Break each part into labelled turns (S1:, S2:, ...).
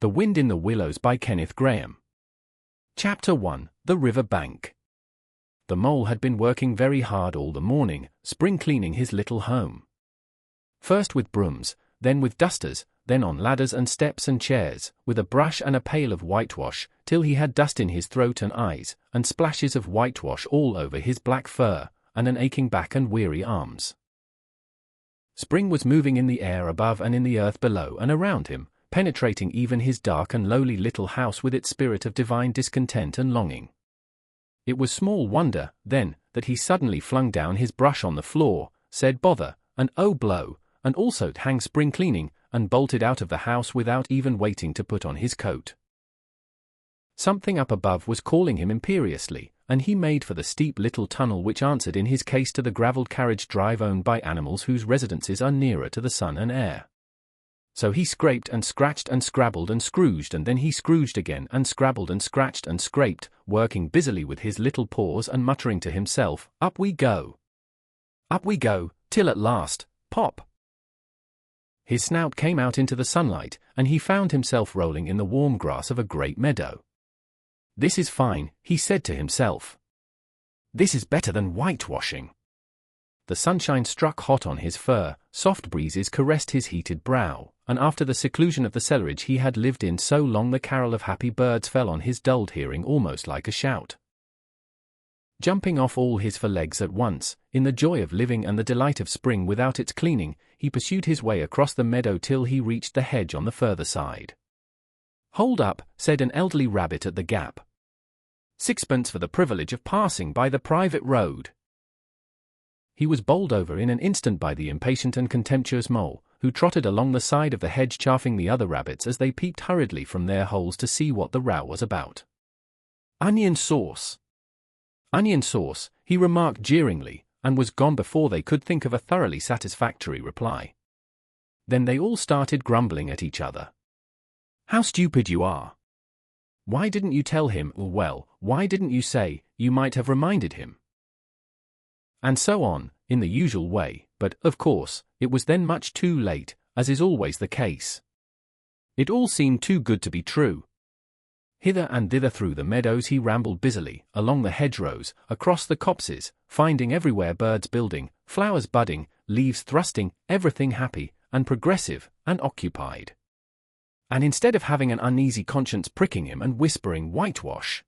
S1: The Wind in the Willows by Kenneth Grahame. Chapter 1. The River Bank. The mole had been working very hard all the morning, spring cleaning his little home. First with brooms, then with dusters, then on ladders and steps and chairs, with a brush and a pail of whitewash, till he had dust in his throat and eyes, and splashes of whitewash all over his black fur, and an aching back and weary arms. Spring was moving in the air above and in the earth below and around him, penetrating even his dark and lowly little house with its spirit of divine discontent and longing. It was small wonder, then, that he suddenly flung down his brush on the floor, said bother, and oh blow, and also hang spring cleaning, and bolted out of the house without even waiting to put on his coat. Something up above was calling him imperiously, and he made for the steep little tunnel which answered in his case to the gravelled carriage drive owned by animals whose residences are nearer to the sun and air. So he scraped and scratched and scrabbled and scrooged, and then he scrooged again and scrabbled and scratched and scraped, working busily with his little paws and muttering to himself, up we go, till at last, pop! His snout came out into the sunlight, and he found himself rolling in the warm grass of a great meadow. This is fine, he said to himself. This is better than whitewashing. The sunshine struck hot on his fur, soft breezes caressed his heated brow, and after the seclusion of the cellarage he had lived in so long the carol of happy birds fell on his dulled hearing almost like a shout. Jumping off all his 4 legs at once, in the joy of living and the delight of spring without its cleaning, he pursued his way across the meadow till he reached the hedge on the further side. Hold up, said an elderly rabbit at the gap. 6pence for the privilege of passing by the private road. He was bowled over in an instant by the impatient and contemptuous mole, who trotted along the side of the hedge chaffing the other rabbits as they peeped hurriedly from their holes to see what the row was about. Onion sauce! Onion sauce, he remarked jeeringly, and was gone before they could think of a thoroughly satisfactory reply. Then they all started grumbling at each other. How stupid you are! Why didn't you tell him, or well, why didn't you say, you might have reminded him? And so on, in the usual way, but, of course, it was then much too late, as is always the case. It all seemed too good to be true. Hither and thither through the meadows he rambled busily, along the hedgerows, across the copses, finding everywhere birds building, flowers budding, leaves thrusting, everything happy, and progressive, and occupied. And instead of having an uneasy conscience pricking him and whispering whitewash,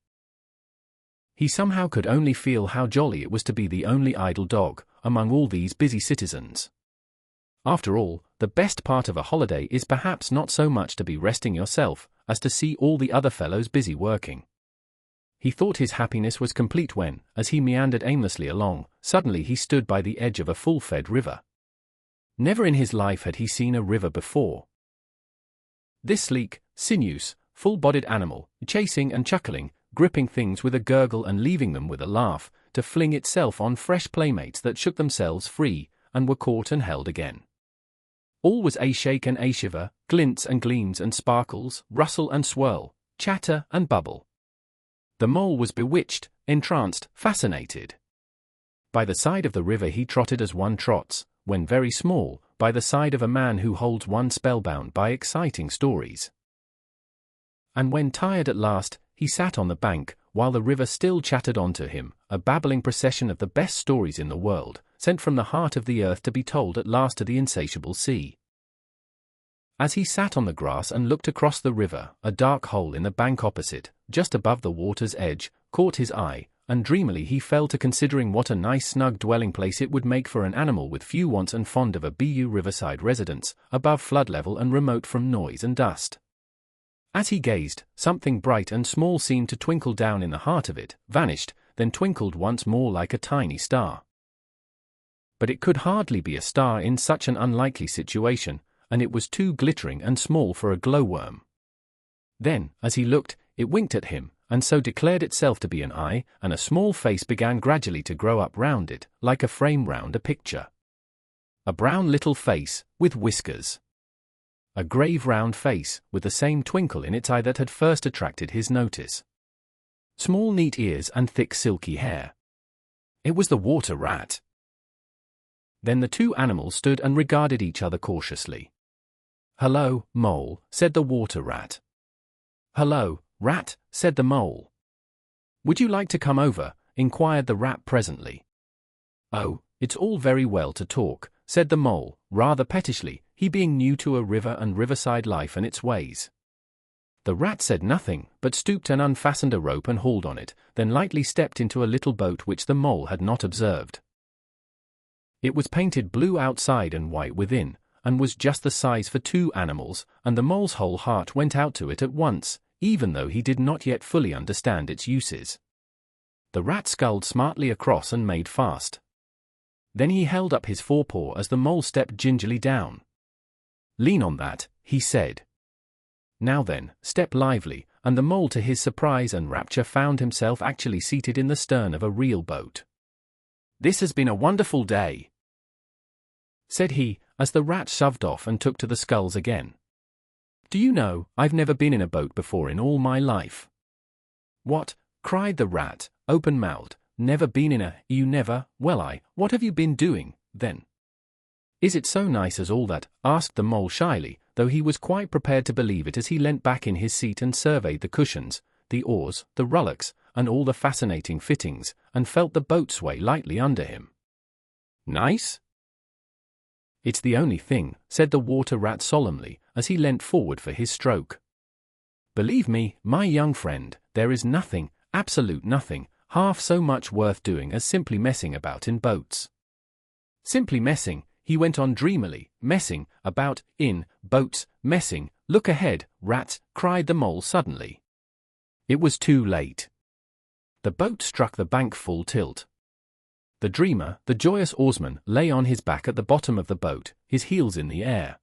S1: he somehow could only feel how jolly it was to be the only idle dog among all these busy citizens. After all, the best part of a holiday is perhaps not so much to be resting yourself, as to see all the other fellows busy working. He thought his happiness was complete when, as he meandered aimlessly along, suddenly he stood by the edge of a full-fed river. Never in his life had he seen a river before. This sleek, sinuous, full-bodied animal, chasing and chuckling, gripping things with a gurgle and leaving them with a laugh, to fling itself on fresh playmates that shook themselves free, and were caught and held again. All was a shake and a shiver, glints and gleams and sparkles, rustle and swirl, chatter and bubble. The mole was bewitched, entranced, fascinated. By the side of the river he trotted as one trots, when very small, by the side of a man who holds one spellbound by exciting stories. And when tired at last, he sat on the bank, while the river still chattered on to him, a babbling procession of the best stories in the world, sent from the heart of the earth to be told at last to the insatiable sea. As he sat on the grass and looked across the river, a dark hole in the bank opposite, just above the water's edge, caught his eye, and dreamily he fell to considering what a nice snug dwelling place it would make for an animal with few wants and fond of a riverside residence, above flood level and remote from noise and dust. As he gazed, something bright and small seemed to twinkle down in the heart of it, vanished, then twinkled once more like a tiny star. But it could hardly be a star in such an unlikely situation, and it was too glittering and small for a glowworm. Then, as he looked, it winked at him, and so declared itself to be an eye, and a small face began gradually to grow up round it, like a frame round a picture. A brown little face, with whiskers. A grave round face, with the same twinkle in its eye that had first attracted his notice. Small neat ears and thick silky hair. It was the water rat. Then the two animals stood and regarded each other cautiously. "Hello, mole," said the water rat. "Hello, rat," said the mole. "Would you like to come over?" inquired the rat presently. "Oh, it's all very well to talk," said the mole, rather pettishly, he being new to a river and riverside life and its ways. The rat said nothing, but stooped and unfastened a rope and hauled on it, then lightly stepped into a little boat which the mole had not observed. It was painted blue outside and white within, and was just the size for 2 animals, and the mole's whole heart went out to it at once, even though he did not yet fully understand its uses. The rat sculled smartly across and made fast. Then he held up his forepaw as the mole stepped gingerly down. "Lean on that," he said. "Now then, step lively," and the mole, to his surprise and rapture, found himself actually seated in the stern of a real boat. "This has been a wonderful day," said he, as the rat shoved off and took to the sculls again. "Do you know, I've never been in a boat before in all my life." "What?" cried the rat, open-mouthed. "Never been in a, you never? Well, what have you been doing, then?" "Is it so nice as all that?" asked the mole shyly, though he was quite prepared to believe it as he leant back in his seat and surveyed the cushions, the oars, the rullocks, and all the fascinating fittings, and felt the boat sway lightly under him. "Nice?" "It's the only thing," said the water rat solemnly, as he leant forward for his stroke. "Believe me, my young friend, there is nothing, absolute nothing, half so much worth doing as simply messing about in boats. Simply messing," he went on dreamily, "messing about in boats, messing. Look ahead, rat," cried the mole suddenly. It was too late. The boat struck the bank full tilt. The dreamer, the joyous oarsman, lay on his back at the bottom of the boat, his heels in the air.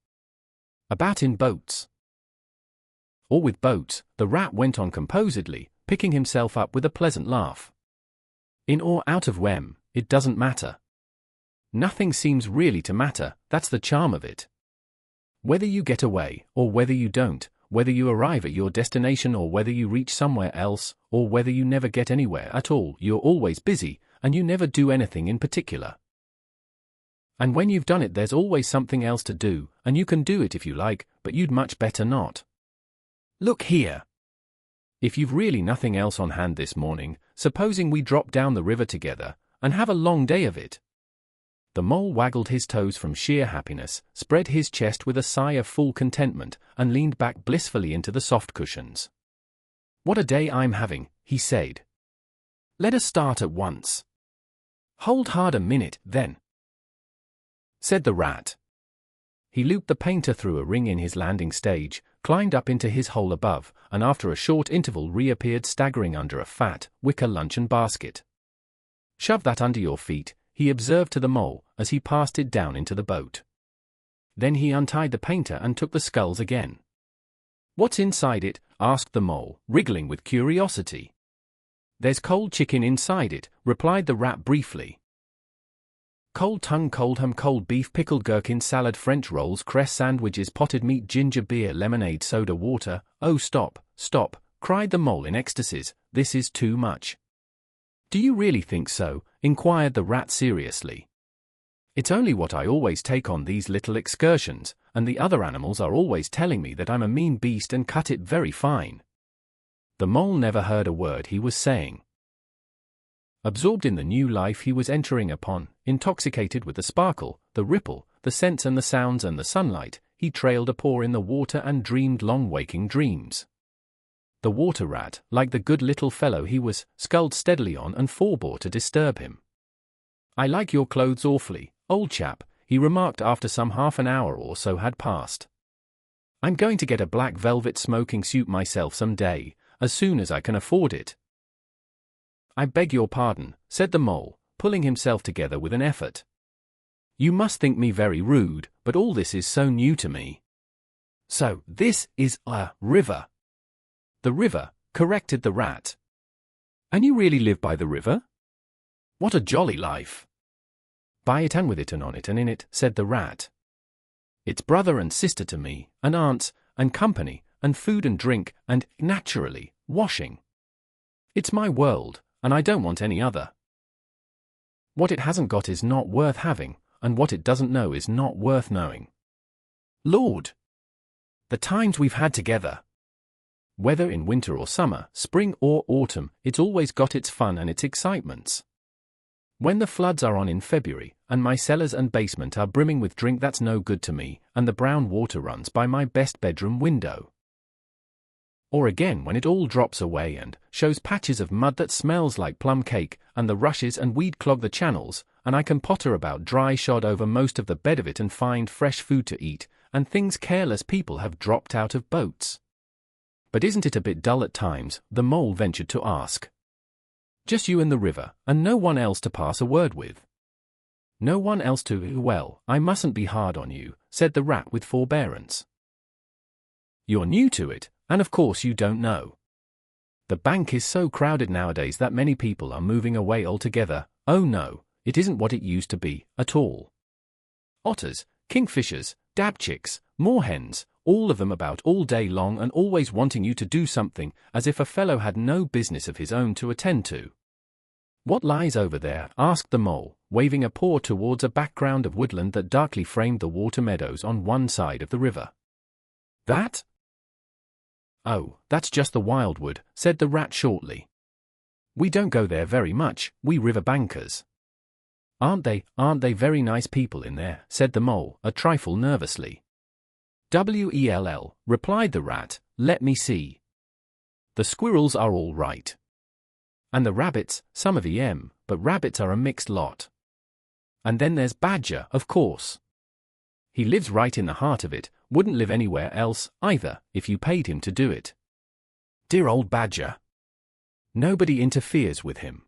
S1: "About in boats." "Or with boats," the rat went on composedly, picking himself up with a pleasant laugh. "In or out of them, it doesn't matter. Nothing seems really to matter, that's the charm of it. Whether you get away, or whether you don't, whether you arrive at your destination or whether you reach somewhere else, or whether you never get anywhere at all, you're always busy, and you never do anything in particular. And when you've done it, there's always something else to do, and you can do it if you like, but you'd much better not. Look here. If you've really nothing else on hand this morning, supposing we drop down the river together, and have a long day of it." The mole waggled his toes from sheer happiness, spread his chest with a sigh of full contentment, and leaned back blissfully into the soft cushions. "What a day I'm having," he said. "Let us start at once." "Hold hard a minute, then," said the rat. He looped the painter through a ring in his landing stage, climbed up into his hole above, and after a short interval reappeared staggering under a fat, wicker luncheon basket. "Shove that under your feet," he observed to the mole, as he passed it down into the boat. Then he untied the painter and took the sculls again. "What's inside it?" asked the mole, wriggling with curiosity. "There's cold chicken inside it," replied the rat briefly. "Cold tongue, cold ham, cold beef, pickled gherkin, salad, French rolls, cress sandwiches, potted meat, ginger beer, lemonade, soda, water." "Oh, stop, stop," cried the mole in ecstasies, "this is too much." "Do you really think so?" inquired the rat seriously. "It's only what I always take on these little excursions, and the other animals are always telling me that I'm a mean beast and cut it very fine." The mole never heard a word he was saying. Absorbed in the new life he was entering upon, intoxicated with the sparkle, the ripple, the scents and the sounds and the sunlight, he trailed a paw in the water and dreamed long waking dreams. The water rat, like the good little fellow he was, sculled steadily on and forbore to disturb him. "I like your clothes awfully, old chap," he remarked after some half an hour or so had passed. "I'm going to get a black velvet smoking suit myself some day, as soon as I can afford it." "I beg your pardon," said the mole, pulling himself together with an effort. "You must think me very rude, but all this is so new to me." "So, this is a river?" "The river," corrected the rat. "And you really live by the river? What a jolly life." "By it and with it and on it and in it," said the rat. "It's brother and sister to me, and aunts, and company, and food and drink, and, naturally, washing. It's my world, and I don't want any other. What it hasn't got is not worth having, and what it doesn't know is not worth knowing. Lord! The times we've had together! Whether in winter or summer, spring or autumn, it's always got its fun and its excitements. When the floods are on in February, and my cellars and basement are brimming with drink that's no good to me, and the brown water runs by my best bedroom window. Or again when it all drops away and shows patches of mud that smells like plum cake, and the rushes and weed clog the channels, and I can potter about dry shod over most of the bed of it and find fresh food to eat, and things careless people have dropped out of boats. But isn't it a bit dull at times? The mole ventured to ask. Just you and the river, and no one else to pass a word with. No one else to, well, I mustn't be hard on you, said the rat with forbearance. You're new to it, and of course you don't know. The bank is so crowded nowadays that many people are moving away altogether. Oh no, it isn't what it used to be, at all. Otters, kingfishers, dabchicks, moorhens, all of them about all day long and always wanting you to do something, as if a fellow had no business of his own to attend to. What lies over there? Asked the mole, waving a paw towards a background of woodland that darkly framed the water meadows on one side of the river. That? Oh, that's just the wildwood, said the rat shortly. We don't go there very much, we river bankers. Aren't they very nice people in there? Said the mole, a trifle nervously. Well, replied the rat, let me see. The squirrels are all right. And the rabbits, some of them, but rabbits are a mixed lot. And then there's Badger, of course. He lives right in the heart of it, wouldn't live anywhere else, either, if you paid him to do it. Dear old Badger. Nobody interferes with him.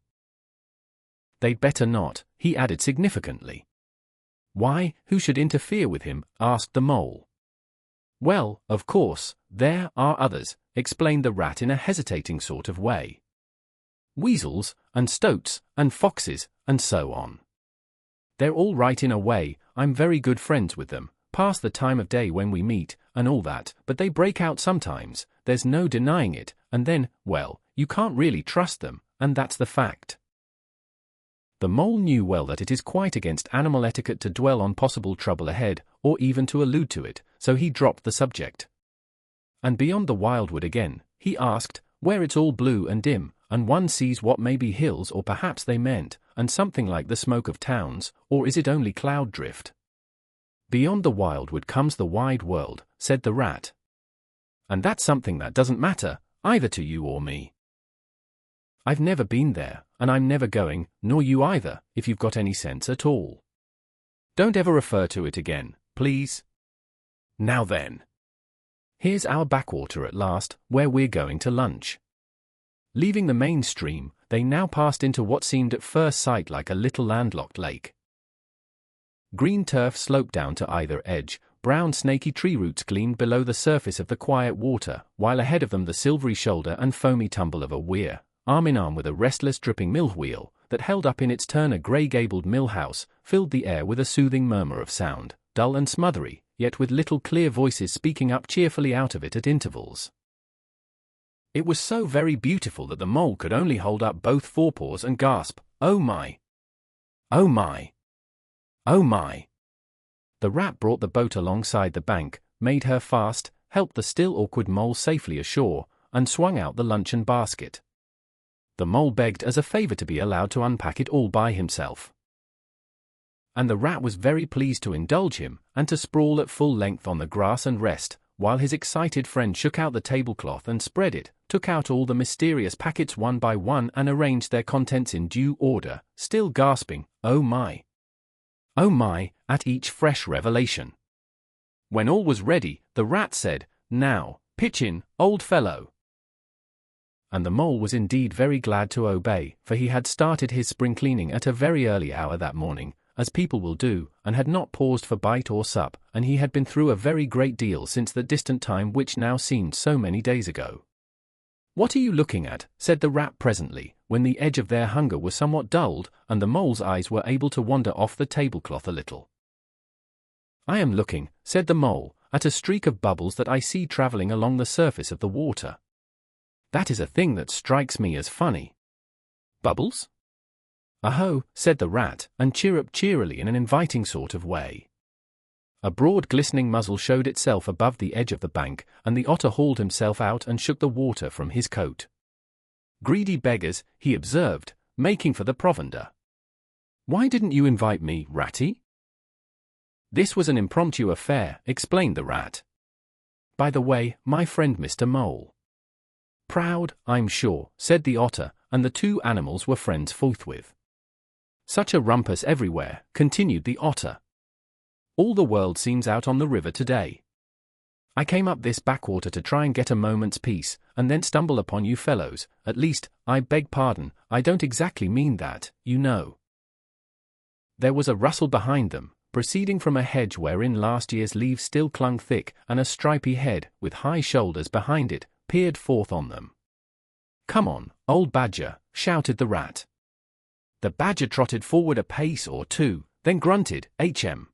S1: They'd better not, he added significantly. Why, who should interfere with him? Asked the mole. Well, of course, there are others, explained the rat in a hesitating sort of way. Weasels, and stoats, and foxes, and so on. They're all right in a way, I'm very good friends with them, pass the time of day when we meet, and all that, but they break out sometimes, there's no denying it, and then, well, you can't really trust them, and that's the fact. The mole knew well that it is quite against animal etiquette to dwell on possible trouble ahead, or even to allude to it, so he dropped the subject. And beyond the wildwood again, he asked, where it's all blue and dim, and one sees what may be hills or perhaps they meant, and something like the smoke of towns, or is it only cloud drift? Beyond the wildwood comes the wide world, said the rat. And that's something that doesn't matter, either to you or me. I've never been there, and I'm never going, nor you either, if you've got any sense at all. Don't ever refer to it again, please. Now then. Here's our backwater at last, where we're going to lunch. Leaving the main stream, they now passed into what seemed at first sight like a little landlocked lake. Green turf sloped down to either edge, brown snaky tree roots gleamed below the surface of the quiet water, while ahead of them the silvery shoulder and foamy tumble of a weir, arm in arm with a restless dripping mill wheel, that held up in its turn a grey-gabled mill house, filled the air with a soothing murmur of sound, dull and smothery, yet with little clear voices speaking up cheerfully out of it at intervals. It was so very beautiful that the mole could only hold up both forepaws and gasp, "Oh my! Oh my! Oh my!" The rat brought the boat alongside the bank, made her fast, helped the still awkward mole safely ashore, and swung out the luncheon basket. The mole begged as a favor to be allowed to unpack it all by himself. And the rat was very pleased to indulge him, and to sprawl at full length on the grass and rest, while his excited friend shook out the tablecloth and spread it, took out all the mysterious packets one by one and arranged their contents in due order, still gasping, "Oh my! Oh my!" at each fresh revelation. When all was ready, the rat said, "Now, pitch in, old fellow." And the mole was indeed very glad to obey, for he had started his spring cleaning at a very early hour that morning, as people will do, and had not paused for bite or sup, and he had been through a very great deal since the distant time which now seemed so many days ago. "What are you looking at?" said the rat presently, when the edge of their hunger was somewhat dulled, and the mole's eyes were able to wander off the tablecloth a little. "I am looking," said the mole, "at a streak of bubbles that I see travelling along the surface of the water. That is a thing that strikes me as funny." "Bubbles?" "Aho," said the rat, and chirruped cheerily in an inviting sort of way. A broad glistening muzzle showed itself above the edge of the bank, and the otter hauled himself out and shook the water from his coat. "Greedy beggars," he observed, making for the provender. "Why didn't you invite me, Ratty?" "This was an impromptu affair," explained the rat. "By the way, my friend Mr. Mole." "Proud, I'm sure," said the otter, and the two animals were friends forthwith. "Such a rumpus everywhere," continued the otter. "All the world seems out on the river today. I came up this backwater to try and get a moment's peace, and then stumble upon you fellows. At least, I beg pardon, I don't exactly mean that, you know." There was a rustle behind them, proceeding from a hedge wherein last year's leaves still clung thick, and a stripy head, with high shoulders behind it, peered forth on them. "Come on, old badger," shouted the rat. The badger trotted forward a pace or two, then grunted, "Hm.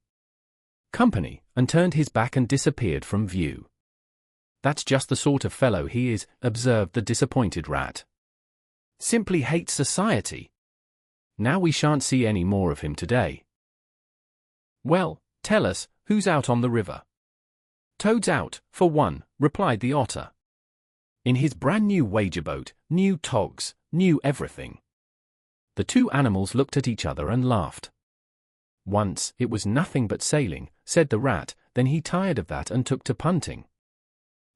S1: Company," and turned his back and disappeared from view. "That's just the sort of fellow he is," observed the disappointed rat. "Simply hates society. Now we shan't see any more of him today." "Well, tell us, who's out on the river?" "Toad's out, for one," replied the otter. "In his brand new wager boat, new togs, new everything." The two animals looked at each other and laughed. "Once it was nothing but sailing," said the rat, "then he tired of that and took to punting.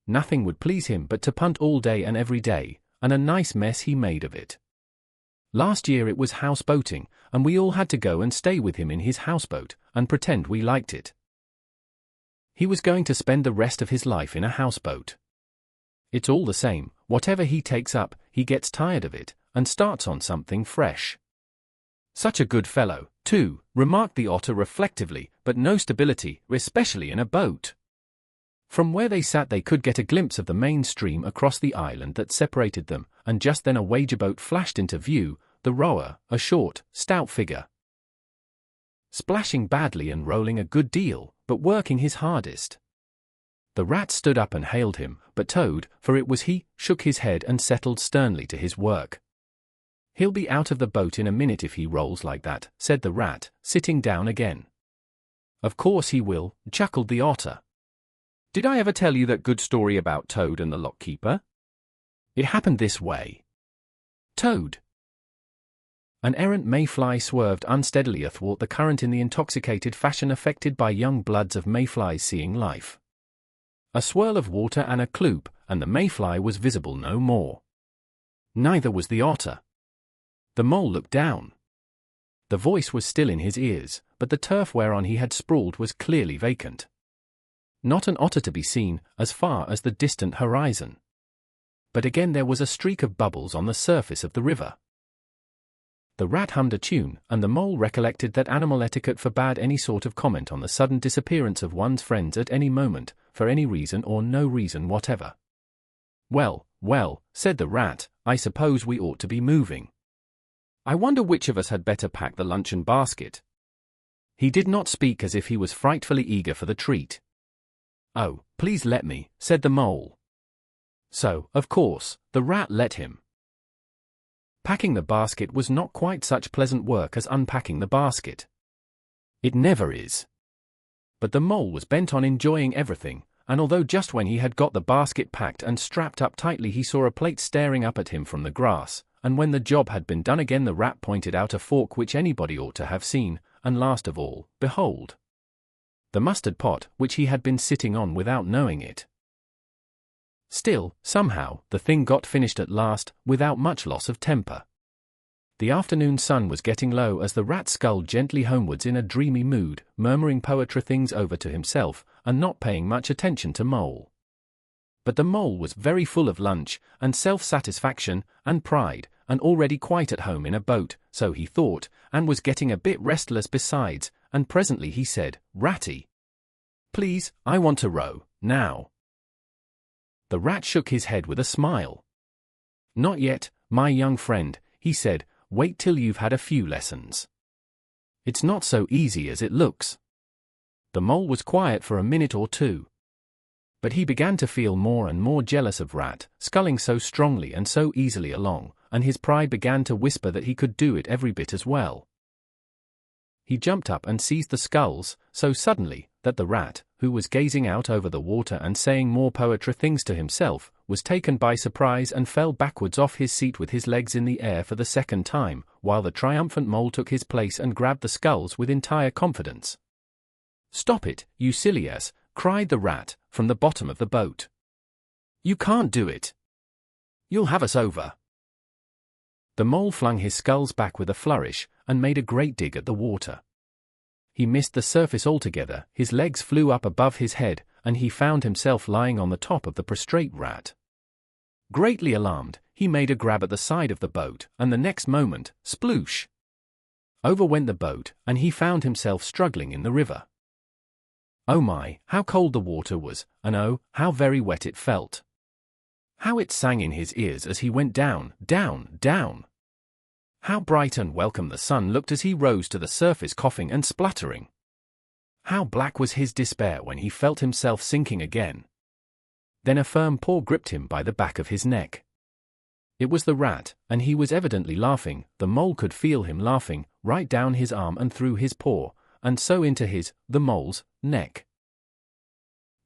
S1: Nothing would please him but to punt all day and every day, and a nice mess he made of it. Last year it was houseboating, and we all had to go and stay with him in his houseboat, and pretend we liked it. He was going to spend the rest of his life in a houseboat. It's all the same, whatever he takes up, he gets tired of it, and starts on something fresh. Such a good fellow, too," remarked the otter reflectively, "but no stability, especially in a boat." From where they sat they could get a glimpse of the main stream across the island that separated them, and just then a wager boat flashed into view, the rower, a short, stout figure, splashing badly and rolling a good deal, but working his hardest. The rat stood up and hailed him, but Toad, for it was he, shook his head and settled sternly to his work. "He'll be out of the boat in a minute if he rolls like that," said the rat, sitting down again. "Of course he will," chuckled the otter. "Did I ever tell you that good story about Toad and the lockkeeper? It happened this way. Toad." An errant mayfly swerved unsteadily athwart the current in the intoxicated fashion affected by young bloods of mayflies seeing life. A swirl of water and a kloop, and the mayfly was visible no more. Neither was the otter. The mole looked down. The voice was still in his ears, but the turf whereon he had sprawled was clearly vacant. Not an otter to be seen, as far as the distant horizon. But again there was a streak of bubbles on the surface of the river. The rat hummed a tune, and the mole recollected that animal etiquette forbade any sort of comment on the sudden disappearance of one's friends at any moment, for any reason or no reason whatever. "Well, well," said the rat, "I suppose we ought to be moving. I wonder which of us had better pack the luncheon basket." He did not speak as if he was frightfully eager for the treat. "Oh, please let me," said the mole. So, of course, the rat let him. Packing the basket was not quite such pleasant work as unpacking the basket. It never is. But the mole was bent on enjoying everything, and although just when he had got the basket packed and strapped up tightly he saw a plate staring up at him from the grass, and when the job had been done again the rat pointed out a fork which anybody ought to have seen, and last of all, behold, the mustard pot which he had been sitting on without knowing it. Still, somehow, the thing got finished at last, without much loss of temper. The afternoon sun was getting low as the rat sculled gently homewards in a dreamy mood, murmuring poetry things over to himself, and not paying much attention to Mole. But the mole was very full of lunch, and self-satisfaction, and pride, and already quite at home in a boat, so he thought, and was getting a bit restless besides, and presently he said, "Ratty, please, I want to row, now." The rat shook his head with a smile. "Not yet, my young friend," he said, "wait till you've had a few lessons. It's not so easy as it looks." The mole was quiet for a minute or two. But he began to feel more and more jealous of Rat, sculling so strongly and so easily along, and his pride began to whisper that he could do it every bit as well. He jumped up and seized the sculls, so suddenly, that the rat, who was gazing out over the water and saying more poetry things to himself, was taken by surprise and fell backwards off his seat with his legs in the air for the second time, while the triumphant mole took his place and grabbed the sculls with entire confidence. "Stop it, you silly ass," cried the rat, from the bottom of the boat. "You can't do it. You'll have us over." The mole flung his sculls back with a flourish, and made a great dig at the water. He missed the surface altogether, his legs flew up above his head, and he found himself lying on the top of the prostrate rat. Greatly alarmed, he made a grab at the side of the boat, and the next moment, sploosh! Over went the boat, and he found himself struggling in the river. Oh my, how cold the water was, and oh, how very wet it felt. How it sang in his ears as he went down, down, down. How bright and welcome the sun looked as he rose to the surface coughing and spluttering. How black was his despair when he felt himself sinking again. Then a firm paw gripped him by the back of his neck. It was the rat, and he was evidently laughing. The mole could feel him laughing, right down his arm and through his paw, and so into the mole's, neck.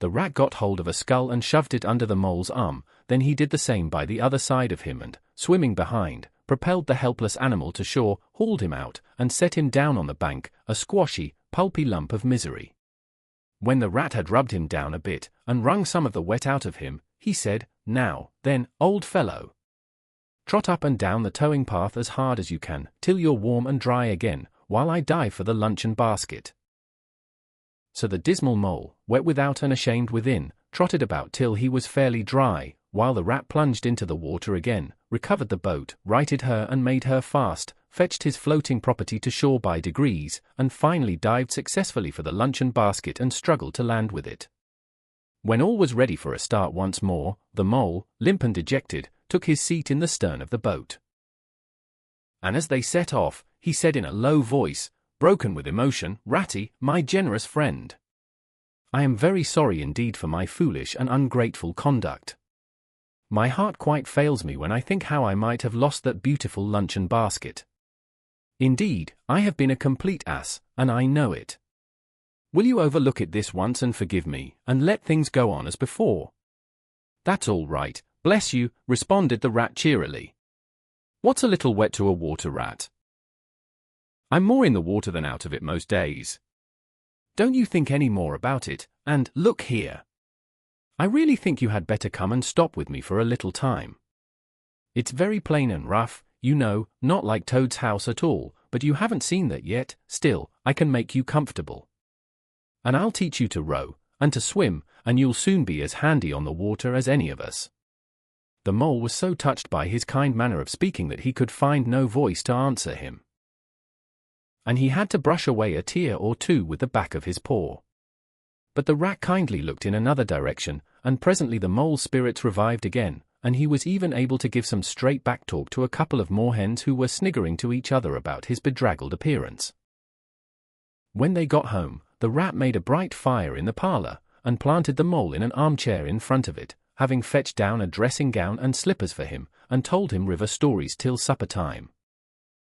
S1: The rat got hold of a skull and shoved it under the mole's arm, then he did the same by the other side of him and, swimming behind, propelled the helpless animal to shore, hauled him out, and set him down on the bank, a squashy, pulpy lump of misery. When the rat had rubbed him down a bit, and wrung some of the wet out of him, he said, "Now, then, old fellow. Trot up and down the towing path as hard as you can, till you're warm and dry again, while I dive for the luncheon basket." So the dismal mole, wet without and ashamed within, trotted about till he was fairly dry, while the rat plunged into the water again, recovered the boat, righted her and made her fast, fetched his floating property to shore by degrees, and finally dived successfully for the luncheon basket and struggled to land with it. When all was ready for a start once more, the mole, limp and dejected, took his seat in the stern of the boat. And as they set off, he said in a low voice, broken with emotion, "Ratty, my generous friend, I am very sorry indeed for my foolish and ungrateful conduct. My heart quite fails me when I think how I might have lost that beautiful luncheon basket. Indeed, I have been a complete ass, and I know it. Will you overlook it this once and forgive me, and let things go on as before?" "That's all right, bless you," responded the rat cheerily. "What's a little wet to a water rat? I'm more in the water than out of it most days. Don't you think any more about it, and, look here. I really think you had better come and stop with me for a little time. It's very plain and rough, you know, not like Toad's house at all, but you haven't seen that yet. Still, I can make you comfortable. And I'll teach you to row, and to swim, and you'll soon be as handy on the water as any of us." The mole was so touched by his kind manner of speaking that he could find no voice to answer him, and he had to brush away a tear or two with the back of his paw. But the rat kindly looked in another direction, and presently the mole's spirits revived again, and he was even able to give some straight back talk to a couple of moorhens who were sniggering to each other about his bedraggled appearance. When they got home, the rat made a bright fire in the parlor, and planted the mole in an armchair in front of it, having fetched down a dressing gown and slippers for him, and told him river stories till supper time.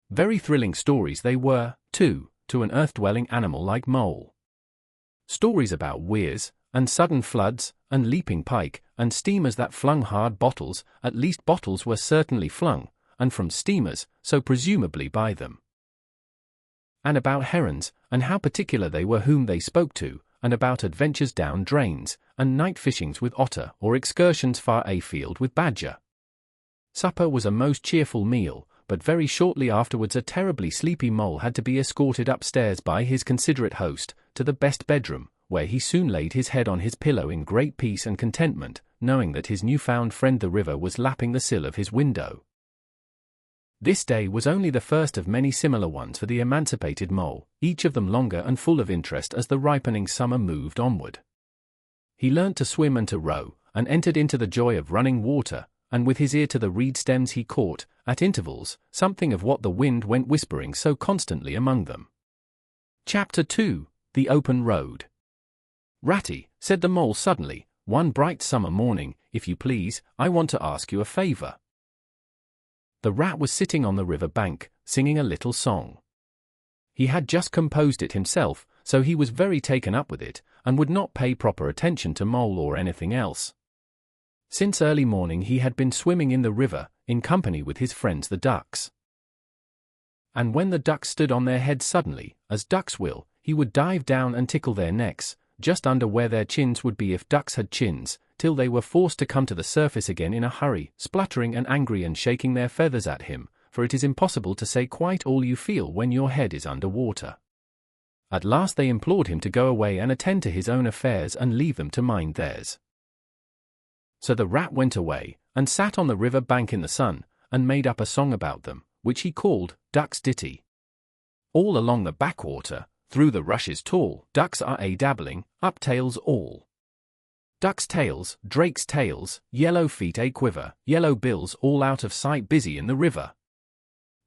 S1: Very thrilling stories they were, too, to an earth-dwelling animal like mole. Stories about weirs, and sudden floods, and leaping pike, and steamers that flung hard bottles, at least bottles were certainly flung, and from steamers, so presumably by them. And about herons, and how particular they were whom they spoke to, and about adventures down drains, and night fishings with otter, or excursions far afield with badger. Supper was a most cheerful meal, but very shortly afterwards a terribly sleepy mole had to be escorted upstairs by his considerate host, to the best bedroom, where he soon laid his head on his pillow in great peace and contentment, knowing that his new-found friend the river was lapping the sill of his window. This day was only the first of many similar ones for the emancipated mole, each of them longer and full of interest as the ripening summer moved onward. He learnt to swim and to row, and entered into the joy of running water, and with his ear to the reed stems he caught, at intervals, something of what the wind went whispering so constantly among them. Chapter 2: The Open Road. "Ratty," said the mole suddenly, one bright summer morning, "if you please, I want to ask you a favor." The rat was sitting on the river bank, singing a little song. He had just composed it himself, so he was very taken up with it, and would not pay proper attention to Mole or anything else. Since early morning he had been swimming in the river, in company with his friends the ducks. And when the ducks stood on their heads suddenly, as ducks will, he would dive down and tickle their necks, just under where their chins would be if ducks had chins, till they were forced to come to the surface again in a hurry, spluttering and angry and shaking their feathers at him, for it is impossible to say quite all you feel when your head is under water. At last they implored him to go away and attend to his own affairs and leave them to mind theirs. So the rat went away, and sat on the river bank in the sun, and made up a song about them, which he called Duck's Ditty. All along the backwater, through the rushes tall, ducks are a-dabbling, up tails all. Ducks' tails, drakes' tails, yellow feet a-quiver, yellow bills all out of sight busy in the river.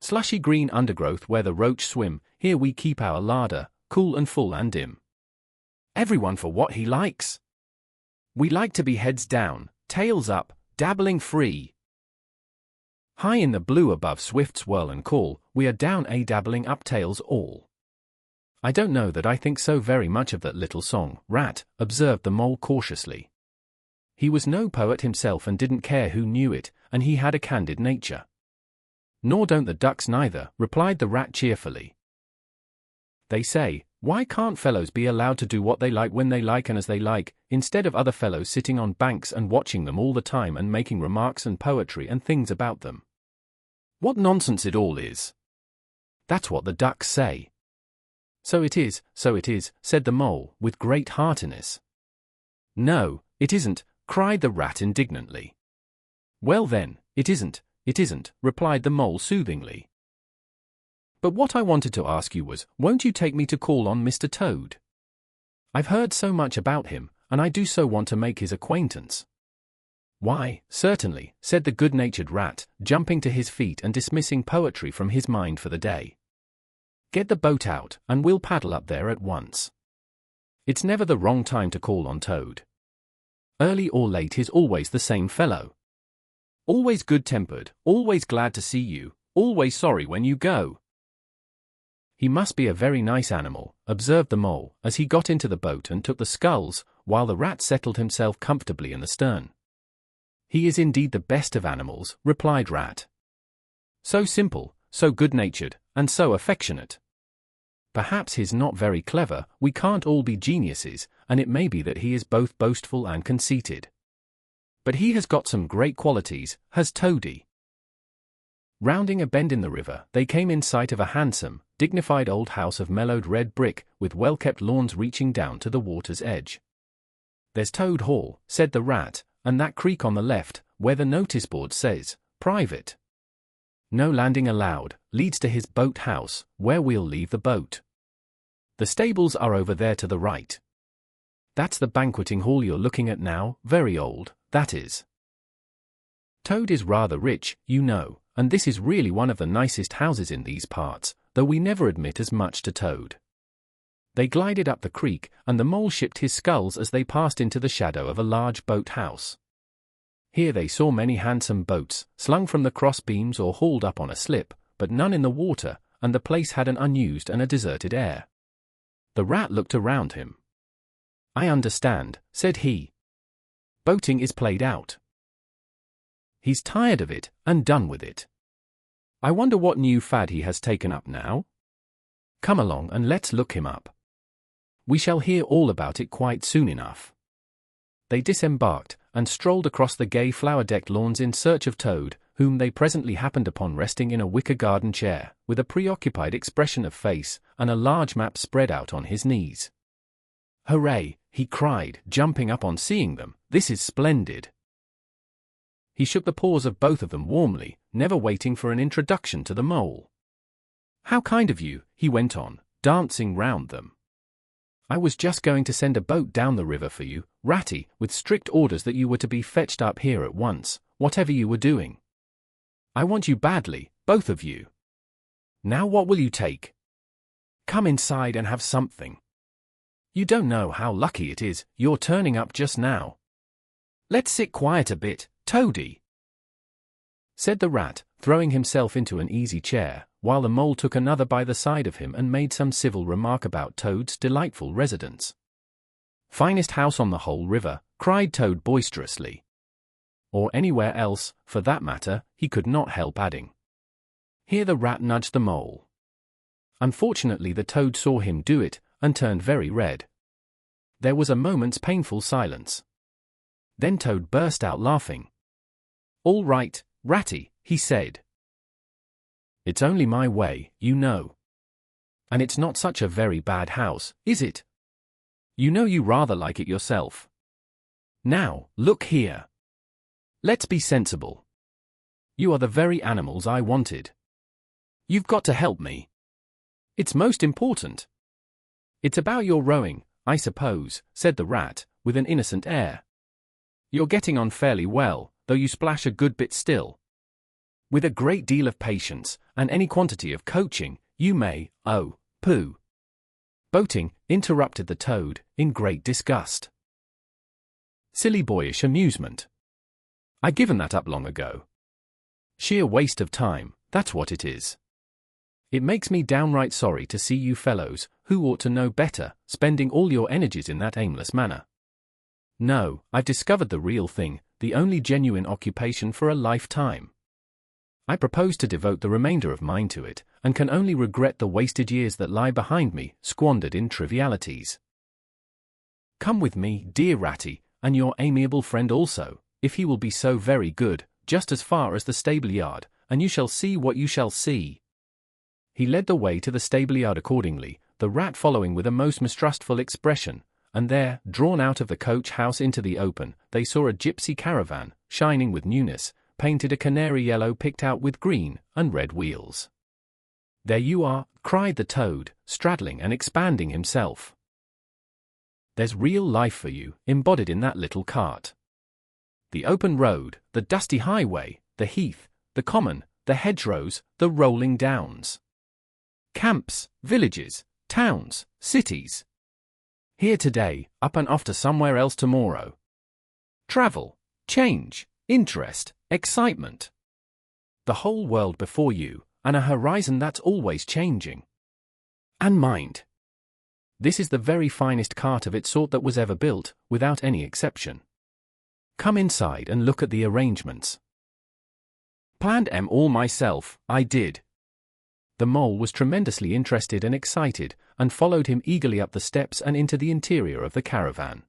S1: Slushy green undergrowth where the roach swim, here we keep our larder, cool and full and dim. Everyone for what he likes. We like to be heads down, tails up, dabbling free. High in the blue above swifts whirl and call, we are down a-dabbling up tails all. I don't know that I think so very much of that little song, Rat, observed the Mole cautiously. He was no poet himself and didn't care who knew it, and he had a candid nature. Nor don't the ducks neither, replied the Rat cheerfully. They say, why can't fellows be allowed to do what they like when they like and as they like, instead of other fellows sitting on banks and watching them all the time and making remarks and poetry and things about them? What nonsense it all is! That's what the ducks say. So it is, said the Mole, with great heartiness. No, it isn't, cried the Rat indignantly. Well then, it isn't, replied the Mole soothingly. But what I wanted to ask you was, won't you take me to call on Mr. Toad? I've heard so much about him, and I do so want to make his acquaintance. Why, certainly, said the good-natured Rat, jumping to his feet and dismissing poetry from his mind for the day. Get the boat out, and we'll paddle up there at once. It's never the wrong time to call on Toad. Early or late he's always the same fellow. Always good-tempered, always glad to see you, always sorry when you go. He must be a very nice animal, observed the Mole, as he got into the boat and took the sculls, while the Rat settled himself comfortably in the stern. He is indeed the best of animals, replied Rat. So simple, so good-natured, and so affectionate. Perhaps he's not very clever, we can't all be geniuses, and it may be that he is both boastful and conceited. But he has got some great qualities, has Toady. Rounding a bend in the river, they came in sight of a handsome, dignified old house of mellowed red brick, with well-kept lawns reaching down to the water's edge. There's Toad Hall, said the Rat, and that creek on the left, where the notice board says, Private. No landing allowed, leads to his boat house, where we'll leave the boat. The stables are over there to the right. That's the banqueting hall you're looking at now, very old, that is. Toad is rather rich, you know, and this is really one of the nicest houses in these parts, though we never admit as much to Toad. They glided up the creek, and the Mole shipped his sculls as they passed into the shadow of a large boat house. Here they saw many handsome boats, slung from the cross beams or hauled up on a slip, but none in the water, and the place had an unused and a deserted air. The Rat looked around him. I understand, said he. Boating is played out. He's tired of it, and done with it. I wonder what new fad he has taken up now? Come along and let's look him up. We shall hear all about it quite soon enough. They disembarked, and strolled across the gay flower-decked lawns in search of Toad, whom they presently happened upon resting in a wicker garden chair, with a preoccupied expression of face, and a large map spread out on his knees. Hooray, he cried, jumping up on seeing them, this is splendid. He shook the paws of both of them warmly, never waiting for an introduction to the Mole. How kind of you, he went on, dancing round them. I was just going to send a boat down the river for you, Ratty, with strict orders that you were to be fetched up here at once, whatever you were doing. I want you badly, both of you. Now what will you take? Come inside and have something. You don't know how lucky it is, you're turning up just now. Let's sit quiet a bit, Toady, said the Rat, throwing himself into an easy chair, while the Mole took another by the side of him and made some civil remark about Toad's delightful residence. "Finest house on the whole river," cried Toad boisterously. Or anywhere else, for that matter, he could not help adding. Here the Rat nudged the Mole. Unfortunately the Toad saw him do it, and turned very red. There was a moment's painful silence. Then Toad burst out laughing. "All right, Ratty," he said. "It's only my way, you know. And it's not such a very bad house, is it? You know you rather like it yourself. Now, look here. Let's be sensible. You are the very animals I wanted. You've got to help me. It's most important. It's about your rowing, I suppose," said the Rat, with an innocent air. "You're getting on fairly well, though you splash a good bit still. With a great deal of patience, and any quantity of coaching, you may, oh, pooh." "Boating," interrupted the Toad, in great disgust. "Silly boyish amusement. I'd given that up long ago. Sheer waste of time, that's what it is. It makes me downright sorry to see you fellows, who ought to know better, spending all your energies in that aimless manner. No, I've discovered the real thing, the only genuine occupation for a lifetime. I propose to devote the remainder of mine to it, and can only regret the wasted years that lie behind me, squandered in trivialities. Come with me, dear Ratty, and your amiable friend also, if he will be so very good, just as far as the stable-yard, and you shall see what you shall see." He led the way to the stable-yard accordingly, the Rat following with a most mistrustful expression, and there, drawn out of the coach-house into the open, they saw a gypsy caravan, shining with newness, painted a canary yellow picked out with green and red wheels. "There you are," cried the Toad, straddling and expanding himself. "There's real life for you, embodied in that little cart. The open road, the dusty highway, the heath, the common, the hedgerows, the rolling downs. Camps, villages, towns, cities. Here today, up and off to somewhere else tomorrow. Travel, change, interest, excitement. The whole world before you, and a horizon that's always changing. And mind, this is the very finest cart of its sort that was ever built, without any exception. Come inside and look at the arrangements. Planned 'em all myself, I did." The Mole was tremendously interested and excited, and followed him eagerly up the steps and into the interior of the caravan.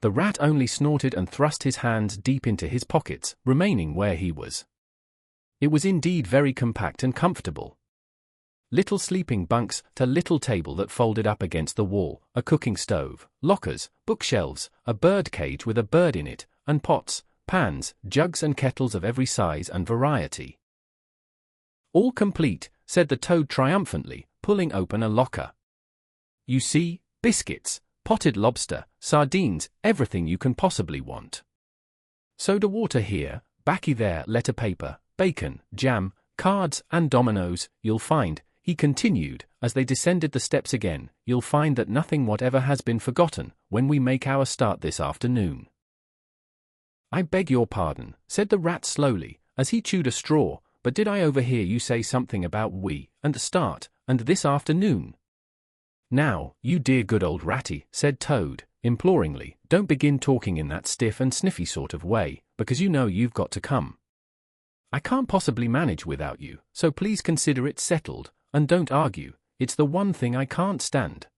S1: The Rat only snorted and thrust his hands deep into his pockets, remaining where he was. It was indeed very compact and comfortable. Little sleeping bunks, a little table that folded up against the wall, a cooking stove, lockers, bookshelves, a bird cage with a bird in it, and pots, pans, jugs and kettles of every size and variety. "All complete," said the Toad triumphantly, pulling open a locker. "You see, biscuits, potted lobster, sardines, everything you can possibly want. Soda water here, baccy there, letter paper, bacon, jam, cards and dominoes. You'll find," he continued, as they descended the steps again, "you'll find that nothing whatever has been forgotten when we make our start this afternoon." "I beg your pardon," said the Rat slowly, as he chewed a straw, "but did I overhear you say something about we, and start, and this afternoon?" "Now, you dear good old Ratty," said Toad, imploringly, "don't begin talking in that stiff and sniffy sort of way, because you know you've got to come. I can't possibly manage without you, so please consider it settled, and don't argue. It's the one thing I can't stand.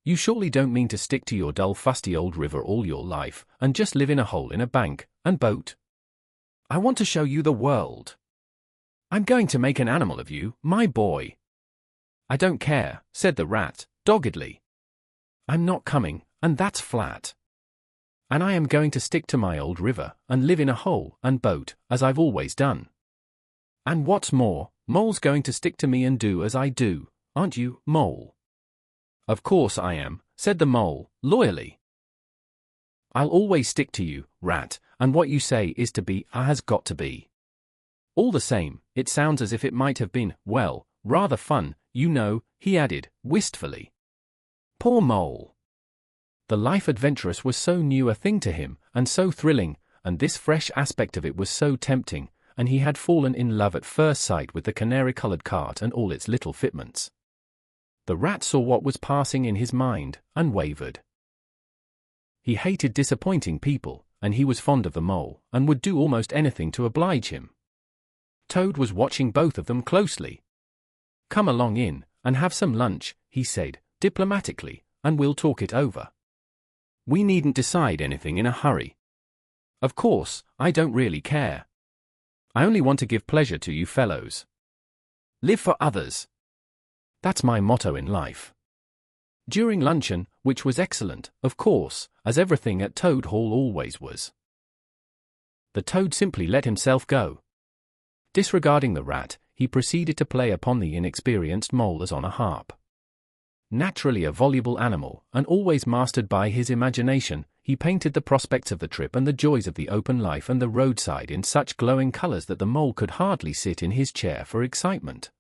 S1: You surely don't mean to stick to your dull fusty old river all your life, and just live in a hole in a bank, and boat? I want to show you the world. I'm going to make an animal of you, my boy." "I don't care," said the Rat, doggedly. "I'm not coming, and that's flat. And I am going to stick to my old river, and live in a hole and boat, as I've always done. And what's more, Mole's going to stick to me and do as I do, aren't you, Mole?" "Of course I am," said the Mole, loyally. "I'll always stick to you, Rat, and what you say is to be, has got to be. All the same, it sounds as if it might have been, well, rather fun, you know," he added, wistfully. Poor Mole. The life adventurous was so new a thing to him, and so thrilling, and this fresh aspect of it was so tempting, and he had fallen in love at first sight with the canary-colored cart and all its little fitments. The rat saw what was passing in his mind, and wavered. He hated disappointing people, and he was fond of the mole, and would do almost anything to oblige him. Toad was watching both of them closely. "Come along in, and have some lunch," he said, diplomatically, "and we'll talk it over. We needn't decide anything in a hurry. Of course, I don't really care. I only want to give pleasure to you fellows. Live for others. That's my motto in life." During luncheon, which was excellent, of course, as everything at Toad Hall always was, the Toad simply let himself go. Disregarding the rat, he proceeded to play upon the inexperienced mole as on a harp. Naturally a voluble animal, and always mastered by his imagination, he painted the prospects of the trip and the joys of the open life and the roadside in such glowing colors that the mole could hardly sit in his chair for excitement.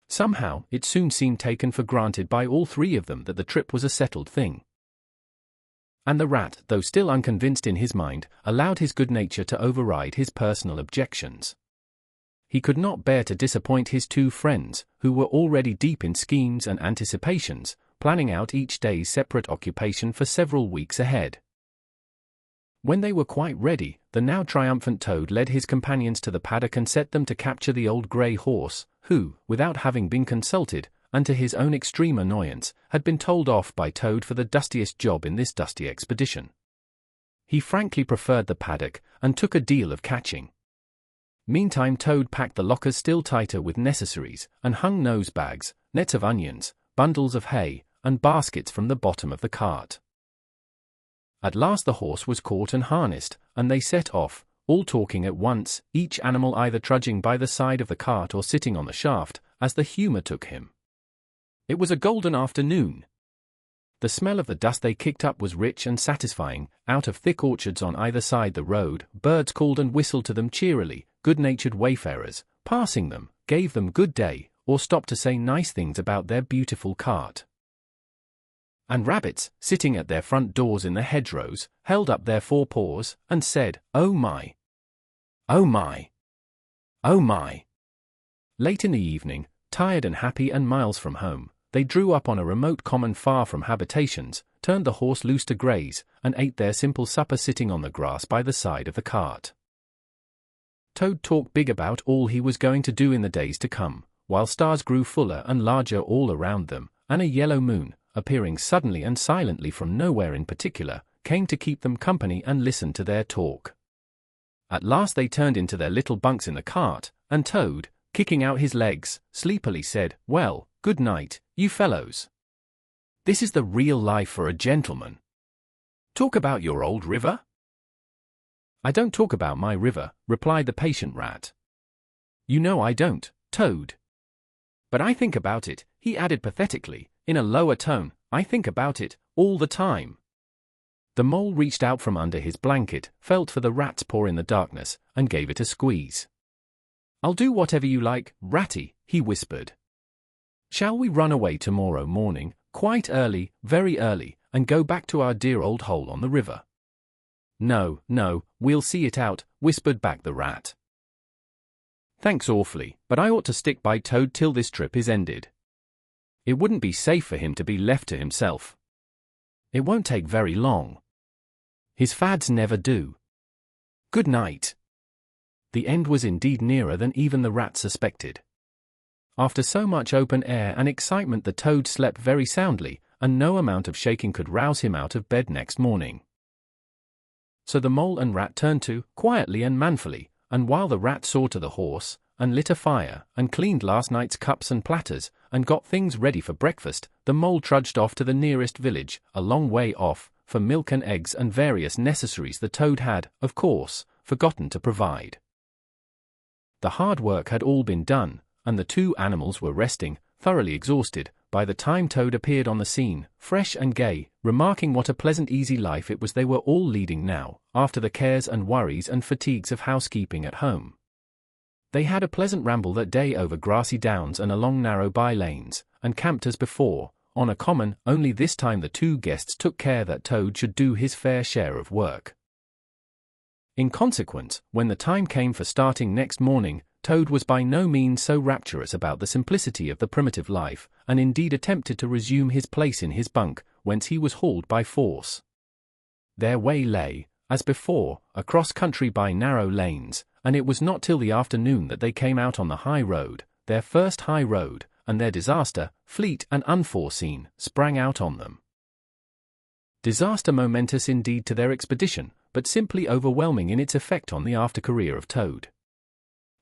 S1: Somehow, it soon seemed taken for granted by all three of them that the trip was a settled thing. And the rat, though still unconvinced in his mind, allowed his good nature to override his personal objections. He could not bear to disappoint his two friends, who were already deep in schemes and anticipations, planning out each day's separate occupation for several weeks ahead. When they were quite ready, the now triumphant Toad led his companions to the paddock and set them to capture the old grey horse, who, without having been consulted, and to his own extreme annoyance, had been told off by Toad for the dustiest job in this dusty expedition. He frankly preferred the paddock, and took a deal of catching. Meantime Toad packed the lockers still tighter with necessaries, and hung nose-bags, nets of onions, bundles of hay, and baskets from the bottom of the cart. At last the horse was caught and harnessed, and they set off, all talking at once, each animal either trudging by the side of the cart or sitting on the shaft, as the humour took him. It was a golden afternoon. The smell of the dust they kicked up was rich and satisfying. Out of thick orchards on either side the road, birds called and whistled to them cheerily. Good-natured wayfarers, passing them, gave them good day, or stopped to say nice things about their beautiful cart. And rabbits, sitting at their front doors in the hedgerows, held up their forepaws, and said, "Oh my! Oh my! Oh my!" Late in the evening, tired and happy and miles from home, they drew up on a remote common far from habitations, turned the horse loose to graze, and ate their simple supper sitting on the grass by the side of the cart. Toad talked big about all he was going to do in the days to come, while stars grew fuller and larger all around them, and a yellow moon, appearing suddenly and silently from nowhere in particular, came to keep them company and listen to their talk. At last they turned into their little bunks in the cart, and Toad, kicking out his legs, sleepily said, "Well, good night, you fellows. This is the real life for a gentleman. Talk about your old river?" "I don't talk about my river," replied the patient rat. "You know I don't, Toad. But I think about it," he added pathetically, in a lower tone, "I think about it, all the time." The mole reached out from under his blanket, felt for the rat's paw in the darkness, and gave it a squeeze. "I'll do whatever you like, Ratty," he whispered. "Shall we run away tomorrow morning, quite early, very early, and go back to our dear old hole on the river?" "No, no, we'll see it out," whispered back the rat. "Thanks awfully, but I ought to stick by Toad till this trip is ended. It wouldn't be safe for him to be left to himself. It won't take very long. His fads never do. Good night." The end was indeed nearer than even the rat suspected. After so much open air and excitement the Toad slept very soundly, and no amount of shaking could rouse him out of bed next morning. So the mole and rat turned to, quietly and manfully, and while the rat saw to the horse, and lit a fire, and cleaned last night's cups and platters, and got things ready for breakfast, the mole trudged off to the nearest village, a long way off, for milk and eggs and various necessaries the Toad had, of course, forgotten to provide. The hard work had all been done, and the two animals were resting, thoroughly exhausted, by the time Toad appeared on the scene, fresh and gay, remarking what a pleasant easy life it was they were all leading now, after the cares and worries and fatigues of housekeeping at home. They had a pleasant ramble that day over grassy downs and along narrow by-lanes, and camped as before, on a common, only this time the two guests took care that Toad should do his fair share of work. In consequence, when the time came for starting next morning, Toad was by no means so rapturous about the simplicity of the primitive life, and indeed attempted to resume his place in his bunk, whence he was hauled by force. Their way lay, as before, across country by narrow lanes, and it was not till the afternoon that they came out on the high road, their first high road, and their disaster, fleet and unforeseen, sprang out on them. Disaster momentous indeed to their expedition, but simply overwhelming in its effect on the after-career of Toad.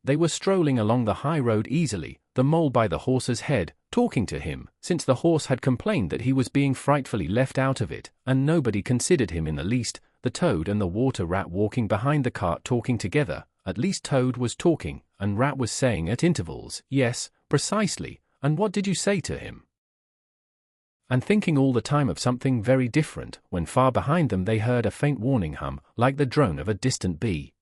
S1: They were strolling along the high road easily, the mole by the horse's head, talking to him, since the horse had complained that he was being frightfully left out of it, and nobody considered him in the least, the Toad and the water rat walking behind the cart talking together. At least Toad was talking, and Rat was saying at intervals, "Yes, precisely, and what did you say to him?" And thinking all the time of something very different, when far behind them they heard a faint warning hum, like the drone of a distant bee.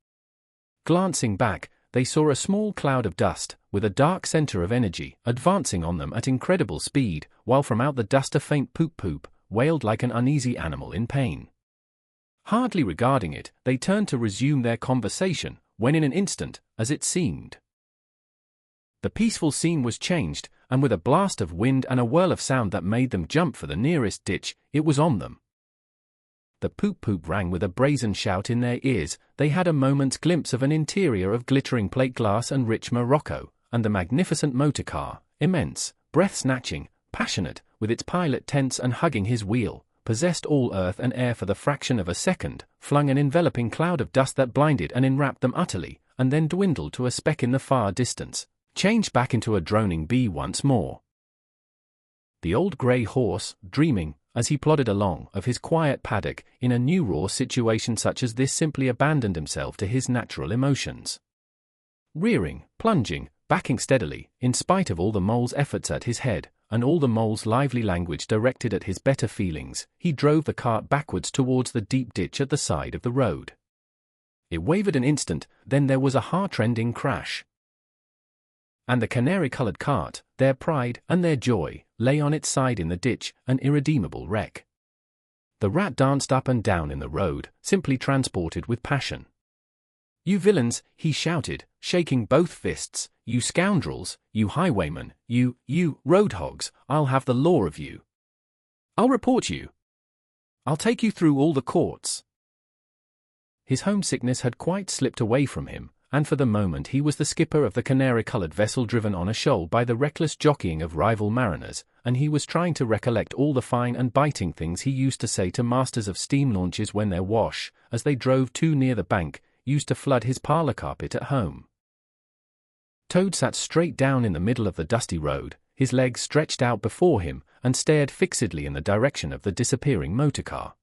S1: Glancing back, they saw a small cloud of dust, with a dark center of energy, advancing on them at incredible speed, while from out the dust a faint poop-poop wailed like an uneasy animal in pain. Hardly regarding it, they turned to resume their conversation, when in an instant, as it seemed, the peaceful scene was changed, and with a blast of wind and a whirl of sound that made them jump for the nearest ditch, it was on them. The poop-poop rang with a brazen shout in their ears. They had a moment's glimpse of an interior of glittering plate glass and rich morocco, and the magnificent motor car, immense, breath-snatching, passionate, with its pilot tense and hugging his wheel, possessed all earth and air for the fraction of a second, flung an enveloping cloud of dust that blinded and enwrapped them utterly, and then dwindled to a speck in the far distance, changed back into a droning bee once more. The old grey horse, dreaming, as he plodded along, of his quiet paddock, in a new raw situation such as this, simply abandoned himself to his natural emotions. Rearing, plunging, backing steadily, in spite of all the mole's efforts at his head, and all the mole's lively language directed at his better feelings, he drove the cart backwards towards the deep ditch at the side of the road. It wavered an instant, then there was a heart-rending crash. And the canary-coloured cart, their pride and their joy, lay on its side in the ditch, an irredeemable wreck. The rat danced up and down in the road, simply transported with passion. "You villains," he shouted, shaking both fists, "you scoundrels, you highwaymen, you road hogs, I'll have the law of you. I'll report you. I'll take you through all the courts." His homesickness had quite slipped away from him, and for the moment he was the skipper of the canary-coloured vessel driven on a shoal by the reckless jockeying of rival mariners, and he was trying to recollect all the fine and biting things he used to say to masters of steam launches when their wash, as they drove too near the bank, used to flood his parlour carpet at home. Toad sat straight down in the middle of the dusty road, his legs stretched out before him, and stared fixedly in the direction of the disappearing motor car.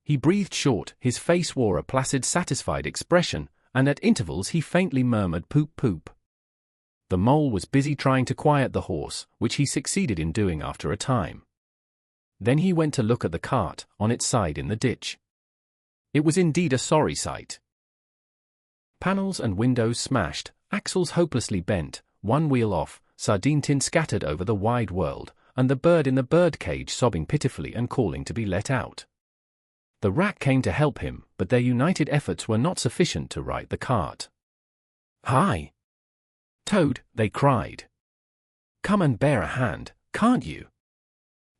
S1: He breathed short, his face wore a placid, satisfied expression, and at intervals he faintly murmured poop-poop. The mole was busy trying to quiet the horse, which he succeeded in doing after a time. Then he went to look at the cart, on its side in the ditch. It was indeed a sorry sight. Panels and windows smashed, axles hopelessly bent, one wheel off, sardine tin scattered over the wide world, and the bird in the bird cage sobbing pitifully and calling to be let out. The rat came to help him, but their united efforts were not sufficient to right the cart. "Hi, Toad," they cried. "Come and bear a hand, can't you?"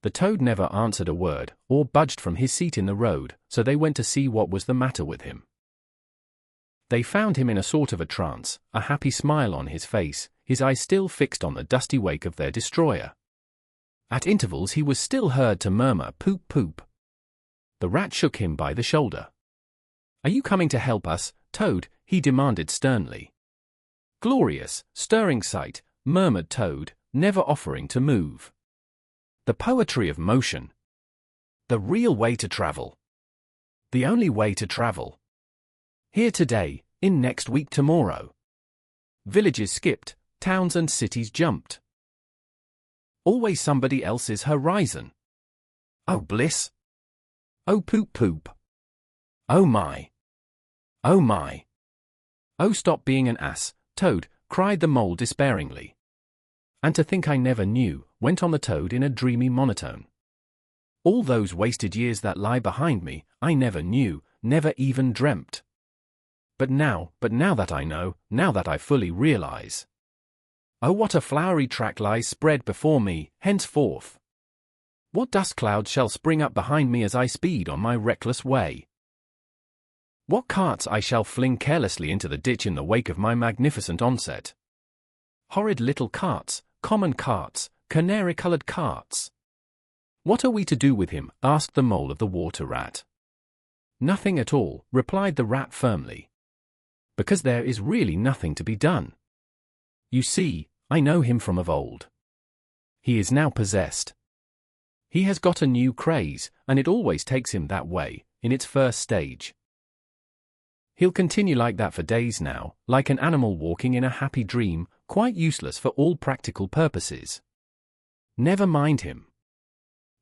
S1: The Toad never answered a word, or budged from his seat in the road, so they went to see what was the matter with him. They found him in a sort of a trance, a happy smile on his face, his eyes still fixed on the dusty wake of their destroyer. At intervals he was still heard to murmur poop-poop. The rat shook him by the shoulder. "Are you coming to help us, Toad?" he demanded sternly. "Glorious, stirring sight," murmured Toad, never offering to move. "The poetry of motion. The real way to travel. The only way to travel. Here today, in next week tomorrow. Villages skipped, towns and cities jumped. Always somebody else's horizon. Oh bliss! Oh poop-poop! Oh my! Oh my! Oh stop being an ass, Toad," cried the mole despairingly. "And to think I never knew," went on the Toad in a dreamy monotone. "All those wasted years that lie behind me, I never knew, never even dreamt. But now that I know, now that I fully realize. Oh, what a flowery track lies spread before me, henceforth. What dust clouds shall spring up behind me as I speed on my reckless way? What carts I shall fling carelessly into the ditch in the wake of my magnificent onset? Horrid little carts, common carts, canary-coloured carts. What are we to do with him? Asked the mole of the water rat. Nothing at all, replied the rat firmly. Because there is really nothing to be done. You see, I know him from of old. He is now possessed. He has got a new craze, and it always takes him that way, in its first stage. He'll continue like that for days now, like an animal walking in a happy dream, quite useless for all practical purposes. Never mind him.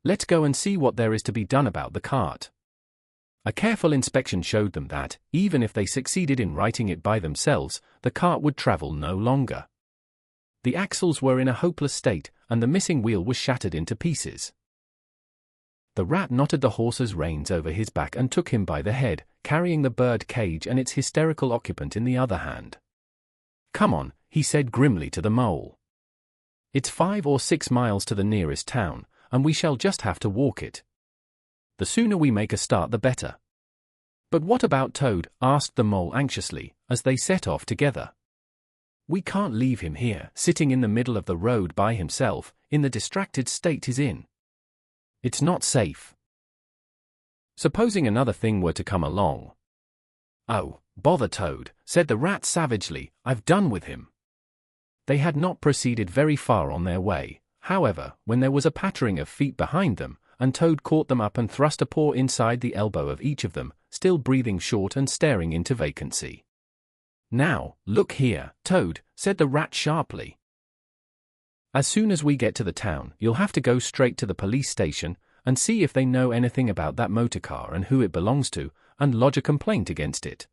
S1: Let's go and see what there is to be done about the cart. A careful inspection showed them that, even if they succeeded in righting it by themselves, the cart would travel no longer. The axles were in a hopeless state, and the missing wheel was shattered into pieces. The rat knotted the horse's reins over his back and took him by the head, carrying the bird cage and its hysterical occupant in the other hand. Come on, he said grimly to the mole. It's 5 or 6 miles to the nearest town, and we shall just have to walk it. The sooner we make a start the better. But what about Toad? Asked the mole anxiously, as they set off together. We can't leave him here, sitting in the middle of the road by himself, in the distracted state he's in. It's not safe. Supposing another thing were to come along. Oh, bother Toad, said the rat savagely, I've done with him. They had not proceeded very far on their way, however, when there was a pattering of feet behind them, and Toad caught them up and thrust a paw inside the elbow of each of them, still breathing short and staring into vacancy. Now, look here, Toad, said the rat sharply. As soon as we get to the town, you'll have to go straight to the police station and see if they know anything about that motor car and who it belongs to, and lodge a complaint against it.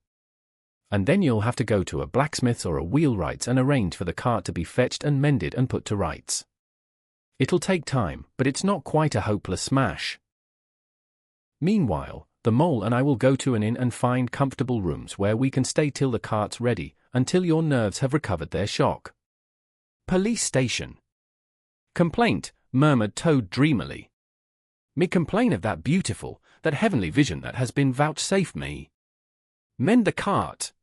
S1: And then you'll have to go to a blacksmith's or a wheelwright's and arrange for the cart to be fetched and mended and put to rights. It'll take time, but it's not quite a hopeless smash. Meanwhile, the mole and I will go to an inn and find comfortable rooms where we can stay till the cart's ready, until your nerves have recovered their shock. Police station. Complaint, murmured Toad dreamily. Me complain of that beautiful, that heavenly vision that has been vouchsafed me. Mend the cart.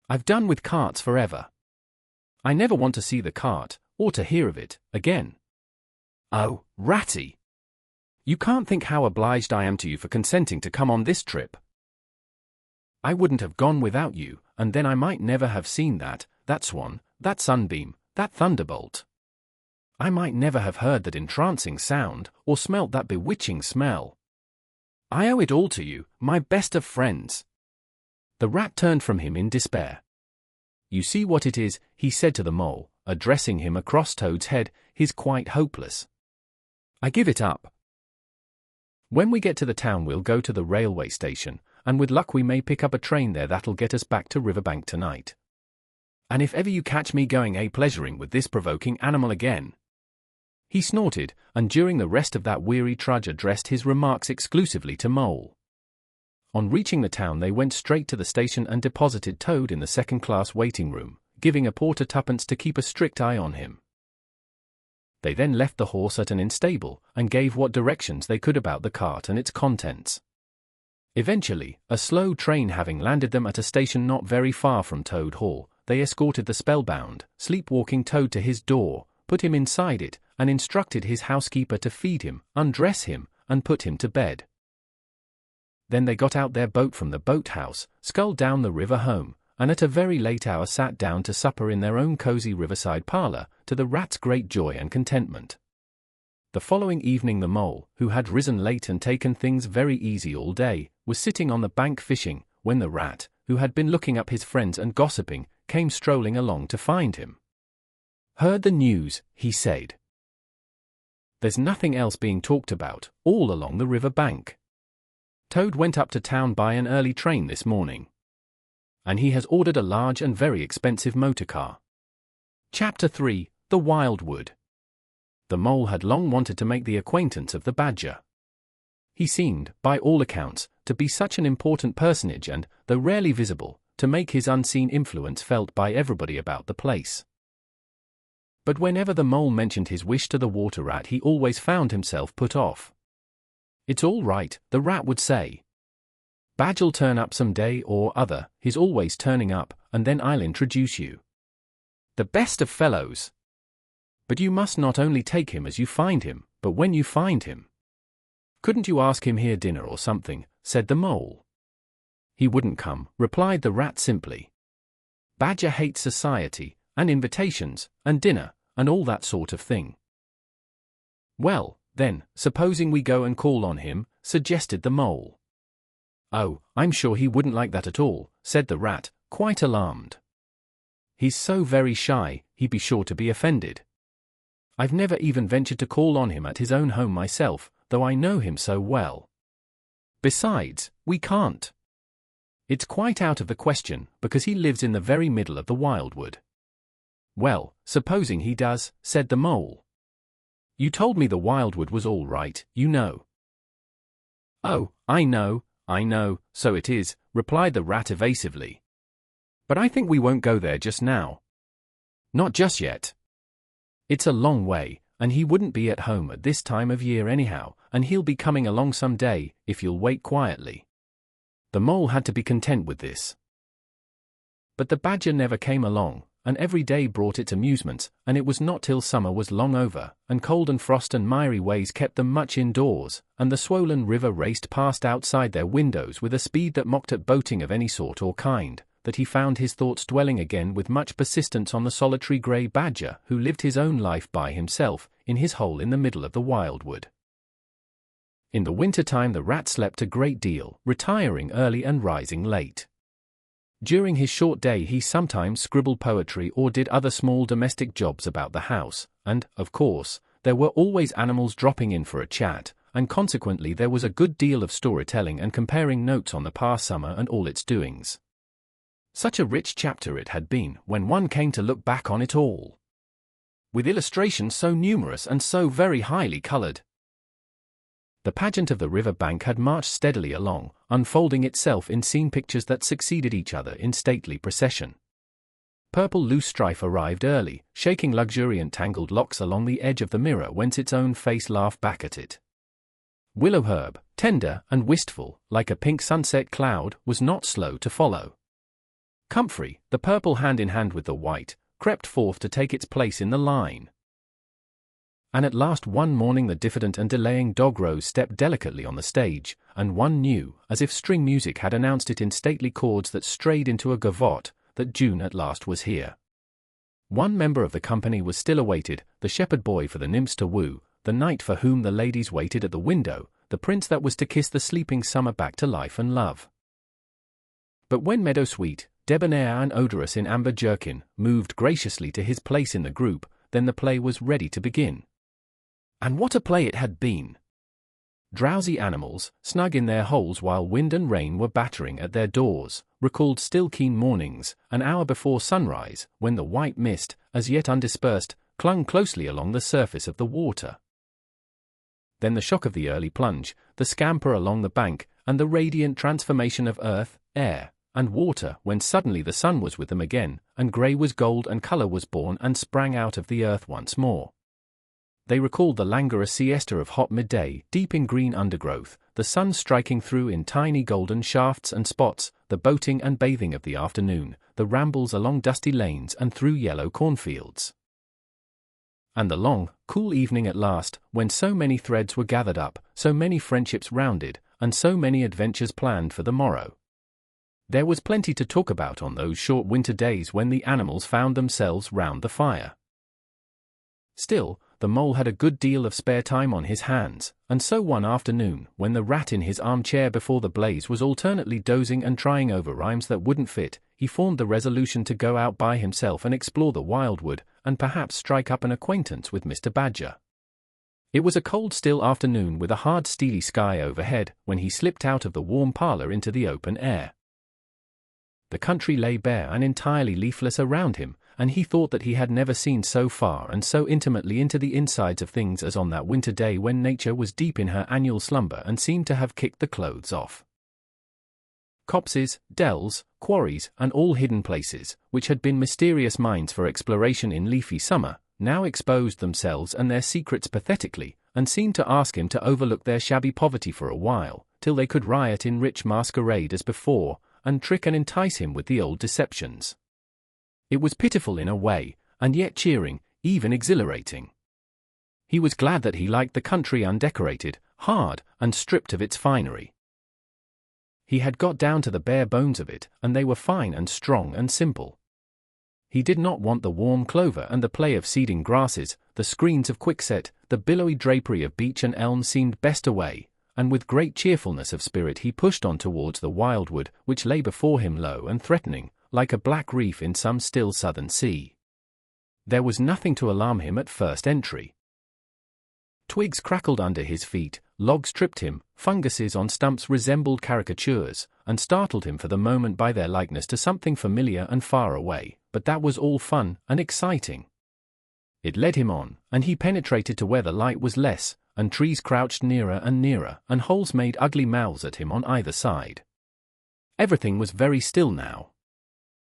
S1: I've done with carts forever. I never want to see the cart, or to hear of it, again. Oh, Ratty! You can't think how obliged I am to you for consenting to come on this trip. I wouldn't have gone without you, and then I might never have seen that swan, that sunbeam, that thunderbolt. I might never have heard that entrancing sound, or smelt that bewitching smell. I owe it all to you, my best of friends. The rat turned from him in despair. You see what it is, he said to the mole, addressing him across Toad's head, he's quite hopeless. I give it up. When we get to the town we'll go to the railway station, and with luck we may pick up a train there that'll get us back to Riverbank tonight. And if ever you catch me going pleasuring with this provoking animal again. He snorted, and during the rest of that weary trudge addressed his remarks exclusively to Mole. On reaching the town they went straight to the station and deposited Toad in the second-class waiting room, giving a porter 2d to keep a strict eye on him. They then left the horse at an inn stable, and gave what directions they could about the cart and its contents. Eventually, a slow train having landed them at a station not very far from Toad Hall, they escorted the spellbound, sleepwalking Toad to his door, put him inside it, and instructed his housekeeper to feed him, undress him, and put him to bed. Then they got out their boat from the boathouse, sculled down the river home, and at a very late hour sat down to supper in their own cosy riverside parlour, to the rat's great joy and contentment. The following evening the mole, who had risen late and taken things very easy all day, was sitting on the bank fishing, when the rat, who had been looking up his friends and gossiping, came strolling along to find him. Heard the news, he said. There's nothing else being talked about, all along the river bank. Toad went up to town by an early train this morning. And he has ordered a large and very expensive motor car. Chapter 3, The Wildwood. The mole had long wanted to make the acquaintance of the badger. He seemed, by all accounts, to be such an important personage and, though rarely visible, to make his unseen influence felt by everybody about the place. But whenever the mole mentioned his wish to the water rat, he always found himself put off. "It's all right," the rat would say. "Badger'll turn up some day or other, he's always turning up, and then I'll introduce you. The best of fellows. But you must not only take him as you find him, but when you find him. Couldn't you ask him here dinner or something?" said the mole. "He wouldn't come," replied the rat simply. "Badger hates society, and invitations, and dinner, and all that sort of thing." "Well, then, supposing we go and call on him," suggested the mole. "Oh, I'm sure he wouldn't like that at all," said the rat, quite alarmed. "He's so very shy, he'd be sure to be offended. I've never even ventured to call on him at his own home myself, though I know him so well. Besides, we can't. It's quite out of the question, because he lives in the very middle of the wildwood." "Well, supposing he does," said the mole. "You told me the wildwood was all right, you know." "Oh, I know, so it is," replied the rat evasively. "But I think we won't go there just now. Not just yet. It's a long way, and he wouldn't be at home at this time of year anyhow, and he'll be coming along some day, if you'll wait quietly." The mole had to be content with this. But the badger never came along, and every day brought its amusements, and it was not till summer was long over, and cold and frost and miry ways kept them much indoors, and the swollen river raced past outside their windows with a speed that mocked at boating of any sort or kind, that he found his thoughts dwelling again with much persistence on the solitary grey badger who lived his own life by himself, in his hole in the middle of the wildwood. In the winter time the rat slept a great deal, retiring early and rising late. During his short day he sometimes scribbled poetry or did other small domestic jobs about the house, and, of course, there were always animals dropping in for a chat, and consequently there was a good deal of storytelling and comparing notes on the past summer and all its doings. Such a rich chapter it had been when one came to look back on it all, with illustrations so numerous and so very highly coloured. The pageant of the river bank had marched steadily along, unfolding itself in scene pictures that succeeded each other in stately procession. Purple loosestrife arrived early, shaking luxuriant tangled locks along the edge of the mirror whence its own face laughed back at it. Willowherb, tender and wistful, like a pink sunset cloud, was not slow to follow. Comfrey, the purple hand in hand with the white, crept forth to take its place in the line. And at last one morning the diffident and delaying dog Rose stepped delicately on the stage, and one knew, as if string music had announced it in stately chords that strayed into a gavotte, that June at last was here. One member of the company was still awaited, the shepherd boy for the nymphs to woo, the knight for whom the ladies waited at the window, the prince that was to kiss the sleeping summer back to life and love. But when Meadowsweet, debonair and odorous in amber jerkin, moved graciously to his place in the group, then the play was ready to begin. And what a play it had been! Drowsy animals, snug in their holes while wind and rain were battering at their doors, recalled still keen mornings, an hour before sunrise, when the white mist, as yet undispersed, clung closely along the surface of the water. Then the shock of the early plunge, the scamper along the bank, and the radiant transformation of earth, air, and water when suddenly the sun was with them again, and grey was gold and colour was born and sprang out of the earth once more. They recalled the languorous siesta of hot midday, deep in green undergrowth, the sun striking through in tiny golden shafts and spots, the boating and bathing of the afternoon, the rambles along dusty lanes and through yellow cornfields. And the long, cool evening at last, when so many threads were gathered up, so many friendships rounded, and so many adventures planned for the morrow. There was plenty to talk about on those short winter days when the animals found themselves round the fire. Still, the mole had a good deal of spare time on his hands, and so one afternoon, when the rat in his armchair before the blaze was alternately dozing and trying over rhymes that wouldn't fit, he formed the resolution to go out by himself and explore the wildwood, and perhaps strike up an acquaintance with Mr. Badger. It was a cold still afternoon with a hard steely sky overhead, when he slipped out of the warm parlour into the open air. The country lay bare and entirely leafless around him, and he thought that he had never seen so far and so intimately into the insides of things as on that winter day when nature was deep in her annual slumber and seemed to have kicked the clothes off. copses, dells, quarries, and all hidden places, which had been mysterious mines for exploration in leafy summer, now exposed themselves and their secrets pathetically, and seemed to ask him to overlook their shabby poverty for a while, till they could riot in rich masquerade as before, and trick and entice him with the old deceptions. It was pitiful in a way, and yet cheering, even exhilarating. He was glad that he liked the country undecorated, hard, and stripped of its finery. He had got down to the bare bones of it, and they were fine and strong and simple. He did not want the warm clover and the play of seeding grasses, the screens of quickset, the billowy drapery of beech and elm seemed best away, and with great cheerfulness of spirit he pushed on towards the wildwood, which lay before him low and threatening, like a black reef in some still southern sea. There was nothing to alarm him at first entry. Twigs crackled under his feet, logs tripped him, funguses on stumps resembled caricatures, and startled him for the moment by their likeness to something familiar and far away, but that was all fun and exciting. It led him on, and he penetrated to where the light was less, and trees crouched nearer, and holes made ugly mouths at him on either side. Everything was very still now.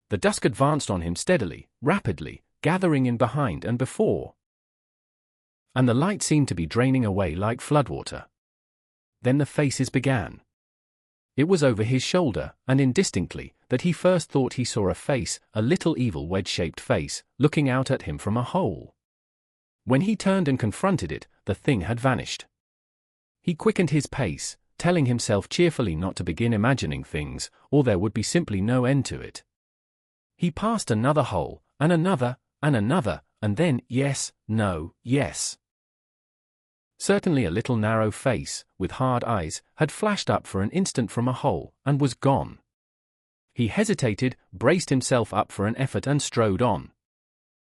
S1: The dusk advanced on him steadily, rapidly, gathering in behind and before, and the light seemed to be draining away like floodwater. Then the faces began. It was over his shoulder, and indistinctly, that he first thought he saw a face, a little evil wedge-shaped face, looking out at him from a hole. When he turned and confronted it, the thing had vanished. He quickened his pace, telling himself cheerfully not to begin imagining things, or there would be simply no end to it. He passed another hole, and another, and then yes, no, yes. Certainly a little narrow face, with hard eyes, had flashed up for an instant from a hole, and was gone. He hesitated, braced himself up for an effort and strode on.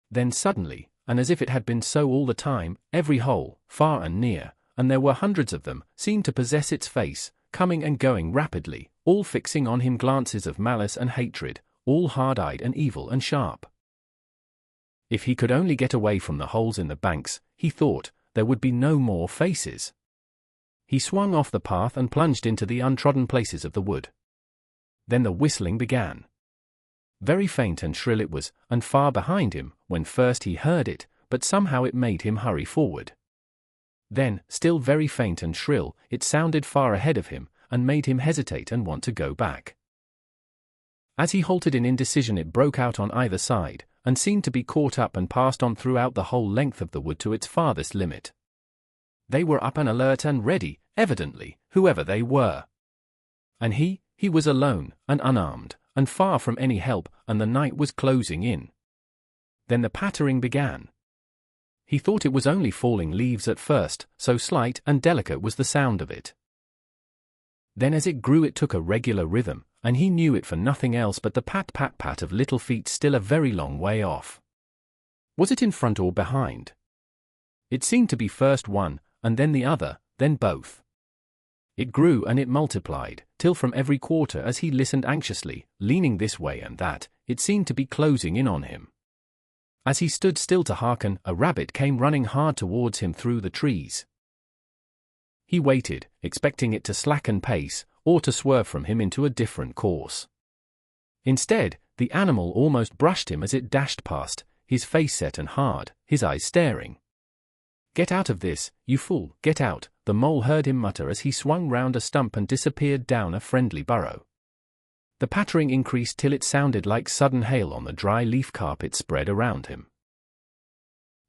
S1: Then suddenly, and as if it had been so all the time, every hole, far and near, and there were hundreds of them, seemed to possess its face, coming and going rapidly, all fixing on him glances of malice and hatred, all hard-eyed and evil and sharp. If he could only get away from the holes in the banks, he thought, there would be no more faces. He swung off the path and plunged into the untrodden places of the wood. Then the whistling began. Very faint and shrill it was, and far behind him, when first he heard it, but somehow it made him hurry forward. Then, still very faint and shrill, it sounded far ahead of him, and made him hesitate and want to go back. As he halted in indecision it broke out on either side, and seemed to be caught up and passed on throughout the whole length of the wood to its farthest limit. They were up and alert and ready, evidently, whoever they were. And he was alone, and unarmed, and far from any help, and the night was closing in. Then the pattering began. He thought it was only falling leaves at first, so slight and delicate was the sound of it. Then as it grew it took a regular rhythm, and he knew it for nothing else but the pat-pat-pat of little feet still a very long way off. Was it in front or behind? It seemed to be first one, and then the other, then both. It grew and it multiplied, till from every quarter as he listened anxiously, leaning this way and that, it seemed to be closing in on him. As he stood still to hearken, a rabbit came running hard towards him through the trees. He waited, expecting it to slacken pace, or to swerve from him into a different course. Instead, the animal almost brushed him as it dashed past, his face set and hard, his eyes staring. "Get out of this, you fool, get out," the mole heard him mutter as he swung round a stump and disappeared down a friendly burrow. The pattering increased till it sounded like sudden hail on the dry leaf carpet spread around him.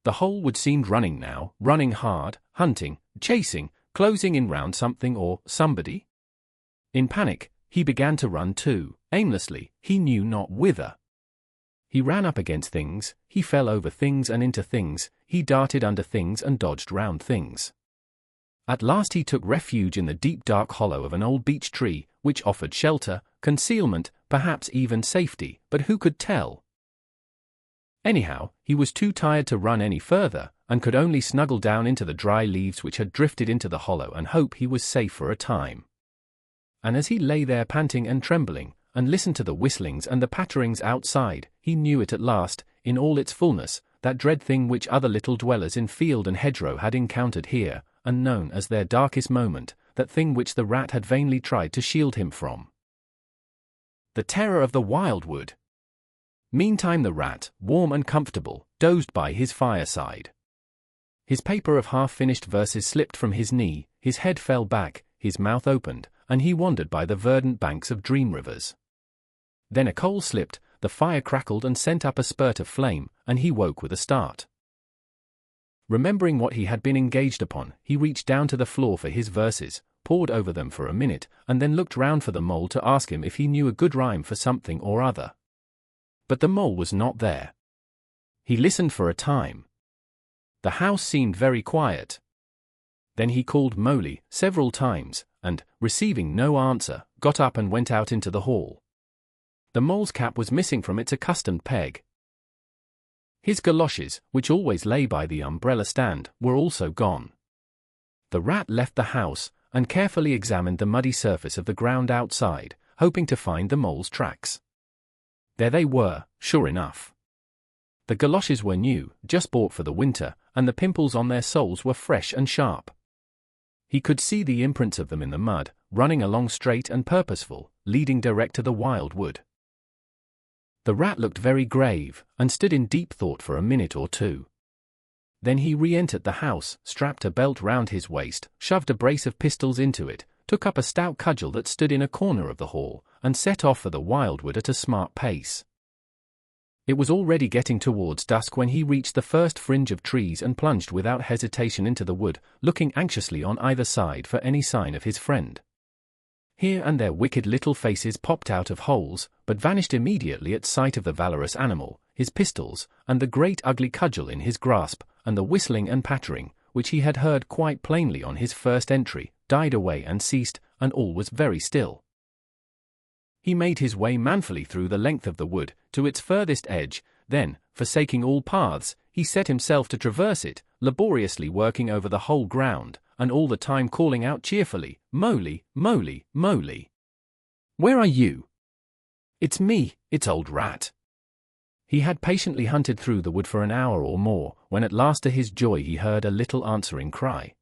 S1: The whole wood seemed running now, running hard, hunting, chasing, closing in round something or somebody. In panic, he began to run too, aimlessly, he knew not whither. He ran up against things, he fell over things and into things, he darted under things and dodged round things. At last he took refuge in the deep dark hollow of an old beech tree, which offered shelter, concealment, perhaps even safety, but who could tell? Anyhow, he was too tired to run any further, and could only snuggle down into the dry leaves which had drifted into the hollow and hope he was safe for a time. And as he lay there panting and trembling, and listened to the whistlings and the patterings outside, he knew it at last, in all its fullness, that dread thing which other little dwellers in field and hedgerow had encountered here, and known as their darkest moment, that thing which the rat had vainly tried to shield him from. the terror of the wildwood. Meantime the rat, warm and comfortable, dozed by his fireside. His paper of half-finished verses slipped from his knee, his head fell back, his mouth opened, and he wandered by the verdant banks of dream rivers. Then a coal slipped, the fire crackled and sent up a spurt of flame, and he woke with a start. Remembering what he had been engaged upon, he reached down to the floor for his verses, pored over them for a minute, and then looked round for the mole to ask him if he knew a good rhyme for something or other. But the mole was not there. He listened for a time. The house seemed very quiet. Then he called Moley several times, and, receiving no answer, got up and went out into the hall. The mole's cap was missing from its accustomed peg. His galoshes, which always lay by the umbrella stand, were also gone. The rat left the house, and carefully examined the muddy surface of the ground outside, hoping to find the mole's tracks. There they were, sure enough. The galoshes were new, just bought for the winter, and the pimples on their soles were fresh and sharp. He could see the imprints of them in the mud, running along straight and purposeful, leading direct to the wild wood. The rat looked very grave, and stood in deep thought for a minute or two. Then he re-entered the house, strapped a belt round his waist, shoved a brace of pistols into it, took up a stout cudgel that stood in a corner of the hall, and set off for the wildwood at a smart pace. It was already getting towards dusk when he reached the first fringe of trees and plunged without hesitation into the wood, looking anxiously on either side for any sign of his friend. Here and there wicked little faces popped out of holes, but vanished immediately at sight of the valorous animal, his pistols, and the great ugly cudgel in his grasp, and the whistling and pattering, which he had heard quite plainly on his first entry, died away and ceased, and all was very still. He made his way manfully through the length of the wood, to its furthest edge, then, forsaking all paths, he set himself to traverse it, laboriously working over the whole ground, and all the time calling out cheerfully, "Moley, Moley, Moley! Where are you?" "It's me, it's old rat." He had patiently hunted through the wood for an hour or more, when at last to his joy he heard a little answering cry.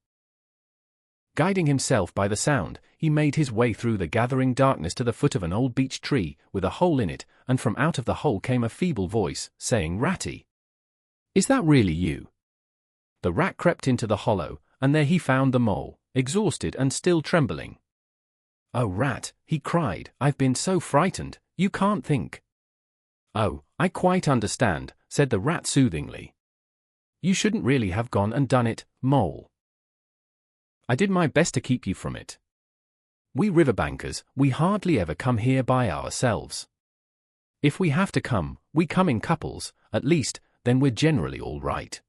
S1: Guiding himself by the sound, he made his way through the gathering darkness to the foot of an old beech tree, with a hole in it, and from out of the hole came a feeble voice, saying, "Ratty! Is that really you?" The rat crept into the hollow, and there he found the mole, exhausted and still trembling. "Oh, rat," he cried, "I've been so frightened, you can't think." "Oh, I quite understand," said the rat soothingly. "You shouldn't really have gone and done it, mole. I did my best to keep you from it. We riverbankers, we hardly ever come here by ourselves. If we have to come, we come in couples, at least, then we're generally all right.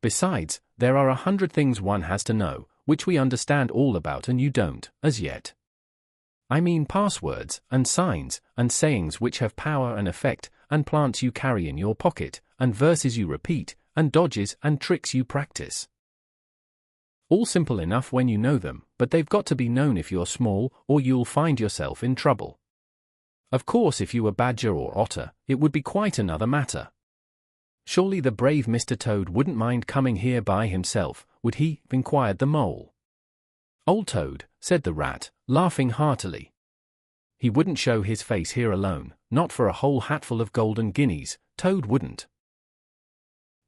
S1: Besides, there are 100 things one has to know, which we understand all about and you don't, as yet. I mean passwords, and signs, and sayings which have power and effect, and plants you carry in your pocket, and verses you repeat, and dodges and tricks you practice. All simple enough when you know them, but they've got to be known if you're small, or you'll find yourself in trouble. Of course, if you were badger or otter, it would be quite another matter. Surely the brave Mr. Toad wouldn't mind coming here by himself, would he? Inquired the mole. Old Toad, said the rat, laughing heartily. He wouldn't show his face here alone, not for a whole hatful of golden guineas, Toad wouldn't.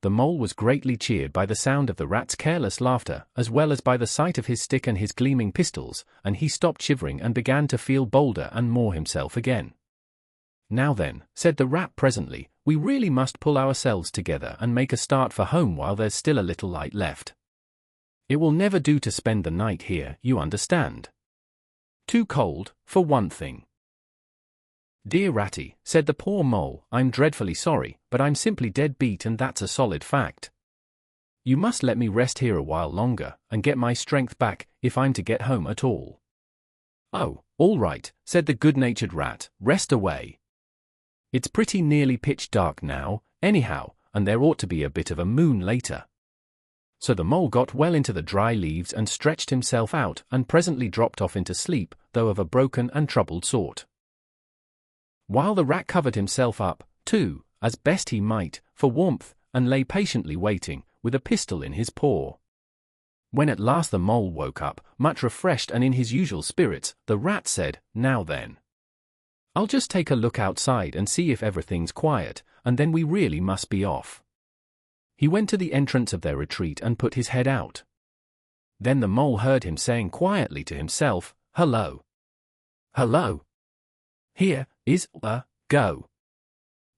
S1: The mole was greatly cheered by the sound of the rat's careless laughter, as well as by the sight of his stick and his gleaming pistols, and he stopped shivering and began to feel bolder and more himself again. Now then, said the rat presently, we really must pull ourselves together and make a start for home while there's still a little light left. It will never do to spend the night here, you understand. Too cold, for one thing. Dear Ratty, said the poor mole, I'm dreadfully sorry, but I'm simply dead beat and that's a solid fact. You must let me rest here a while longer, and get my strength back, if I'm to get home at all. Oh, all right, said the good-natured rat, rest away. It's pretty nearly pitch dark now, anyhow, and there ought to be a bit of a moon later. So the mole got well into the dry leaves and stretched himself out, and presently dropped off into sleep, though of a broken and troubled sort. While the rat covered himself up, too, as best he might, for warmth, and lay patiently waiting, with a pistol in his paw. When at last the mole woke up, much refreshed and in his usual spirits, the rat said, Now then. I'll just take a look outside and see if everything's quiet, and then we really must be off. He went to the entrance of their retreat and put his head out. Then the mole heard him saying quietly to himself, "Hello. Hello. Here is a go."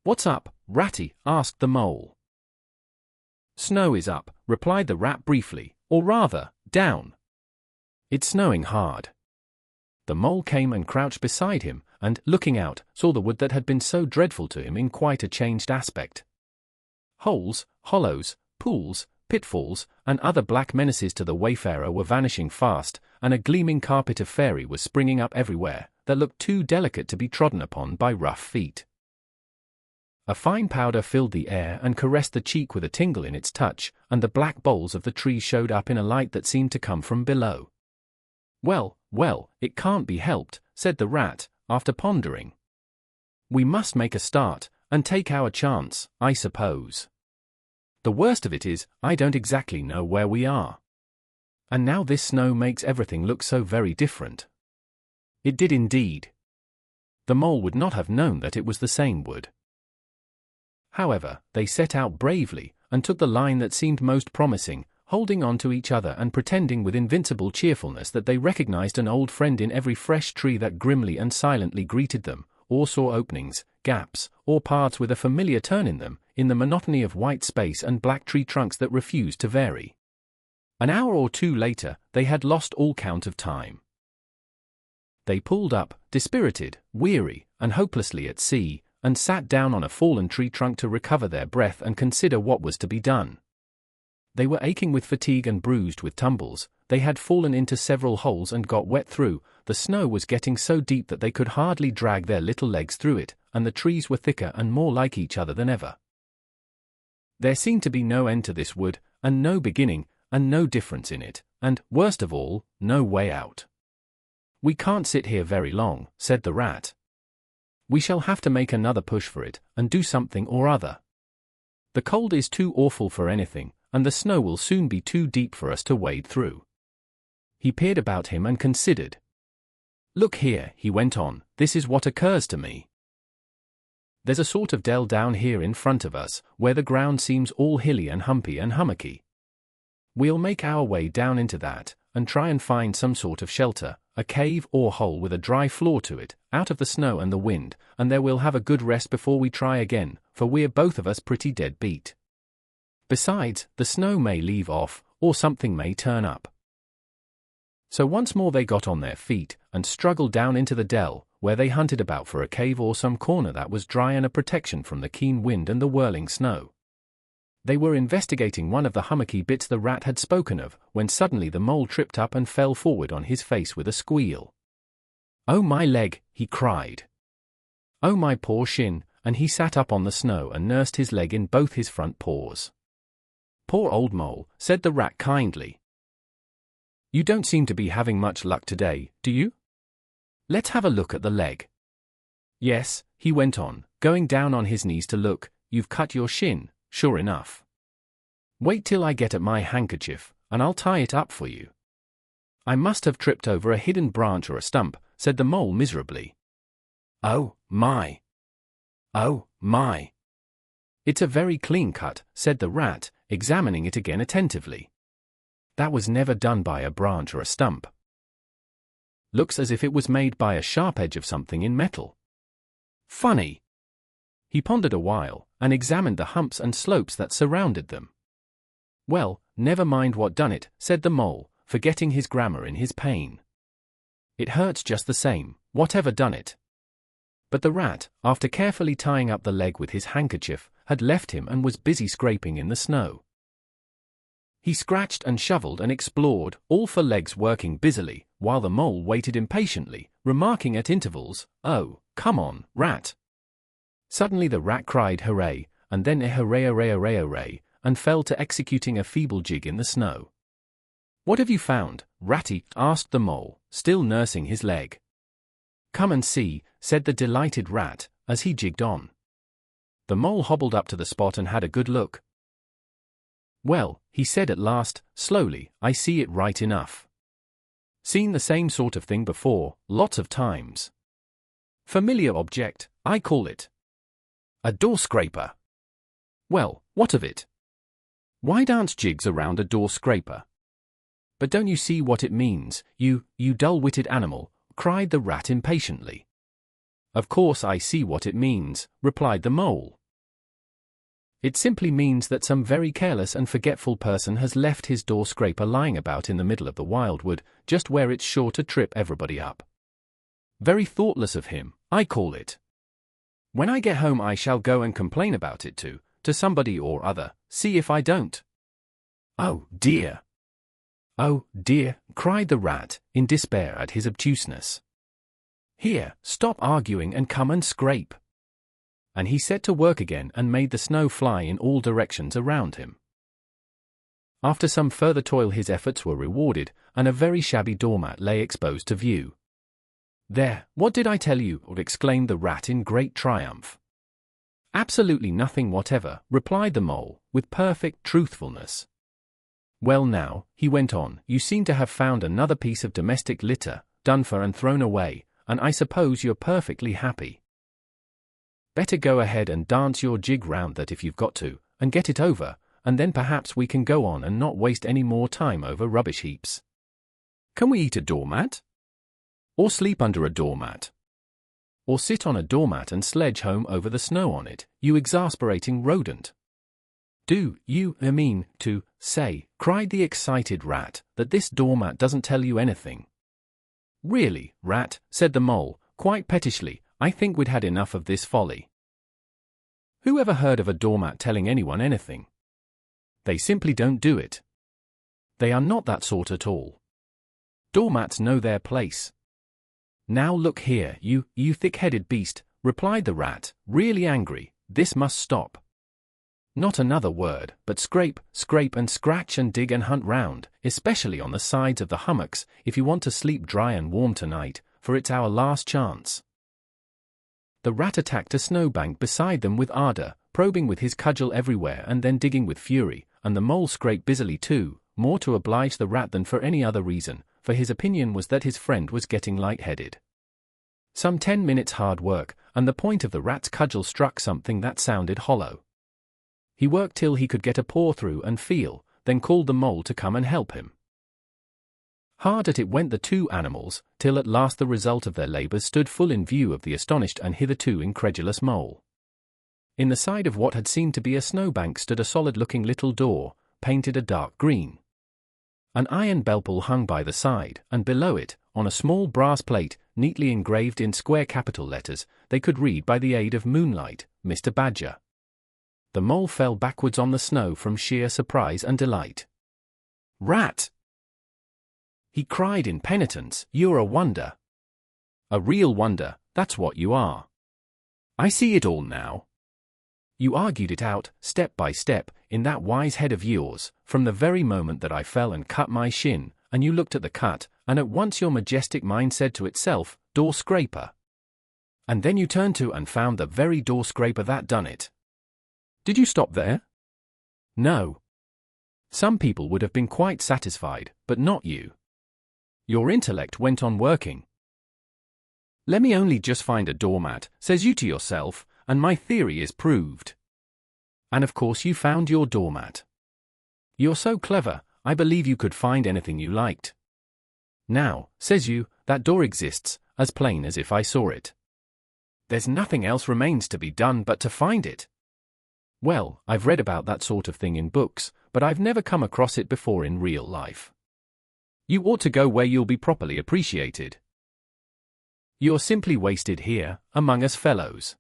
S1: "What's up, Ratty?" asked the mole. "Snow is up," replied the rat briefly, "or rather, down. It's snowing hard." The mole came and crouched beside him, and, looking out, saw the wood that had been so dreadful to him in quite a changed aspect. Holes, hollows, pools, pitfalls, and other black menaces to the wayfarer were vanishing fast, and a gleaming carpet of fairy was springing up everywhere, that looked too delicate to be trodden upon by rough feet. A fine powder filled the air and caressed the cheek with a tingle in its touch, and the black boles of the trees showed up in a light that seemed to come from below. "Well, well, it can't be helped," said the rat, after pondering. "We must make a start, and take our chance, I suppose. The worst of it is, I don't exactly know where we are. And now this snow makes everything look so very different." It did indeed. The mole would not have known that it was the same wood. However, they set out bravely, and took the line that seemed most promising, holding on to each other and pretending with invincible cheerfulness that they recognized an old friend in every fresh tree that grimly and silently greeted them, or saw openings, gaps, or paths with a familiar turn in them, in the monotony of white space and black tree trunks that refused to vary. An hour or two later, they had lost all count of time. They pulled up, dispirited, weary, and hopelessly at sea, and sat down on a fallen tree trunk to recover their breath and consider what was to be done. They were aching with fatigue and bruised with tumbles, they had fallen into several holes and got wet through, the snow was getting so deep that they could hardly drag their little legs through it, and the trees were thicker and more like each other than ever. There seemed to be no end to this wood, and no beginning, and no difference in it, and, worst of all, no way out. "We can't sit here very long," said the rat. "We shall have to make another push for it, and do something or other. The cold is too awful for anything, and the snow will soon be too deep for us to wade through." He peered about him and considered. "Look here," he went on, "this is what occurs to me. There's a sort of dell down here in front of us, where the ground seems all hilly and humpy and hummocky. We'll make our way down into that, and try and find some sort of shelter, a cave or hole with a dry floor to it, out of the snow and the wind, and there we'll have a good rest before we try again, for we're both of us pretty dead beat. Besides, the snow may leave off, or something may turn up." So once more they got on their feet, and struggled down into the dell, where they hunted about for a cave or some corner that was dry and a protection from the keen wind and the whirling snow. They were investigating one of the hummocky bits the rat had spoken of, when suddenly the mole tripped up and fell forward on his face with a squeal. "Oh my leg!" he cried. "Oh my poor shin!" and he sat up on the snow and nursed his leg in both his front paws. "Poor old mole," said the rat kindly. "You don't seem to be having much luck today, do you? Let's have a look at the leg. Yes," he went on, going down on his knees to look, "you've cut your shin, sure enough. Wait till I get at my handkerchief, and I'll tie it up for you." "I must have tripped over a hidden branch or a stump," said the mole miserably. "Oh, my! Oh, my! It's a very clean cut," said the rat, examining it again attentively. "That was never done by a branch or a stump. Looks as if it was made by a sharp edge of something in metal. Funny." He pondered a while, and examined the humps and slopes that surrounded them. "Well, never mind what done it," said the mole, forgetting his grammar in his pain. "It hurts just the same, whatever done it." But the rat, after carefully tying up the leg with his handkerchief, had left him and was busy scraping in the snow. He scratched and shoveled and explored, all 4 legs working busily, while the mole waited impatiently, remarking at intervals, "Oh, come on, rat." Suddenly the rat cried hooray, and then a hooray hooray hooray hooray, and fell to executing a feeble jig in the snow. "What have you found, Ratty?" asked the mole, still nursing his leg. "Come and see," said the delighted rat, as he jigged on. The mole hobbled up to the spot and had a good look. "Well," he said at last, slowly, "I see it right enough. Seen the same sort of thing before, lots of times. Familiar object, I call it. A door scraper. Well, what of it? Why dance jigs around a door scraper? But don't you see what it means, you dull-witted animal? Cried the rat impatiently. Of course I see what it means, replied the mole. It simply means that some very careless and forgetful person has left his door scraper lying about in the middle of the wildwood, just where it's sure to trip everybody up. Very thoughtless of him, I call it. When I get home I shall go and complain about it to somebody or other, see if I don't. Oh dear! Oh dear, cried the rat, in despair at his obtuseness. Here, stop arguing and come and scrape. And he set to work again and made the snow fly in all directions around him. After some further toil his efforts were rewarded, and a very shabby doormat lay exposed to view. There, what did I tell you? Exclaimed the rat in great triumph. Absolutely nothing whatever, replied the mole, with perfect truthfulness. Well now, he went on, you seem to have found another piece of domestic litter, done for and thrown away, and I suppose you're perfectly happy. Better go ahead and dance your jig round that if you've got to, and get it over, and then perhaps we can go on and not waste any more time over rubbish heaps. Can we eat a doormat? Or sleep under a doormat? Or sit on a doormat and sledge home over the snow on it, you exasperating rodent? Do you mean to say, cried the excited rat, that this doormat doesn't tell you anything? Really, rat, said the mole, quite pettishly, I think we'd had enough of this folly. Who ever heard of a doormat telling anyone anything? They simply don't do it. They are not that sort at all. Doormats know their place. Now look here, you thick-headed beast, replied the rat, really angry, this must stop. Not another word, but scrape, scrape and scratch and dig and hunt round, especially on the sides of the hummocks, if you want to sleep dry and warm tonight, for it's our last chance. The rat attacked a snowbank beside them with ardor, probing with his cudgel everywhere and then digging with fury, and the mole scraped busily too, more to oblige the rat than for any other reason, for his opinion was that his friend was getting light-headed. Some 10 minutes hard work, and the point of the rat's cudgel struck something that sounded hollow. He worked till he could get a paw through and feel, then called the mole to come and help him. Hard at it went the two animals, till at last the result of their labors stood full in view of the astonished and hitherto incredulous mole. In the side of what had seemed to be a snowbank stood a solid-looking little door, painted a dark green. An iron bell-pull hung by the side, and below it, on a small brass plate, neatly engraved in square capital letters, they could read by the aid of moonlight, Mr. Badger. The mole fell backwards on the snow from sheer surprise and delight. Rat! He cried in penitence, you're a wonder. A real wonder, that's what you are. I see it all now. You argued it out, step by step, in that wise head of yours, from the very moment that I fell and cut my shin, and you looked at the cut, and at once your majestic mind said to itself, door scraper. And then you turned to and found the very door scraper that done it. Did you stop there? No. Some people would have been quite satisfied, but not you. Your intellect went on working. Let me only just find a doormat, says you to yourself, and my theory is proved. And of course you found your doormat. You're so clever, I believe you could find anything you liked. Now, says you, that door exists, as plain as if I saw it. There's nothing else remains to be done but to find it. Well, I've read about that sort of thing in books, but I've never come across it before in real life. You ought to go where you'll be properly appreciated. You're simply wasted here, among us fellows.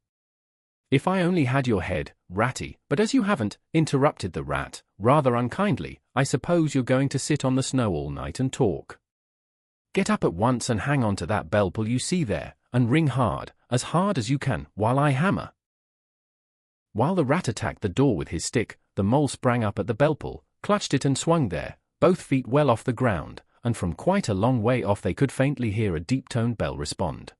S1: If I only had your head, Ratty, but as you haven't, interrupted the rat, rather unkindly, I suppose you're going to sit on the snow all night and talk. Get up at once and hang on to that bell pull you see there, and ring hard as you can, while I hammer. While the rat attacked the door with his stick, the mole sprang up at the bell pull, clutched it and swung there, both feet well off the ground, and from quite a long way off they could faintly hear a deep-toned bell respond.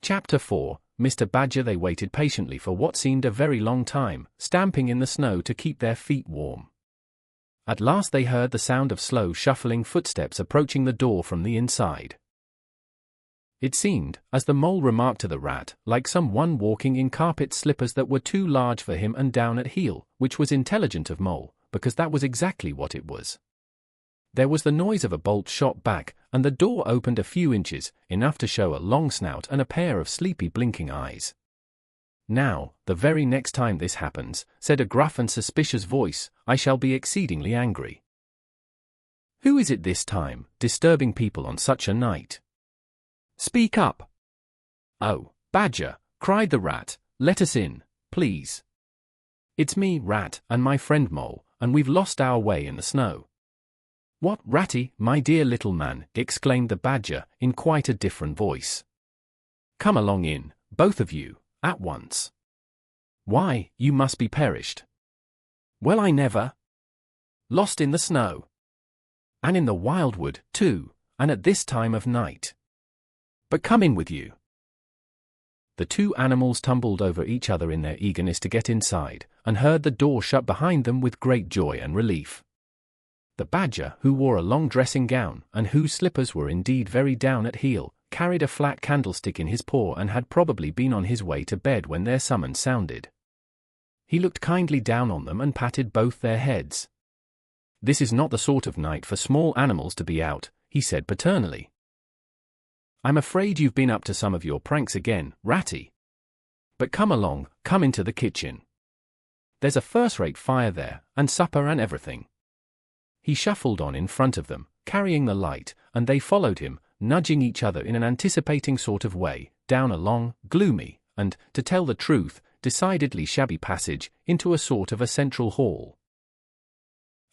S1: Chapter 4. Mr. Badger. They waited patiently for what seemed a very long time, stamping in the snow to keep their feet warm. At last they heard the sound of slow shuffling footsteps approaching the door from the inside. It seemed, as the mole remarked to the rat, like some one walking in carpet slippers that were too large for him and down at heel, which was intelligent of Mole, because that was exactly what it was. There was the noise of a bolt shot back, and the door opened a few inches, enough to show a long snout and a pair of sleepy blinking eyes. "Now, the very next time this happens," said a gruff and suspicious voice, "I shall be exceedingly angry." "Who is it this time, disturbing people on such a night? Speak up." "Oh, Badger," cried the rat, "let us in, please. It's me, Rat, and my friend Mole, and we've lost our way in the snow." "What, Ratty, my dear little man," exclaimed the Badger, in quite a different voice. "Come along in, both of you, at once. Why, you must be perished." "Well, I never. Lost in the snow. And in the wildwood, too, and at this time of night. But come in with you." The two animals tumbled over each other in their eagerness to get inside, and heard the door shut behind them with great joy and relief. The Badger, who wore a long dressing gown, and whose slippers were indeed very down at heel, carried a flat candlestick in his paw and had probably been on his way to bed when their summons sounded. He looked kindly down on them and patted both their heads. "This is not the sort of night for small animals to be out," he said paternally. "I'm afraid you've been up to some of your pranks again, Ratty. But come along, come into the kitchen. There's a first-rate fire there, and supper and everything." He shuffled on in front of them, carrying the light, and they followed him, nudging each other in an anticipating sort of way, down a long, gloomy, and, to tell the truth, decidedly shabby passage, into a sort of a central hall,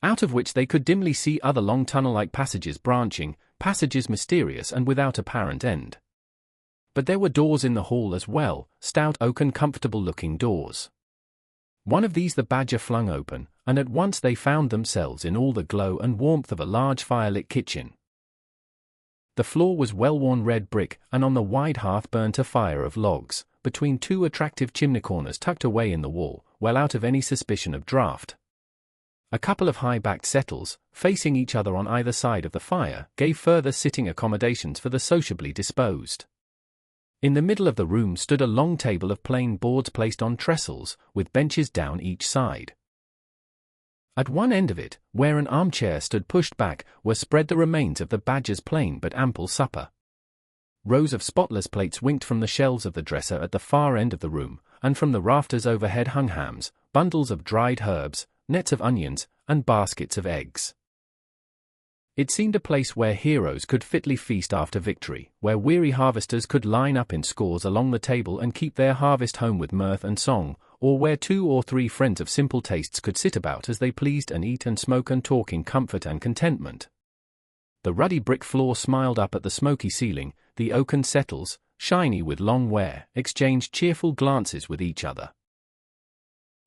S1: out of which they could dimly see other long tunnel-like passages branching, passages mysterious and without apparent end. But there were doors in the hall as well, stout oaken comfortable-looking doors. One of these the Badger flung open, and at once they found themselves in all the glow and warmth of a large fire-lit kitchen. The floor was well-worn red brick, and on the wide hearth burnt a fire of logs, between two attractive chimney corners tucked away in the wall, well out of any suspicion of draught. A couple of high-backed settles, facing each other on either side of the fire, gave further sitting accommodations for the sociably disposed. In the middle of the room stood a long table of plain boards placed on trestles, with benches down each side. At one end of it, where an armchair stood pushed back, were spread the remains of the Badger's plain but ample supper. Rows of spotless plates winked from the shelves of the dresser at the far end of the room, and from the rafters overhead hung hams, bundles of dried herbs, nets of onions, and baskets of eggs. It seemed a place where heroes could fitly feast after victory, where weary harvesters could line up in scores along the table and keep their harvest home with mirth and song, or where 2 or 3 friends of simple tastes could sit about as they pleased and eat and smoke and talk in comfort and contentment. The ruddy brick floor smiled up at the smoky ceiling, the oaken settles, shiny with long wear, exchanged cheerful glances with each other.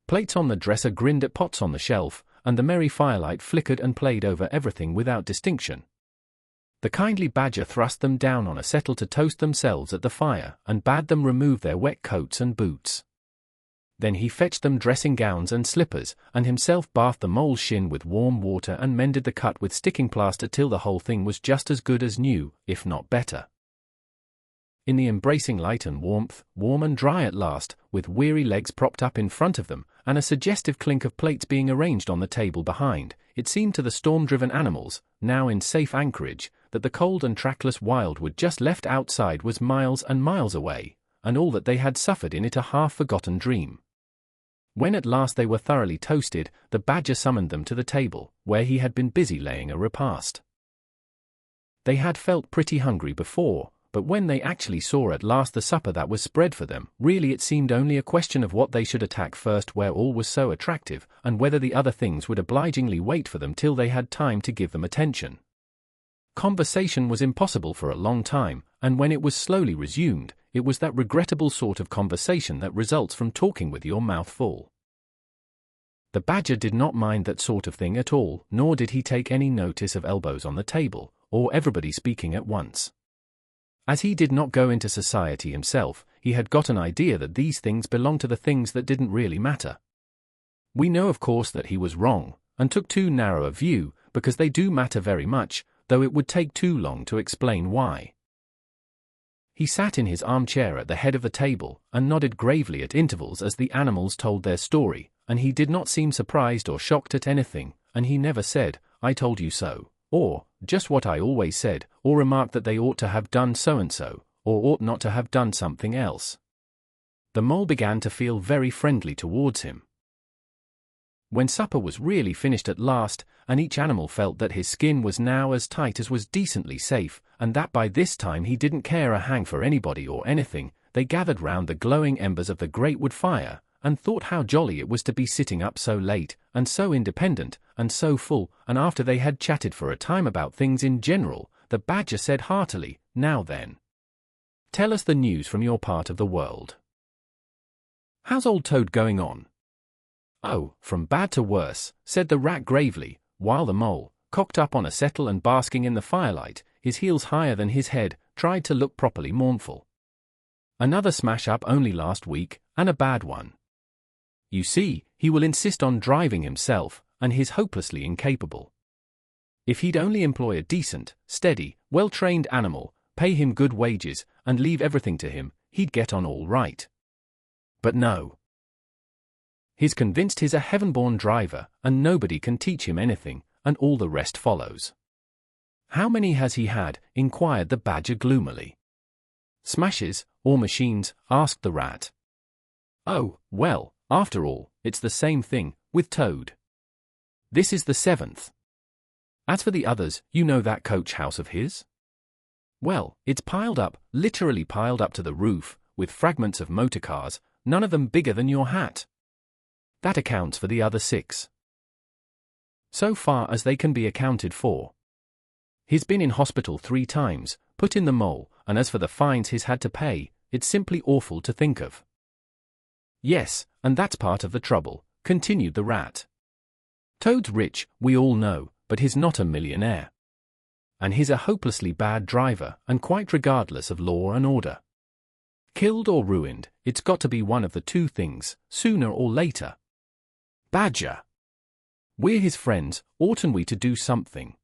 S1: Plates on the dresser grinned at pots on the shelf, and the merry firelight flickered and played over everything without distinction. The kindly Badger thrust them down on a settle to toast themselves at the fire, and bade them remove their wet coats and boots. Then he fetched them dressing gowns and slippers, and himself bathed the mole's shin with warm water and mended the cut with sticking plaster till the whole thing was just as good as new, if not better. In the embracing light and warmth, warm and dry at last, with weary legs propped up in front of them, and a suggestive clink of plates being arranged on the table behind, it seemed to the storm-driven animals, now in safe anchorage, that the cold and trackless wildwood just left outside was miles and miles away, and all that they had suffered in it a half-forgotten dream. When at last they were thoroughly toasted, the Badger summoned them to the table, where he had been busy laying a repast. They had felt pretty hungry before, but when they actually saw at last the supper that was spread for them, really it seemed only a question of what they should attack first where all was so attractive, and whether the other things would obligingly wait for them till they had time to give them attention. Conversation was impossible for a long time, and when it was slowly resumed, it was that regrettable sort of conversation that results from talking with your mouth full. The Badger did not mind that sort of thing at all, nor did he take any notice of elbows on the table, or everybody speaking at once. As he did not go into society himself, he had got an idea that these things belonged to the things that didn't really matter. We know of course that he was wrong, and took too narrow a view, because they do matter very much, though it would take too long to explain why. He sat in his armchair at the head of the table and nodded gravely at intervals as the animals told their story, and he did not seem surprised or shocked at anything, and he never said, "I told you so," or "just what I always said," or remarked that they ought to have done so-and-so, or ought not to have done something else. The mole began to feel very friendly towards him. When supper was really finished at last, and each animal felt that his skin was now as tight as was decently safe, and that by this time he didn't care a hang for anybody or anything, they gathered round the glowing embers of the great wood fire, and thought how jolly it was to be sitting up so late, and so independent, and so full, and after they had chatted for a time about things in general, the Badger said heartily, "Now then, tell us the news from your part of the world. How's old Toad going on?" "Oh, from bad to worse," said the Rat gravely, while the Mole, cocked up on a settle and basking in the firelight, his heels higher than his head, tried to look properly mournful. "Another smash-up only last week, and a bad one. You see, he will insist on driving himself, and he's hopelessly incapable. If he'd only employ a decent, steady, well-trained animal, pay him good wages, and leave everything to him, he'd get on all right. But no. He's convinced he's a heaven-born driver, and nobody can teach him anything, and all the rest follows." "How many has he had?" inquired the Badger gloomily. "Smashes, or machines?" asked the Rat. "Oh, well, after all, it's the same thing, with Toad. This is the 7th. As for the others, you know that coach house of his? Well, it's piled up, literally piled up to the roof, with fragments of motor cars, none of them bigger than your hat. That accounts for the other 6. So far as they can be accounted for. He's been in hospital 3 times, put in the Mole, and as for the fines he's had to pay, it's simply awful to think of." "Yes, and that's part of the trouble," continued the Rat. "Toad's rich, we all know, but he's not a millionaire. And he's a hopelessly bad driver, and quite regardless of law and order. Killed or ruined, it's got to be one of the 2 things, sooner or later. Badger! We're his friends, oughtn't we to do something?"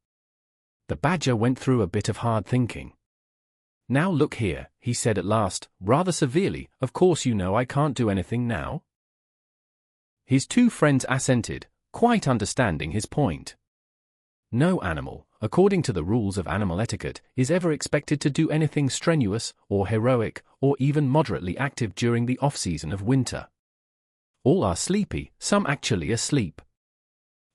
S1: The Badger went through a bit of hard thinking. "Now look here," he said at last, rather severely, "of course you know I can't do anything now?" His 2 friends assented, quite understanding his point. No animal, according to the rules of animal etiquette, is ever expected to do anything strenuous, or heroic, or even moderately active during the off-season of winter. All are sleepy, some actually asleep.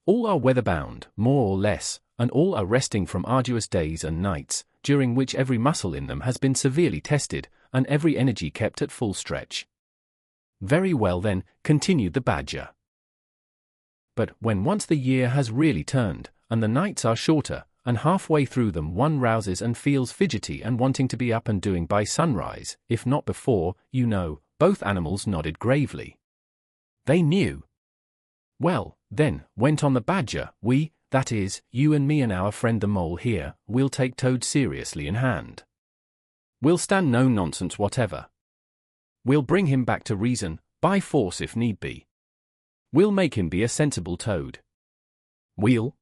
S1: All are weather-bound, more or less, and all are resting from arduous days and nights, during which every muscle in them has been severely tested, and every energy kept at full stretch. "Very well then," continued the Badger. "But when once the year has really turned, and the nights are shorter, and halfway through them one rouses and feels fidgety and wanting to be up and doing by sunrise, if not before, you know," both animals nodded gravely. They knew. "Well, then," went on the Badger, "we, that is, you and me and our friend the Mole here, we'll take Toad seriously in hand. We'll stand no nonsense whatever. We'll bring him back to reason, by force if need be. We'll make him be a sensible Toad. We'll—"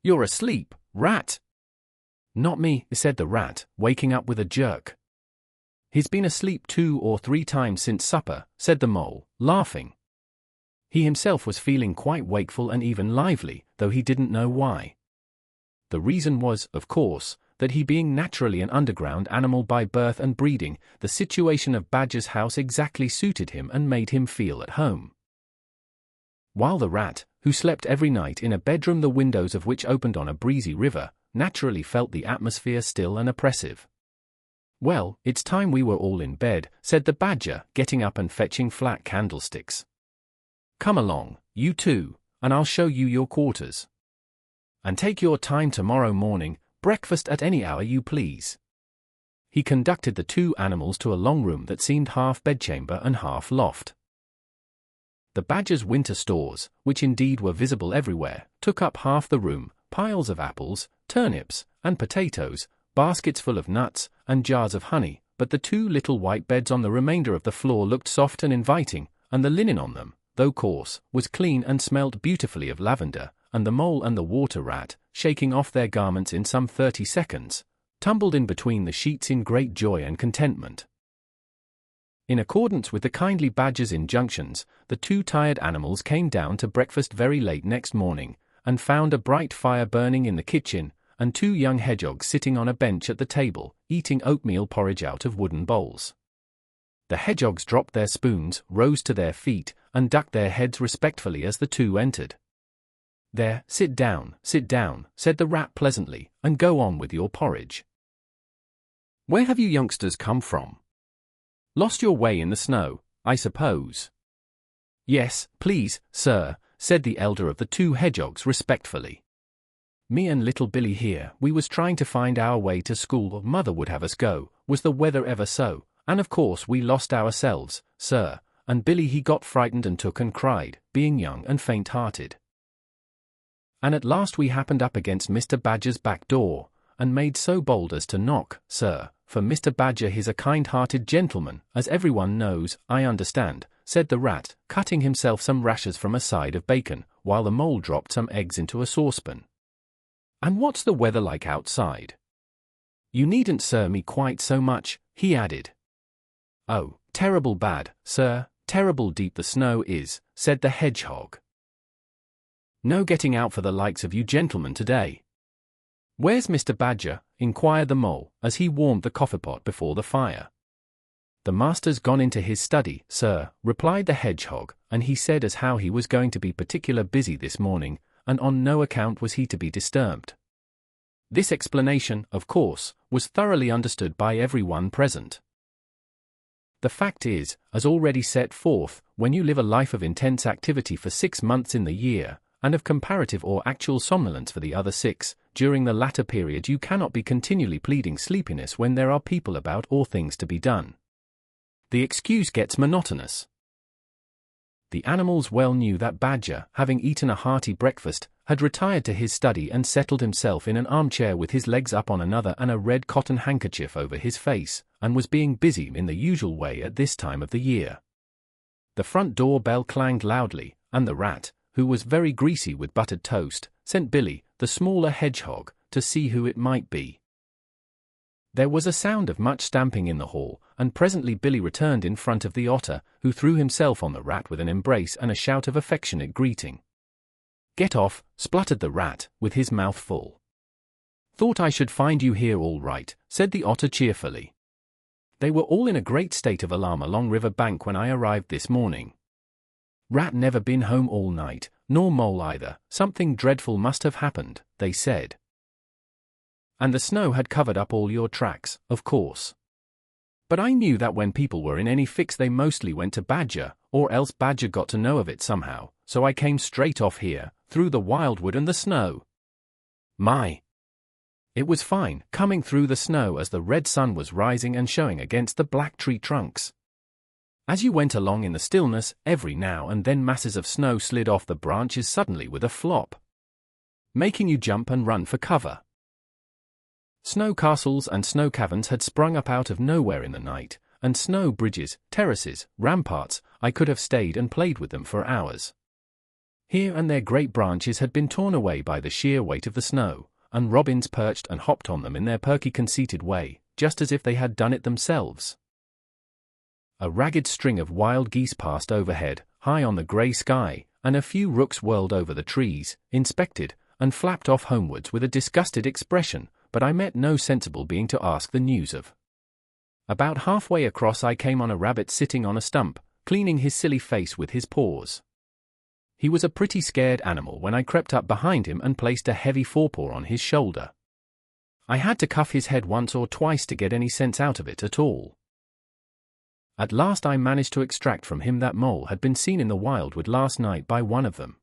S1: "You're asleep, Rat." "Not me," said the Rat, waking up with a jerk. "He's been asleep 2 or 3 times since supper," said the Mole, laughing. He himself was feeling quite wakeful and even lively, though he didn't know why. The reason was, of course, that he being naturally an underground animal by birth and breeding, the situation of Badger's house exactly suited him and made him feel at home. While the Rat, who slept every night in a bedroom the windows of which opened on a breezy river, naturally felt the atmosphere still and oppressive. "Well, it's time we were all in bed," said the Badger, getting up and fetching flat candlesticks. "Come along, you 2, and I'll show you your quarters. And take your time tomorrow morning, breakfast at any hour you please." He conducted the 2 animals to a long room that seemed half bedchamber and half loft. The Badger's winter stores, which indeed were visible everywhere, took up half the room, piles of apples, turnips, and potatoes, baskets full of nuts, and jars of honey, but the 2 little white beds on the remainder of the floor looked soft and inviting, and the linen on them, though coarse, was clean and smelled beautifully of lavender, and the Mole and the Water Rat, shaking off their garments in some 30 seconds, tumbled in between the sheets in great joy and contentment. In accordance with the kindly badger's injunctions, the two tired animals came down to breakfast very late next morning, and found a bright fire burning in the kitchen, and two young hedgehogs sitting on a bench at the table, eating oatmeal porridge out of wooden bowls. The hedgehogs dropped their spoons, rose to their feet, and ducked their heads respectfully as the two entered. "There, sit down," said the rat pleasantly, "and go on with your porridge. Where have you youngsters come from? Lost your way in the snow, I suppose?" "Yes, please, sir," said the elder of the two hedgehogs respectfully. "Me and little Billy here, we was trying to find our way to school. Mother would have us go, was the weather ever so, and of course we lost ourselves, sir, and Billy he got frightened and took and cried, being young and faint-hearted. And at last we happened up against Mr. Badger's back door, and made so bold as to knock, sir, for Mr. Badger he's a kind-hearted gentleman, as everyone knows, I understand," said the rat, cutting himself some rashers from a side of bacon, while the mole dropped some eggs into a saucepan. "And what's the weather like outside? You needn't sir me quite so much," he added. "Oh, terrible bad, sir, terrible deep the snow is," said the hedgehog. "No getting out for the likes of you gentlemen today." "Where's Mr. Badger?" inquired the mole, as he warmed the coffee-pot before the fire. "The master's gone into his study, sir," replied the hedgehog, and he said as how he was going to be particular busy this morning, and on no account was he to be disturbed. This explanation, of course, was thoroughly understood by everyone present. The fact is, as already set forth, when you live a life of intense activity for 6 months in the year, and of comparative or actual somnolence for the other 6, during the latter period you cannot be continually pleading sleepiness when there are people about or things to be done. The excuse gets monotonous. The animals well knew that Badger, having eaten a hearty breakfast, had retired to his study and settled himself in an armchair with his legs up on another and a red cotton handkerchief over his face, and was being busy in the usual way at this time of the year. The front door bell clanged loudly, and the rat, who was very greasy with buttered toast, sent Billy, the smaller hedgehog, to see who it might be. There was a sound of much stamping in the hall, and presently Billy returned in front of the otter, who threw himself on the rat with an embrace and a shout of affectionate greeting. "Get off," spluttered the rat, with his mouth full. "Thought I should find you here all right," said the otter cheerfully. "They were all in a great state of alarm along river bank when I arrived this morning. Rat never been home all night, nor mole either, something dreadful must have happened, they said. And the snow had covered up all your tracks, of course. But I knew that when people were in any fix they mostly went to Badger, or else Badger got to know of it somehow, so I came straight off here, through the wildwood and the snow. My! It was fine, coming through the snow as the red sun was rising and showing against the black tree trunks. As you went along in the stillness, every now and then masses of snow slid off the branches suddenly with a flop, making you jump and run for cover. Snow castles and snow caverns had sprung up out of nowhere in the night, and snow bridges, terraces, ramparts, I could have stayed and played with them for hours. Here and there great branches had been torn away by the sheer weight of the snow, and robins perched and hopped on them in their perky conceited way, just as if they had done it themselves. A ragged string of wild geese passed overhead, high on the grey sky, and a few rooks whirled over the trees, inspected, and flapped off homewards with a disgusted expression, but I met no sensible being to ask the news of. About halfway across I came on a rabbit sitting on a stump, cleaning his silly face with his paws. He was a pretty scared animal when I crept up behind him and placed a heavy forepaw on his shoulder. I had to cuff his head once or twice to get any sense out of it at all. At last I managed to extract from him that mole had been seen in the wildwood last night by one of them.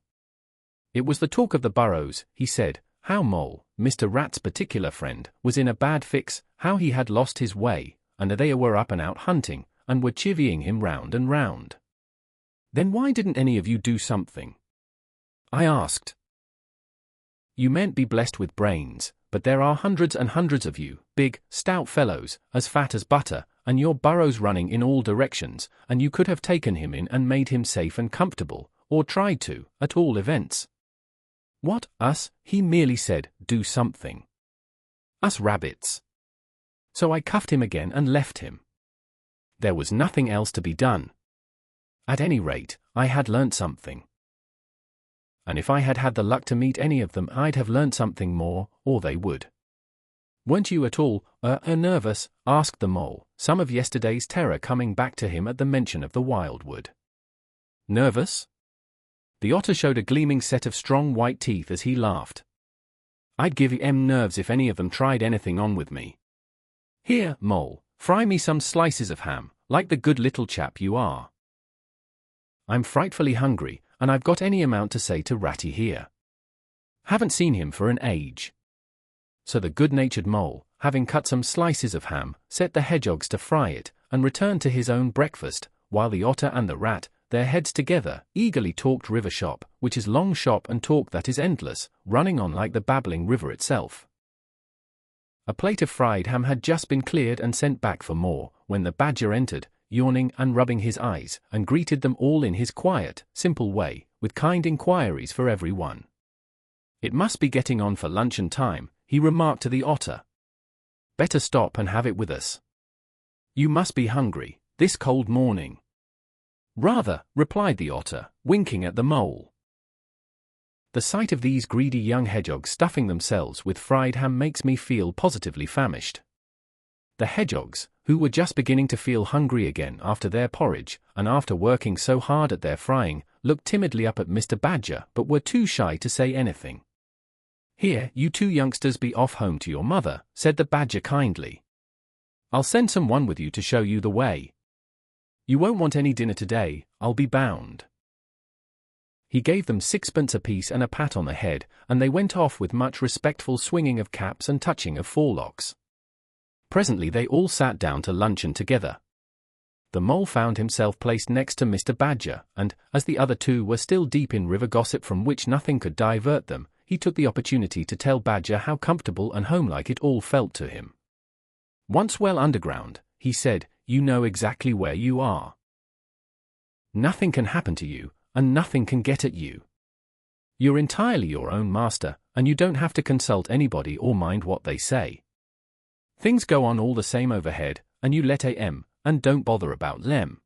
S1: It was the talk of the burrows, he said, how Mole, Mr. Rat's particular friend, was in a bad fix, how he had lost his way, and they were up and out hunting, and were chivying him round and round. "Then why didn't any of you do something?" I asked. "You mayn't be blessed with brains, but there are hundreds and hundreds of you, big, stout fellows, as fat as butter, and your burrows running in all directions, and you could have taken him in and made him safe and comfortable, or tried to, at all events." "What, us?" he merely said, "do something. Us rabbits. So I cuffed him again and left him. There was nothing else to be done. At any rate, I had learnt something. And if I had had the luck to meet any of them, I'd have learnt something more, or they would. Weren't you at all, nervous? Asked the mole, some of yesterday's terror coming back to him at the mention of the wildwood. Nervous? The otter showed a gleaming set of strong white teeth as he laughed. I'd give em nerves if any of them tried anything on with me. Here, mole, fry me some slices of ham, like the good little chap you are. I'm frightfully hungry, and I've got any amount to say to Ratty here. Haven't seen him for an age. So the good-natured mole, having cut some slices of ham, set the hedgehogs to fry it, and returned to his own breakfast, while the otter and the rat, their heads together, eagerly talked river shop, which is long shop and talk that is endless, running on like the babbling river itself. A plate of fried ham had just been cleared and sent back for more, when the badger entered, yawning and rubbing his eyes, and greeted them all in his quiet, simple way, with kind inquiries for every one. It must be getting on for luncheon time, he remarked to the otter. Better stop and have it with us. You must be hungry, this cold morning. Rather, replied the otter, winking at the mole. The sight of these greedy young hedgehogs stuffing themselves with fried ham makes me feel positively famished. The hedgehogs, who were just beginning to feel hungry again after their porridge, and after working so hard at their frying, looked timidly up at Mr. Badger but were too shy to say anything. Here, you two youngsters be off home to your mother, said the badger kindly. I'll send someone with you to show you the way. You won't want any dinner today, I'll be bound. He gave them 6pence apiece and a pat on the head, and they went off with much respectful swinging of caps and touching of forelocks. Presently they all sat down to luncheon together. The mole found himself placed next to Mr. Badger, and, as the other two were still deep in river gossip from which nothing could divert them, he took the opportunity to tell Badger how comfortable and homelike it all felt to him. Once well underground, he said, you know exactly where you are. Nothing can happen to you, and nothing can get at you. You're entirely your own master, and you don't have to consult anybody or mind what they say. Things go on all the same overhead, and you let am, and don't bother about lem.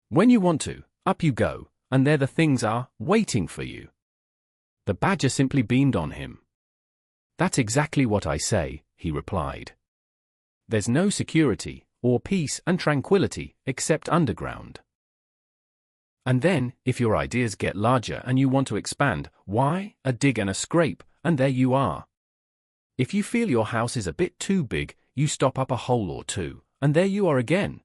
S1: When you want to, up you go, and there the things are, waiting for you. The badger simply beamed on him. That's exactly what I say, he replied. There's no security, or peace and tranquility, except underground. And then, if your ideas get larger and you want to expand, why, a dig and a scrape, and there you are. If you feel your house is a bit too big, you stop up a hole or two, and there you are again.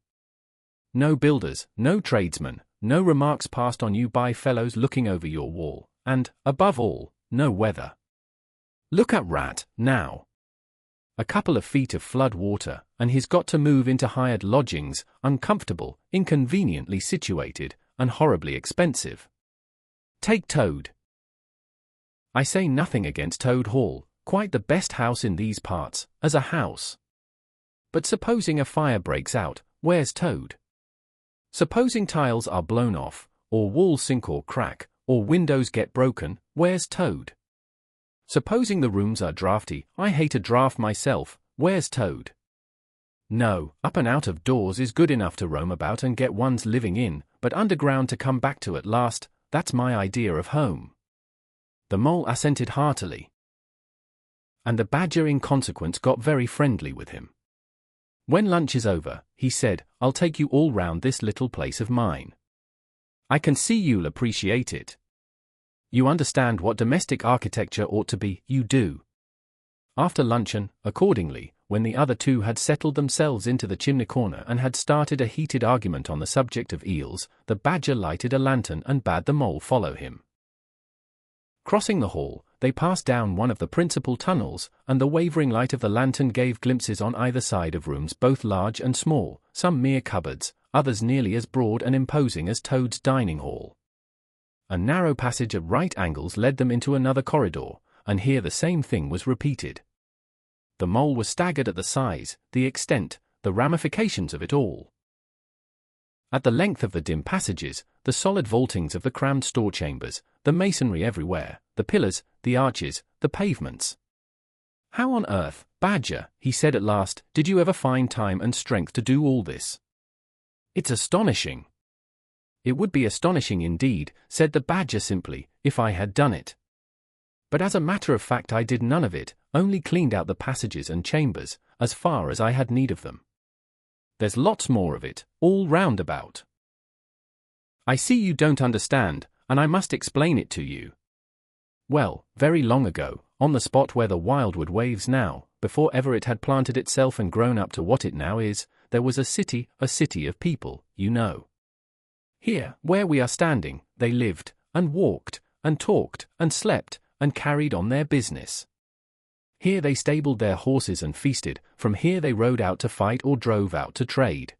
S1: No builders, no tradesmen, no remarks passed on you by fellows looking over your wall, and, above all, no weather. Look at Rat, now. A couple of feet of flood water, and he's got to move into hired lodgings, uncomfortable, inconveniently situated, and horribly expensive. Take Toad. I say nothing against Toad Hall, quite the best house in these parts, as a house. But supposing a fire breaks out, where's Toad? Supposing tiles are blown off, or walls sink or crack, or windows get broken, where's Toad? Supposing the rooms are draughty, I hate a draught myself, where's Toad? No, up and out of doors is good enough to roam about and get one's living in, but underground to come back to at last, that's my idea of home. The mole assented heartily. And the badger in consequence got very friendly with him. When lunch is over, he said, I'll take you all round this little place of mine. I can see you'll appreciate it. You understand what domestic architecture ought to be, you do. After luncheon, accordingly, when the other two had settled themselves into the chimney corner and had started a heated argument on the subject of eels, the badger lighted a lantern and bade the mole follow him. Crossing the hall, they passed down one of the principal tunnels, and the wavering light of the lantern gave glimpses on either side of rooms both large and small, some mere cupboards, others nearly as broad and imposing as Toad's dining hall. A narrow passage at right angles led them into another corridor, and here the same thing was repeated. The mole was staggered at the size, the extent, the ramifications of it all. At the length of the dim passages, the solid vaultings of the crammed store chambers, the masonry everywhere, the pillars, the arches, the pavements. "How on earth, Badger," he said at last, "did you ever find time and strength to do all this? It's astonishing." "It would be astonishing indeed," said the Badger simply, "if I had done it. But as a matter of fact I did none of it, only cleaned out the passages and chambers, as far as I had need of them. There's lots more of it, all round about. I see you don't understand, and I must explain it to you. Well, very long ago, on the spot where the wildwood waves now, before ever it had planted itself and grown up to what it now is, there was a city of people, you know. Here, where we are standing, they lived, and walked, and talked, and slept, and carried on their business. Here they stabled their horses and feasted, from here they rode out to fight or drove out to trade.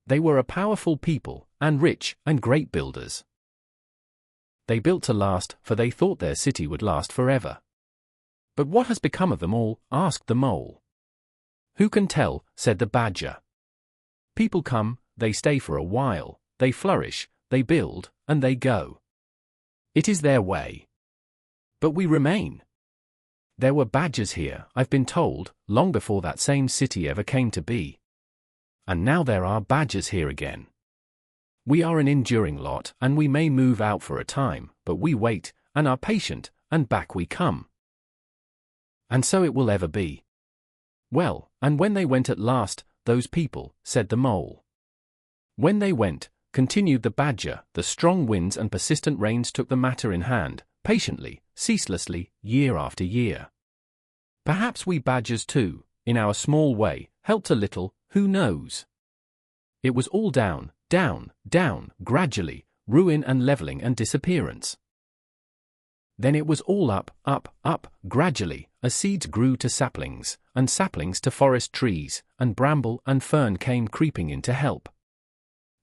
S1: They were a powerful people, and rich, and great builders. They built to last, for they thought their city would last forever. But what has become of them all? Asked the Mole. Who can tell? Said the Badger. People come, they stay for a while, they flourish, they build, and they go. It is their way. But we remain. There were badgers here, I've been told, long before that same city ever came to be. And now there are badgers here again. We are an enduring lot, and we may move out for a time, but we wait, and are patient, and back we come. And so it will ever be. Well, and when they went at last, those people, said the Mole. When they went, continued the Badger, the strong winds and persistent rains took the matter in hand, patiently, ceaselessly, year after year. Perhaps we badgers too, in our small way, helped a little, who knows? It was all down, down, down, gradually, ruin and levelling and disappearance. Then it was all up, up, up, gradually, as seeds grew to saplings, and saplings to forest trees, and bramble and fern came creeping in to help.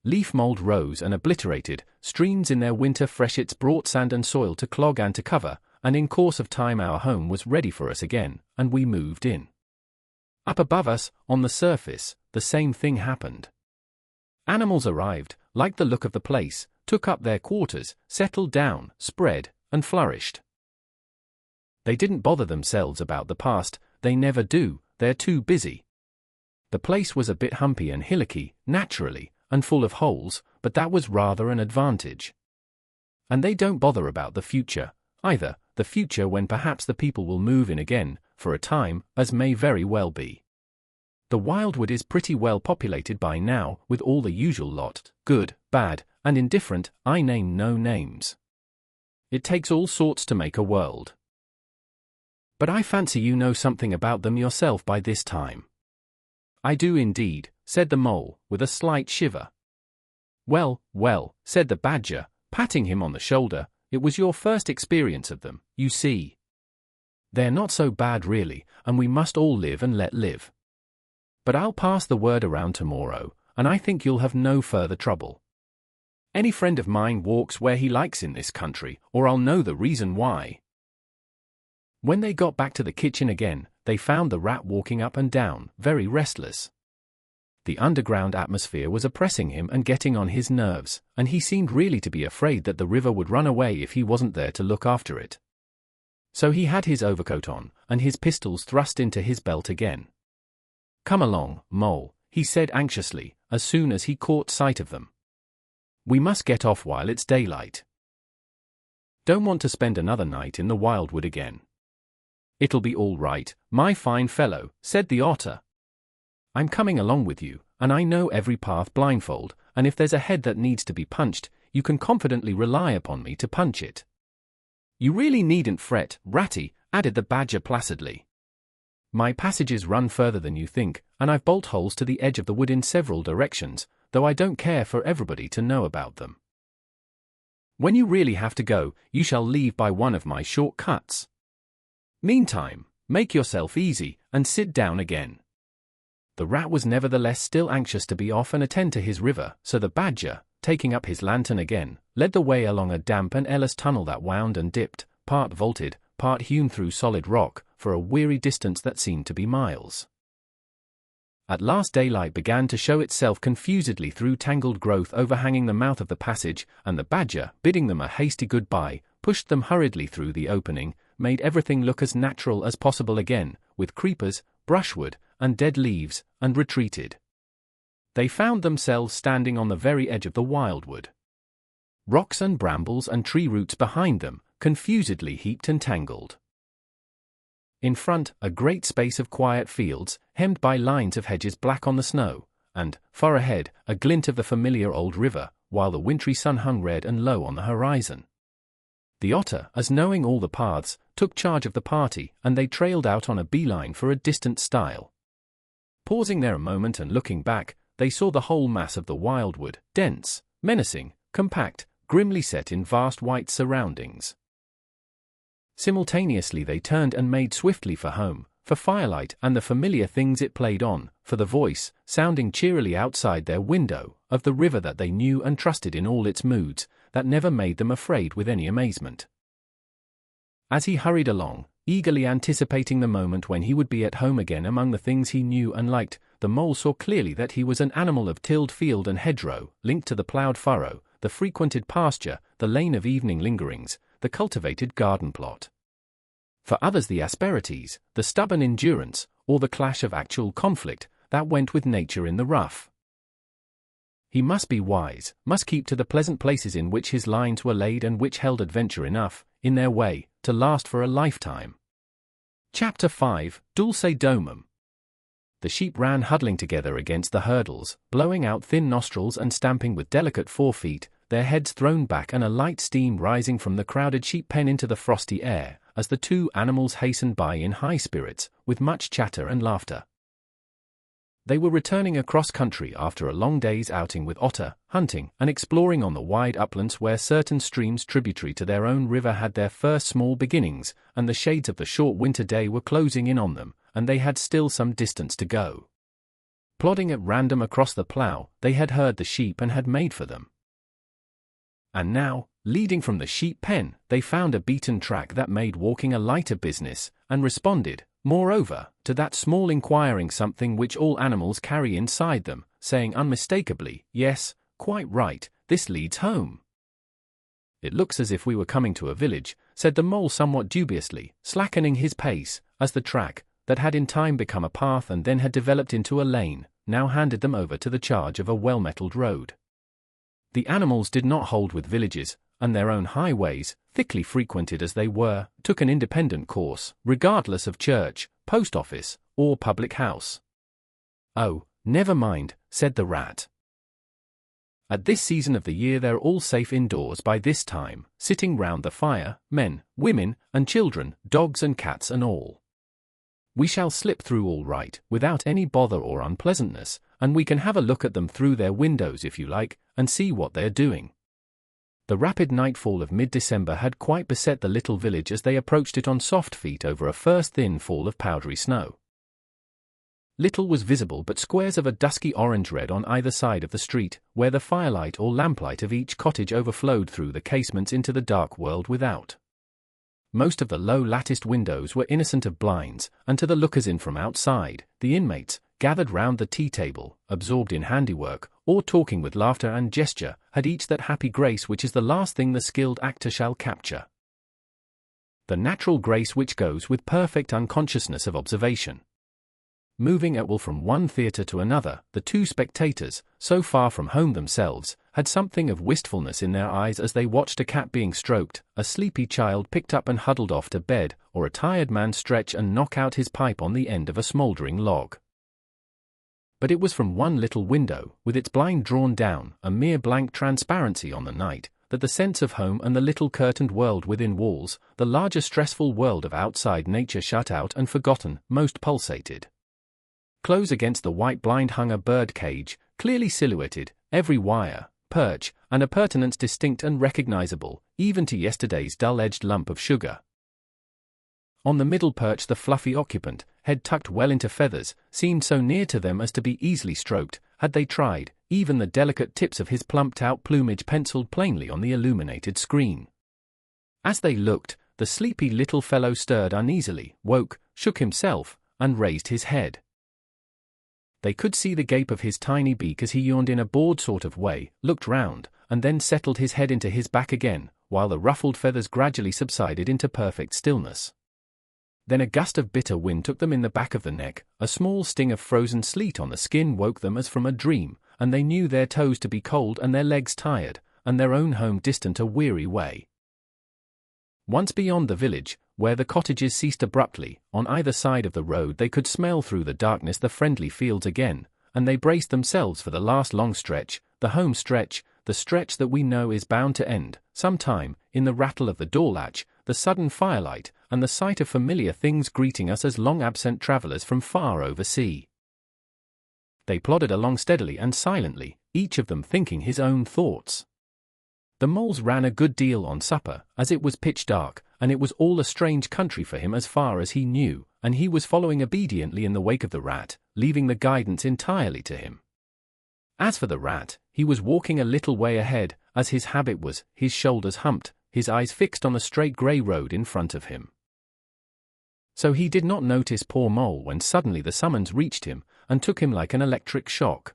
S1: Leaf mould rose and obliterated, streams in their winter freshets brought sand and soil to clog and to cover, and in course of time our home was ready for us again, and we moved in. Up above us, on the surface, the same thing happened. Animals arrived, liked the look of the place, took up their quarters, settled down, spread, and flourished. They didn't bother themselves about the past, they never do, they're too busy. The place was a bit humpy and hillocky, naturally, and full of holes, but that was rather an advantage. And they don't bother about the future, either, the future when perhaps the people will move in again, for a time, as may very well be. The wildwood is pretty well populated by now, with all the usual lot, good, bad, and indifferent, I name no names. It takes all sorts to make a world. But I fancy you know something about them yourself by this time. I do indeed, said the Mole, with a slight shiver. Well, well, said the Badger, patting him on the shoulder, it was your first experience of them, you see. They're not so bad really, and we must all live and let live. But I'll pass the word around tomorrow, and I think you'll have no further trouble. Any friend of mine walks where he likes in this country, or I'll know the reason why. When they got back to the kitchen again, they found the Rat walking up and down, very restless. The underground atmosphere was oppressing him and getting on his nerves, and he seemed really to be afraid that the river would run away if he wasn't there to look after it. So he had his overcoat on, and his pistols thrust into his belt again. Come along, Mole, he said anxiously, as soon as he caught sight of them. We must get off while it's daylight. Don't want to spend another night in the wildwood again. It'll be all right, my fine fellow, said the Otter. I'm coming along with you, and I know every path blindfold, and if there's a head that needs to be punched, you can confidently rely upon me to punch it. You really needn't fret, Ratty, added the Badger placidly. My passages run further than you think, and I've bolt holes to the edge of the wood in several directions, though I don't care for everybody to know about them. When you really have to go, you shall leave by one of my short cuts. Meantime, make yourself easy, and sit down again. The Rat was nevertheless still anxious to be off and attend to his river, so the Badger, taking up his lantern again, led the way along a damp and airless tunnel that wound and dipped, part vaulted, part hewn through solid rock, for a weary distance that seemed to be miles. At last daylight began to show itself confusedly through tangled growth overhanging the mouth of the passage, and the Badger, bidding them a hasty goodbye, pushed them hurriedly through the opening, made everything look as natural as possible again, with creepers, brushwood, and dead leaves, and retreated. They found themselves standing on the very edge of the wildwood. Rocks and brambles and tree roots behind them, confusedly heaped and tangled. In front, a great space of quiet fields, hemmed by lines of hedges black on the snow, and, far ahead, a glint of the familiar old river, while the wintry sun hung red and low on the horizon. The otter, as knowing all the paths, took charge of the party, and they trailed out on a beeline for a distant stile. Pausing there a moment and looking back, they saw the whole mass of the wildwood, dense, menacing, compact, grimly set in vast white surroundings. Simultaneously they turned and made swiftly for home, for firelight and the familiar things it played on, for the voice, sounding cheerily outside their window, of the river that they knew and trusted in all its moods, that never made them afraid with any amazement. As he hurried along, eagerly anticipating the moment when he would be at home again among the things he knew and liked, the mole saw clearly that he was an animal of tilled field and hedgerow, linked to the ploughed furrow, the frequented pasture, the lane of evening lingerings, the cultivated garden plot. For others the asperities, the stubborn endurance, or the clash of actual conflict, that went with nature in the rough. He must be wise, must keep to the pleasant places in which his lines were laid and which held adventure enough, in their way, to last for a lifetime. Chapter 5, Dulce Domum. The sheep ran huddling together against the hurdles, blowing out thin nostrils and stamping with delicate forefeet, their heads thrown back and a light steam rising from the crowded sheep pen into the frosty air, as the two animals hastened by in high spirits, with much chatter and laughter. They were returning across country after a long day's outing with otter, hunting, and exploring on the wide uplands where certain streams tributary to their own river had their first small beginnings, and the shades of the short winter day were closing in on them, and they had still some distance to go. Plodding at random across the plough, they had heard the sheep and had made for them. And now, leading from the sheep pen, they found a beaten track that made walking a lighter business, and responded, moreover, to that small inquiring something which all animals carry inside them, saying unmistakably, yes, quite right, this leads home. It looks as if we were coming to a village, said the mole somewhat dubiously, slackening his pace, as the track, that had in time become a path and then had developed into a lane, now handed them over to the charge of a well-metalled road. The animals did not hold with villages, and their own highways, thickly frequented as they were, took an independent course, regardless of church, post office, or public house. Oh, never mind, said the rat. At this season of the year they're all safe indoors by this time, sitting round the fire, men, women, and children, dogs and cats and all. We shall slip through all right, without any bother or unpleasantness, and we can have a look at them through their windows if you like, and see what they're doing. The rapid nightfall of mid-December had quite beset the little village as they approached it on soft feet over a first thin fall of powdery snow. Little was visible but squares of a dusky orange-red on either side of the street, where the firelight or lamplight of each cottage overflowed through the casements into the dark world without. Most of the low latticed windows were innocent of blinds, and to the lookers-in from outside, the inmates, gathered round the tea-table, absorbed in handiwork, or talking with laughter and gesture, had each that happy grace which is the last thing the skilled actor shall capture. The natural grace which goes with perfect unconsciousness of observation. Moving at will from one theatre to another, the two spectators, so far from home themselves, had something of wistfulness in their eyes as they watched a cat being stroked, a sleepy child picked up and huddled off to bed, or a tired man stretch and knock out his pipe on the end of a smouldering log. But it was from one little window, with its blind drawn down, a mere blank transparency on the night, that the sense of home and the little curtained world within walls, the larger stressful world of outside nature shut out and forgotten, most pulsated. Close against the white blind hung a bird cage, clearly silhouetted, every wire, perch, and appurtenance distinct and recognizable, even to yesterday's dull-edged lump of sugar. On the middle perch the fluffy occupant, head tucked well into feathers, seemed so near to them as to be easily stroked, had they tried, even the delicate tips of his plumped-out plumage penciled plainly on the illuminated screen. As they looked, the sleepy little fellow stirred uneasily, woke, shook himself, and raised his head. They could see the gape of his tiny beak as he yawned in a bored sort of way, looked round, and then settled his head into his back again, while the ruffled feathers gradually subsided into perfect stillness. Then a gust of bitter wind took them in the back of the neck, a small sting of frozen sleet on the skin woke them as from a dream, and they knew their toes to be cold and their legs tired, and their own home distant a weary way. Once beyond the village, where the cottages ceased abruptly, on either side of the road they could smell through the darkness the friendly fields again, and they braced themselves for the last long stretch, the home stretch, the stretch that we know is bound to end, sometime, in the rattle of the door latch, the sudden firelight, and the sight of familiar things greeting us as long-absent travelers from far over sea. They plodded along steadily and silently, each of them thinking his own thoughts. The moles ran a good deal on supper, as it was pitch dark, and it was all a strange country for him as far as he knew, and he was following obediently in the wake of the rat, leaving the guidance entirely to him. As for the rat, he was walking a little way ahead, as his habit was, his shoulders humped, his eyes fixed on the straight grey road in front of him. So he did not notice poor Mole when suddenly the summons reached him, and took him like an electric shock.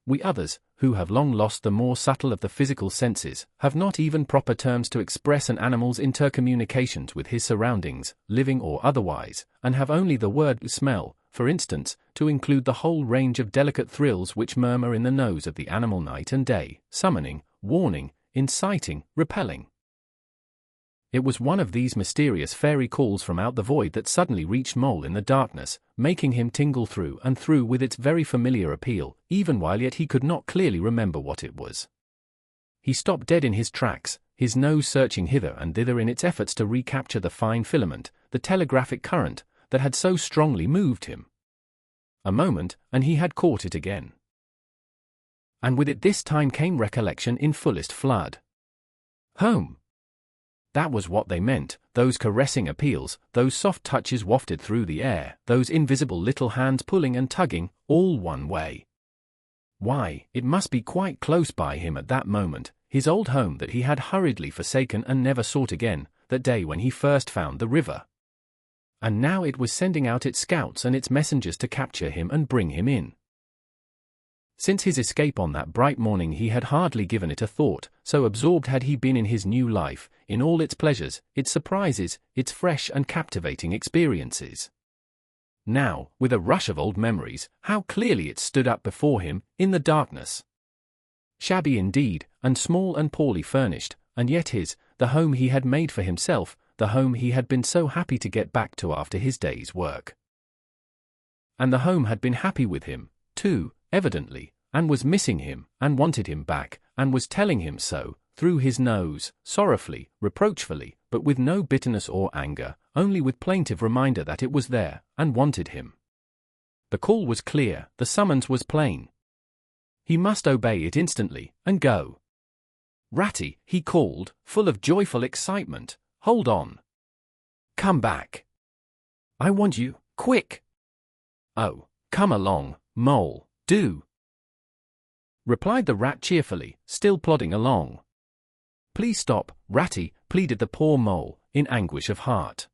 S1: We others, who have long lost the more subtle of the physical senses, have not even proper terms to express an animal's intercommunications with his surroundings, living or otherwise, and have only the word smell, for instance, to include the whole range of delicate thrills which murmur in the nose of the animal night and day, summoning, warning, inciting, repelling. It was one of these mysterious fairy calls from out the void that suddenly reached Mole in the darkness, making him tingle through and through with its very familiar appeal, even while yet he could not clearly remember what it was. He stopped dead in his tracks, his nose searching hither and thither in its efforts to recapture the fine filament, the telegraphic current, that had so strongly moved him. A moment, and he had caught it again. And with it this time came recollection in fullest flood. Home! That was what they meant, those caressing appeals, those soft touches wafted through the air, those invisible little hands pulling and tugging, all one way. Why, it must be quite close by him at that moment, his old home that he had hurriedly forsaken and never sought again, that day when he first found the river. And now it was sending out its scouts and its messengers to capture him and bring him in. Since his escape on that bright morning he had hardly given it a thought, so absorbed had he been in his new life, in all its pleasures, its surprises, its fresh and captivating experiences. Now, with a rush of old memories, how clearly it stood up before him, in the darkness. Shabby indeed, and small and poorly furnished, and yet his, the home he had made for himself, the home he had been so happy to get back to after his day's work. And the home had been happy with him, too, evidently, and was missing him, and wanted him back, and was telling him so, through his nose, sorrowfully, reproachfully, but with no bitterness or anger, only with plaintive reminder that it was there, and wanted him. The call was clear, the summons was plain. He must obey it instantly, and go. Ratty, he called, full of joyful excitement, hold on. Come back. I want you, quick. Oh, come along, Mole, do. Replied the rat cheerfully, still plodding along. Please stop, Ratty, pleaded the poor Mole, in anguish of heart.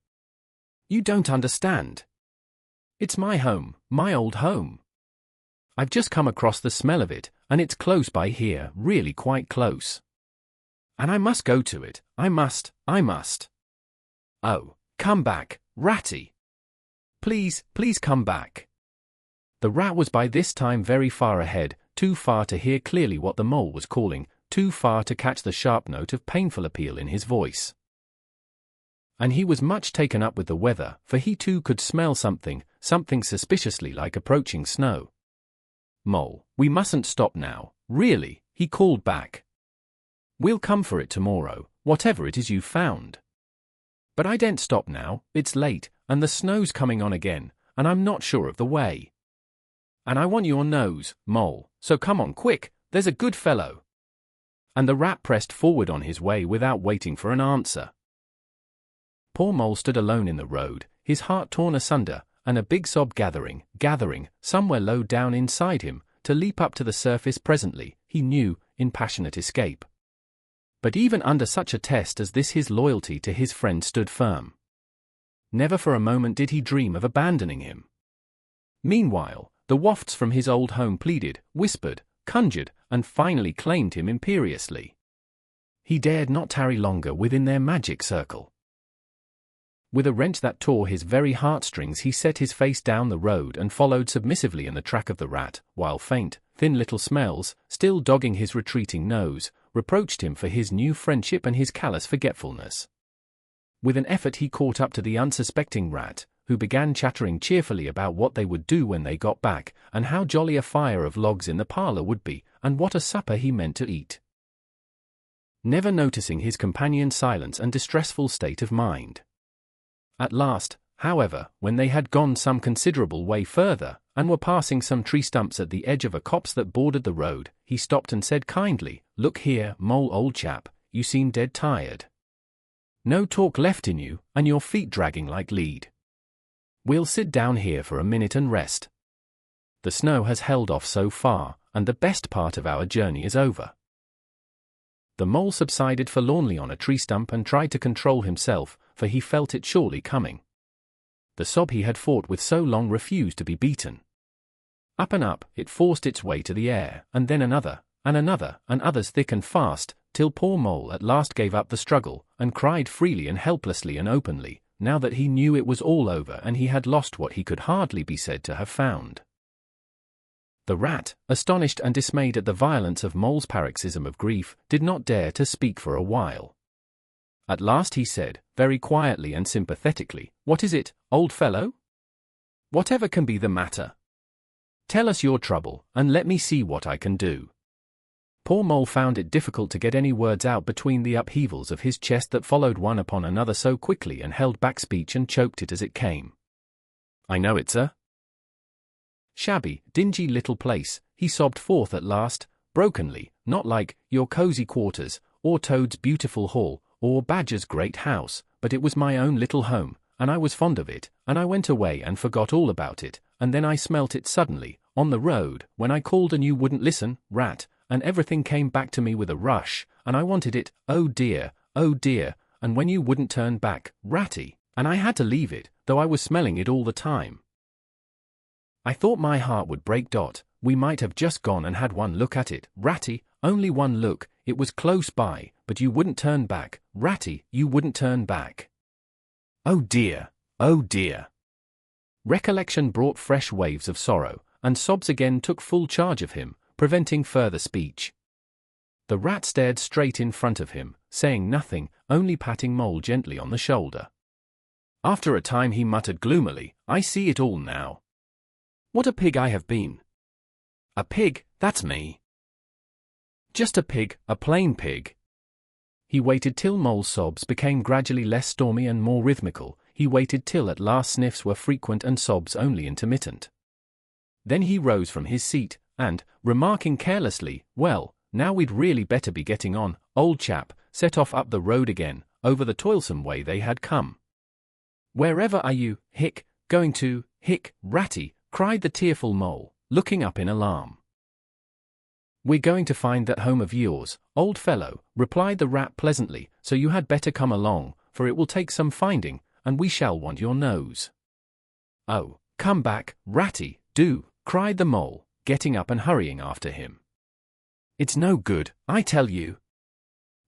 S1: You don't understand. It's my home, my old home. I've just come across the smell of it, and it's close by here, really quite close. And I must go to it, I must. Oh, come back, Ratty. Please, please come back. The rat was by this time very far ahead, too far to hear clearly what the Mole was calling, too far to catch the sharp note of painful appeal in his voice. And he was much taken up with the weather, for he too could smell something suspiciously like approaching snow. Mole, we mustn't stop now, really, he called back. We'll come for it tomorrow, whatever it is you've found. But I daren't stop now, it's late, and the snow's coming on again, and I'm not sure of the way. And I want your nose, Mole, so come on quick, there's a good fellow. And the rat pressed forward on his way without waiting for an answer. Poor Mole stood alone in the road, his heart torn asunder, and a big sob gathering, somewhere low down inside him, to leap up to the surface presently, he knew, in passionate escape. But even under such a test as this his loyalty to his friend stood firm. Never for a moment did he dream of abandoning him. Meanwhile, the wafts from his old home pleaded, whispered, conjured, and finally claimed him imperiously. he dared not tarry longer within their magic circle. With a wrench that tore his very heartstrings, he set his face down the road and followed submissively in the track of the rat, while faint, thin little smells, still dogging his retreating nose, reproached him for his new friendship and his callous forgetfulness. With an effort he caught up to the unsuspecting rat, who began chattering cheerfully about what they would do when they got back, and how jolly a fire of logs in the parlor would be, and what a supper he meant to eat. Never noticing his companion's silence and distressful state of mind. At last, however, when they had gone some considerable way further, and were passing some tree stumps at the edge of a copse that bordered the road, he stopped and said kindly, "Look here, Mole, old chap, you seem dead tired. No talk left in you, and your feet dragging like lead. We'll sit down here for a minute and rest. The snow has held off so far, and the best part of our journey is over." The mole subsided forlornly on a tree stump and tried to control himself, for he felt it surely coming. The sob he had fought with so long refused to be beaten. Up and up it forced its way to the air, and then another, and another, and others thick and fast, till poor Mole at last gave up the struggle, and cried freely and helplessly and openly, now that he knew it was all over and he had lost what he could hardly be said to have found. The rat, astonished and dismayed at the violence of Mole's paroxysm of grief, did not dare to speak for a while. At last he said, very quietly and sympathetically, "What is it, old fellow? Whatever can be the matter? Tell us your trouble, and let me see what I can do." Poor Mole found it difficult to get any words out between the upheavals of his chest that followed one upon another so quickly, and held back speech and choked it as it came. "I know it's a shabby, dingy little place," he sobbed forth at last, brokenly, "not like your cozy quarters, or Toad's beautiful hall, or Badger's great house, but it was my own little home, and I was fond of it, and I went away and forgot all about it, and then I smelt it suddenly, on the road, when I called and you wouldn't listen, rat, and everything came back to me with a rush, and I wanted it, oh dear, and when you wouldn't turn back, ratty, and I had to leave it, though I was smelling it all the time. I thought my heart would break. We might have just gone and had one look at it, ratty, only one look, it was close by, but you wouldn't turn back, ratty, you wouldn't turn back. Oh dear, oh dear." Recollection brought fresh waves of sorrow, and sobs again took full charge of him, preventing further speech. The rat stared straight in front of him, saying nothing, only patting Mole gently on the shoulder. After a time he muttered gloomily, "I see it all now. What a pig I have been. A pig, that's me. Just a pig, a plain pig." He waited till Mole's sobs became gradually less stormy and more rhythmical. He waited till at last sniffs were frequent and sobs only intermittent. Then he rose from his seat, and, remarking carelessly, "Well, now we'd really better be getting on, old chap," set off up the road again, over the toilsome way they had come. "Wherever are you, going to, ratty?" cried the tearful Mole, looking up in alarm. "We're going to find that home of yours, old fellow," replied the rat pleasantly, "so you had better come along, for it will take some finding, and we shall want your nose." "Oh, come back, ratty, do," cried the Mole, getting up and hurrying after him. "It's no good, I tell you.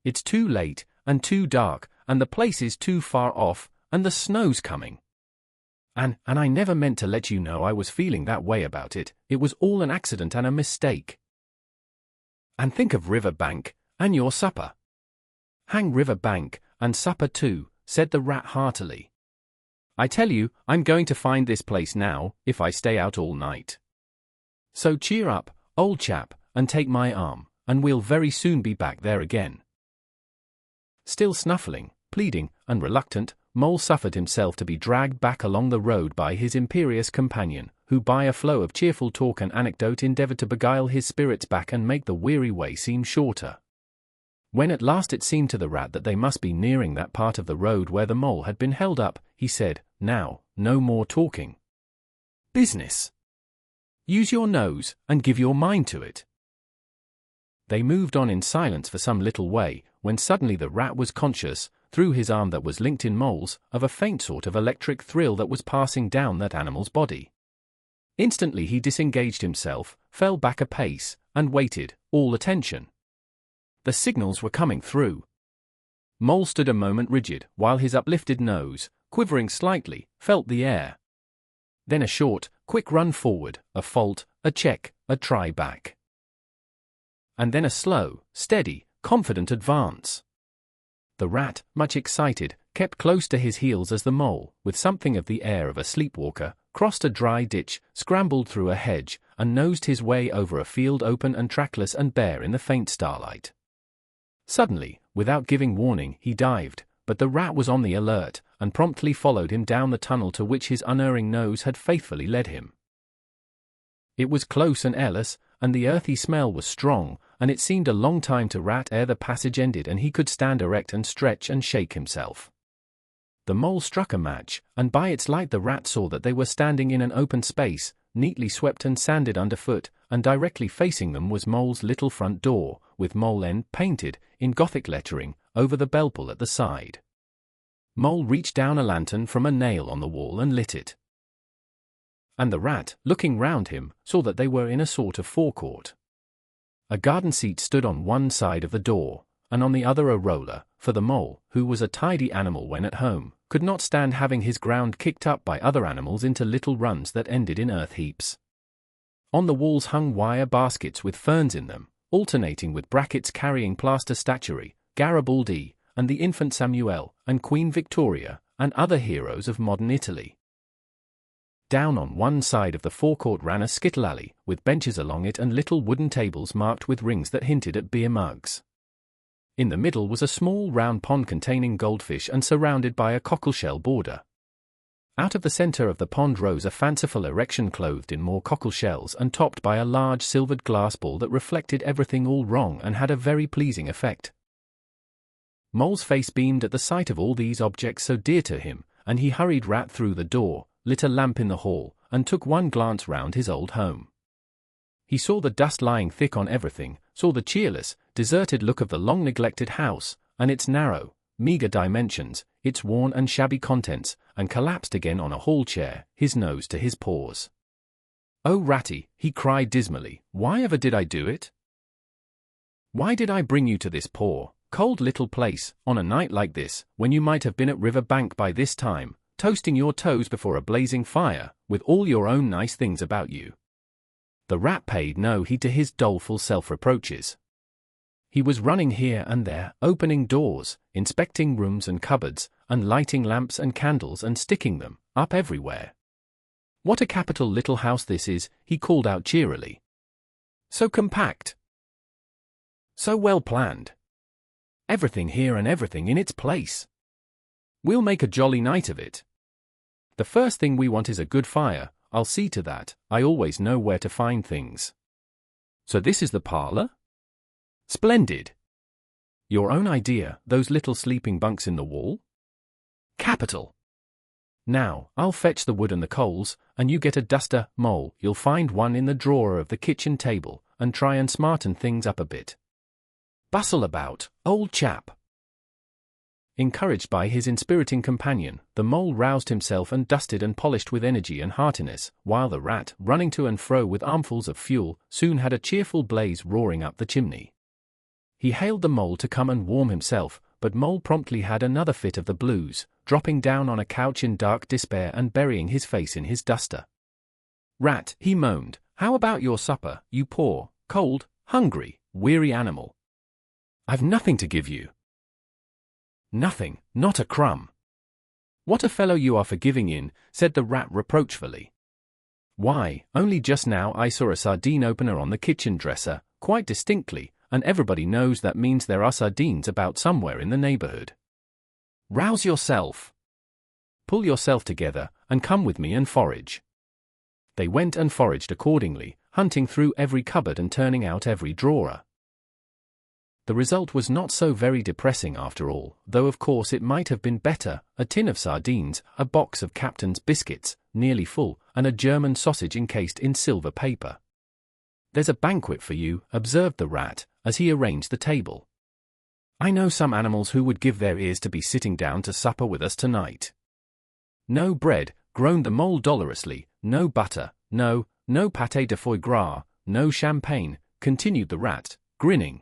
S1: It's too late, and too dark, and the place is too far off, and the snow's coming. And I never meant to let you know I was feeling that way about it. It was all an accident and a mistake. And think of River Bank, and your supper." "Hang River Bank, and supper too," said the rat heartily. "I tell you, I'm going to find this place now, if I stay out all night. So cheer up, old chap, and take my arm, and we'll very soon be back there again." Still snuffling, pleading, and reluctant, Mole suffered himself to be dragged back along the road by his imperious companion, who by a flow of cheerful talk and anecdote endeavored to beguile his spirits back and make the weary way seem shorter. When at last it seemed to the rat that they must be nearing that part of the road where the Mole had been held up, he said, "Now, no more talking. Business. Use your nose, and give your mind to it." They moved on in silence for some little way, when suddenly the rat was conscious, through his arm that was linked in Mole's, of a faint sort of electric thrill that was passing down that animal's body. Instantly he disengaged himself, fell back a pace, and waited, all attention. The signals were coming through. Mole stood a moment rigid, while his uplifted nose, quivering slightly, felt the air. Then a short, quick run forward, a fault, a check, a try back. And then a slow, steady, confident advance. The rat, much excited, kept close to his heels as the mole, with something of the air of a sleepwalker, crossed a dry ditch, scrambled through a hedge, and nosed his way over a field open and trackless and bare in the faint starlight. Suddenly, without giving warning, he dived, but the rat was on the alert, and promptly followed him down the tunnel to which his unerring nose had faithfully led him. It was close and airless, and the earthy smell was strong, and it seemed a long time to Rat ere the passage ended and he could stand erect and stretch and shake himself. The mole struck a match, and by its light the rat saw that they were standing in an open space, neatly swept and sanded underfoot, and directly facing them was Mole's little front door, with Mole End painted, in Gothic lettering, over the bell-pull at the side. Mole reached down a lantern from a nail on the wall and lit it. And the rat, looking round him, saw that they were in a sort of forecourt. A garden seat stood on one side of the door, and on the other a roller, for the mole, who was a tidy animal when at home, could not stand having his ground kicked up by other animals into little runs that ended in earth heaps. On the walls hung wire baskets with ferns in them, alternating with brackets carrying plaster statuary, Garibaldi, and the infant Samuel, and Queen Victoria, and other heroes of modern Italy. Down on one side of the forecourt ran a skittle alley, with benches along it and little wooden tables marked with rings that hinted at beer mugs. In the middle was a small round pond containing goldfish and surrounded by a cockleshell border. Out of the center of the pond rose a fanciful erection clothed in more cockleshells and topped by a large silvered glass ball that reflected everything all wrong and had a very pleasing effect. Mole's face beamed at the sight of all these objects so dear to him, and he hurried Rat through the door, lit a lamp in the hall, and took one glance round his old home. He saw the dust lying thick on everything, saw the cheerless, deserted look of the long-neglected house, and its narrow, meagre dimensions, its worn and shabby contents, and collapsed again on a hall chair, his nose to his paws. "Oh, Ratty," he cried dismally, "why ever did I do it? Why did I bring you to this poor, cold little place, on a night like this, when you might have been at River Bank by this time, toasting your toes before a blazing fire, with all your own nice things about you?" The rat paid no heed to his doleful self-reproaches. He was running here and there, opening doors, inspecting rooms and cupboards, and lighting lamps and candles and sticking them up everywhere. "What a capital little house this is," he called out cheerily. "So compact. So well planned. Everything here and everything in its place. We'll make a jolly night of it. The first thing we want is a good fire. I'll see to that. I always know where to find things. So this is the parlor? Splendid. Your own idea, those little sleeping bunks in the wall? Capital. Now, I'll fetch the wood and the coals, and you get a duster, Mole. You'll find one in the drawer of the kitchen table, and try and smarten things up a bit. Bustle about, old chap." Encouraged by his inspiriting companion, the mole roused himself and dusted and polished with energy and heartiness, while the rat, running to and fro with armfuls of fuel, soon had a cheerful blaze roaring up the chimney. He hailed the mole to come and warm himself, but Mole promptly had another fit of the blues, dropping down on a couch in dark despair and burying his face in his duster. "Rat," he moaned, "how about your supper, you poor, cold, hungry, weary animal? I've nothing to give you. Nothing, not a crumb." "What a fellow you are for giving in," said the rat reproachfully. "Why, only just now I saw a sardine opener on the kitchen dresser, quite distinctly, and everybody knows that means there are sardines about somewhere in the neighborhood. Rouse yourself. Pull yourself together, and come with me and forage." They went and foraged accordingly, hunting through every cupboard and turning out every drawer. The result was not so very depressing after all, though of course it might have been better: a tin of sardines, a box of Captain's biscuits, nearly full, and a German sausage encased in silver paper. "There's a banquet for you," observed the rat, as he arranged the table. "I know some animals who would give their ears to be sitting down to supper with us tonight." "No bread," groaned the mole dolorously, "no butter, no pâté de foie gras, no champagne," continued the rat, grinning.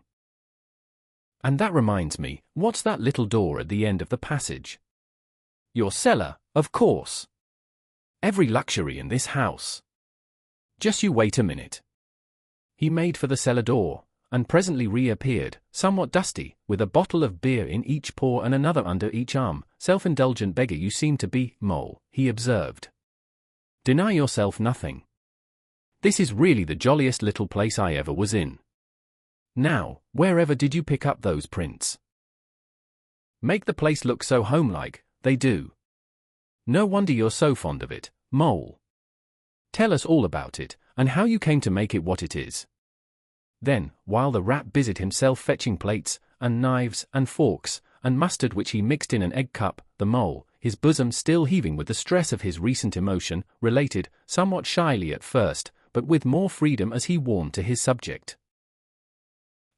S1: And that reminds me, what's that little door at the end of the passage? Your cellar, of course. Every luxury in this house. Just you wait a minute. He made for the cellar door, and presently reappeared, somewhat dusty, with a bottle of beer in each paw and another under each arm. Self-indulgent beggar you seem to be, Mole, he observed. Deny yourself nothing. This is really the jolliest little place I ever was in. Now, wherever did you pick up those prints? Make the place look so homelike, they do. No wonder you're so fond of it, Mole. Tell us all about it, and how you came to make it what it is. Then, while the rat busied himself fetching plates, and knives, and forks, and mustard which he mixed in an egg cup, the Mole, his bosom still heaving with the stress of his recent emotion, related, somewhat shyly at first, but with more freedom as he warmed to his subject.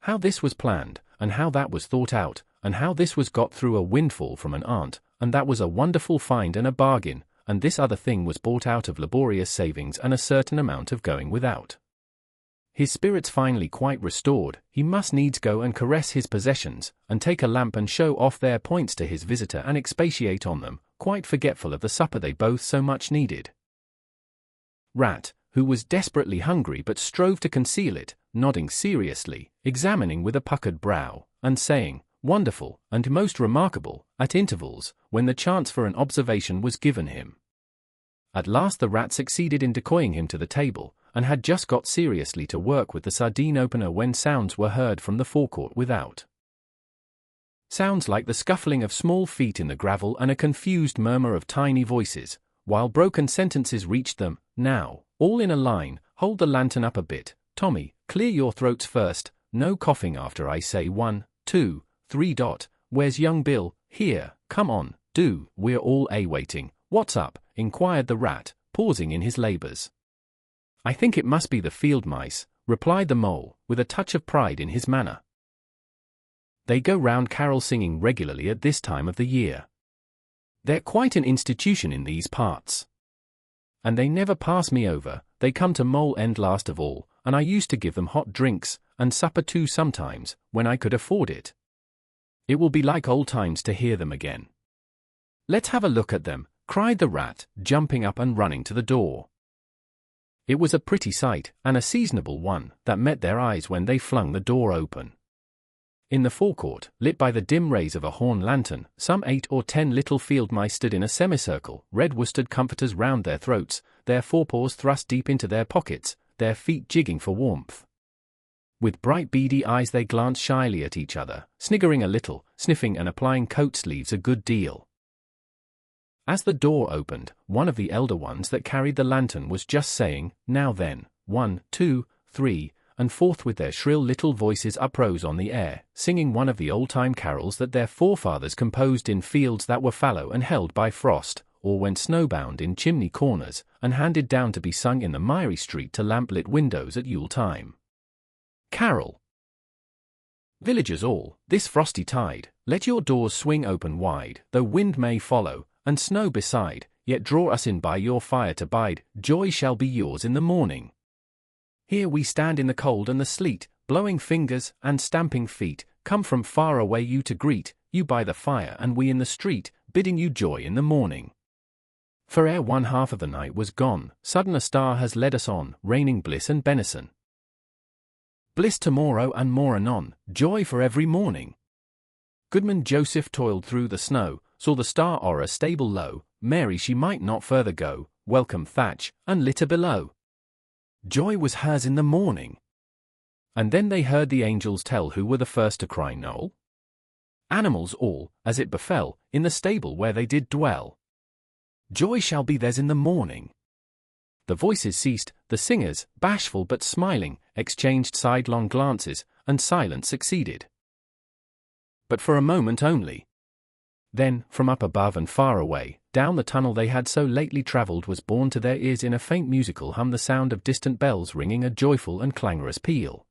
S1: How this was planned, and how that was thought out, and how this was got through a windfall from an aunt, and that was a wonderful find and a bargain, and this other thing was bought out of laborious savings and a certain amount of going without. His spirits finally quite restored, he must needs go and caress his possessions, and take a lamp and show off their points to his visitor and expatiate on them, quite forgetful of the supper they both so much needed. Rat, who was desperately hungry but strove to conceal it, nodding seriously, examining with a puckered brow, and saying, "Wonderful, and most remarkable," at intervals, when the chance for an observation was given him. At last the rat succeeded in decoying him to the table, and had just got seriously to work with the sardine opener when sounds were heard from the forecourt without. Sounds like the scuffling of small feet in the gravel and a confused murmur of tiny voices, while broken sentences reached them. "Now, all in a line, hold the lantern up a bit, Tommy, clear your throats first, no coughing after I say 1, 2, 3. Where's young Bill? Here, come on, do, we're all waiting. What's up?" inquired the rat, pausing in his labours. "I think it must be the field mice," replied the Mole, with a touch of pride in his manner. "They go round carol singing regularly at this time of the year. They're quite an institution in these parts. And they never pass me over, they come to Mole End last of all, and I used to give them hot drinks, and supper too sometimes, when I could afford it. It will be like old times to hear them again." "Let's have a look at them," cried the rat, jumping up and running to the door. It was a pretty sight, and a seasonable one, that met their eyes when they flung the door open. In the forecourt, lit by the dim rays of a horn lantern, some 8 or 10 little field mice stood in a semicircle, red worsted comforters round their throats, their forepaws thrust deep into their pockets, their feet jigging for warmth. With bright beady eyes they glanced shyly at each other, sniggering a little, sniffing and applying coat sleeves a good deal. As the door opened, one of the elder ones that carried the lantern was just saying, "Now then, 1, 2, 3, and forth with their shrill little voices uprose on the air, singing one of the old-time carols that their forefathers composed in fields that were fallow and held by frost, or went snowbound in chimney corners, and handed down to be sung in the miry street to lamp-lit windows at Yule time. Carol. Villagers all, this frosty tide, let your doors swing open wide, though wind may follow, and snow beside, yet draw us in by your fire to bide, joy shall be yours in the morning. Here we stand in the cold and the sleet, blowing fingers and stamping feet, come from far away you to greet, you by the fire and we in the street, bidding you joy in the morning. For ere one half of the night was gone, sudden a star has led us on, raining bliss and benison. Bliss tomorrow and more anon, joy for every morning. Goodman Joseph toiled through the snow, saw the star o'er a stable low, Mary she might not further go, welcome thatch, and litter below. Joy was hers in the morning. And then they heard the angels tell who were the first to cry Noel. Animals all, as it befell, in the stable where they did dwell. Joy shall be theirs in the morning. The voices ceased, the singers, bashful but smiling, exchanged sidelong glances, and silence succeeded. But for a moment only. Then, from up above and far away, down the tunnel they had so lately travelled was borne to their ears in a faint musical hum the sound of distant bells ringing a joyful and clangorous peal.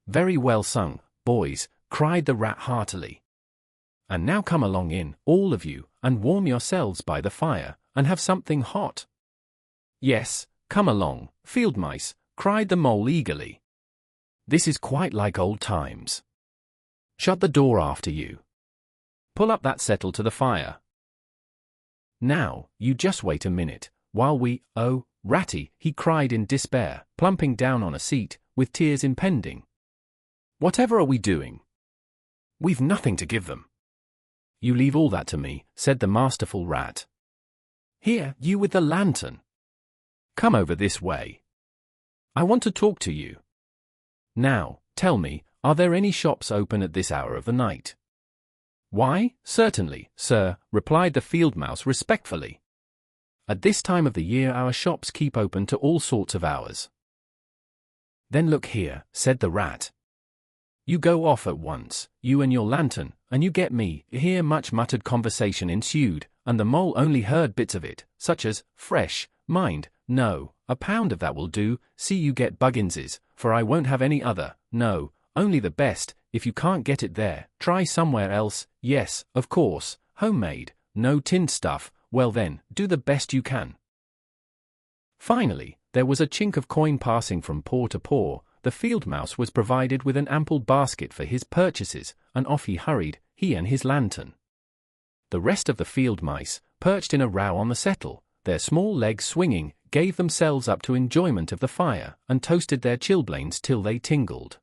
S1: "Very well sung, boys," cried the rat heartily. "And now come along in, all of you, and warm yourselves by the fire, and have something hot." "Yes, come along, field mice," cried the Mole eagerly. "This is quite like old times. Shut the door after you. Pull up that settle to the fire. Now, you just wait a minute, while we— Oh, Ratty, he cried in despair, plumping down on a seat, with tears impending. Whatever are we doing? We've nothing to give them. You leave all that to me, said the masterful rat. Here, you with the lantern. Come over this way. I want to talk to you. Now, tell me, are there any shops open at this hour of the night? Why, certainly, sir, replied the field mouse respectfully. At this time of the year our shops keep open to all sorts of hours. Then look here, said the rat. You go off at once, you and your lantern, and you get me. Here much muttered conversation ensued, and the mole only heard bits of it, such as, fresh, mind, no, a pound of that will do, see you get Buggins's, for I won't have any other, no, only the best, if you can't get it there, try somewhere else, yes, of course, homemade, no tinned stuff, well then, do the best you can. Finally, there was a chink of coin passing from paw to paw. The field mouse was provided with an ample basket for his purchases, and off he hurried, he and his lantern. The rest of the field mice, perched in a row on the settle, their small legs swinging, gave themselves up to enjoyment of the fire, and toasted their chilblains till they tingled.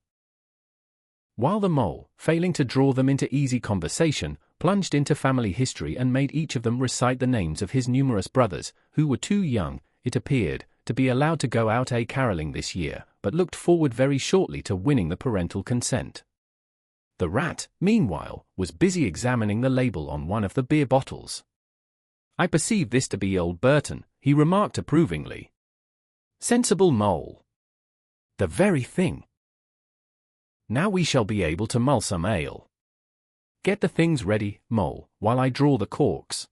S1: While the mole, failing to draw them into easy conversation, plunged into family history and made each of them recite the names of his numerous brothers, who were too young, it appeared, to be allowed to go out a-carolling this year, but looked forward very shortly to winning the parental consent. The rat, meanwhile, was busy examining the label on one of the beer bottles. I perceive this to be old Burton, he remarked approvingly. Sensible mole. The very thing. Now we shall be able to mull some ale. Get the things ready, mole, while I draw the corks.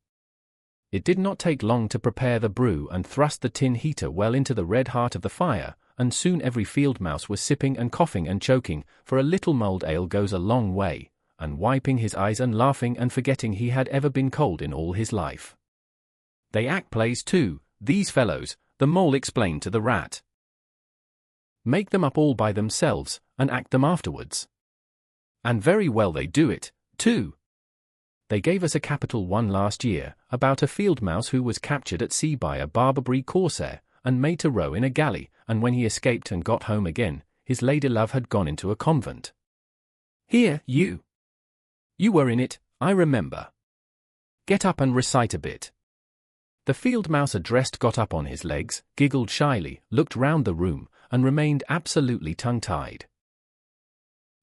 S1: It did not take long to prepare the brew and thrust the tin heater well into the red heart of the fire, and soon every field mouse was sipping and coughing and choking, for a little mulled ale goes a long way, and wiping his eyes and laughing and forgetting he had ever been cold in all his life. They act plays too, these fellows, the mole explained to the rat. Make them up all by themselves, and act them afterwards. And very well they do it, too. They gave us a capital one last year, about a field mouse who was captured at sea by a Barbary corsair, and made to row in a galley, and when he escaped and got home again, his lady-love had gone into a convent. Here, you. You were in it, I remember. Get up and recite a bit. The field mouse addressed got up on his legs, giggled shyly, looked round the room, and remained absolutely tongue-tied.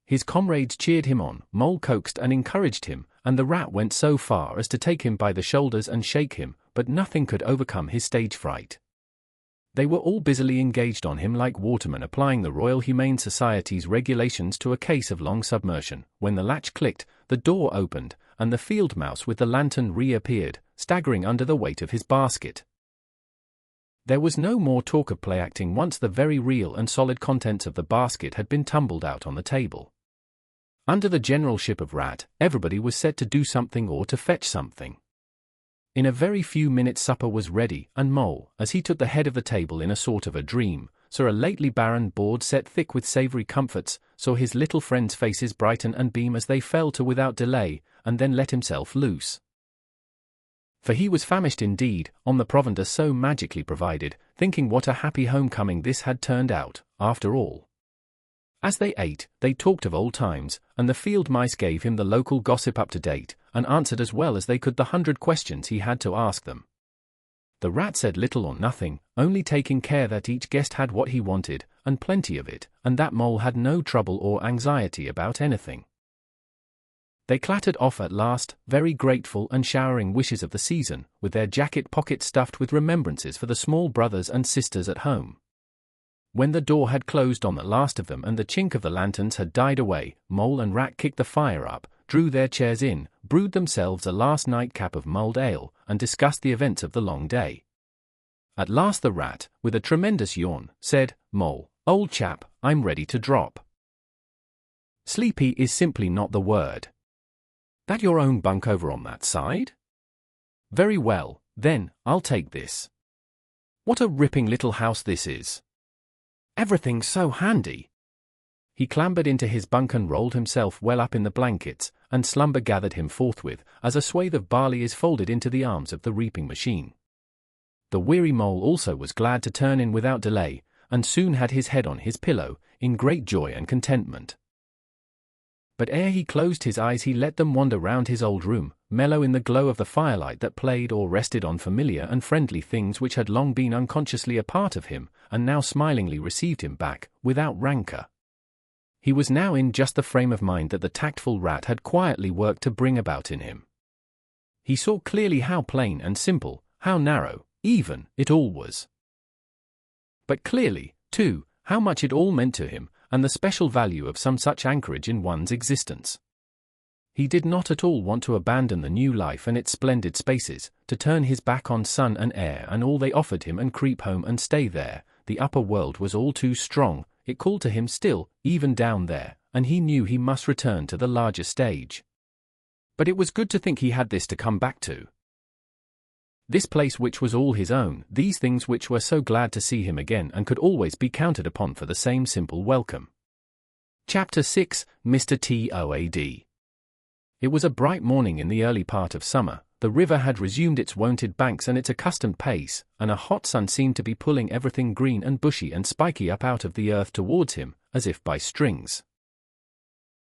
S1: His comrades cheered him on, Mole coaxed and encouraged him, and the rat went so far as to take him by the shoulders and shake him, but nothing could overcome his stage fright. They were all busily engaged on him like watermen applying the Royal Humane Society's regulations to a case of long submersion, when the latch clicked, the door opened, and the field mouse with the lantern reappeared, staggering under the weight of his basket. There was no more talk of play-acting once the very real and solid contents of the basket had been tumbled out on the table. Under the generalship of Rat, everybody was set to do something or to fetch something. In a very few minutes supper was ready, and Mole, as he took the head of the table in a sort of a dream, saw a lately barren board set thick with savoury comforts, saw his little friends' faces brighten and beam as they fell to without delay, and then let himself loose. For he was famished indeed, on the provender so magically provided, thinking what a happy homecoming this had turned out, after all. As they ate, they talked of old times, and the field mice gave him the local gossip up to date, and answered as well as they could the 100 questions he had to ask them. The rat said little or nothing, only taking care that each guest had what he wanted, and plenty of it, and that Mole had no trouble or anxiety about anything. They clattered off at last, very grateful and showering wishes of the season, with their jacket pockets stuffed with remembrances for the small brothers and sisters at home. When the door had closed on the last of them and the chink of the lanterns had died away, Mole and Rat kicked the fire up, drew their chairs in, brewed themselves a last nightcap of mulled ale, and discussed the events of the long day. At last the Rat, with a tremendous yawn, said, "Mole, old chap, I'm ready to drop." Sleepy is simply not the word. That your own bunk over on that side? Very well, then, I'll take this. What a ripping little house this is. Everything's so handy. He clambered into his bunk and rolled himself well up in the blankets, and slumber gathered him forthwith, as a swathe of barley is folded into the arms of the reaping machine. The weary mole also was glad to turn in without delay, and soon had his head on his pillow, in great joy and contentment. But ere he closed his eyes he let them wander round his old room, mellow in the glow of the firelight that played or rested on familiar and friendly things which had long been unconsciously a part of him, and now smilingly received him back, without rancour. He was now in just the frame of mind that the tactful rat had quietly worked to bring about in him. He saw clearly how plain and simple, how narrow, even, it all was. But clearly, too, how much it all meant to him, and the special value of some such anchorage in one's existence. He did not at all want to abandon the new life and its splendid spaces, to turn his back on sun and air and all they offered him and creep home and stay there. The upper world was all too strong, it called to him still, even down there, and he knew he must return to the larger stage. But it was good to think he had this to come back to. This place which was all his own, these things which were so glad to see him again and could always be counted upon for the same simple welcome. Chapter 6, Mr. Toad. It was a bright morning in the early part of summer. The river had resumed its wonted banks and its accustomed pace, and a hot sun seemed to be pulling everything green and bushy and spiky up out of the earth towards him, as if by strings.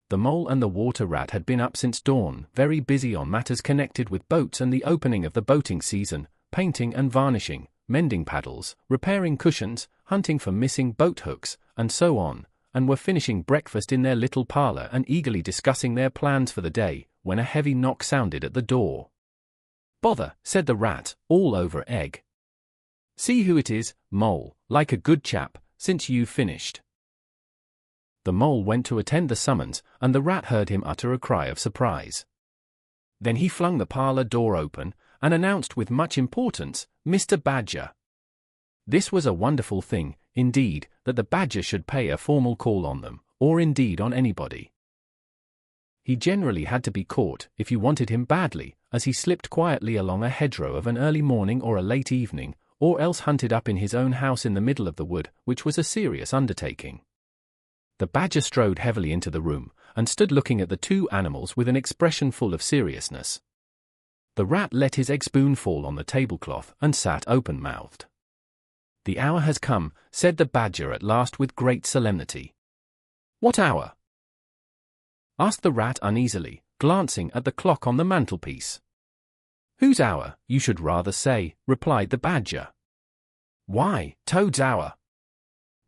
S1: The mole and the water rat had been up since dawn, very busy on matters connected with boats and the opening of the boating season, painting and varnishing, mending paddles, repairing cushions, hunting for missing boat hooks, and so on, and were finishing breakfast in their little parlour and eagerly discussing their plans for the day, when a heavy knock sounded at the door. "Bother," said the rat, all over egg. "See who it is, Mole, like a good chap, since you've finished." The mole went to attend the summons, and the rat heard him utter a cry of surprise. Then he flung the parlour door open, and announced with much importance, "Mr. Badger." This was a wonderful thing, indeed, that the badger should pay a formal call on them, or indeed on anybody. He generally had to be caught, if you wanted him badly, as he slipped quietly along a hedgerow of an early morning or a late evening, or else hunted up in his own house in the middle of the wood, which was a serious undertaking. The badger strode heavily into the room, and stood looking at the two animals with an expression full of seriousness. The rat let his egg spoon fall on the tablecloth, and sat open-mouthed. "The hour has come," said the badger at last with great solemnity. "What hour?" asked the rat uneasily, glancing at the clock on the mantelpiece. "Whose hour, you should rather say," replied the badger. "Why, Toad's hour."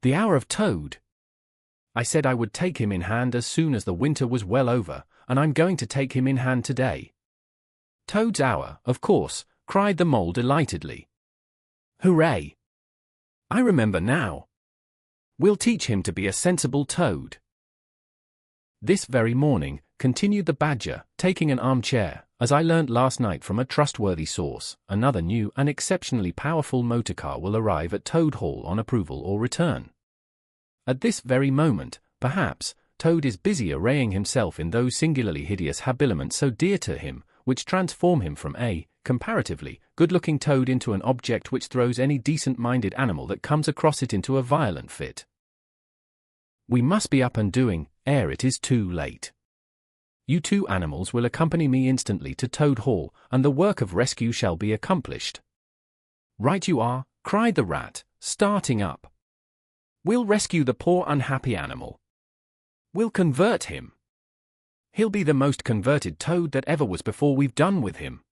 S1: "The hour of Toad. I said I would take him in hand as soon as the winter was well over, and I'm going to take him in hand today." "Toad's hour, of course," cried the mole delightedly. "Hooray! I remember now. We'll teach him to be a sensible toad." "This very morning," continued the badger, taking an armchair, "as I learnt last night from a trustworthy source, another new and exceptionally powerful motor car will arrive at Toad Hall on approval or return. At this very moment, perhaps, Toad is busy arraying himself in those singularly hideous habiliments so dear to him, which transform him from a, comparatively, good-looking toad into an object which throws any decent-minded animal that comes across it into a violent fit. We must be up and doing, ere it is too late. You two animals will accompany me instantly to Toad Hall, and the work of rescue shall be accomplished." "Right you are," cried the rat, starting up. "We'll rescue the poor unhappy animal. We'll convert him. He'll be the most converted toad that ever was before we've done with him."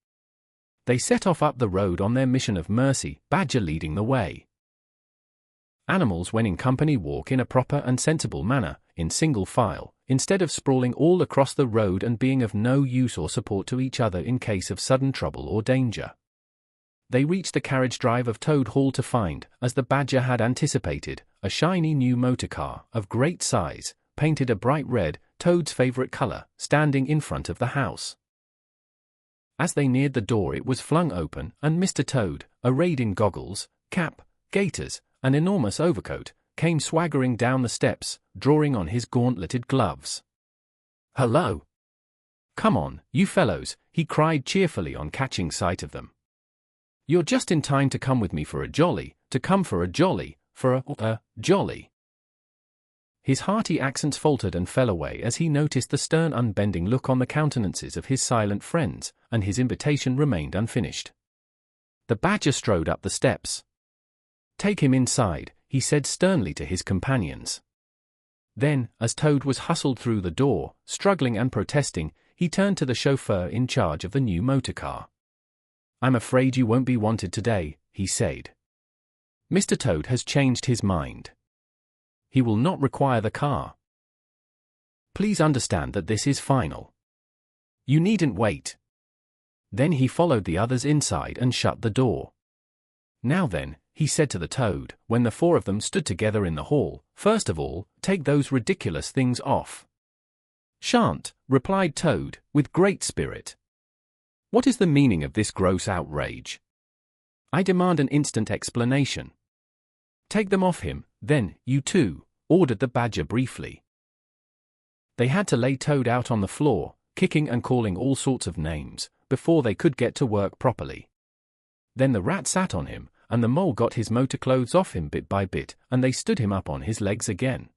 S1: They set off up the road on their mission of mercy, Badger leading the way. Animals when in company walk in a proper and sensible manner, in single file, instead of sprawling all across the road and being of no use or support to each other in case of sudden trouble or danger. They reached the carriage drive of Toad Hall to find, as the badger had anticipated, a shiny new motor car, of great size, painted a bright red, Toad's favourite colour, standing in front of the house. As they neared the door it was flung open, and Mr. Toad, arrayed in goggles, cap, gaiters, an enormous overcoat, came swaggering down the steps, drawing on his gauntleted gloves. "Hello! Come on, you fellows," he cried cheerfully on catching sight of them. "You're just in time to come with me for a jolly, for a jolly." His hearty accents faltered and fell away as he noticed the stern unbending look on the countenances of his silent friends, and his invitation remained unfinished. The badger strode up the steps. "Take him inside," he said sternly to his companions. Then, as Toad was hustled through the door, struggling and protesting, he turned to the chauffeur in charge of the new motorcar. "I'm afraid you won't be wanted today," he said. "Mr. Toad has changed his mind. He will not require the car. Please understand that this is final. You needn't wait." Then he followed the others inside and shut the door. "Now then," he said to the Toad, when the four of them stood together in the hall, "first of all, take those ridiculous things off." "Shan't," replied Toad, with great spirit. "What is the meaning of this gross outrage? I demand an instant explanation." "Take them off him, then, you two," ordered the badger briefly. They had to lay Toad out on the floor, kicking and calling all sorts of names, before they could get to work properly. Then the rat sat on him, and the mole got his motor clothes off him bit by bit, and they stood him up on his legs again.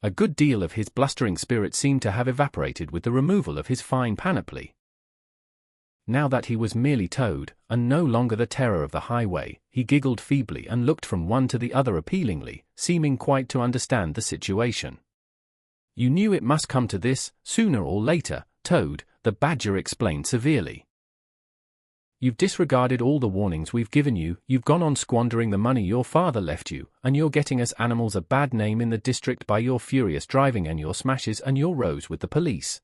S1: A good deal of his blustering spirit seemed to have evaporated with the removal of his fine panoply. Now that he was merely Toad, and no longer the terror of the highway, he giggled feebly and looked from one to the other appealingly, seeming quite to understand the situation. "You knew it must come to this, sooner or later, Toad," the badger explained severely. "You've disregarded all the warnings we've given you, you've gone on squandering the money your father left you, and you're getting us animals a bad name in the district by your furious driving and your smashes and your rows with the police.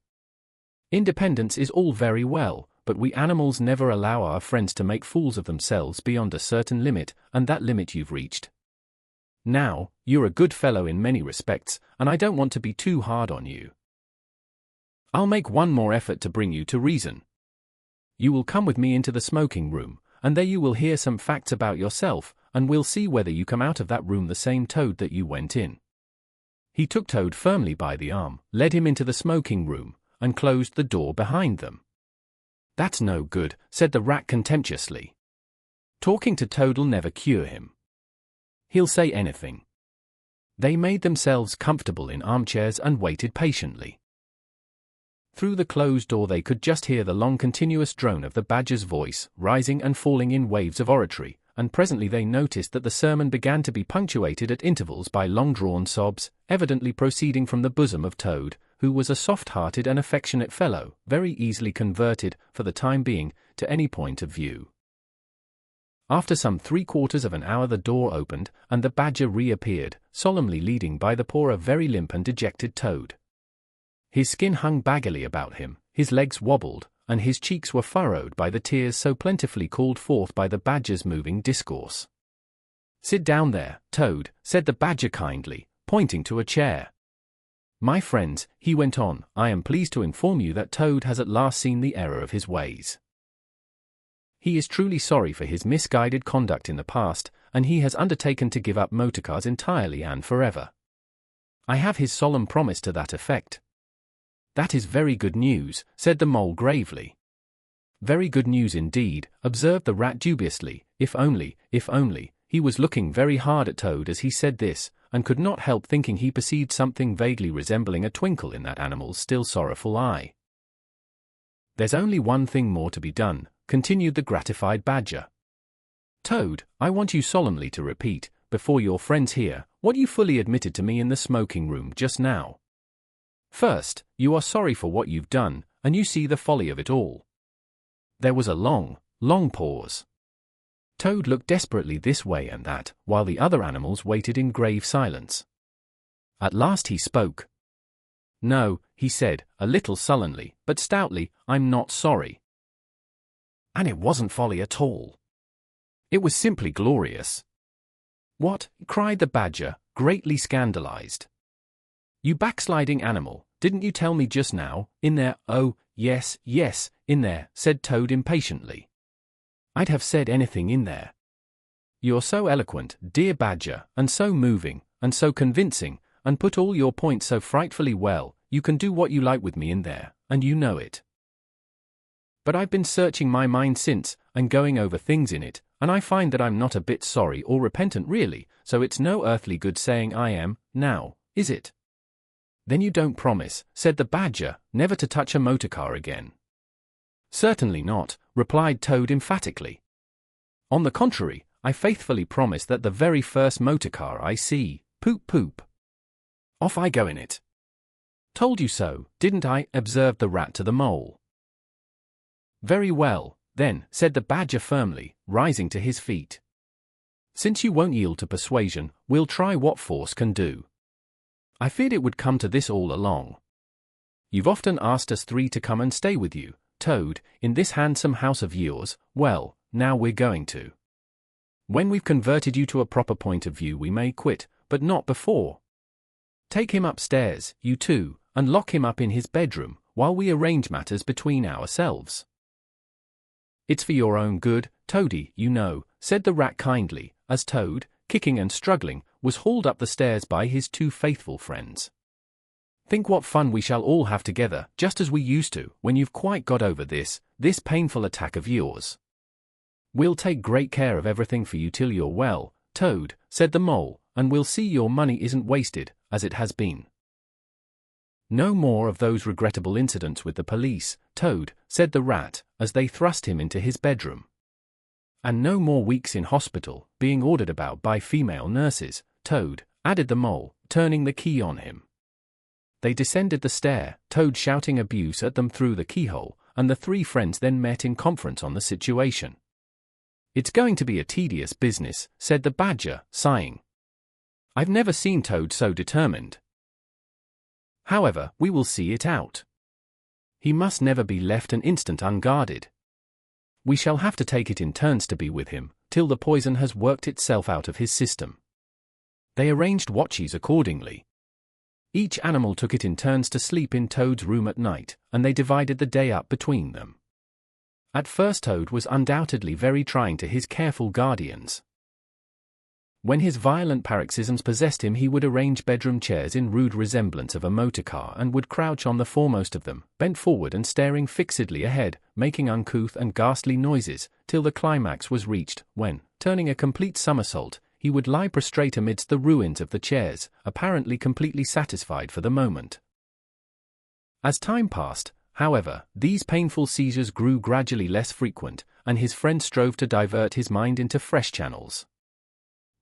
S1: Independence is all very well, but we animals never allow our friends to make fools of themselves beyond a certain limit, and that limit you've reached. Now, you're a good fellow in many respects, and I don't want to be too hard on you. I'll make one more effort to bring you to reason. You will come with me into the smoking room, and there you will hear some facts about yourself, and we'll see whether you come out of that room the same Toad that you went in." He took Toad firmly by the arm, led him into the smoking room, and closed the door behind them. "That's no good," said the rat contemptuously. "Talking to Toad'll never cure him. He'll say anything." They made themselves comfortable in armchairs and waited patiently. Through the closed door they could just hear the long continuous drone of the badger's voice, rising and falling in waves of oratory, and presently they noticed that the sermon began to be punctuated at intervals by long-drawn sobs, evidently proceeding from the bosom of Toad, who was a soft-hearted and affectionate fellow, very easily converted, for the time being, to any point of view. After some 3/4 of an hour the door opened, and the badger reappeared, solemnly leading by the paw a very limp and dejected Toad. His skin hung baggily about him, his legs wobbled, and his cheeks were furrowed by the tears so plentifully called forth by the badger's moving discourse. "Sit down there, Toad," said the badger kindly, pointing to a chair. "My friends," he went on, "I am pleased to inform you that Toad has at last seen the error of his ways. He is truly sorry for his misguided conduct in the past, and he has undertaken to give up motorcars entirely and forever. I have his solemn promise to that effect." "That is very good news," said the mole gravely. "Very good news indeed," observed the rat dubiously, if only, he was looking very hard at Toad as he said this, and could not help thinking he perceived something vaguely resembling a twinkle in that animal's still sorrowful eye. "There's only one thing more to be done," continued the gratified badger. "Toad, I want you solemnly to repeat, before your friends here, what you fully admitted to me in the smoking room just now. First, you are sorry for what you've done, and you see the folly of it all." There was a long, long pause. Toad looked desperately this way and that, while the other animals waited in grave silence. At last he spoke. "No," he said, a little sullenly, but stoutly, "I'm not sorry. And it wasn't folly at all. It was simply glorious." "What?" cried the badger, greatly scandalized. "You backsliding animal, didn't you tell me just now, in there?" "Oh, yes, in there," said Toad impatiently. "I'd have said anything in there. You're so eloquent, dear badger, and so moving, and so convincing, and put all your points so frightfully well, you can do what you like with me in there, and you know it. But I've been searching my mind since, and going over things in it, and I find that I'm not a bit sorry or repentant really, so it's no earthly good saying I am, now, is it? Then you don't promise, said the Badger, never to touch a motorcar again. Certainly not, replied Toad emphatically. On the contrary, I faithfully promise that the very first motorcar I see, poop poop, off I go in it. Told you so, didn't I? Observed the Rat to the Mole. Very well, then, said the Badger firmly, rising to his feet. Since you won't yield to persuasion, we'll try what force can do. I feared it would come to this all along. You've often asked us three to come and stay with you, Toad, in this handsome house of yours. Well, now we're going to. When we've converted you to a proper point of view we may quit, but not before. Take him upstairs, you two, and lock him up in his bedroom, while we arrange matters between ourselves. It's for your own good, Toady, you know, said the Rat kindly, as Toad, kicking and struggling, was hauled up the stairs by his two faithful friends. Think what fun we shall all have together, just as we used to, when you've quite got over this painful attack of yours. We'll take great care of everything for you till you're well, Toad, said the Mole, and we'll see your money isn't wasted, as it has been. No more of those regrettable incidents with the police, Toad, said the Rat, as they thrust him into his bedroom. And no more weeks in hospital, being ordered about by female nurses, Toad, added the Mole, turning the key on him. They descended the stair, Toad shouting abuse at them through the keyhole, and the three friends then met in conference on the situation. It's going to be a tedious business, said the Badger, sighing. I've never seen Toad so determined. However, we will see it out. He must never be left an instant unguarded. We shall have to take it in turns to be with him, till the poison has worked itself out of his system. They arranged watches accordingly. Each animal took it in turns to sleep in Toad's room at night, and they divided the day up between them. At first Toad was undoubtedly very trying to his careful guardians. When his violent paroxysms possessed him he would arrange bedroom chairs in rude resemblance of a motor car and would crouch on the foremost of them, bent forward and staring fixedly ahead, making uncouth and ghastly noises, till the climax was reached, when, turning a complete somersault, he would lie prostrate amidst the ruins of the chairs, apparently completely satisfied for the moment. As time passed, however, these painful seizures grew gradually less frequent, and his friend strove to divert his mind into fresh channels.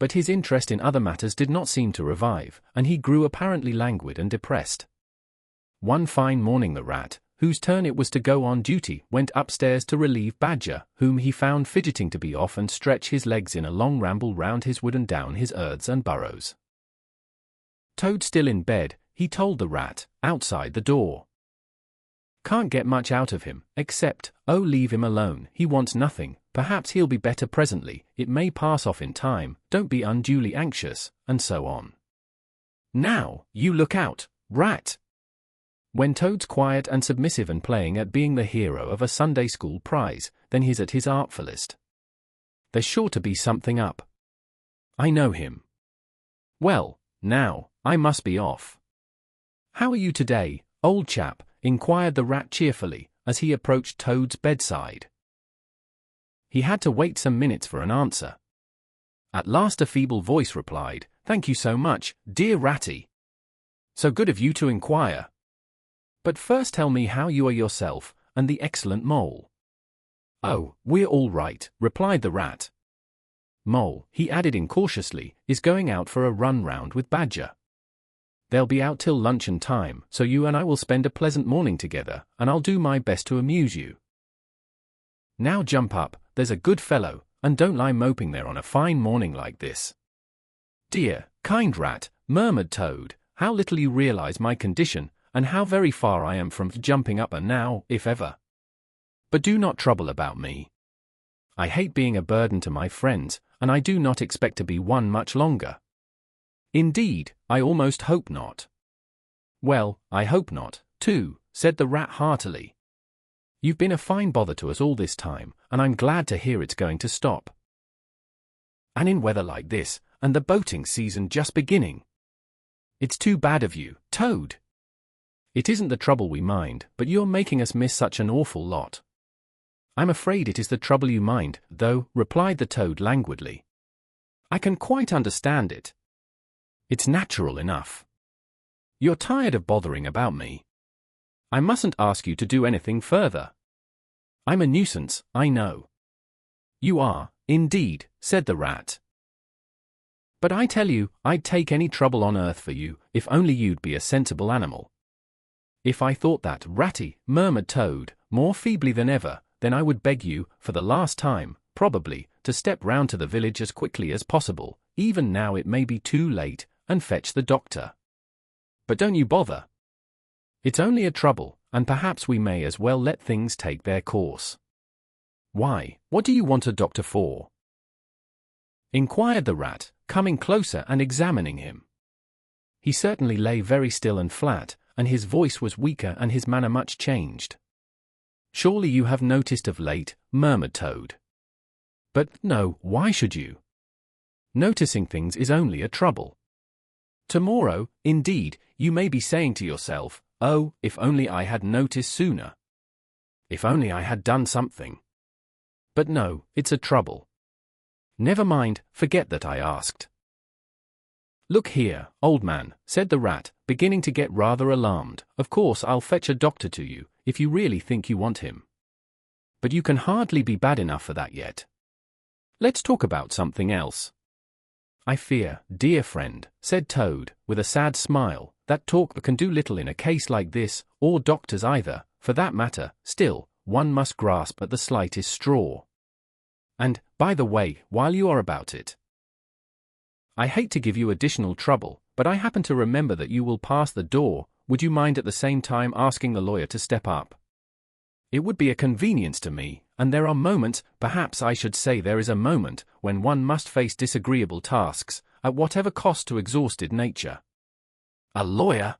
S1: But his interest in other matters did not seem to revive, and he grew apparently languid and depressed. One fine morning the Rat, whose turn it was to go on duty, went upstairs to relieve Badger, whom he found fidgeting to be off and stretch his legs in a long ramble round his wood and down his earths and burrows. Toad still in bed, he told the Rat, outside the door. Can't get much out of him, except, oh leave him alone, he wants nothing, perhaps he'll be better presently, it may pass off in time, don't be unduly anxious, and so on. Now, you look out, Rat! When Toad's quiet and submissive and playing at being the hero of a Sunday school prize, then he's at his artfulest. There's sure to be something up. I know him. Well, now, I must be off. How are you today, old chap? Inquired the Rat cheerfully, as he approached Toad's bedside. He had to wait some minutes for an answer. At last a feeble voice replied, "Thank you so much, dear Ratty. So good of you to inquire. But first tell me how you are yourself, and the excellent Mole." "Oh, we're all right," replied the Rat. "Mole," he added incautiously, "is going out for a run round with Badger. They'll be out till luncheon time, so you and I will spend a pleasant morning together, and I'll do my best to amuse you. Now jump up, there's a good fellow, and don't lie moping there on a fine morning like this." "Dear, kind Rat," murmured Toad, "how little you realize my condition, and how very far I am from jumping up now, if ever. But do not trouble about me. I hate being a burden to my friends, and I do not expect to be one much longer. Indeed, I almost hope not." "Well, I hope not, too," said the Rat heartily. "You've been a fine bother to us all this time, and I'm glad to hear it's going to stop. And in weather like this, and the boating season just beginning. It's too bad of you, Toad. It isn't the trouble we mind, but you're making us miss such an awful lot." "I'm afraid it is the trouble you mind, though," replied the Toad languidly. "I can quite understand it. It's natural enough. You're tired of bothering about me. I mustn't ask you to do anything further. I'm a nuisance, I know. You are, indeed, said the rat. But I tell you, I'd take any trouble on earth for you, if only you'd be a sensible animal. If I thought that, Ratty, murmured Toad, more feebly than ever, then I would beg you, for the last time, probably, to step round to the village as quickly as possible, even now it may be too late, and fetch the doctor. But don't you bother. It's only a trouble, and perhaps we may as well let things take their course. Why, what do you want a doctor for? Inquired the rat, coming closer and examining him. He certainly lay very still and flat, and his voice was weaker and his manner much changed. Surely you have noticed of late, murmured Toad. But no, why should you? Noticing things is only a trouble. Tomorrow, indeed, you may be saying to yourself, oh, if only I had noticed sooner. If only I had done something. But no, it's a trouble. Never mind, forget that I asked. Look here, old man, said the rat, beginning to get rather alarmed. Of course I'll fetch a doctor to you, if you really think you want him. But you can hardly be bad enough for that yet. Let's talk about something else. I fear, dear friend, said Toad, with a sad smile, that talk can do little in a case like this, or doctors either, for that matter. Still, one must grasp at the slightest straw. And, by the way, while you are about it, I hate to give you additional trouble, but I happen to remember that you will pass the door. Would you mind at the same time asking the lawyer to step up? It would be a convenience to me, and there are moments, perhaps I should say there is a moment, when one must face disagreeable tasks, at whatever cost to exhausted nature. A lawyer?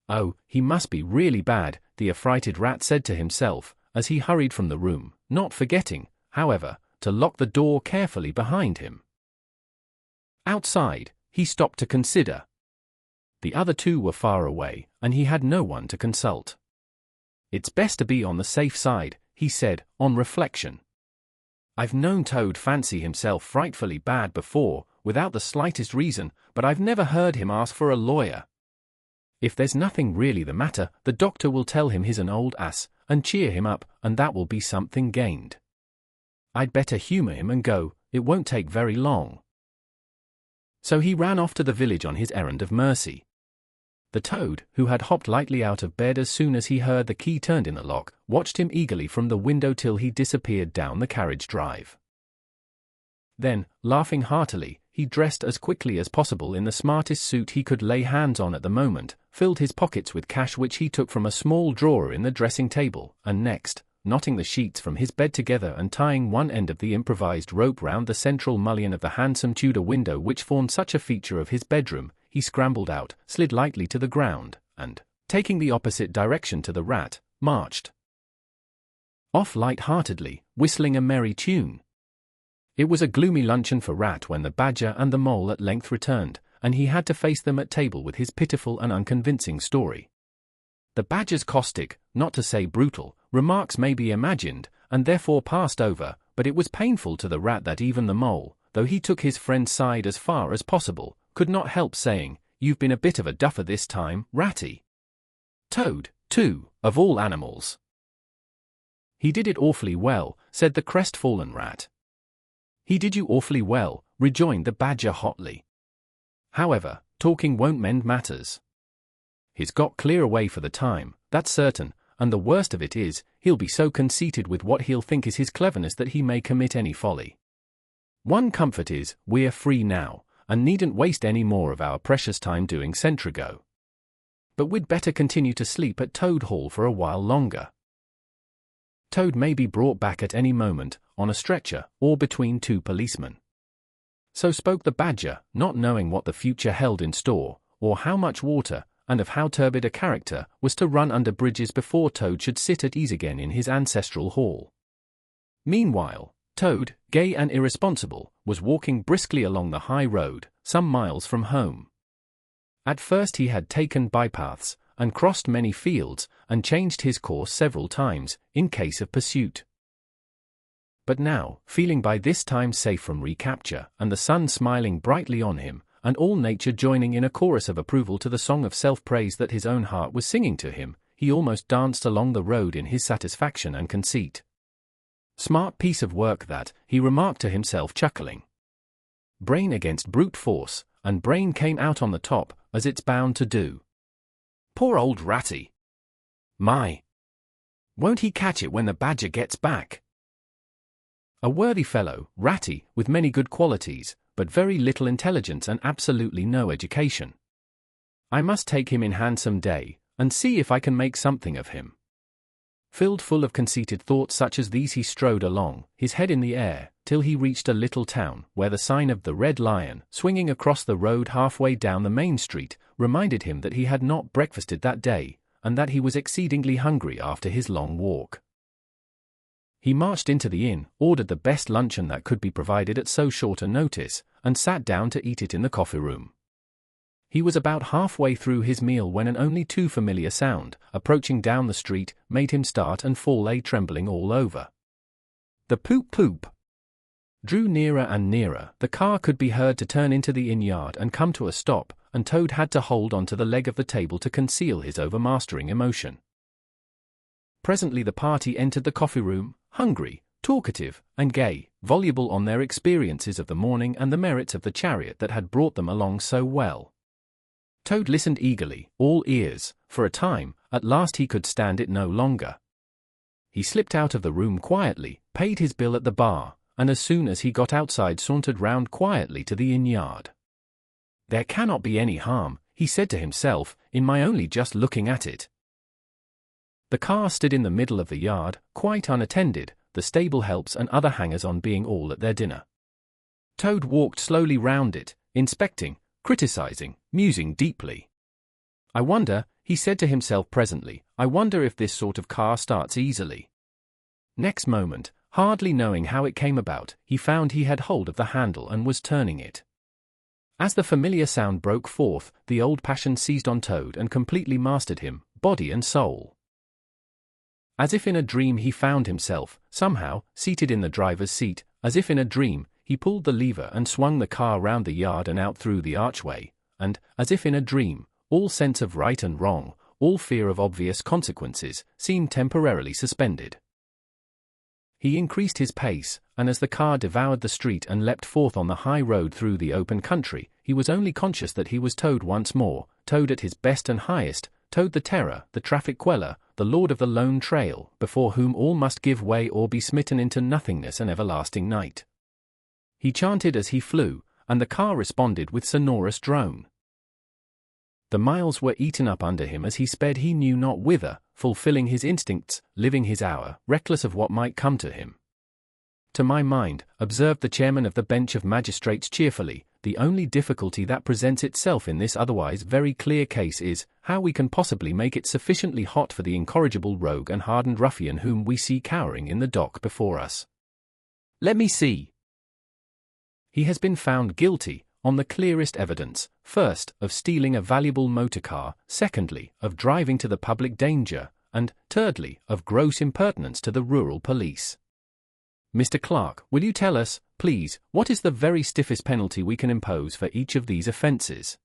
S1: Oh, he must be really bad, the affrighted rat said to himself, as he hurried from the room, not forgetting, however, to lock the door carefully behind him. Outside, he stopped to consider. The other two were far away, and he had no one to consult. It's best to be on the safe side, he said, on reflection. I've known Toad fancy himself frightfully bad before, without the slightest reason, but I've never heard him ask for a lawyer. If there's nothing really the matter, the doctor will tell him he's an old ass, and cheer him up, and that will be something gained. I'd better humour him and go, it won't take very long. So he ran off to the village on his errand of mercy. The Toad, who had hopped lightly out of bed as soon as he heard the key turned in the lock, watched him eagerly from the window till he disappeared down the carriage drive. Then, laughing heartily, he dressed as quickly as possible in the smartest suit he could lay hands on at the moment, filled his pockets with cash which he took from a small drawer in the dressing table, and next, knotting the sheets from his bed together and tying one end of the improvised rope round the central mullion of the handsome Tudor window which formed such a feature of his bedroom, he scrambled out, slid lightly to the ground, and, taking the opposite direction to the rat, marched off light-heartedly, whistling a merry tune. It was a gloomy luncheon for Rat when the Badger and the Mole at length returned, and he had to face them at table with his pitiful and unconvincing story. The Badger's caustic, not to say brutal, remarks may be imagined, and therefore passed over, but it was painful to the Rat that even the Mole, though he took his friend's side as far as possible, could not help saying, "You've been a bit of a duffer this time, Ratty." Toad, too, of all animals. He did it awfully well, said the crestfallen Rat. He did you awfully well, rejoined the Badger hotly. However, talking won't mend matters. He's got clear away for the time, that's certain, and the worst of it is, he'll be so conceited with what he'll think is his cleverness that he may commit any folly. One comfort is, we're free now, and needn't waste any more of our precious time doing Centrigo. But we'd better continue to sleep at Toad Hall for a while longer. Toad may be brought back at any moment, on a stretcher, or between two policemen. So spoke the Badger, not knowing what the future held in store, or how much water, and of how turbid a character, was to run under bridges before Toad should sit at ease again in his ancestral hall. Meanwhile, Toad, gay and irresponsible, was walking briskly along the high road, some miles from home. At first he had taken bypaths, and crossed many fields, and changed his course several times, in case of pursuit. But now, feeling by this time safe from recapture, and the sun smiling brightly on him, and all nature joining in a chorus of approval to the song of self-praise that his own heart was singing to him, he almost danced along the road in his satisfaction and conceit. Smart piece of work that, he remarked to himself chuckling. Brain against brute force, and brain came out on the top, as it's bound to do. Poor old Ratty! My! Won't he catch it when the badger gets back? A worthy fellow, Ratty, with many good qualities, but very little intelligence and absolutely no education. I must take him in hand some day, and see if I can make something of him. Filled full of conceited thoughts such as these he strode along, his head in the air, till he reached a little town, where the sign of the Red Lion, swinging across the road halfway down the main street, reminded him that he had not breakfasted that day, and that he was exceedingly hungry after his long walk. He marched into the inn, ordered the best luncheon that could be provided at so short a notice, and sat down to eat it in the coffee-room. He was about halfway through his meal when an only too familiar sound, approaching down the street, made him start and fall trembling all over. The poop-poop drew nearer and nearer. The car could be heard to turn into the inn yard and come to a stop, and Toad had to hold on to the leg of the table to conceal his overmastering emotion. Presently the party entered the coffee-room, hungry, talkative, and gay, voluble on their experiences of the morning and the merits of the chariot that had brought them along so well. Toad listened eagerly, all ears. For a time, at last he could stand it no longer. He slipped out of the room quietly, paid his bill at the bar, and as soon as he got outside sauntered round quietly to the inn yard. There cannot be any harm, he said to himself, in my only just looking at it. The car stood in the middle of the yard, quite unattended, the stable helps and other hangers-on being all at their dinner. Toad walked slowly round it, inspecting, criticizing, musing deeply. I wonder, he said to himself presently, I wonder if this sort of car starts easily. Next moment, hardly knowing how it came about, he found he had hold of the handle and was turning it. As the familiar sound broke forth, the old passion seized on Toad and completely mastered him, body and soul. As if in a dream he found himself, somehow, seated in the driver's seat. As if in a dream, he pulled the lever and swung the car round the yard and out through the archway, and, as if in a dream, all sense of right and wrong, all fear of obvious consequences, seemed temporarily suspended. He increased his pace, and as the car devoured the street and leapt forth on the high road through the open country, he was only conscious that he was Toad once more, Toad at his best and highest, Toad the terror, the traffic queller, the lord of the lone trail, before whom all must give way or be smitten into nothingness and everlasting night. He chanted as he flew, and the car responded with sonorous drone. The miles were eaten up under him as he sped he knew not whither, fulfilling his instincts, living his hour, reckless of what might come to him. To my mind, observed the chairman of the bench of magistrates cheerfully, the only difficulty that presents itself in this otherwise very clear case is, how we can possibly make it sufficiently hot for the incorrigible rogue and hardened ruffian whom we see cowering in the dock before us. Let me see. He has been found guilty, on the clearest evidence, first, of stealing a valuable motor car, secondly, of driving to the public danger, and, thirdly, of gross impertinence to the rural police. Mr. Clerk, will you tell us, please, what is the very stiffest penalty we can impose for each of these offences?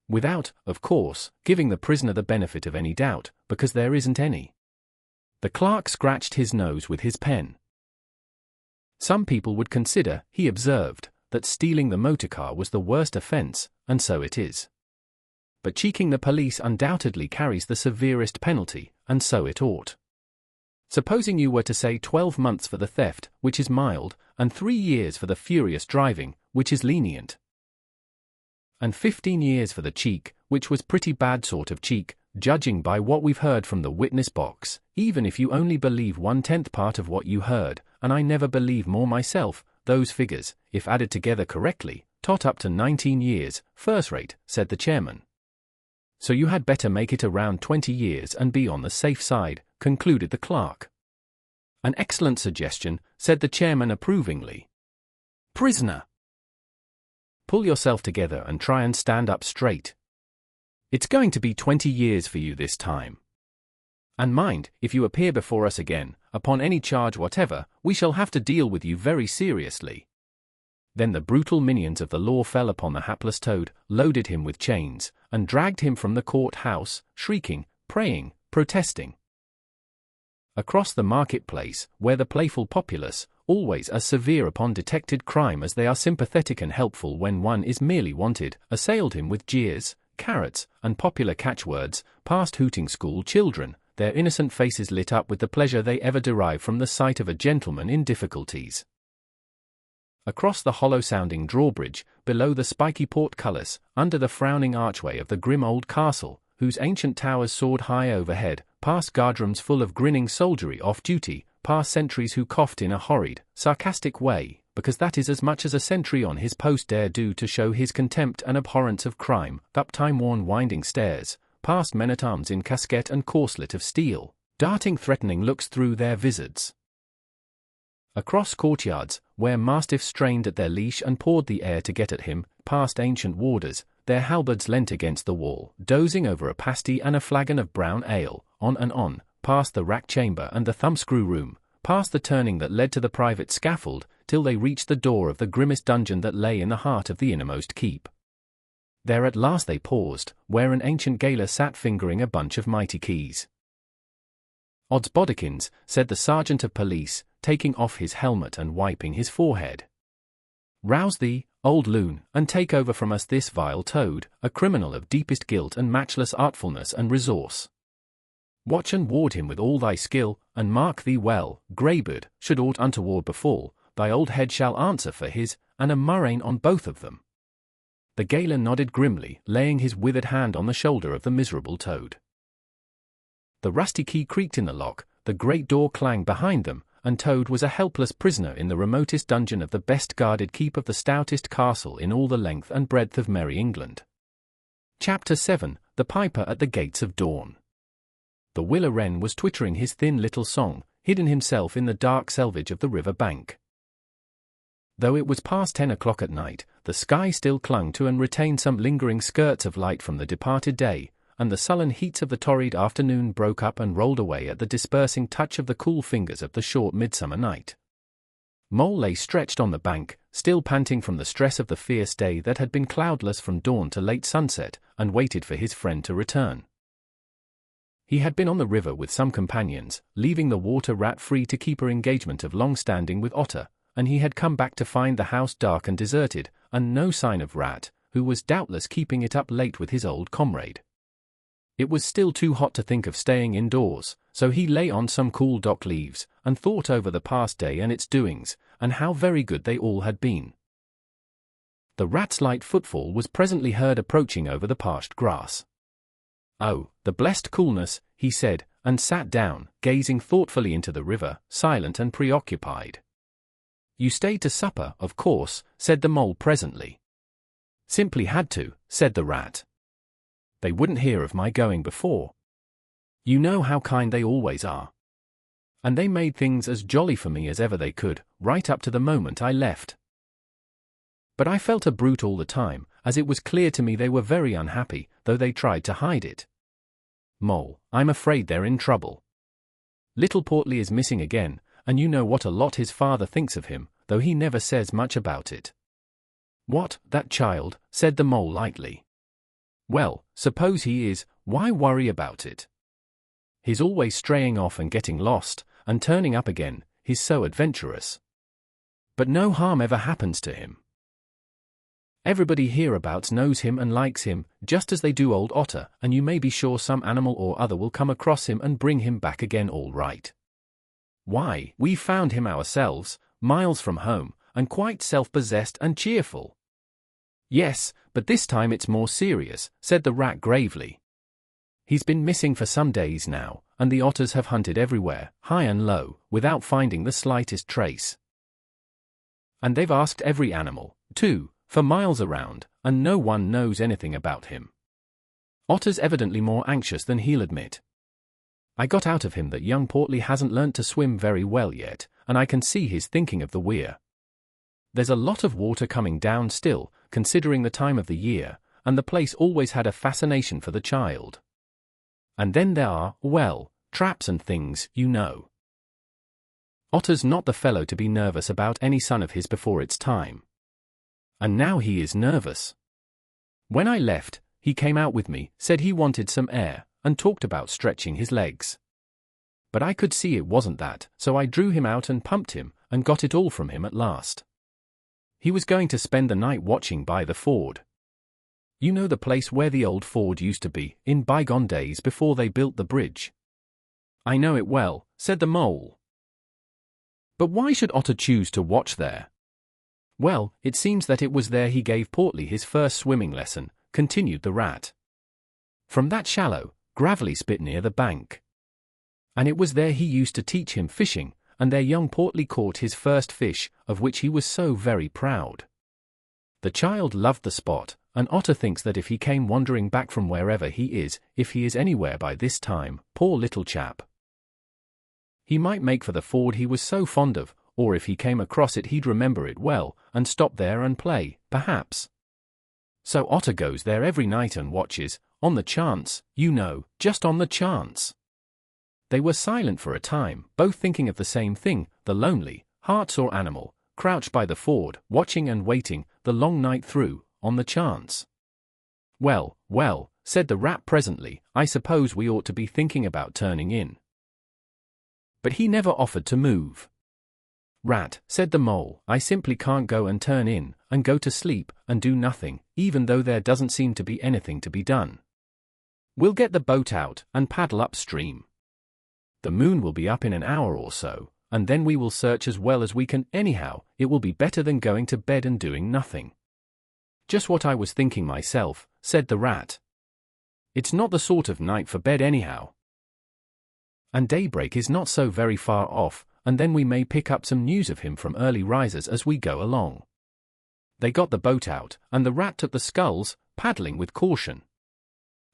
S1: Without, of course, giving the prisoner the benefit of any doubt, because there isn't any. The clerk scratched his nose with his pen. Some people would consider, he observed, that stealing the motor car was the worst offence, and so it is. But cheeking the police undoubtedly carries the severest penalty, and so it ought. Supposing you were to say 12 months for the theft, which is mild, and 3 years for the furious driving, which is lenient, and 15 years for the cheek, which was pretty bad sort of cheek, judging by what we've heard from the witness box, even if you only believe 1/10 part of what you heard, and I never believe more myself, those figures, if added together correctly, tot up to 19 years, first rate, said the chairman. So you had better make it around 20 years and be on the safe side, concluded the clerk. An excellent suggestion, said the chairman approvingly. Prisoner, pull yourself together and try and stand up straight. It's going to be 20 years for you this time. And mind, if you appear before us again, upon any charge whatever, we shall have to deal with you very seriously. Then the brutal minions of the law fell upon the hapless toad, loaded him with chains, and dragged him from the court-house, shrieking, praying, protesting. Across the marketplace, where the playful populace, always as severe upon detected crime as they are sympathetic and helpful when one is merely wanted, assailed him with jeers, carrots, and popular catchwords, past hooting school children, their innocent faces lit up with the pleasure they ever derive from the sight of a gentleman in difficulties. Across the hollow-sounding drawbridge, below the spiky portcullis, under the frowning archway of the grim old castle, whose ancient towers soared high overhead, past guardrooms full of grinning soldiery off duty, past sentries who coughed in a horrid, sarcastic way, because that is as much as a sentry on his post dare do to show his contempt and abhorrence of crime, up time-worn winding stairs, past men-at-arms in casquette and corselet of steel, darting threatening looks through their vizards. Across courtyards, where mastiffs strained at their leash and pawed the air to get at him, past ancient warders, their halberds leant against the wall, dozing over a pasty and a flagon of brown ale, on, past the rack chamber and the thumbscrew room, past the turning that led to the private scaffold, till they reached the door of the grimmest dungeon that lay in the heart of the innermost keep. There at last they paused, where an ancient gaoler sat fingering a bunch of mighty keys. "Odds bodikins," said the sergeant of police, taking off his helmet and wiping his forehead. "Rouse thee, old loon, and take over from us this vile toad, a criminal of deepest guilt and matchless artfulness and resource. Watch and ward him with all thy skill, and mark thee well, greybird, should aught untoward befall, thy old head shall answer for his, and a murrain on both of them." The gaoler nodded grimly, laying his withered hand on the shoulder of the miserable toad. The rusty key creaked in the lock, the great door clanged behind them, and Toad was a helpless prisoner in the remotest dungeon of the best-guarded keep of the stoutest castle in all the length and breadth of merry England. Chapter 7: The Piper at the Gates of Dawn. The willow wren was twittering his thin little song, hidden himself in the dark selvage of the river bank. Though it was past 10 o'clock at night, the sky still clung to and retained some lingering skirts of light from the departed day, and the sullen heats of the torrid afternoon broke up and rolled away at the dispersing touch of the cool fingers of the short midsummer night. Mole lay stretched on the bank, still panting from the stress of the fierce day that had been cloudless from dawn to late sunset, and waited for his friend to return. He had been on the river with some companions, leaving the water rat free to keep her engagement of long standing with Otter, and he had come back to find the house dark and deserted, and no sign of Rat, who was doubtless keeping it up late with his old comrade. It was still too hot to think of staying indoors, so he lay on some cool dock leaves, and thought over the past day and its doings, and how very good they all had been. The rat's light footfall was presently heard approaching over the parched grass. "Oh, the blessed coolness," he said, and sat down, gazing thoughtfully into the river, silent and preoccupied. "You stayed to supper, of course," said the mole presently. "Simply had to," said the rat. "They wouldn't hear of my going before. You know how kind they always are. And they made things as jolly for me as ever they could, right up to the moment I left. But I felt a brute all the time, as it was clear to me they were very unhappy, though they tried to hide it. Mole, I'm afraid they're in trouble. Little Portly is missing again, and you know what a lot his father thinks of him, though he never says much about it." "What, that child?" said the mole lightly. "Well, suppose he is, why worry about it? He's always straying off and getting lost, and turning up again, he's so adventurous. But no harm ever happens to him. Everybody hereabouts knows him and likes him, just as they do old Otter, and you may be sure some animal or other will come across him and bring him back again all right. Why, we found him ourselves, miles from home, and quite self-possessed and cheerful." "Yes, but this time it's more serious," said the rat gravely. "He's been missing for some days now, and the otters have hunted everywhere, high and low, without finding the slightest trace. And they've asked every animal, too, for miles around, and no one knows anything about him. Otter's evidently more anxious than he'll admit. I got out of him that young Portly hasn't learnt to swim very well yet, and I can see he's thinking of the weir. There's a lot of water coming down still, considering the time of the year, and the place always had a fascination for the child. And then there are, well, traps and things, you know. Otter's not the fellow to be nervous about any son of his before it's time. And now he is nervous. When I left, he came out with me, said he wanted some air, and talked about stretching his legs. But I could see it wasn't that, so I drew him out and pumped him, and got it all from him at last. He was going to spend the night watching by the ford. You know the place where the old ford used to be, in bygone days before they built the bridge? I know it well, said the mole. But why should Otter choose to watch there? Well, it seems that it was there he gave Portly his first swimming lesson, continued the rat. From that shallow, gravelly spit near the bank. And it was there he used to teach him fishing, and there young Portly caught his first fish, of which he was so very proud. The child loved the spot, and Otter thinks that if he came wandering back from wherever he is, if he is anywhere by this time, poor little chap, he might make for the ford he was so fond of, or if he came across it he'd remember it well, and stop there and play, perhaps. So Otter goes there every night and watches, on the chance, you know, just on the chance. They were silent for a time, both thinking of the same thing, the lonely, heart-sore animal, crouched by the ford, watching and waiting, the long night through, on the chance. Well, well, said the rat presently, I suppose we ought to be thinking about turning in. But he never offered to move. Rat, said the mole, I simply can't go and turn in, and go to sleep, and do nothing, even though there doesn't seem to be anything to be done. We'll get the boat out, and paddle upstream. The moon will be up in an hour or so, and then we will search as well as we can. Anyhow, it will be better than going to bed and doing nothing. Just what I was thinking myself, said the rat. It's not the sort of night for bed anyhow. And daybreak is not so very far off, and then we may pick up some news of him from early risers as we go along. They got the boat out, and the rat took the sculls, paddling with caution.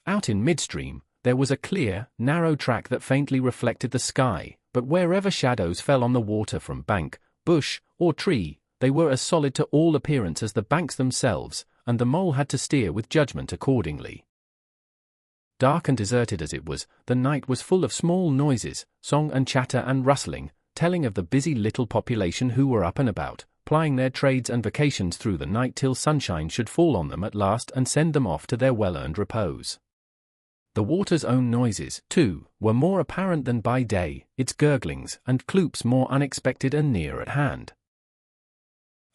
S1: Out in midstream, there was a clear, narrow track that faintly reflected the sky, but wherever shadows fell on the water from bank, bush, or tree, they were as solid to all appearance as the banks themselves, and the mole had to steer with judgment accordingly. Dark and deserted as it was, the night was full of small noises, song and chatter and rustling, telling of the busy little population who were up and about, plying their trades and vacations through the night till sunshine should fall on them at last and send them off to their well-earned repose. The water's own noises, too, were more apparent than by day, its gurglings and cloops more unexpected and near at hand.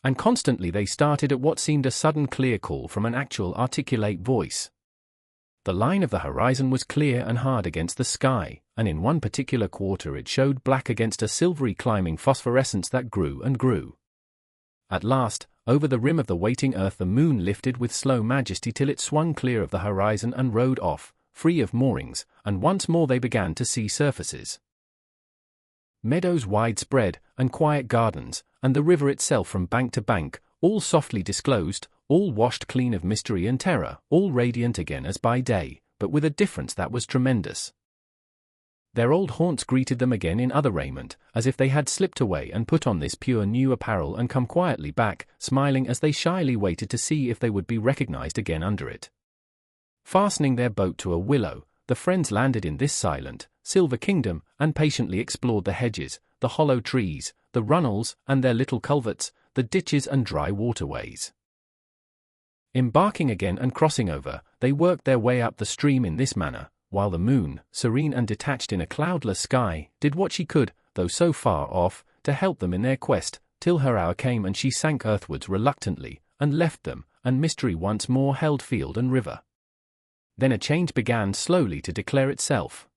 S1: And constantly they started at what seemed a sudden clear call from an actual articulate voice. The line of the horizon was clear and hard against the sky, and in one particular quarter it showed black against a silvery climbing phosphorescence that grew and grew. At last, over the rim of the waiting earth the moon lifted with slow majesty till it swung clear of the horizon and rode off, free of moorings, and once more they began to see surfaces. Meadows widespread, and quiet gardens, and the river itself from bank to bank, all softly disclosed, all washed clean of mystery and terror, all radiant again as by day, but with a difference that was tremendous. Their old haunts greeted them again in other raiment, as if they had slipped away and put on this pure new apparel and come quietly back, smiling as they shyly waited to see if they would be recognized again under it. Fastening their boat to a willow, the friends landed in this silent, silver kingdom, and patiently explored the hedges, the hollow trees, the runnels, and their little culverts, the ditches and dry waterways. Embarking again and crossing over, they worked their way up the stream in this manner, while the moon, serene and detached in a cloudless sky, did what she could, though so far off, to help them in their quest, till her hour came and she sank earthwards reluctantly, and left them, and mystery once more held field and river. Then a change began slowly to declare itself.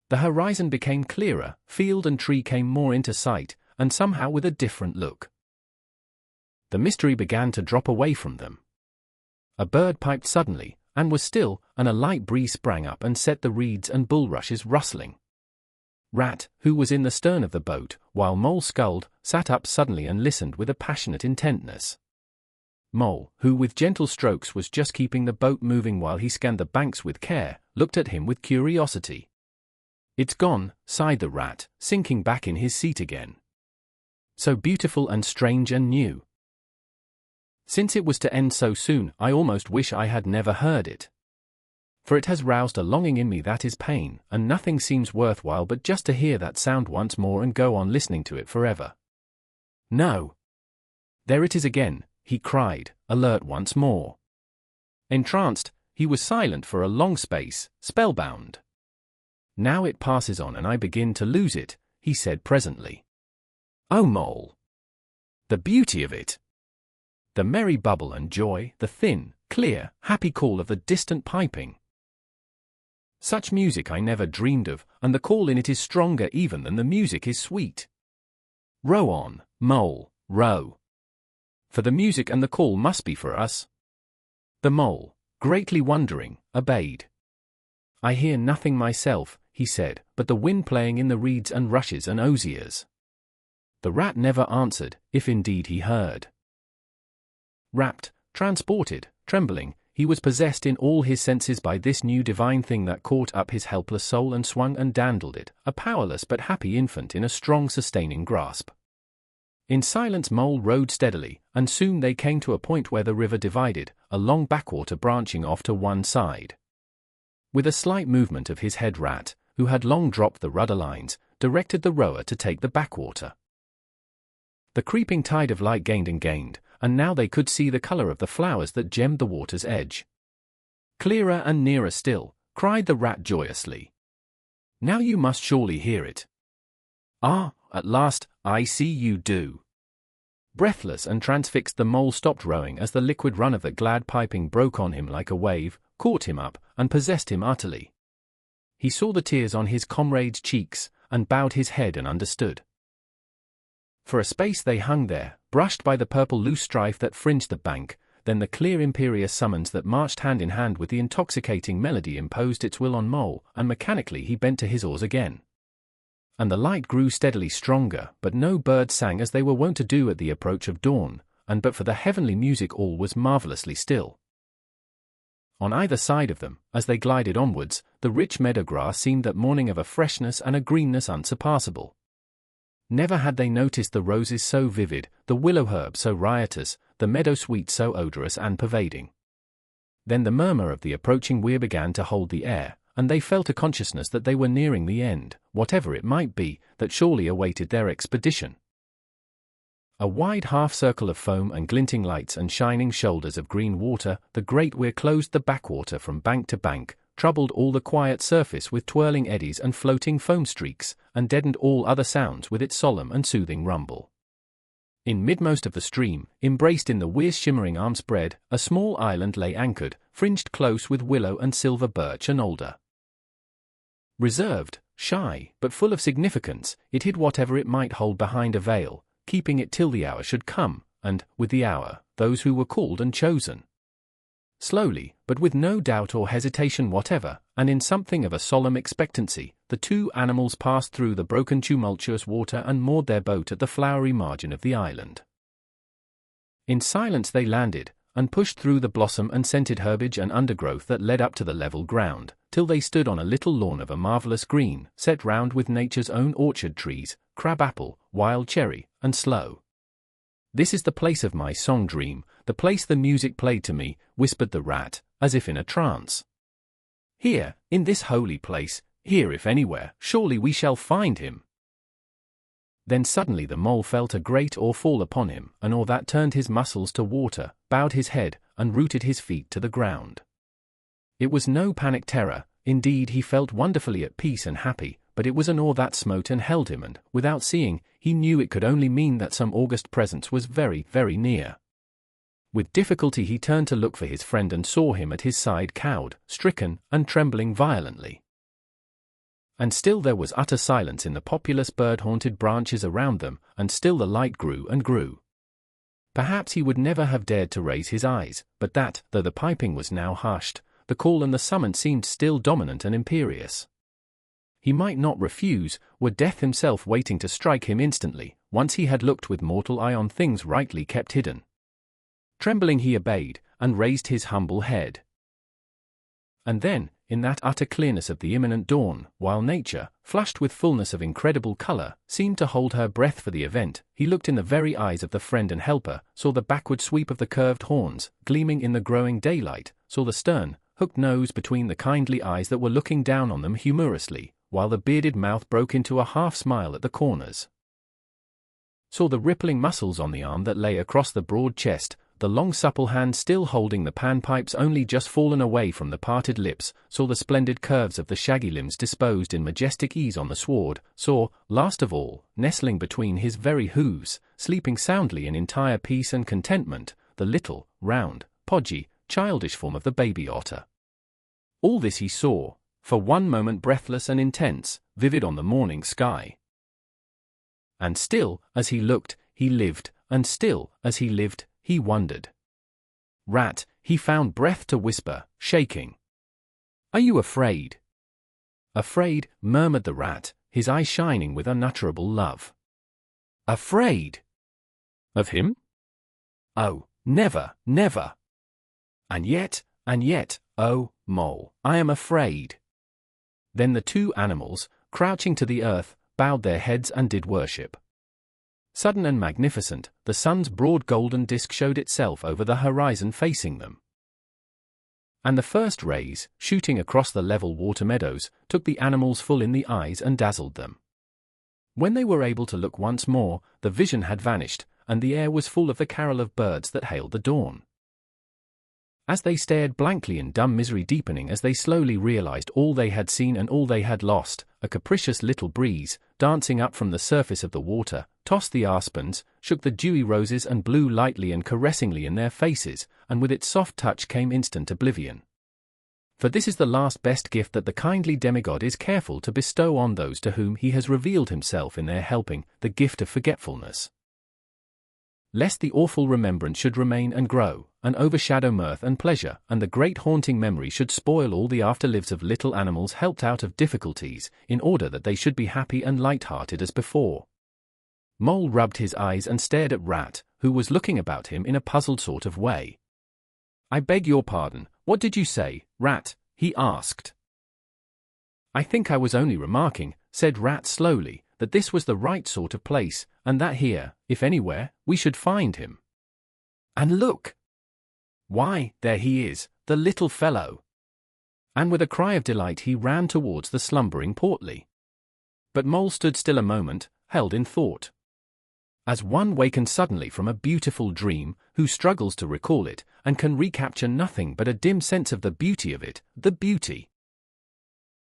S1: The horizon became clearer, field and tree came more into sight, and somehow with a different look. The mystery began to drop away from them. A bird piped suddenly, and was still, and a light breeze sprang up and set the reeds and bulrushes rustling. Rat, who was in the stern of the boat, while Mole sculled, sat up suddenly and listened with a passionate intentness. Mole, who with gentle strokes was just keeping the boat moving while he scanned the banks with care, looked at him with curiosity. "It's gone," sighed the rat, sinking back in his seat again. "So beautiful and strange and new. Since it was to end so soon, I almost wish I had never heard it. For it has roused a longing in me that is pain, and nothing seems worthwhile but just to hear that sound once more and go on listening to it forever. No. There it is again, he cried, alert once more. Entranced, he was silent for a long space, spellbound. Now it passes on and I begin to lose it, he said presently. Oh, Mole! The beauty of it! The merry bubble and joy, the thin, clear, happy call of the distant piping. Such music I never dreamed of, and the call in it is stronger even than the music is sweet. Row on, Mole, row. For the music and the call must be for us. The Mole, greatly wondering, obeyed. I hear nothing myself, he said, but the wind playing in the reeds and rushes and osiers. The Rat never answered, if indeed he heard. Rapt, transported, trembling, he was possessed in all his senses by this new divine thing that caught up his helpless soul and swung and dandled it, a powerless but happy infant in a strong sustaining grasp. In silence Mole rowed steadily, and soon they came to a point where the river divided, a long backwater branching off to one side. With a slight movement of his head Rat, who had long dropped the rudder lines, directed the rower to take the backwater. The creeping tide of light gained and gained, and now they could see the color of the flowers that gemmed the water's edge. Clearer and nearer still, cried the Rat joyously. Now you must surely hear it. Ah, at last, I see you do. Breathless and transfixed, the Mole stopped rowing as the liquid run of the glad piping broke on him like a wave, caught him up, and possessed him utterly. He saw the tears on his comrade's cheeks, and bowed his head and understood. For a space they hung there, brushed by the purple loose strife that fringed the bank, then the clear imperious summons that marched hand in hand with the intoxicating melody imposed its will on Mole, and mechanically he bent to his oars again. And the light grew steadily stronger, but no birds sang as they were wont to do at the approach of dawn, and but for the heavenly music all was marvellously still. On either side of them, as they glided onwards, the rich meadow grass seemed that morning of a freshness and a greenness unsurpassable. Never had they noticed the roses so vivid, the willow herb so riotous, the meadow sweet so odorous and pervading. Then the murmur of the approaching weir began to hold the air, and they felt a consciousness that they were nearing the end, whatever it might be, that surely awaited their expedition. A wide half-circle of foam and glinting lights and shining shoulders of green water, the great weir closed the backwater from bank to bank, troubled all the quiet surface with twirling eddies and floating foam streaks, and deadened all other sounds with its solemn and soothing rumble. In midmost of the stream, embraced in the weir's shimmering arm spread, a small island lay anchored, fringed close with willow and silver birch and alder. Reserved, shy, but full of significance, it hid whatever it might hold behind a veil, keeping it till the hour should come, and, with the hour, those who were called and chosen. Slowly, but with no doubt or hesitation whatever, and in something of a solemn expectancy, the two animals passed through the broken tumultuous water and moored their boat at the flowery margin of the island. In silence they landed, and pushed through the blossom and scented herbage and undergrowth that led up to the level ground, till they stood on a little lawn of a marvellous green, set round with nature's own orchard trees, crab-apple, wild cherry, and sloe. This is the place of my song-dream, the place the music played to me, whispered the Rat, as if in a trance. Here, in this holy place, here if anywhere, surely we shall find him. Then suddenly the Mole felt a great awe fall upon him, an awe that turned his muscles to water, bowed his head, and rooted his feet to the ground. It was no panic terror, indeed he felt wonderfully at peace and happy, but it was an awe that smote and held him, and, without seeing, he knew it could only mean that some august presence was very, very near. With difficulty he turned to look for his friend and saw him at his side, cowed, stricken, and trembling violently. And still there was utter silence in the populous bird-haunted branches around them, and still the light grew and grew. Perhaps he would never have dared to raise his eyes, but that, though the piping was now hushed, the call and the summons seemed still dominant and imperious. He might not refuse, were death himself waiting to strike him instantly, once he had looked with mortal eye on things rightly kept hidden. Trembling he obeyed, and raised his humble head. And then, in that utter clearness of the imminent dawn, while nature, flushed with fullness of incredible color, seemed to hold her breath for the event, he looked in the very eyes of the friend and helper, saw the backward sweep of the curved horns, gleaming in the growing daylight, saw the stern, hooked nose between the kindly eyes that were looking down on them humorously, while the bearded mouth broke into a half-smile at the corners. Saw the rippling muscles on the arm that lay across the broad chest, the long supple hand still holding the panpipes only just fallen away from the parted lips, saw the splendid curves of the shaggy limbs disposed in majestic ease on the sward, saw, last of all, nestling between his very hooves, sleeping soundly in entire peace and contentment, the little, round, podgy, childish form of the baby otter. All this he saw, for one moment breathless and intense, vivid on the morning sky. And still, as he looked, he lived, and still, as he lived, he wondered. "Rat," he found breath to whisper, shaking. "Are you afraid?" "Afraid," murmured the rat, his eyes shining with unutterable love. "Afraid? Of him? Oh, never, never. And yet, oh, Mole, I am afraid." Then the two animals, crouching to the earth, bowed their heads and did worship. Sudden and magnificent, the sun's broad golden disk showed itself over the horizon facing them. And the first rays, shooting across the level water meadows, took the animals full in the eyes and dazzled them. When they were able to look once more, the vision had vanished, and the air was full of the carol of birds that hailed the dawn. As they stared blankly in dumb misery deepening as they slowly realized all they had seen and all they had lost, a capricious little breeze, dancing up from the surface of the water, tossed the aspens, shook the dewy roses and blew lightly and caressingly in their faces, and with its soft touch came instant oblivion. For this is the last best gift that the kindly demigod is careful to bestow on those to whom he has revealed himself in their helping, the gift of forgetfulness. Lest the awful remembrance should remain and grow, and overshadow mirth and pleasure, and the great haunting memory should spoil all the afterlives of little animals helped out of difficulties, in order that they should be happy and light-hearted as before. Mole rubbed his eyes and stared at Rat, who was looking about him in a puzzled sort of way. "I beg your pardon, what did you say, Rat?" he asked. "I think I was only remarking," said Rat slowly, "that this was the right sort of place, and that here, if anywhere, we should find him. And look! Why, there he is, the little fellow!" And with a cry of delight he ran towards the slumbering Portly. But Mole stood still a moment, held in thought. As one wakened suddenly from a beautiful dream, who struggles to recall it, and can recapture nothing but a dim sense of the beauty of it, the beauty.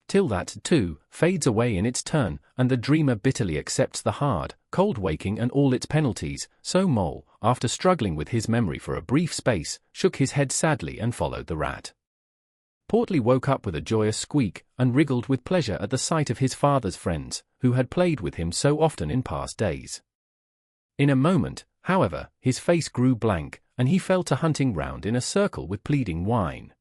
S1: Till that, too, fades away in its turn, and the dreamer bitterly accepts the hard, cold waking and all its penalties, so Mole, after struggling with his memory for a brief space, shook his head sadly and followed the rat. Portly woke up with a joyous squeak, and wriggled with pleasure at the sight of his father's friends, who had played with him so often in past days. In a moment, however, his face grew blank, and he fell to hunting round in a circle with pleading whine.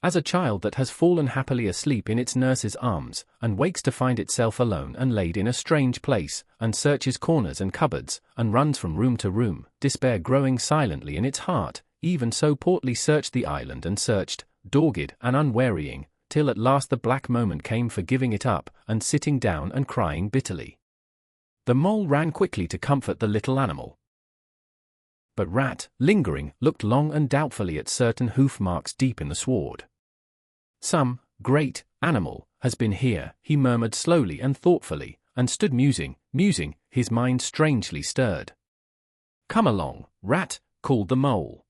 S1: As a child that has fallen happily asleep in its nurse's arms, and wakes to find itself alone and laid in a strange place, and searches corners and cupboards, and runs from room to room, despair growing silently in its heart, even so Portly searched the island and searched, dogged and unwearying, till at last the black moment came for giving it up, and sitting down and crying bitterly. The Mole ran quickly to comfort the little animal. But Rat, lingering, looked long and doubtfully at certain hoof marks deep in the sward. "Some great animal has been here," he murmured slowly and thoughtfully, and stood musing, his mind strangely stirred. "Come along, Rat," called the Mole.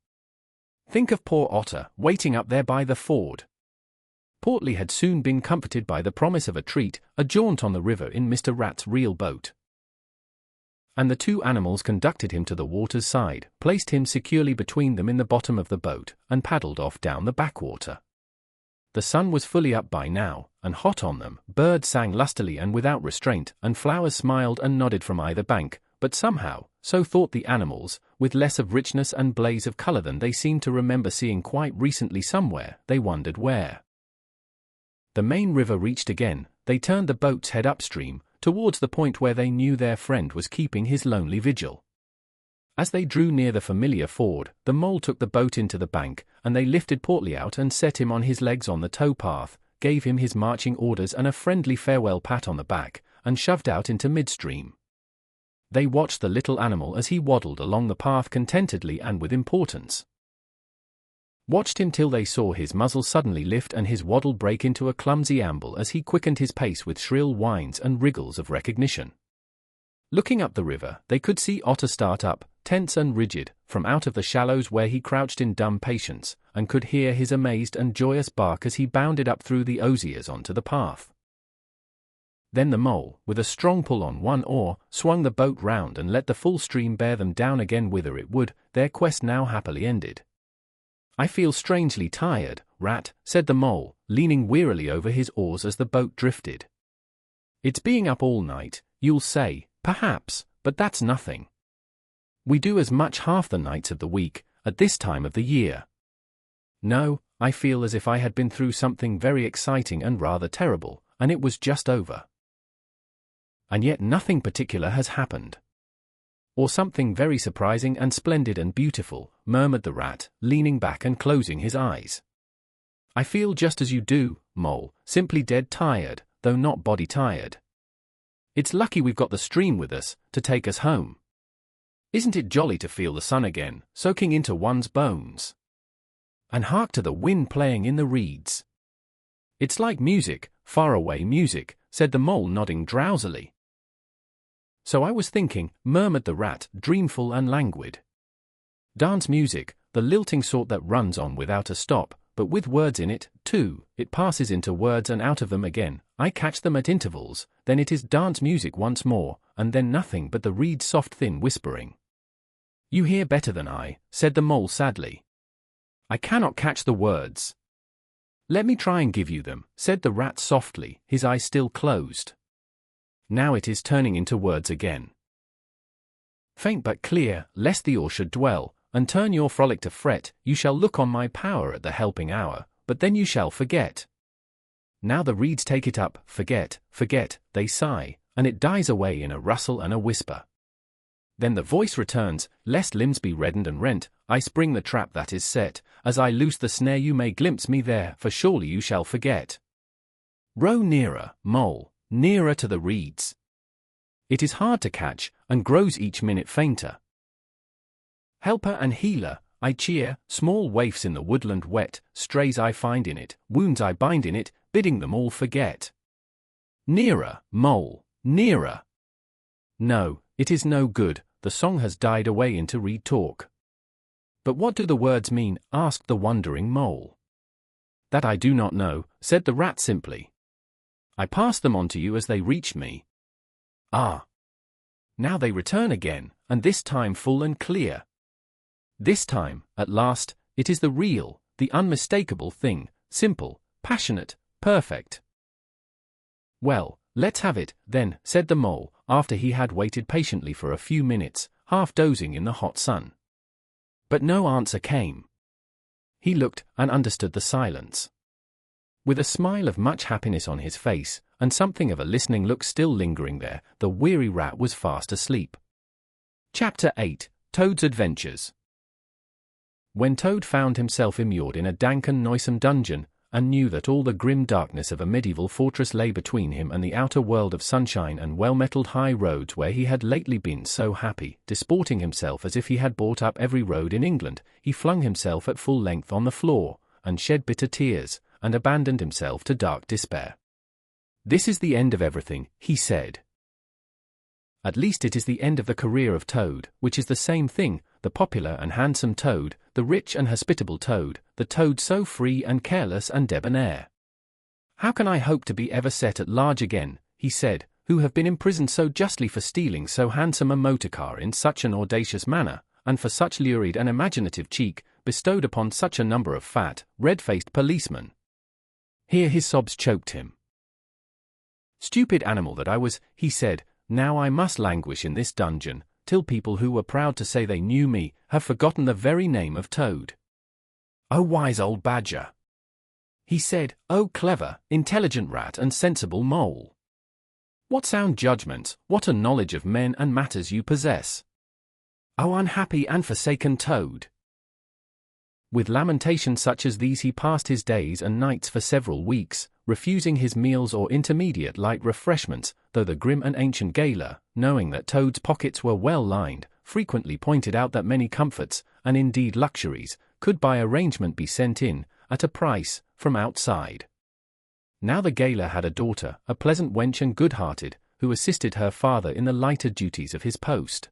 S1: "Think of poor Otter, waiting up there by the ford." Portly had soon been comforted by the promise of a treat, a jaunt on the river in Mr. Rat's real boat. And the two animals conducted him to the water's side, placed him securely between them in the bottom of the boat, and paddled off down the backwater. The sun was fully up by now, and hot on them, birds sang lustily and without restraint, and flowers smiled and nodded from either bank, but somehow, so thought the animals, with less of richness and blaze of color than they seemed to remember seeing quite recently somewhere, they wondered where. The main river reached again, they turned the boat's head upstream, towards the point where they knew their friend was keeping his lonely vigil. As they drew near the familiar ford, the Mole took the boat into the bank, and they lifted Portly out and set him on his legs on the tow-path, gave him his marching orders and a friendly farewell pat on the back, and shoved out into midstream. They watched the little animal as he waddled along the path contentedly and with importance. Watched him till they saw his muzzle suddenly lift and his waddle break into a clumsy amble as he quickened his pace with shrill whines and wriggles of recognition. Looking up the river, they could see Otter start up, tense and rigid, from out of the shallows where he crouched in dumb patience, and could hear his amazed and joyous bark as he bounded up through the osiers onto the path. Then the mole, with a strong pull on one oar, swung the boat round and let the full stream bear them down again whither it would, their quest now happily ended. "I feel strangely tired, Rat," said the mole, leaning wearily over his oars as the boat drifted. "It's being up all night, you'll say, perhaps, but that's nothing. We do as much half the nights of the week, at this time of the year. No, I feel as if I had been through something very exciting and rather terrible, and it was just over. And yet nothing particular has happened." "Or something very surprising and splendid and beautiful," murmured the rat, leaning back and closing his eyes. "I feel just as you do, Mole, simply dead tired, though not body tired. It's lucky we've got the stream with us, to take us home. Isn't it jolly to feel the sun again, soaking into one's bones? And hark to the wind playing in the reeds. It's like music, far-away music," said the mole, nodding drowsily. "So I was thinking," murmured the rat, dreamful and languid. "Dance music, the lilting sort that runs on without a stop, but with words in it, too. It passes into words and out of them again. I catch them at intervals, then it is dance music once more, and then nothing but the reed's soft thin whispering." "You hear better than I," said the mole sadly. "I cannot catch the words." "Let me try and give you them," said the rat softly, his eyes still closed. Now it is turning into words again. "Faint but clear, lest the oar should dwell, and turn your frolic to fret, you shall look on my power at the helping hour, but then you shall forget. Now the reeds take it up, forget, forget, they sigh, and it dies away in a rustle and a whisper. Then the voice returns, lest limbs be reddened and rent, I spring the trap that is set, as I loose the snare you may glimpse me there, for surely you shall forget. Row nearer, Mole, nearer to the reeds. It is hard to catch, and grows each minute fainter. Helper and healer, I cheer, small waifs in the woodland wet, strays I find in it, wounds I bind in it, bidding them all forget. Nearer, Mole, nearer. No, it is no good, the song has died away into reed talk. But what do the words mean? Asked the wondering Mole. That I do not know, said the rat simply. I passed them on to you as they reached me. Ah! Now they return again, and this time full and clear. This time, at last, it is the real, the unmistakable thing, simple, passionate, perfect. Well, let's have it, then, said the Mole, after he had waited patiently for a few minutes, half dozing in the hot sun. But no answer came. He looked, and understood the silence. With a smile of much happiness on his face, and something of a listening look still lingering there, the weary rat was fast asleep. Chapter 8, Toad's Adventures. When Toad found himself immured in a dank and noisome dungeon, and knew that all the grim darkness of a medieval fortress lay between him and the outer world of sunshine and well-metalled high roads where he had lately been so happy, disporting himself as if he had bought up every road in England, he flung himself at full length on the floor, and shed bitter tears, and abandoned himself to dark despair. This is the end of everything, he said. At least it is the end of the career of Toad, which is the same thing, the popular and handsome Toad, the rich and hospitable Toad, the Toad so free and careless and debonair. How can I hope to be ever set at large again, he said, who have been imprisoned so justly for stealing so handsome a motor car in such an audacious manner, and for such lurid and imaginative cheek, bestowed upon such a number of fat, red-faced policemen. Here his sobs choked him. Stupid animal that I was, he said, now I must languish in this dungeon, till people who were proud to say they knew me, have forgotten the very name of Toad. Oh wise old badger! He said, oh clever, intelligent rat and sensible mole! What sound judgments, what a knowledge of men and matters you possess! Oh unhappy and forsaken Toad! With lamentations such as these he passed his days and nights for several weeks, refusing his meals or intermediate light refreshments, though the grim and ancient gaoler, knowing that Toad's pockets were well lined, frequently pointed out that many comforts, and indeed luxuries, could by arrangement be sent in, at a price, from outside. Now the gaoler had a daughter, a pleasant wench and good-hearted, who assisted her father in the lighter duties of his post.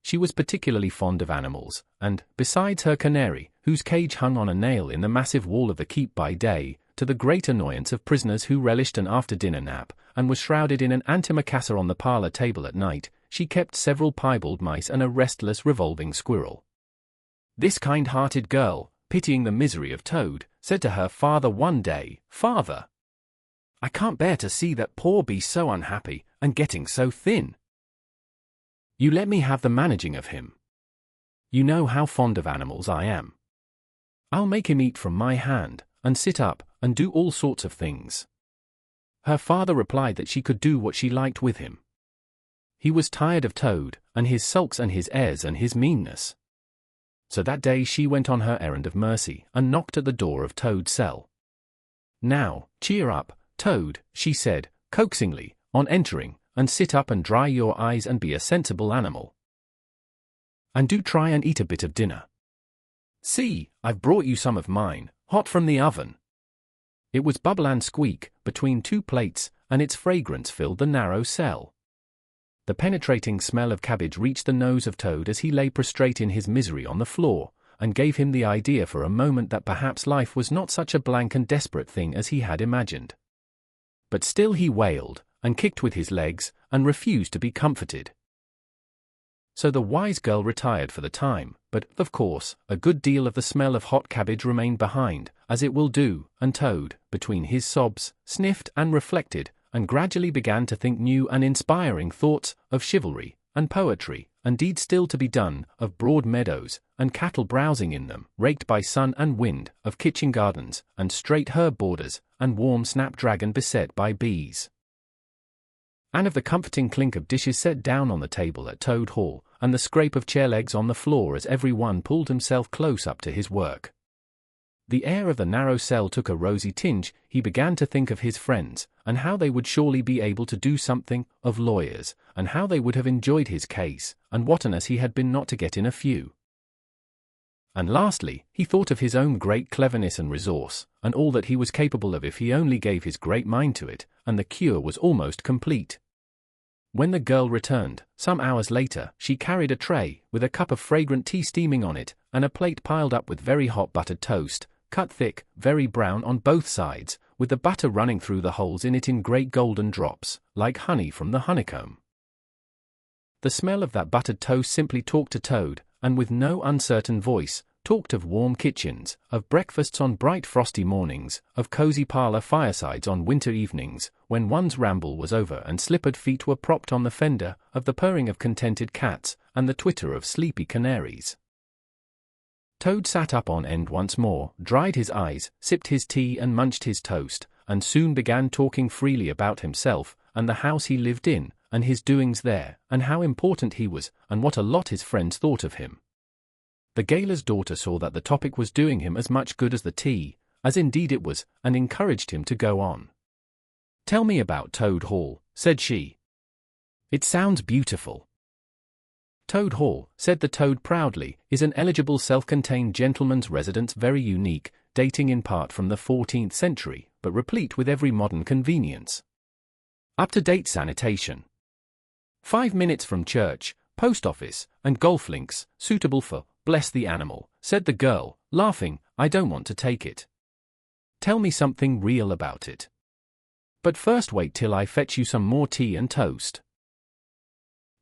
S1: She was particularly fond of animals, and, besides her canary, whose cage hung on a nail in the massive wall of the keep by day, to the great annoyance of prisoners who relished an after-dinner nap, and was shrouded in an antimacassar on the parlor table at night, she kept several piebald mice and a restless revolving squirrel. This kind-hearted girl, pitying the misery of Toad, said to her father one day, "Father, I can't bear to see that poor beast so unhappy, and getting so thin. You let me have the managing of him. You know how fond of animals I am. I'll make him eat from my hand, and sit up, and do all sorts of things." Her father replied that she could do what she liked with him. He was tired of Toad, and his sulks and his airs and his meanness. So that day she went on her errand of mercy, and knocked at the door of Toad's cell. "Now, cheer up, Toad," she said, coaxingly, on entering, "and sit up and dry your eyes and be a sensible animal. And do try and eat a bit of dinner. See, I've brought you some of mine, hot from the oven." It was bubble and squeak, between two plates, and its fragrance filled the narrow cell. The penetrating smell of cabbage reached the nose of Toad as he lay prostrate in his misery on the floor, and gave him the idea for a moment that perhaps life was not such a blank and desperate thing as he had imagined. But still he wailed, and kicked with his legs, and refused to be comforted. So the wise girl retired for the time, but, of course, a good deal of the smell of hot cabbage remained behind, as it will do, and Toad, between his sobs, sniffed and reflected, and gradually began to think new and inspiring thoughts, of chivalry, and poetry, and deeds still to be done, of broad meadows, and cattle browsing in them, raked by sun and wind, of kitchen gardens, and straight herb borders, and warm snapdragon beset by bees, and of the comforting clink of dishes set down on the table at Toad Hall, and the scrape of chair legs on the floor as every one pulled himself close up to his work. The air of the narrow cell took a rosy tinge. He began to think of his friends, and how they would surely be able to do something, of lawyers, and how they would have enjoyed his case, and what an ass he had been not to get in a few. And lastly, he thought of his own great cleverness and resource, and all that he was capable of if he only gave his great mind to it, and the cure was almost complete. When the girl returned, some hours later, she carried a tray, with a cup of fragrant tea steaming on it, and a plate piled up with very hot buttered toast, cut thick, very brown on both sides, with the butter running through the holes in it in great golden drops, like honey from the honeycomb. The smell of that buttered toast simply talked to Toad, and with no uncertain voice, talked of warm kitchens, of breakfasts on bright frosty mornings, of cozy parlor firesides on winter evenings, when one's ramble was over and slippered feet were propped on the fender, of the purring of contented cats, and the twitter of sleepy canaries. Toad sat up on end once more, dried his eyes, sipped his tea and munched his toast, and soon began talking freely about himself, and the house he lived in, and his doings there, and how important he was, and what a lot his friends thought of him. The gaoler's daughter saw that the topic was doing him as much good as the tea, as indeed it was, and encouraged him to go on. "Tell me about Toad Hall," said she. "It sounds beautiful." "Toad Hall," said the Toad proudly, "is an eligible self-contained gentleman's residence, very unique, dating in part from the 14th century, but replete with every modern convenience. Up-to-date sanitation. 5 minutes from church, post office, and golf links, suitable for, bless the animal," said the girl, laughing. "I don't want to take it. Tell me something real about it. But first wait till I fetch you some more tea and toast."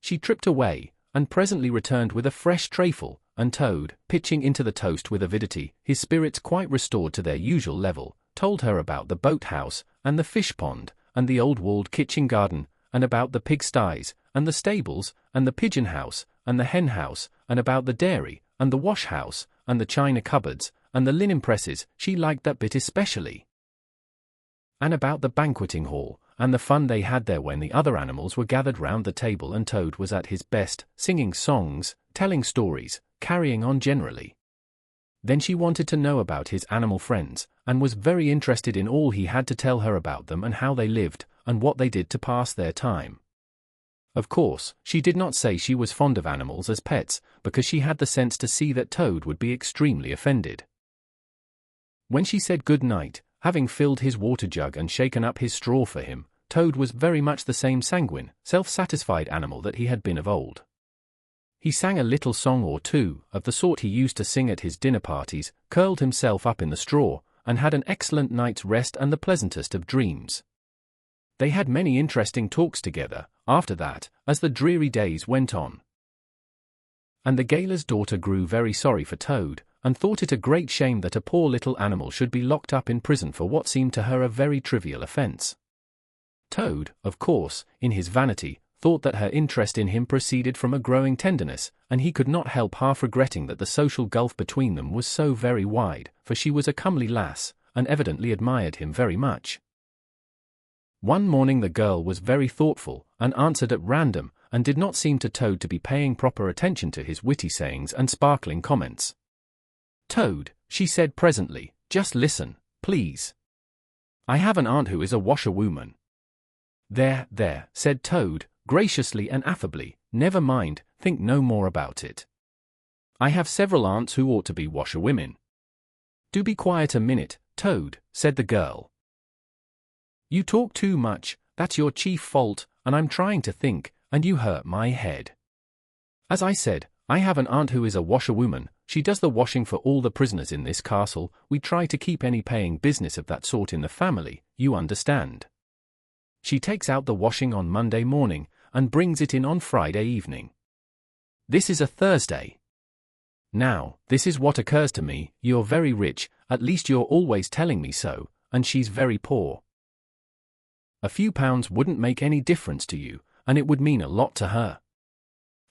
S1: She tripped away, and presently returned with a fresh trayful, and Toad, pitching into the toast with avidity, his spirits quite restored to their usual level, told her about the boat-house, and the fish-pond, and the old walled kitchen garden, and about the pig-styes, and the stables, and the pigeon-house, and the hen-house, and about the dairy, and the wash-house, and the china cupboards, and the linen presses. She liked that bit especially. And about the banqueting hall, and the fun they had there when the other animals were gathered round the table and Toad was at his best, singing songs, telling stories, carrying on generally. Then she wanted to know about his animal friends, and was very interested in all he had to tell her about them and how they lived, and what they did to pass their time. Of course, she did not say she was fond of animals as pets, because she had the sense to see that Toad would be extremely offended. When she said good night, having filled his water jug and shaken up his straw for him, Toad was very much the same sanguine, self-satisfied animal that he had been of old. He sang a little song or two, of the sort he used to sing at his dinner parties, curled himself up in the straw, and had an excellent night's rest and the pleasantest of dreams. They had many interesting talks together, after that, as the dreary days went on. And the gaoler's daughter grew very sorry for Toad, and thought it a great shame that a poor little animal should be locked up in prison for what seemed to her a very trivial offence. Toad, of course, in his vanity, thought that her interest in him proceeded from a growing tenderness, and he could not help half regretting that the social gulf between them was so very wide, for she was a comely lass, and evidently admired him very much. One morning the girl was very thoughtful, and answered at random, and did not seem to Toad to be paying proper attention to his witty sayings and sparkling comments. "Toad," she said presently, "just listen, please. I have an aunt who is a washerwoman." There, said Toad, graciously and affably, "never mind, think no more about it. I have several aunts who ought to be washerwomen." "Do be quiet a minute, Toad," said the girl. "You talk too much, that's your chief fault, and I'm trying to think, and you hurt my head. As I said, I have an aunt who is a washerwoman. She does the washing for all the prisoners in this castle. We try to keep any paying business of that sort in the family, you understand. She takes out the washing on Monday morning, and brings it in on Friday evening. This is a Thursday. Now, this is what occurs to me, you're very rich, at least you're always telling me so, and she's very poor. A few pounds wouldn't make any difference to you, and it would mean a lot to her.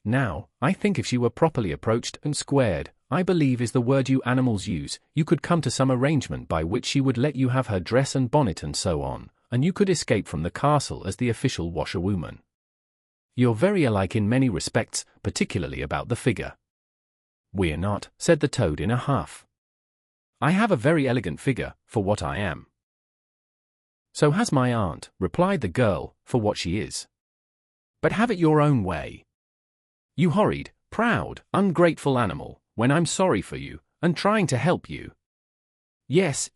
S1: Now, I think if she were properly approached and squared, I believe is the word you animals use, you could come to some arrangement by which she would let you have her dress and bonnet and so on, and you could escape from the castle as the official washerwoman. You're very alike in many respects, particularly about the figure." "We're not," said the Toad in a huff. "I have a very elegant figure, for what I am." "So has my aunt," replied the girl, "for what she is. But have it your own way. You horrid, proud, ungrateful animal, when I'm sorry for you, and trying to help you." Yes,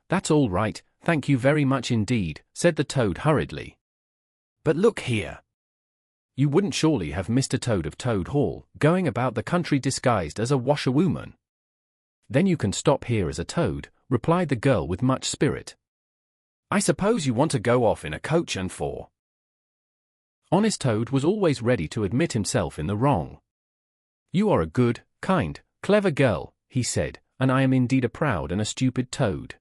S1: that's all right, thank you very much indeed," said the Toad hurriedly. "But look here. You wouldn't surely have Mr. Toad of Toad Hall, going about the country disguised as a washerwoman?" "Then you can stop here as a toad," replied the girl with much spirit. "I suppose you want to go off in a coach and four." Honest Toad was always ready to admit himself in the wrong. "You are a good, kind, clever girl," he said, "and I am indeed a proud and a stupid toad.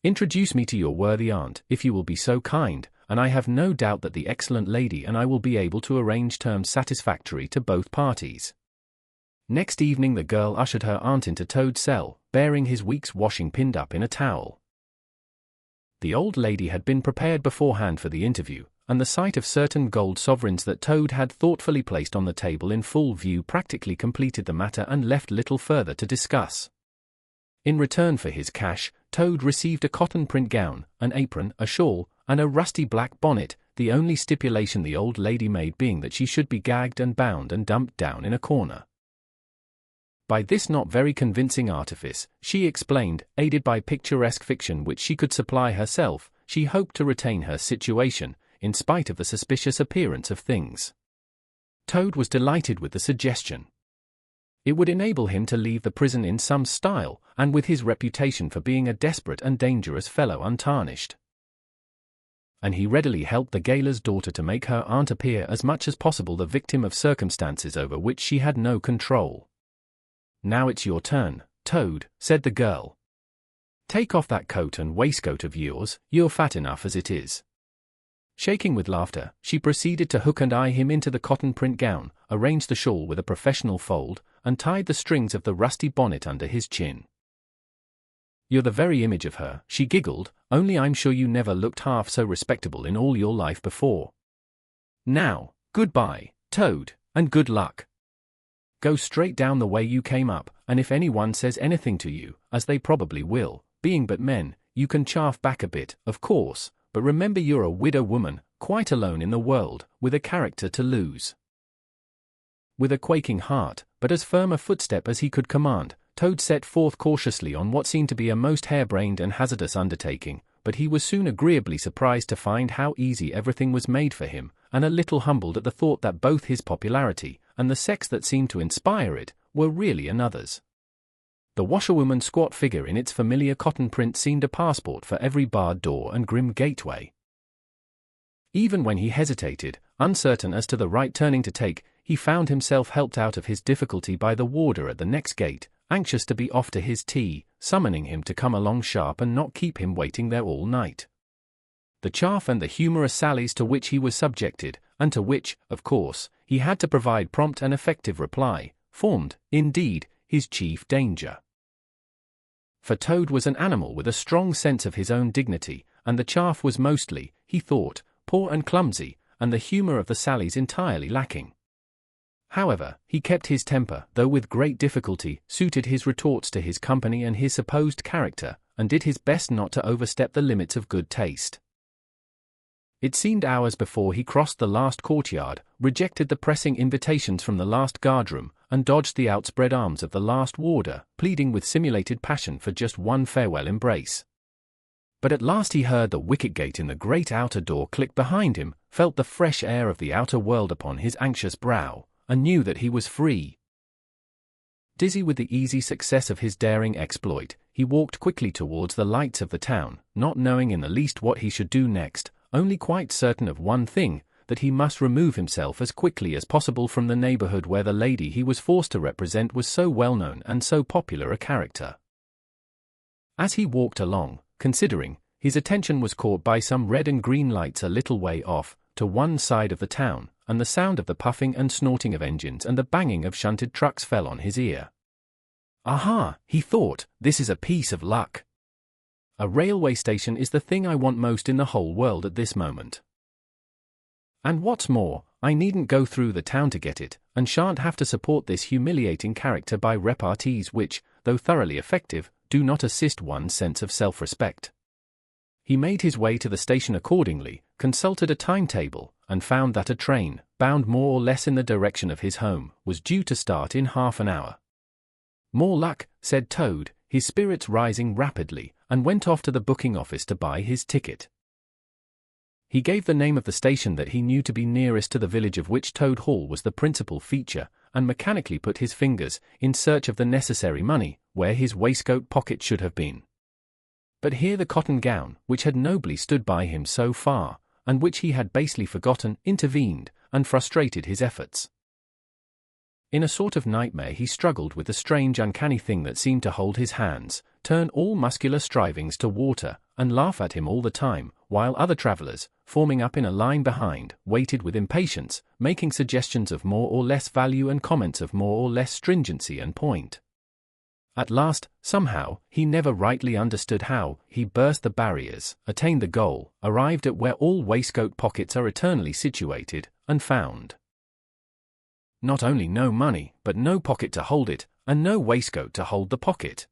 S1: Introduce me to your worthy aunt, if you will be so kind, and I have no doubt that the excellent lady and I will be able to arrange terms satisfactory to both parties." Next evening the girl ushered her aunt into Toad's cell, bearing his week's washing pinned up in a towel. The old lady had been prepared beforehand for the interview, and the sight of certain gold sovereigns that Toad had thoughtfully placed on the table in full view practically completed the matter and left little further to discuss. In return for his cash, Toad received a cotton print gown, an apron, a shawl, and a rusty black bonnet, the only stipulation the old lady made being that she should be gagged and bound and dumped down in a corner. By this not very convincing artifice, she explained, aided by picturesque fiction which she could supply herself, she hoped to retain her situation, in spite of the suspicious appearance of things. Toad was delighted with the suggestion. It would enable him to leave the prison in some style, and with his reputation for being a desperate and dangerous fellow untarnished. And he readily helped the gaoler's daughter to make her aunt appear as much as possible the victim of circumstances over which she had no control. "Now it's your turn, Toad," said the girl. "Take off that coat and waistcoat of yours, you're fat enough as it is." Shaking with laughter, she proceeded to hook and eye him into the cotton print gown, arranged the shawl with a professional fold, and tied the strings of the rusty bonnet under his chin. "You're the very image of her," she giggled, "only I'm sure you never looked half so respectable in all your life before. Now, goodbye, Toad, and good luck. Go straight down the way you came up, and if anyone says anything to you, as they probably will, being but men, you can chaff back a bit, of course, but remember you're a widow woman, quite alone in the world, with a character to lose." With a quaking heart, but as firm a footstep as he could command, Toad set forth cautiously on what seemed to be a most harebrained and hazardous undertaking, but he was soon agreeably surprised to find how easy everything was made for him, and a little humbled at the thought that both his popularity, and the sex that seemed to inspire it were really another's. The washerwoman's squat figure in its familiar cotton print seemed a passport for every barred door and grim gateway. Even when he hesitated, uncertain as to the right turning to take, he found himself helped out of his difficulty by the warder at the next gate, anxious to be off to his tea, summoning him to come along sharp and not keep him waiting there all night. The chaff and the humorous sallies to which he was subjected, and to which, of course, he had to provide prompt and effective reply, formed, indeed, his chief danger. For Toad was an animal with a strong sense of his own dignity, and the chaff was mostly, he thought, poor and clumsy, and the humor of the sallies entirely lacking. However, he kept his temper, though with great difficulty, suited his retorts to his company and his supposed character, and did his best not to overstep the limits of good taste. It seemed hours before he crossed the last courtyard, rejected the pressing invitations from the last guardroom, and dodged the outspread arms of the last warder, pleading with simulated passion for just one farewell embrace. But at last he heard the wicket gate in the great outer door click behind him, felt the fresh air of the outer world upon his anxious brow, and knew that he was free. Dizzy with the easy success of his daring exploit, he walked quickly towards the lights of the town, not knowing in the least what he should do next, only quite certain of one thing, that he must remove himself as quickly as possible from the neighborhood where the lady he was forced to represent was so well known and so popular a character. As he walked along, considering, his attention was caught by some red and green lights a little way off, to one side of the town, and the sound of the puffing and snorting of engines and the banging of shunted trucks fell on his ear. Aha, he thought, this is a piece of luck. A railway station is the thing I want most in the whole world at this moment. And what's more, I needn't go through the town to get it, and shan't have to support this humiliating character by repartees which, though thoroughly effective, do not assist one's sense of self-respect. He made his way to the station accordingly, consulted a timetable, and found that a train, bound more or less in the direction of his home, was due to start in half an hour. More luck, said Toad, his spirits rising rapidly, and went off to the booking office to buy his ticket. He gave the name of the station that he knew to be nearest to the village of which Toad Hall was the principal feature, and mechanically put his fingers, in search of the necessary money, where his waistcoat pocket should have been. But here the cotton gown, which had nobly stood by him so far, and which he had basely forgotten, intervened, and frustrated his efforts. In a sort of nightmare he struggled with the strange uncanny thing that seemed to hold his hands, turn all muscular strivings to water, and laugh at him all the time, while other travellers, forming up in a line behind, waited with impatience, making suggestions of more or less value and comments of more or less stringency and point. At last, somehow, he never rightly understood how, he burst the barriers, attained the goal, arrived at where all waistcoat pockets are eternally situated, and found not only no money, but no pocket to hold it, and no waistcoat to hold the pocket.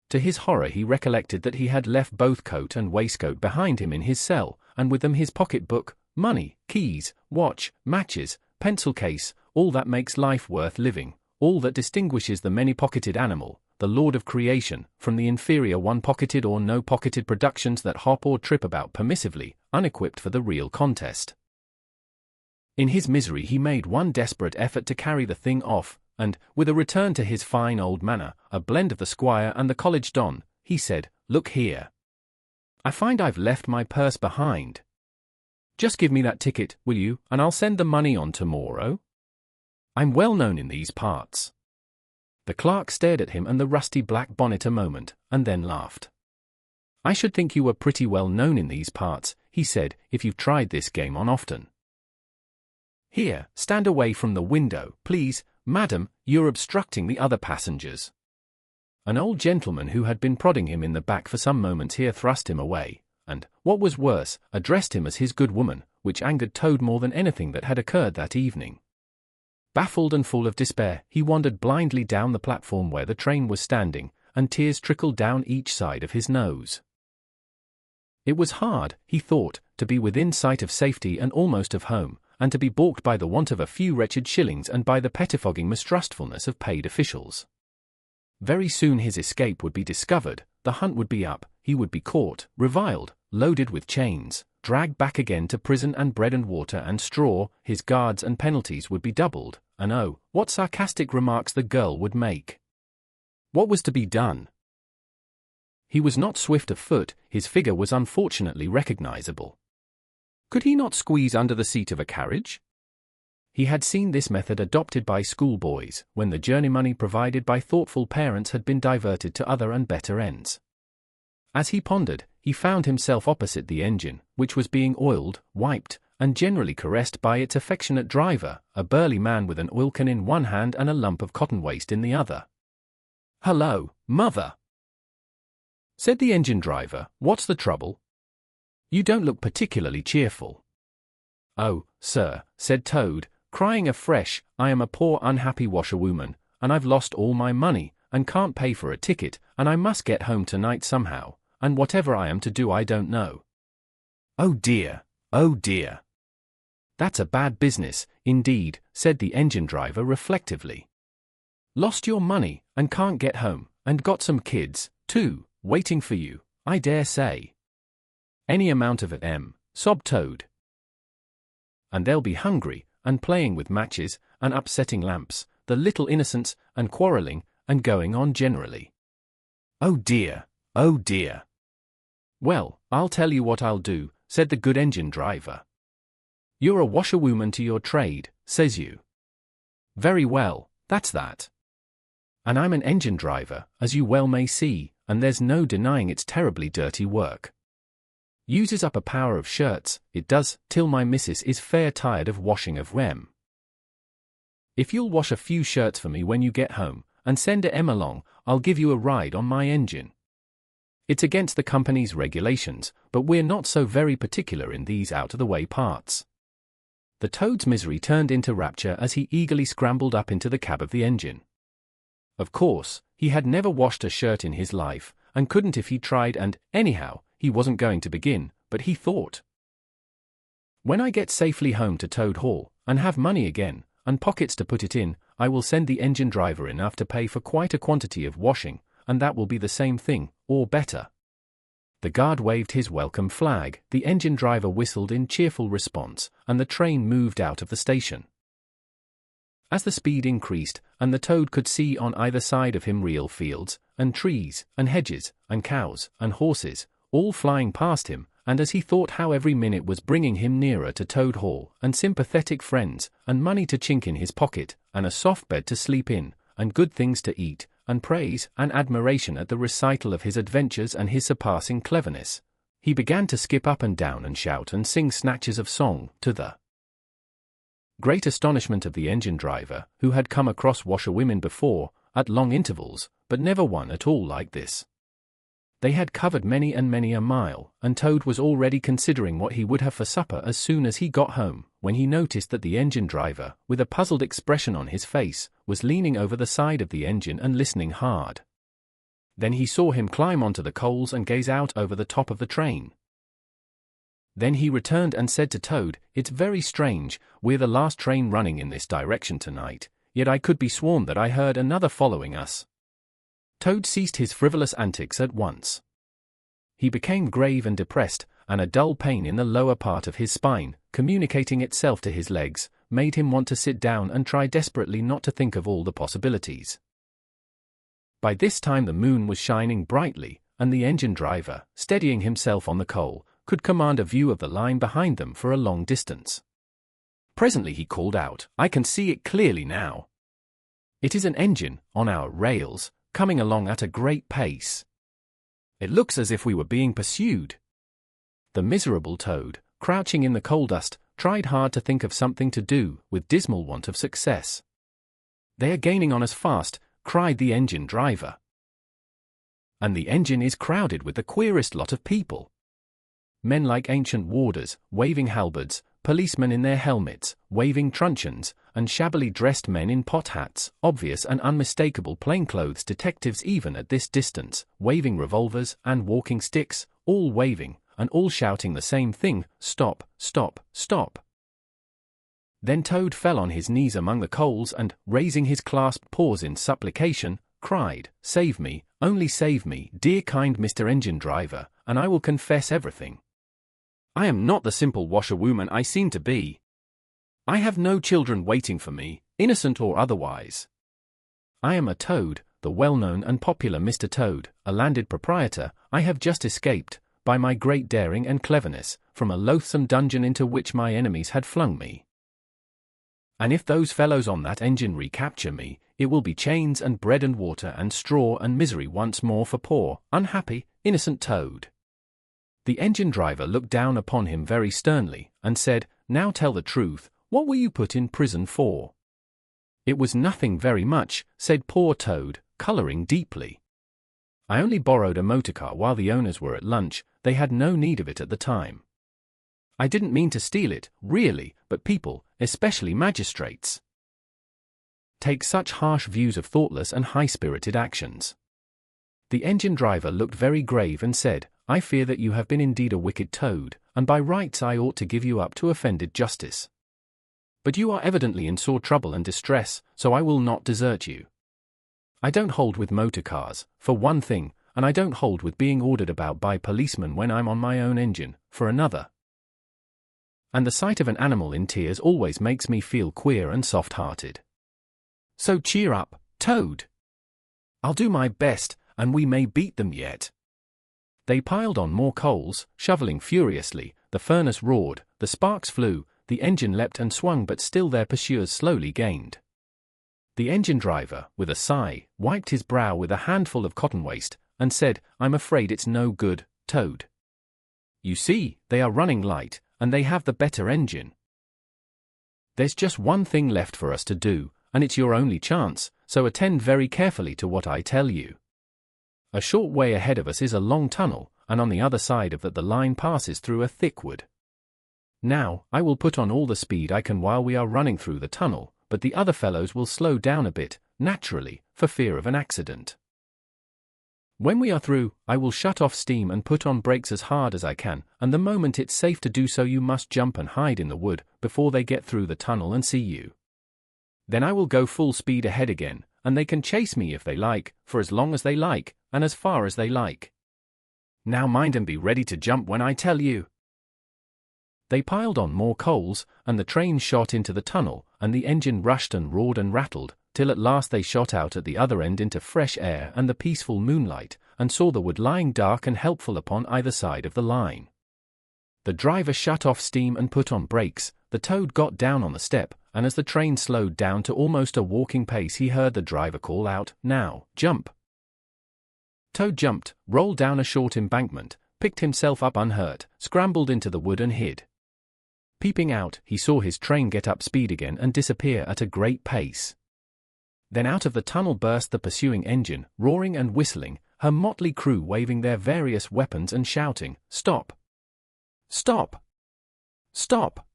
S1: To his horror he recollected that he had left both coat and waistcoat behind him in his cell, and with them his pocket-book, money, keys, watch, matches, pencil case, all that makes life worth living, all that distinguishes the many-pocketed animal, the lord of creation, from the inferior one-pocketed or no-pocketed productions that hop or trip about permissively, unequipped for the real contest. In his misery he made one desperate effort to carry the thing off, and, with a return to his fine old manner, a blend of the squire and the college don, he said, "Look here. I find I've left my purse behind. Just give me that ticket, will you, and I'll send the money on tomorrow? I'm well known in these parts." The clerk stared at him and the rusty black bonnet a moment, and then laughed. "I should think you were pretty well known in these parts," he said, "if you've tried this game on often. Here, stand away from the window, please, madam, you're obstructing the other passengers." An old gentleman who had been prodding him in the back for some moments here thrust him away, and, what was worse, addressed him as his good woman, which angered Toad more than anything that had occurred that evening. Baffled and full of despair, he wandered blindly down the platform where the train was standing, and tears trickled down each side of his nose. It was hard, he thought, to be within sight of safety and almost of home, and to be balked by the want of a few wretched shillings and by the pettifogging mistrustfulness of paid officials. Very soon his escape would be discovered, the hunt would be up, he would be caught, reviled, loaded with chains, dragged back again to prison, and bread and water and straw, his guards and penalties would be doubled, and oh, what sarcastic remarks the girl would make. What was to be done? He was not swift of foot, his figure was unfortunately recognizable. Could he not squeeze under the seat of a carriage? He had seen this method adopted by schoolboys, when the journey money provided by thoughtful parents had been diverted to other and better ends. As he pondered, he found himself opposite the engine, which was being oiled, wiped, and generally caressed by its affectionate driver, a burly man with an oil can in one hand and a lump of cotton waste in the other. "Hello, mother," said the engine driver. "What's the trouble? You don't look particularly cheerful." "Oh, sir," said Toad, crying afresh, "I am a poor unhappy washerwoman, and I've lost all my money, and can't pay for a ticket, and I must get home tonight somehow, and whatever I am to do I don't know." "Oh dear, oh dear. That's a bad business, indeed," said the engine driver reflectively. "Lost your money, and can't get home, and got some kids, too, waiting for you, I dare say." "Any amount of it, sobbed Toad. "And they'll be hungry, and playing with matches, and upsetting lamps, the little innocents, and quarrelling, and going on generally. Oh dear, oh dear." "Well, I'll tell you what I'll do," said the good engine driver. "You're a washerwoman to your trade, says you. Very well, that's that. And I'm an engine driver, as you well may see, and there's no denying it's terribly dirty work. Uses up a power of shirts, it does, till my missus is fair tired of washing of them. If you'll wash a few shirts for me when you get home, and send a along, I'll give you a ride on my engine. It's against the company's regulations, but we're not so very particular in these out-of-the-way parts." The Toad's misery turned into rapture as he eagerly scrambled up into the cab of the engine. Of course, he had never washed a shirt in his life, and couldn't if he tried, and, anyhow, he wasn't going to begin, but he thought, "When I get safely home to Toad Hall, and have money again, and pockets to put it in, I will send the engine driver enough to pay for quite a quantity of washing, and that will be the same thing, or better." The guard waved his welcome flag, the engine driver whistled in cheerful response, and the train moved out of the station. As the speed increased, and the Toad could see on either side of him real fields, and trees, and hedges, and cows, and horses, all flying past him, and as he thought how every minute was bringing him nearer to Toad Hall, and sympathetic friends, and money to chink in his pocket, and a soft bed to sleep in, and good things to eat, and praise and admiration at the recital of his adventures and his surpassing cleverness, he began to skip up and down and shout and sing snatches of song, to the great astonishment of the engine driver, who had come across washerwomen before, at long intervals, but never one at all like this. They had covered many and many a mile, and Toad was already considering what he would have for supper as soon as he got home, when he noticed that the engine driver, with a puzzled expression on his face, was leaning over the side of the engine and listening hard. Then he saw him climb onto the coals and gaze out over the top of the train. Then he returned and said to Toad, "It's very strange, we're the last train running in this direction tonight, yet I could be sworn that I heard another following us." Toad ceased his frivolous antics at once. He became grave and depressed, and a dull pain in the lower part of his spine, communicating itself to his legs, made him want to sit down and try desperately not to think of all the possibilities. By this time the moon was shining brightly, and the engine driver, steadying himself on the coal, could command a view of the line behind them for a long distance. Presently he called out, "I can see it clearly now. It is an engine, on our rails, coming along at a great pace. It looks as if we were being pursued." The miserable Toad, crouching in the coal dust, tried hard to think of something to do, with dismal want of success. "They are gaining on us fast," cried the engine driver. "And the engine is crowded with the queerest lot of people. Men like ancient warders, waving halberds, policemen in their helmets, waving truncheons, and shabbily dressed men in pot hats, obvious and unmistakable plainclothes detectives even at this distance, waving revolvers and walking sticks, all waving, and all shouting the same thing, 'Stop, stop, stop.'" Then Toad fell on his knees among the coals and, raising his clasped paws in supplication, cried, "Save me, only save me, dear kind Mr. Engine Driver, and I will confess everything. I am not the simple washerwoman I seem to be. I have no children waiting for me, innocent or otherwise. I am a toad, the well-known and popular Mr. Toad, a landed proprietor. I have just escaped, by my great daring and cleverness, from a loathsome dungeon into which my enemies had flung me. And if those fellows on that engine recapture me, it will be chains and bread and water and straw and misery once more for poor, unhappy, innocent Toad. The engine driver looked down upon him very sternly, and said, "Now tell the truth, what were you put in prison for?" "It was nothing very much," said poor Toad, colouring deeply. "I only borrowed a motorcar while the owners were at lunch. They had no need of it at the time. I didn't mean to steal it, really, but people, especially magistrates, take such harsh views of thoughtless and high-spirited actions." The engine driver looked very grave and said, "I fear that you have been indeed a wicked Toad, and by rights I ought to give you up to offended justice. But you are evidently in sore trouble and distress, so I will not desert you. I don't hold with motor cars, for one thing, and I don't hold with being ordered about by policemen when I'm on my own engine, for another. And the sight of an animal in tears always makes me feel queer and soft-hearted. So cheer up, Toad. I'll do my best, and we may beat them yet." They piled on more coals, shoveling furiously. The furnace roared, the sparks flew, the engine leapt and swung, but still their pursuers slowly gained. The engine driver, with a sigh, wiped his brow with a handful of cotton waste, and said, "I'm afraid it's no good, Toad. You see, they are running light, and they have the better engine. There's just one thing left for us to do, and it's your only chance, so attend very carefully to what I tell you. A short way ahead of us is a long tunnel, and on the other side of that the line passes through a thick wood. Now, I will put on all the speed I can while we are running through the tunnel, but the other fellows will slow down a bit, naturally, for fear of an accident. When we are through, I will shut off steam and put on brakes as hard as I can, and the moment it's safe to do so you must jump and hide in the wood before they get through the tunnel and see you. Then I will go full speed ahead again, and they can chase me if they like, for as long as they like, and as far as they like. Now mind and be ready to jump when I tell you." They piled on more coals, and the train shot into the tunnel, and the engine rushed and roared and rattled, till at last they shot out at the other end into fresh air and the peaceful moonlight, and saw the wood lying dark and helpful upon either side of the line. The driver shut off steam and put on brakes. The Toad got down on the step, and as the train slowed down to almost a walking pace he heard the driver call out, "Now, jump." Toad jumped, rolled down a short embankment, picked himself up unhurt, scrambled into the wood and hid. Peeping out, he saw his train get up speed again and disappear at a great pace. Then out of the tunnel burst the pursuing engine, roaring and whistling, her motley crew waving their various weapons and shouting, "Stop! Stop! Stop!"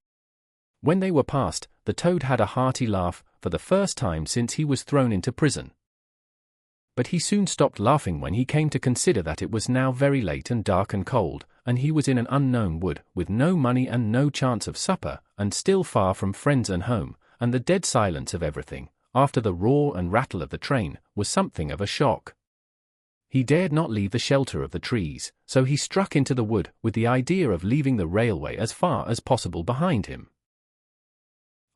S1: When they were past, the Toad had a hearty laugh, for the first time since he was thrown into prison. But he soon stopped laughing when he came to consider that it was now very late and dark and cold, and he was in an unknown wood, with no money and no chance of supper, and still far from friends and home, and the dead silence of everything, after the roar and rattle of the train, was something of a shock. He dared not leave the shelter of the trees, so he struck into the wood, with the idea of leaving the railway as far as possible behind him.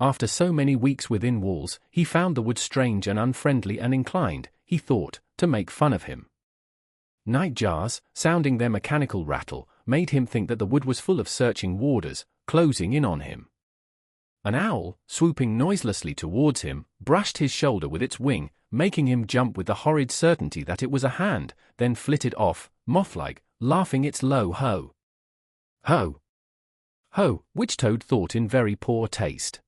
S1: After so many weeks within walls, he found the wood strange and unfriendly and inclined, he thought, to make fun of him. Night jars, sounding their mechanical rattle, made him think that the wood was full of searching warders, closing in on him. An owl, swooping noiselessly towards him, brushed his shoulder with its wing, making him jump with the horrid certainty that it was a hand, then flitted off, moth-like, laughing its low ho. Ho! Ho! Which Toad thought in very poor taste.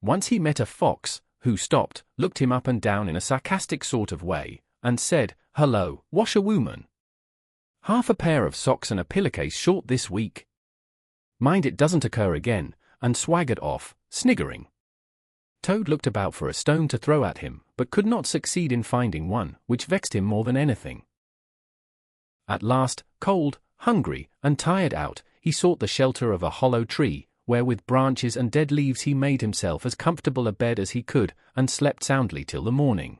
S1: Once he met a fox, who stopped, looked him up and down in a sarcastic sort of way, and said, "Hello, washerwoman. Half a pair of socks and a pillowcase short this week. Mind it doesn't occur again," and swaggered off, sniggering. Toad looked about for a stone to throw at him, but could not succeed in finding one, which vexed him more than anything. At last, cold, hungry, and tired out, he sought the shelter of a hollow tree, where with branches and dead leaves he made himself as comfortable a bed as he could, and slept soundly till the morning.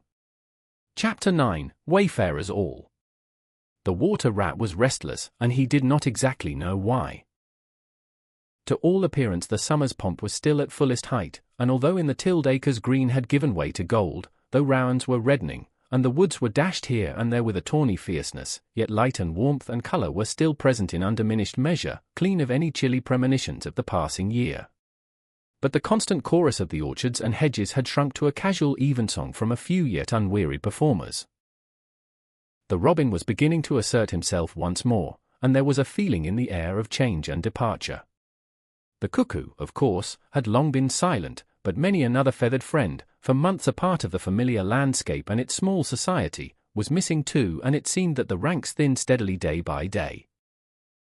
S1: Chapter 9. Wayfarers All. The water rat was restless, and he did not exactly know why. To all appearance the summer's pomp was still at fullest height, and although in the tilled acres green had given way to gold, though rounds were reddening, and the woods were dashed here and there with a tawny fierceness, yet light and warmth and colour were still present in undiminished measure, clean of any chilly premonitions of the passing year. But the constant chorus of the orchards and hedges had shrunk to a casual evensong from a few yet unwearied performers. The robin was beginning to assert himself once more, and there was a feeling in the air of change and departure. The cuckoo, of course, had long been silent, but many another feathered friend, for months a part of the familiar landscape and its small society, was missing too, and it seemed that the ranks thinned steadily day by day.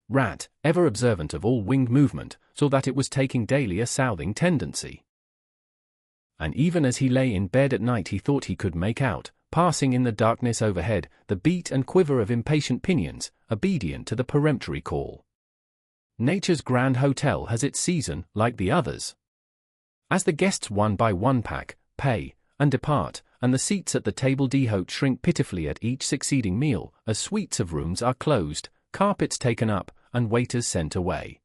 S1: Rat, ever observant of all winged movement, saw that it was taking daily a southing tendency. And even as he lay in bed at night he thought he could make out, passing in the darkness overhead, the beat and quiver of impatient pinions, obedient to the peremptory call. Nature's grand hotel has its season, like the others. As the guests one by one pack, pay, and depart, and the seats at the table d'hôte shrink pitifully at each succeeding meal, as suites of rooms are closed, carpets taken up, and waiters sent away.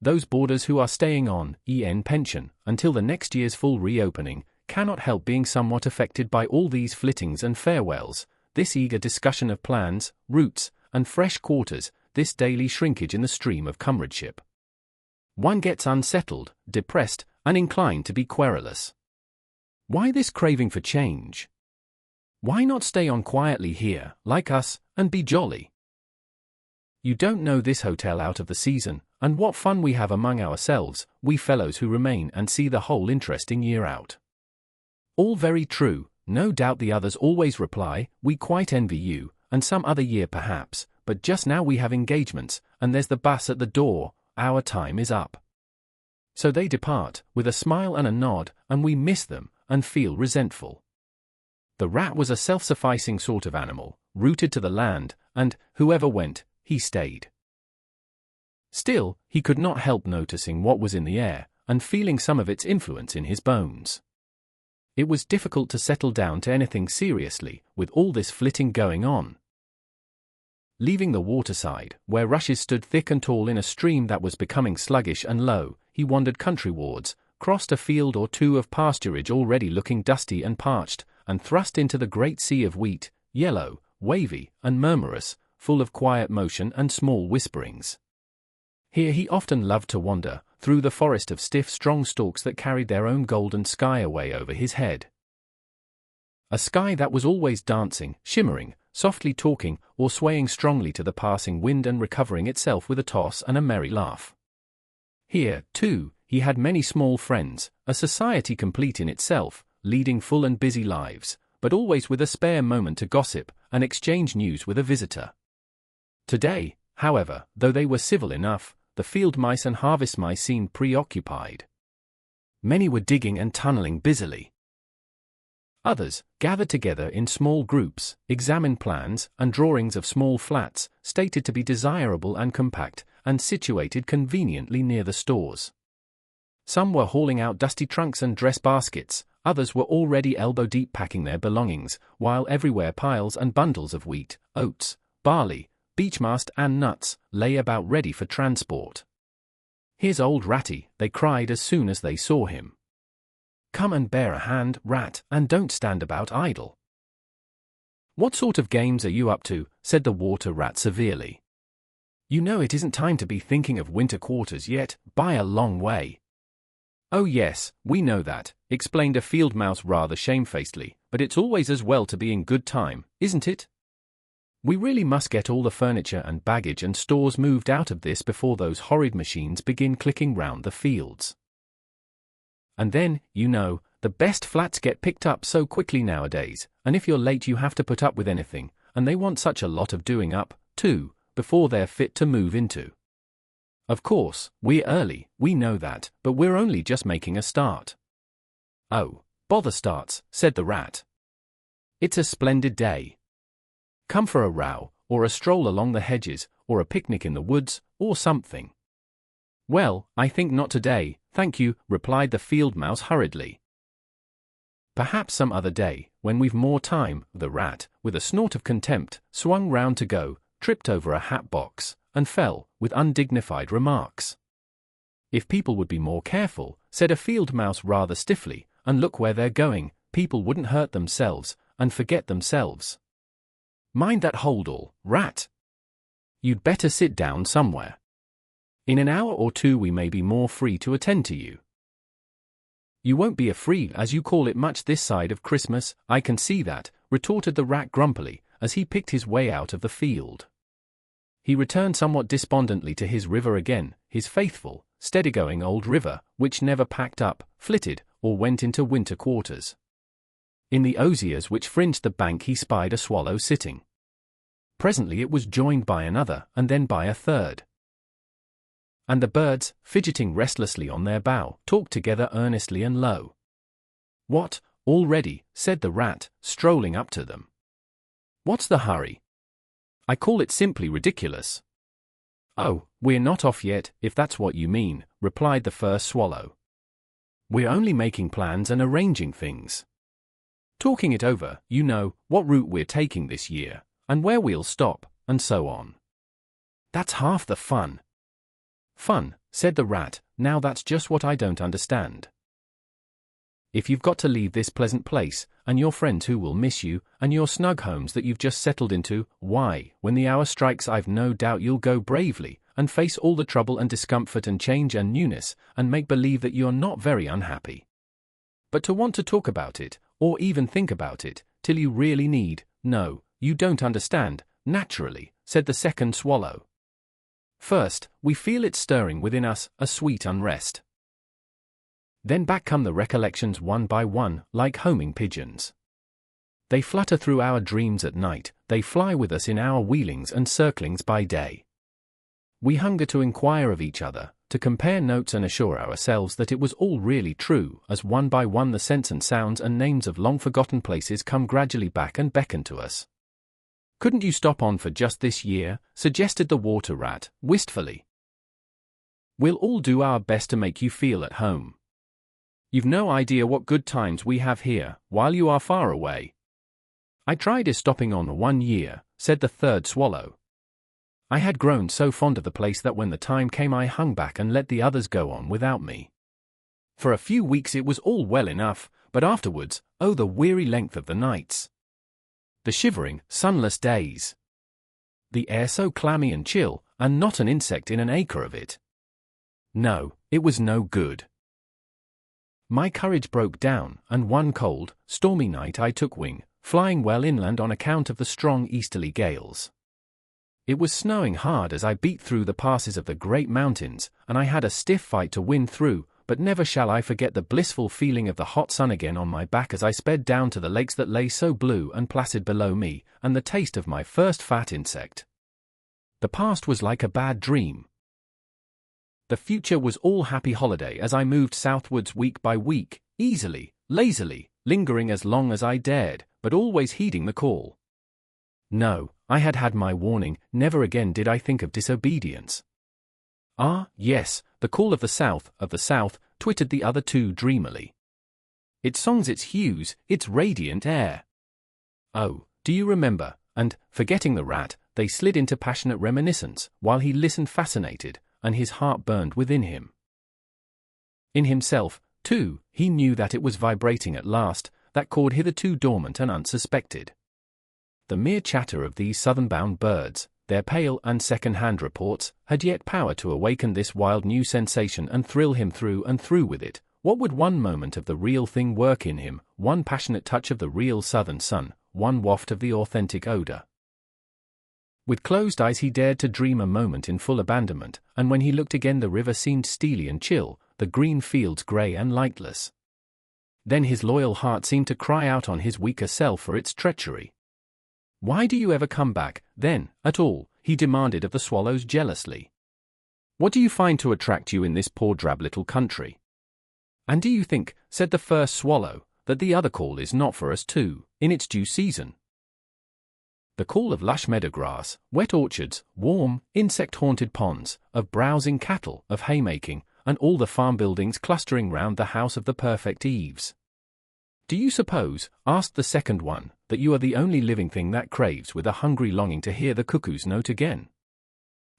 S1: Those boarders who are staying on en pension until the next year's full reopening cannot help being somewhat affected by all these flittings and farewells, this eager discussion of plans, routes, and fresh quarters, this daily shrinkage in the stream of comradeship. One gets unsettled, depressed, and inclined to be querulous. Why this craving for change? Why not stay on quietly here, like us, and be jolly? You don't know this hotel out of the season, and what fun we have among ourselves, we fellows who remain and see the whole interesting year out. All very true, no doubt the others always reply, we quite envy you, and some other year perhaps, but just now we have engagements, and there's the bus at the door, our time is up. So they depart, with a smile and a nod, and we miss them, and feel resentful. The rat was a self-sufficing sort of animal, rooted to the land, and, whoever went, he stayed. Still, he could not help noticing what was in the air, and feeling some of its influence in his bones. It was difficult to settle down to anything seriously, with all this flitting going on. Leaving the waterside, where rushes stood thick and tall in a stream that was becoming sluggish and low, he wandered countrywards, crossed a field or two of pasturage already looking dusty and parched, and thrust into the great sea of wheat, yellow, wavy, and murmurous, full of quiet motion and small whisperings. Here he often loved to wander, through the forest of stiff strong stalks that carried their own golden sky away over his head. A sky that was always dancing, shimmering, softly talking, or swaying strongly to the passing wind and recovering itself with a toss and a merry laugh. Here, too, he had many small friends, a society complete in itself, leading full and busy lives, but always with a spare moment to gossip and exchange news with a visitor. Today, however, though they were civil enough, the field mice and harvest mice seemed preoccupied. Many were digging and tunneling busily. Others, gathered together in small groups, examined plans and drawings of small flats, stated to be desirable and compact, and situated conveniently near the stores. Some were hauling out dusty trunks and dress baskets, others were already elbow-deep packing their belongings, while everywhere piles and bundles of wheat, oats, barley, beechmast and nuts lay about ready for transport. "Here's old Ratty," they cried as soon as they saw him. "Come and bear a hand, Rat, and don't stand about idle." "What sort of games are you up to?" said the water rat severely. "You know it isn't time to be thinking of winter quarters yet, by a long way." "Oh yes, we know that," explained a field mouse rather shamefacedly, "but it's always as well to be in good time, isn't it? We really must get all the furniture and baggage and stores moved out of this before those horrid machines begin clicking round the fields. And then, you know, the best flats get picked up so quickly nowadays, and if you're late you have to put up with anything, and they want such a lot of doing up, too, before they're fit to move into. Of course, we're early, we know that, but we're only just making a start." "Oh, bother starts," said the rat. "It's a splendid day. Come for a row, or a stroll along the hedges, or a picnic in the woods, or something." "Well, I think not today, thank you," replied the field mouse hurriedly. "Perhaps some other day, when we've more time." The rat, with a snort of contempt, swung round to go, tripped over a hat box, and fell, with undignified remarks. If people would be more careful, said a field mouse rather stiffly, and look where they're going, people wouldn't hurt themselves, and forget themselves. Mind that holdall, rat. You'd better sit down somewhere. In an hour or two we may be more free to attend to you. You won't be a free, as you call it, much this side of Christmas, I can see that, retorted the rat grumpily, as he picked his way out of the field. He returned somewhat despondently to his river again, his faithful, steady-going old river, which never packed up, flitted, or went into winter quarters. In the osiers which fringed the bank he spied a swallow sitting. Presently it was joined by another, and then by a third. And the birds, fidgeting restlessly on their bough, talked together earnestly and low. "What, already?" said the rat, strolling up to them. "What's the hurry? I call it simply ridiculous." "Oh, we're not off yet, if that's what you mean," replied the first swallow. "We're only making plans and arranging things. Talking it over, you know, what route we're taking this year, and where we'll stop, and so on. That's half the fun." "Fun," said the rat, "now that's just what I don't understand. If you've got to leave this pleasant place, and your friends who will miss you, and your snug homes that you've just settled into, why, when the hour strikes I've no doubt you'll go bravely, and face all the trouble and discomfort and change and newness, and make believe that you're not very unhappy. But to want to talk about it, or even think about it, till you really need, no, you don't understand, naturally," said the second swallow. "First, we feel it stirring within us, a sweet unrest. Then back come the recollections one by one, like homing pigeons. They flutter through our dreams at night, they fly with us in our wheelings and circlings by day. We hunger to inquire of each other, to compare notes and assure ourselves that it was all really true, as one by one the scents and sounds and names of long-forgotten places come gradually back and beckon to us." "Couldn't you stop on for just this year?" suggested the water rat, wistfully. "We'll all do our best to make you feel at home. You've no idea what good times we have here, while you are far away." "I tried stopping on 1 year," said the third swallow. "I had grown so fond of the place that when the time came I hung back and let the others go on without me. For a few weeks it was all well enough, but afterwards, oh the weary length of the nights! The shivering, sunless days! The air so clammy and chill, and not an insect in an acre of it! No, it was no good. My courage broke down, and one cold, stormy night I took wing, flying well inland on account of the strong easterly gales. It was snowing hard as I beat through the passes of the great mountains, and I had a stiff fight to win through, but never shall I forget the blissful feeling of the hot sun again on my back as I sped down to the lakes that lay so blue and placid below me, and the taste of my first fat insect. The past was like a bad dream. The future was all happy holiday as I moved southwards week by week, easily, lazily, lingering as long as I dared, but always heeding the call. No, I had had my warning, never again did I think of disobedience. "Ah, yes, the call of the south," twittered the other two dreamily. "Its songs, its hues, its radiant air. Oh, do you remember?" And, forgetting the rat, they slid into passionate reminiscence, while he listened fascinated, and his heart burned within him. In himself, too, he knew that it was vibrating at last, that chord hitherto dormant and unsuspected. The mere chatter of these southern-bound birds, their pale and second-hand reports, had yet power to awaken this wild new sensation and thrill him through and through with it. What would one moment of the real thing work in him, one passionate touch of the real southern sun, one waft of the authentic odor? With closed eyes he dared to dream a moment in full abandonment, and when he looked again the river seemed steely and chill, the green fields grey and lightless. Then his loyal heart seemed to cry out on his weaker self for its treachery. "Why do you ever come back, then, at all?" he demanded of the swallows jealously. "What do you find to attract you in this poor drab little country? And do you think," said the first swallow, "that the other call is not for us too, in its due season? The call of lush meadow grass, wet orchards, warm, insect-haunted ponds, of browsing cattle, of haymaking, and all the farm buildings clustering round the house of the perfect eaves. Do you suppose," asked the second one, "that you are the only living thing that craves with a hungry longing to hear the cuckoo's note again?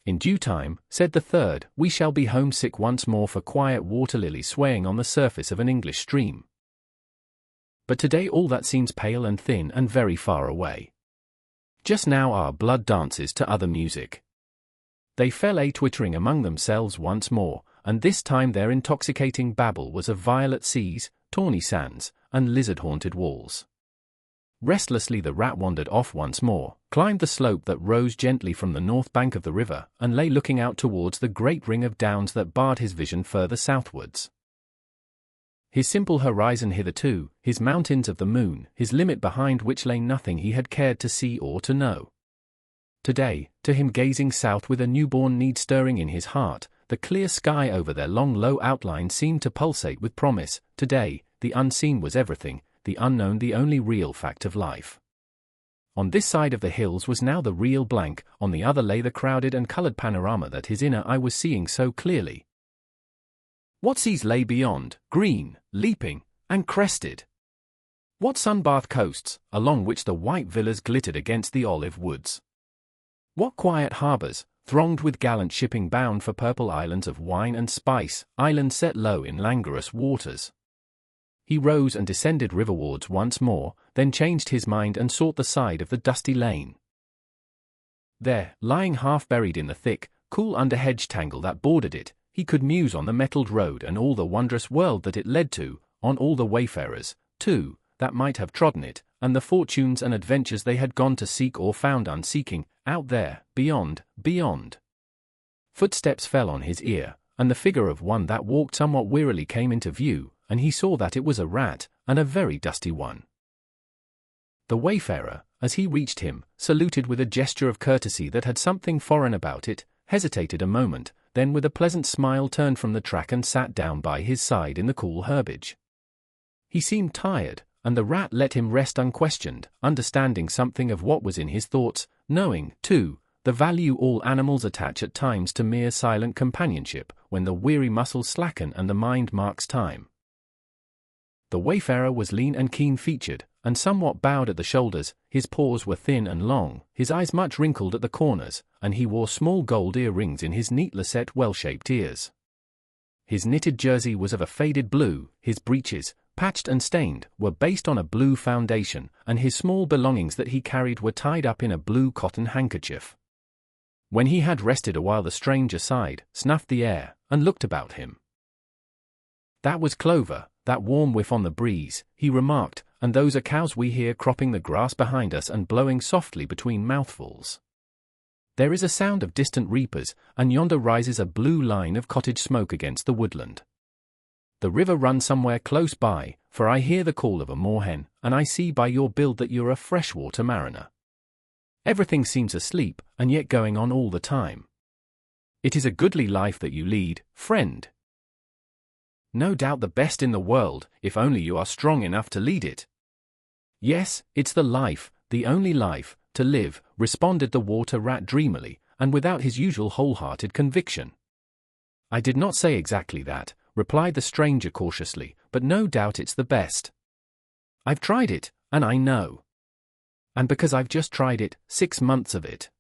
S1: In due time, said the third, we shall be homesick once more for quiet water lilies swaying on the surface of an English stream. But today all that seems pale and thin and very far away. Just now our blood dances to other music. They fell a twittering among themselves once more, and this time their intoxicating babble was of violet seas, tawny sands, and lizard-haunted walls. Restlessly the rat wandered off once more, climbed the slope that rose gently from the north bank of the river, and lay looking out towards the great ring of downs that barred his vision further southwards. His simple horizon hitherto, his mountains of the moon, his limit behind which lay nothing he had cared to see or to know. Today, to him gazing south with a newborn need stirring in his heart, the clear sky over their long low outline seemed to pulsate with promise. Today, the unseen was everything, the unknown the only real fact of life. On this side of the hills was now the real blank, on the other lay the crowded and coloured panorama that his inner eye was seeing so clearly. What seas lay beyond, green, leaping, and crested? What sun-bathed coasts, along which the white villas glittered against the olive woods? What quiet harbours, thronged with gallant shipping bound for purple islands of wine and spice, islands set low in languorous waters? He rose and descended riverwards once more, then changed his mind and sought the side of the dusty lane. There, lying half buried in the thick, cool underhedge tangle that bordered it, he could muse on the metalled road and all the wondrous world that it led to, on all the wayfarers, too, that might have trodden it, and the fortunes and adventures they had gone to seek or found unseeking, out there, beyond. Footsteps fell on his ear, and the figure of one that walked somewhat wearily came into view, and he saw that it was a rat, and a very dusty one. The wayfarer, as he reached him, saluted with a gesture of courtesy that had something foreign about it, hesitated a moment, then with a pleasant smile turned from the track and sat down by his side in the cool herbage. He seemed tired, and the rat let him rest unquestioned, understanding something of what was in his thoughts, knowing, too, the value all animals attach at times to mere silent companionship, when the weary muscles slacken and the mind marks time. The wayfarer was lean and keen-featured, and somewhat bowed at the shoulders, his paws were thin and long, his eyes much wrinkled at the corners, and he wore small gold ear-rings in his neatly set well-shaped ears. His knitted jersey was of a faded blue, his breeches, patched and stained, were based on a blue foundation, and his small belongings that he carried were tied up in a blue cotton handkerchief. When he had rested a while the stranger sighed, snuffed the air, and looked about him. "That was clover, that warm whiff on the breeze," he remarked, "and those are cows we hear cropping the grass behind us and blowing softly between mouthfuls. There is a sound of distant reapers, and yonder rises a blue line of cottage smoke against the woodland. The river runs somewhere close by, for I hear the call of a moorhen, and I see by your build that you're a freshwater mariner. Everything seems asleep, and yet going on all the time. It is a goodly life that you lead, friend. No doubt the best in the world, if only you are strong enough to lead it." "Yes, it's the life, the only life, to live," responded the water rat dreamily, and without his usual wholehearted conviction. "I did not say exactly that," replied the stranger cautiously, "but no doubt it's the best. I've tried it, and I know. And because I've just tried it, 6 months of it,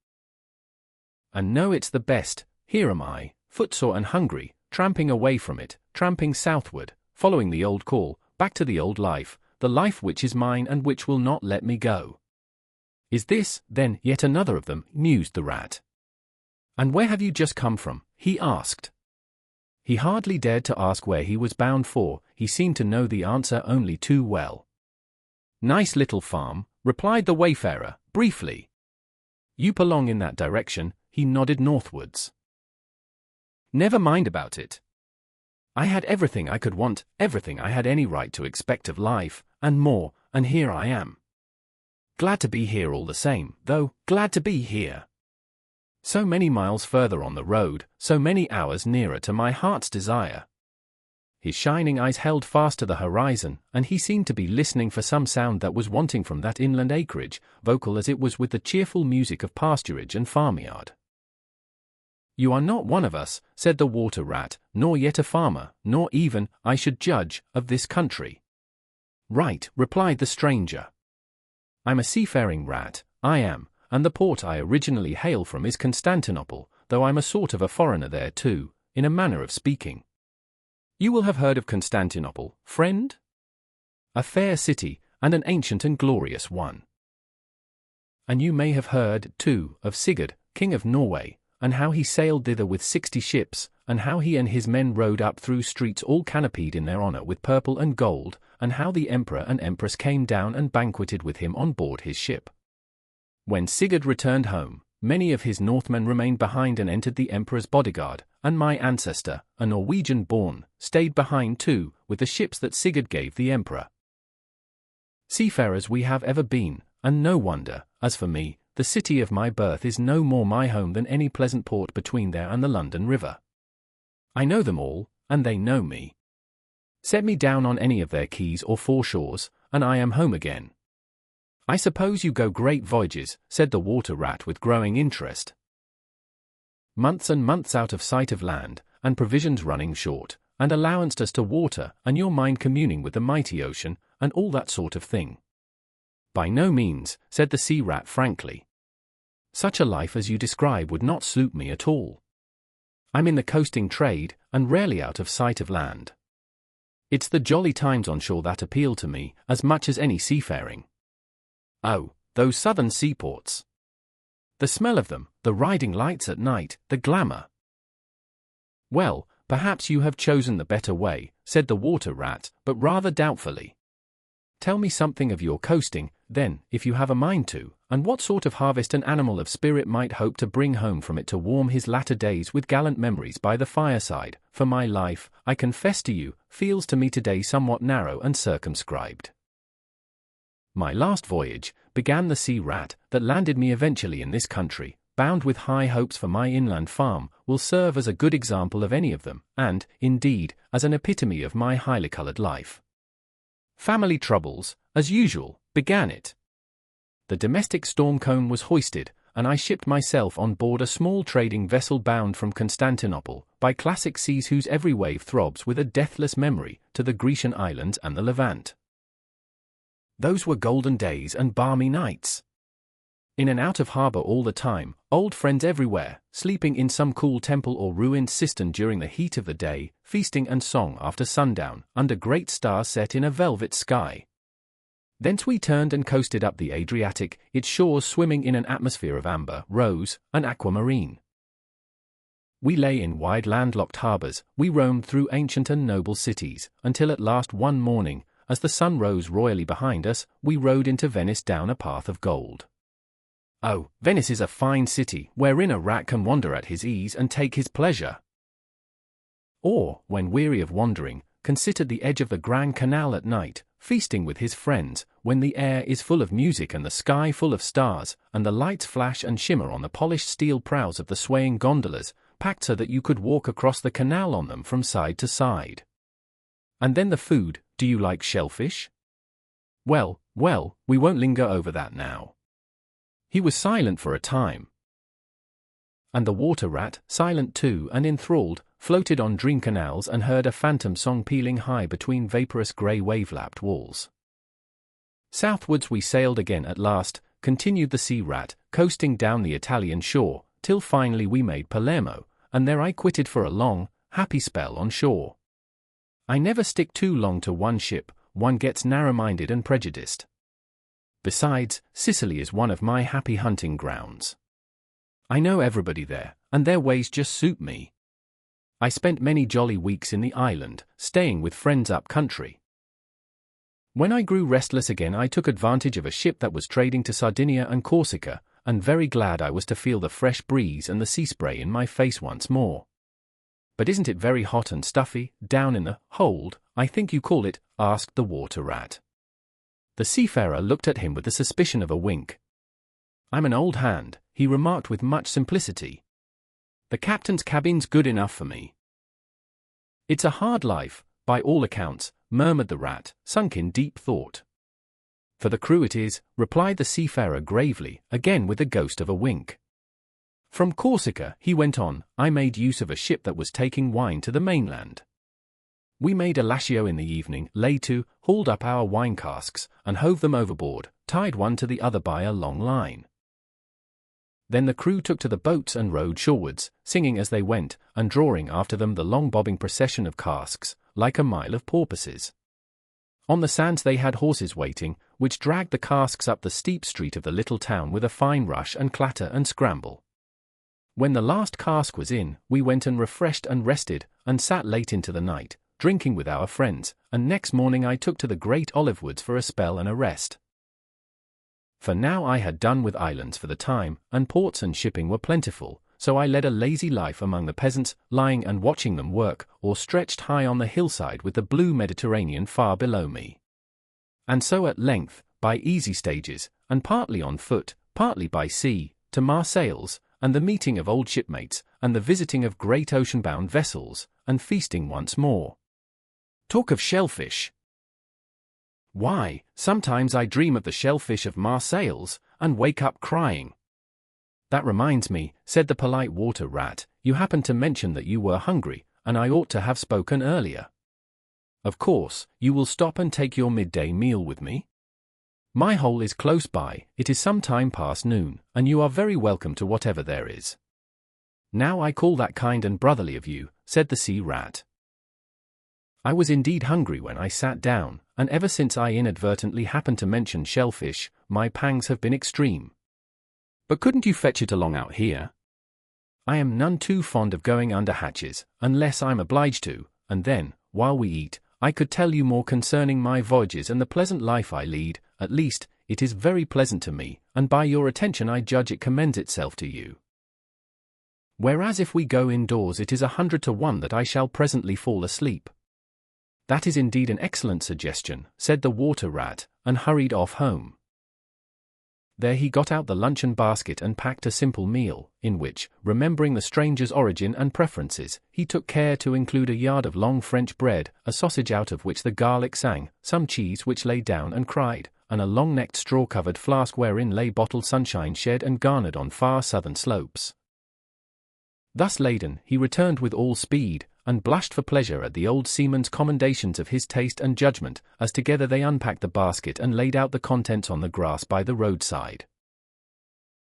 S1: and know it's the best, here am I, footsore and hungry, tramping away from it, tramping southward, following the old call, back to the old life, the life which is mine and which will not let me go." "Is this, then, yet another of them?" mused the rat. "And where have you just come from?" he asked. He hardly dared to ask where he was bound for, he seemed to know the answer only too well. "Nice little farm," replied the wayfarer, briefly. "You belong in that direction," he nodded northwards. "Never mind about it. I had everything I could want, everything I had any right to expect of life, and more, and here I am. Glad to be here all the same, though, glad to be here. So many miles further on the road, so many hours nearer to my heart's desire." His shining eyes held fast to the horizon, and he seemed to be listening for some sound that was wanting from that inland acreage, vocal as it was with the cheerful music of pasturage and farmyard. "You are not one of us," said the water rat, "nor yet a farmer, nor even, I should judge, of this country." "Right," replied the stranger. "I'm a seafaring rat, I am, and the port I originally hail from is Constantinople, though I'm a sort of a foreigner there too, in a manner of speaking. You will have heard of Constantinople, friend? A fair city, and an ancient and glorious one. And you may have heard, too, of Sigurd, king of Norway, and how he sailed thither with 60 ships, and how he and his men rode up through streets all canopied in their honor with purple and gold, and how the emperor and empress came down and banqueted with him on board his ship. When Sigurd returned home, many of his Northmen remained behind and entered the emperor's bodyguard, and my ancestor, a Norwegian-born, stayed behind too, with the ships that Sigurd gave the emperor. Seafarers we have ever been, and no wonder. As for me, the city of my birth is no more my home than any pleasant port between there and the London River. I know them all, and they know me. Set me down on any of their quays or foreshores, and I am home again. I suppose you go great voyages, said the water rat with growing interest. Months and months out of sight of land, and provisions running short, and allowanced as to water, and your mind communing with the mighty ocean, and all that sort of thing. By no means, said the sea rat frankly. Such a life as you describe would not suit me at all. I'm in the coasting trade, and rarely out of sight of land. It's the jolly times on shore that appeal to me, as much as any seafaring. Oh, those southern seaports! The smell of them, the riding lights at night, the glamour. Well, perhaps you have chosen the better way, said the water rat, but rather doubtfully. Tell me something of your coasting, then, if you have a mind to, and what sort of harvest an animal of spirit might hope to bring home from it to warm his latter days with gallant memories by the fireside, for my life, I confess to you, feels to me today somewhat narrow and circumscribed. My last voyage, began the sea rat, that landed me eventually in this country, bound with high hopes for my inland farm, will serve as a good example of any of them, and, indeed, as an epitome of my highly coloured life. Family troubles, as usual, began it. The domestic storm cone was hoisted, and I shipped myself on board a small trading vessel bound from Constantinople, by classic seas whose every wave throbs with a deathless memory, to the Grecian islands and the Levant. Those were golden days and balmy nights. In and out of harbour all the time, old friends everywhere, sleeping in some cool temple or ruined cistern during the heat of the day, feasting and song after sundown, under great stars set in a velvet sky. Thence we turned and coasted up the Adriatic, its shores swimming in an atmosphere of amber, rose, and aquamarine. We lay in wide landlocked harbours, we roamed through ancient and noble cities, until at last one morning, as the sun rose royally behind us, we rode into Venice down a path of gold. Oh, Venice is a fine city, wherein a rat can wander at his ease and take his pleasure. Or, when weary of wandering, can sit at the edge of the Grand Canal at night, feasting with his friends, when the air is full of music and the sky full of stars, and the lights flash and shimmer on the polished steel prows of the swaying gondolas, packed so that you could walk across the canal on them from side to side. And then the food, do you like shellfish? Well, we won't linger over that now. He was silent for a time. And the water rat, silent too and enthralled, floated on dream canals and heard a phantom song pealing high between vaporous grey wave-lapped walls. Southwards we sailed again at last, continued the sea rat, coasting down the Italian shore, till finally we made Palermo, and there I quitted for a long, happy spell on shore. I never stick too long to one ship, one gets narrow-minded and prejudiced. Besides, Sicily is one of my happy hunting grounds. I know everybody there, and their ways just suit me. I spent many jolly weeks in the island, staying with friends up country. When I grew restless again I took advantage of a ship that was trading to Sardinia and Corsica, and very glad I was to feel the fresh breeze and the sea spray in my face once more. But isn't it very hot and stuffy, down in the hold, I think you call it, asked the water rat. The seafarer looked at him with the suspicion of a wink. I'm an old hand, he remarked with much simplicity. The captain's cabin's good enough for me. It's a hard life, by all accounts, murmured the rat, sunk in deep thought. For the crew it is, replied the seafarer gravely, again with the ghost of a wink. From Corsica, he went on, I made use of a ship that was taking wine to the mainland. We made a lashio in the evening, lay to, hauled up our wine casks, and hove them overboard, tied one to the other by a long line. Then the crew took to the boats and rowed shorewards, singing as they went, and drawing after them the long bobbing procession of casks, like a mile of porpoises. On the sands they had horses waiting, which dragged the casks up the steep street of the little town with a fine rush and clatter and scramble. When the last cask was in, we went and refreshed and rested, and sat late into the night, drinking with our friends, and next morning I took to the great olive woods for a spell and a rest. For now I had done with islands for the time, and ports and shipping were plentiful, so I led a lazy life among the peasants, lying and watching them work, or stretched high on the hillside with the blue Mediterranean far below me. And so at length, by easy stages, and partly on foot, partly by sea, to Marseilles, and the meeting of old shipmates, and the visiting of great ocean-bound vessels, and feasting once more. Talk of shellfish! Why, sometimes I dream of the shellfish of Marseilles, and wake up crying. That reminds me, said the polite water rat, you happened to mention that you were hungry, and I ought to have spoken earlier. Of course, you will stop and take your midday meal with me? My hole is close by, it is some time past noon, and you are very welcome to whatever there is. Now I call that kind and brotherly of you, said the sea rat. I was indeed hungry when I sat down, and ever since I inadvertently happened to mention shellfish, my pangs have been extreme. But couldn't you fetch it along out here? I am none too fond of going under hatches, unless I'm obliged to, and then, while we eat, I could tell you more concerning my voyages and the pleasant life I lead. At least, it is very pleasant to me, and by your attention I judge it commends itself to you. Whereas if we go indoors it is 100 to 1 that I shall presently fall asleep. That is indeed an excellent suggestion, said the water rat, and hurried off home. There he got out the luncheon basket and packed a simple meal, in which, remembering the stranger's origin and preferences, he took care to include a yard of long French bread, a sausage out of which the garlic sang, some cheese which lay down and cried, and a long-necked straw-covered flask wherein lay bottled sunshine shed and garnered on far southern slopes. Thus laden, he returned with all speed, and blushed for pleasure at the old seaman's commendations of his taste and judgment, as together they unpacked the basket and laid out the contents on the grass by the roadside.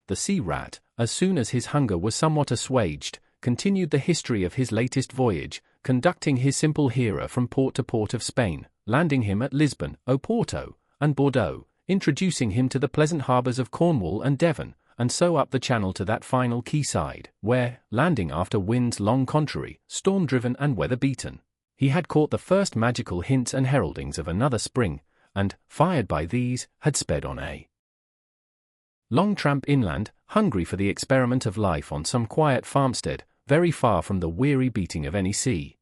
S1: The sea rat, as soon as his hunger was somewhat assuaged, continued the history of his latest voyage, conducting his simple hearer from port to port of Spain, landing him at Lisbon, Oporto, and Bordeaux, introducing him to the pleasant harbours of Cornwall and Devon, and so up the channel to that final quayside, where, landing after winds long contrary, storm-driven and weather-beaten, he had caught the first magical hints and heraldings of another spring, and, fired by these, had sped on a long tramp inland, hungry for the experiment of life on some quiet farmstead, very far from the weary beating of any sea.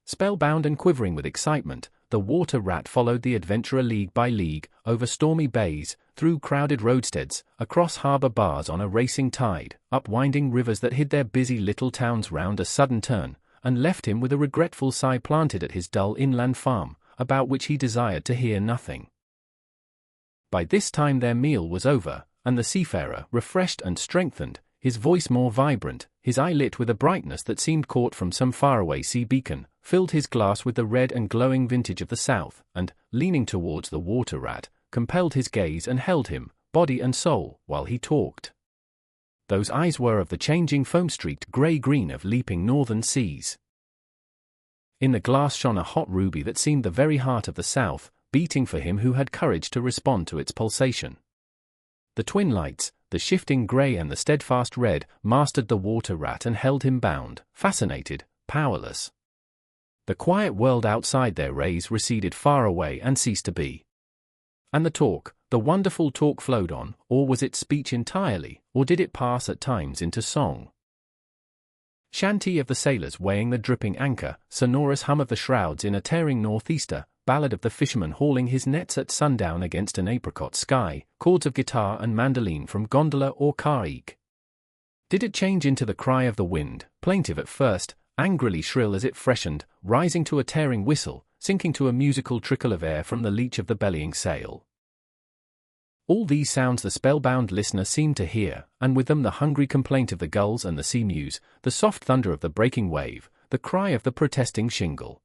S1: Spellbound and quivering with excitement, the water rat followed the adventurer league by league, over stormy bays, through crowded roadsteads, across harbour bars on a racing tide, up winding rivers that hid their busy little towns round a sudden turn, and left him with a regretful sigh planted at his dull inland farm, about which he desired to hear nothing. By this time their meal was over, and the seafarer, refreshed and strengthened, his voice more vibrant, his eye lit with a brightness that seemed caught from some faraway sea beacon, filled his glass with the red and glowing vintage of the south, and, leaning towards the water rat, compelled his gaze and held him, body and soul, while he talked. Those eyes were of the changing foam-streaked grey-green of leaping northern seas. In the glass shone a hot ruby that seemed the very heart of the south, beating for him who had courage to respond to its pulsation. The twin lights, the shifting grey and the steadfast red, mastered the water rat and held him bound, fascinated, powerless. The quiet world outside their rays receded far away and ceased to be. And the wonderful talk flowed on, or was it speech entirely, or did it pass at times into song? Chantey of the sailors weighing the dripping anchor, sonorous hum of the shrouds in a tearing northeaster, ballad of the fisherman hauling his nets at sundown against an apricot sky, chords of guitar and mandolin from gondola or car-eke. Did it change into the cry of the wind, plaintive at first, angrily shrill as it freshened, rising to a tearing whistle, sinking to a musical trickle of air from the leach of the bellying sail? All these sounds the spellbound listener seemed to hear, and with them the hungry complaint of the gulls and the sea-mews, the soft thunder of the breaking wave, the cry of the protesting shingle.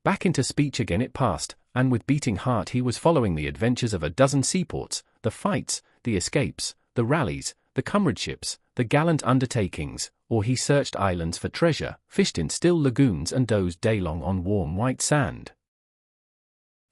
S1: Back into speech again it passed, and with beating heart he was following the adventures of a dozen seaports, the fights, the escapes, the rallies, the comradeships, the gallant undertakings, or he searched islands for treasure, fished in still lagoons and dozed daylong on warm white sand.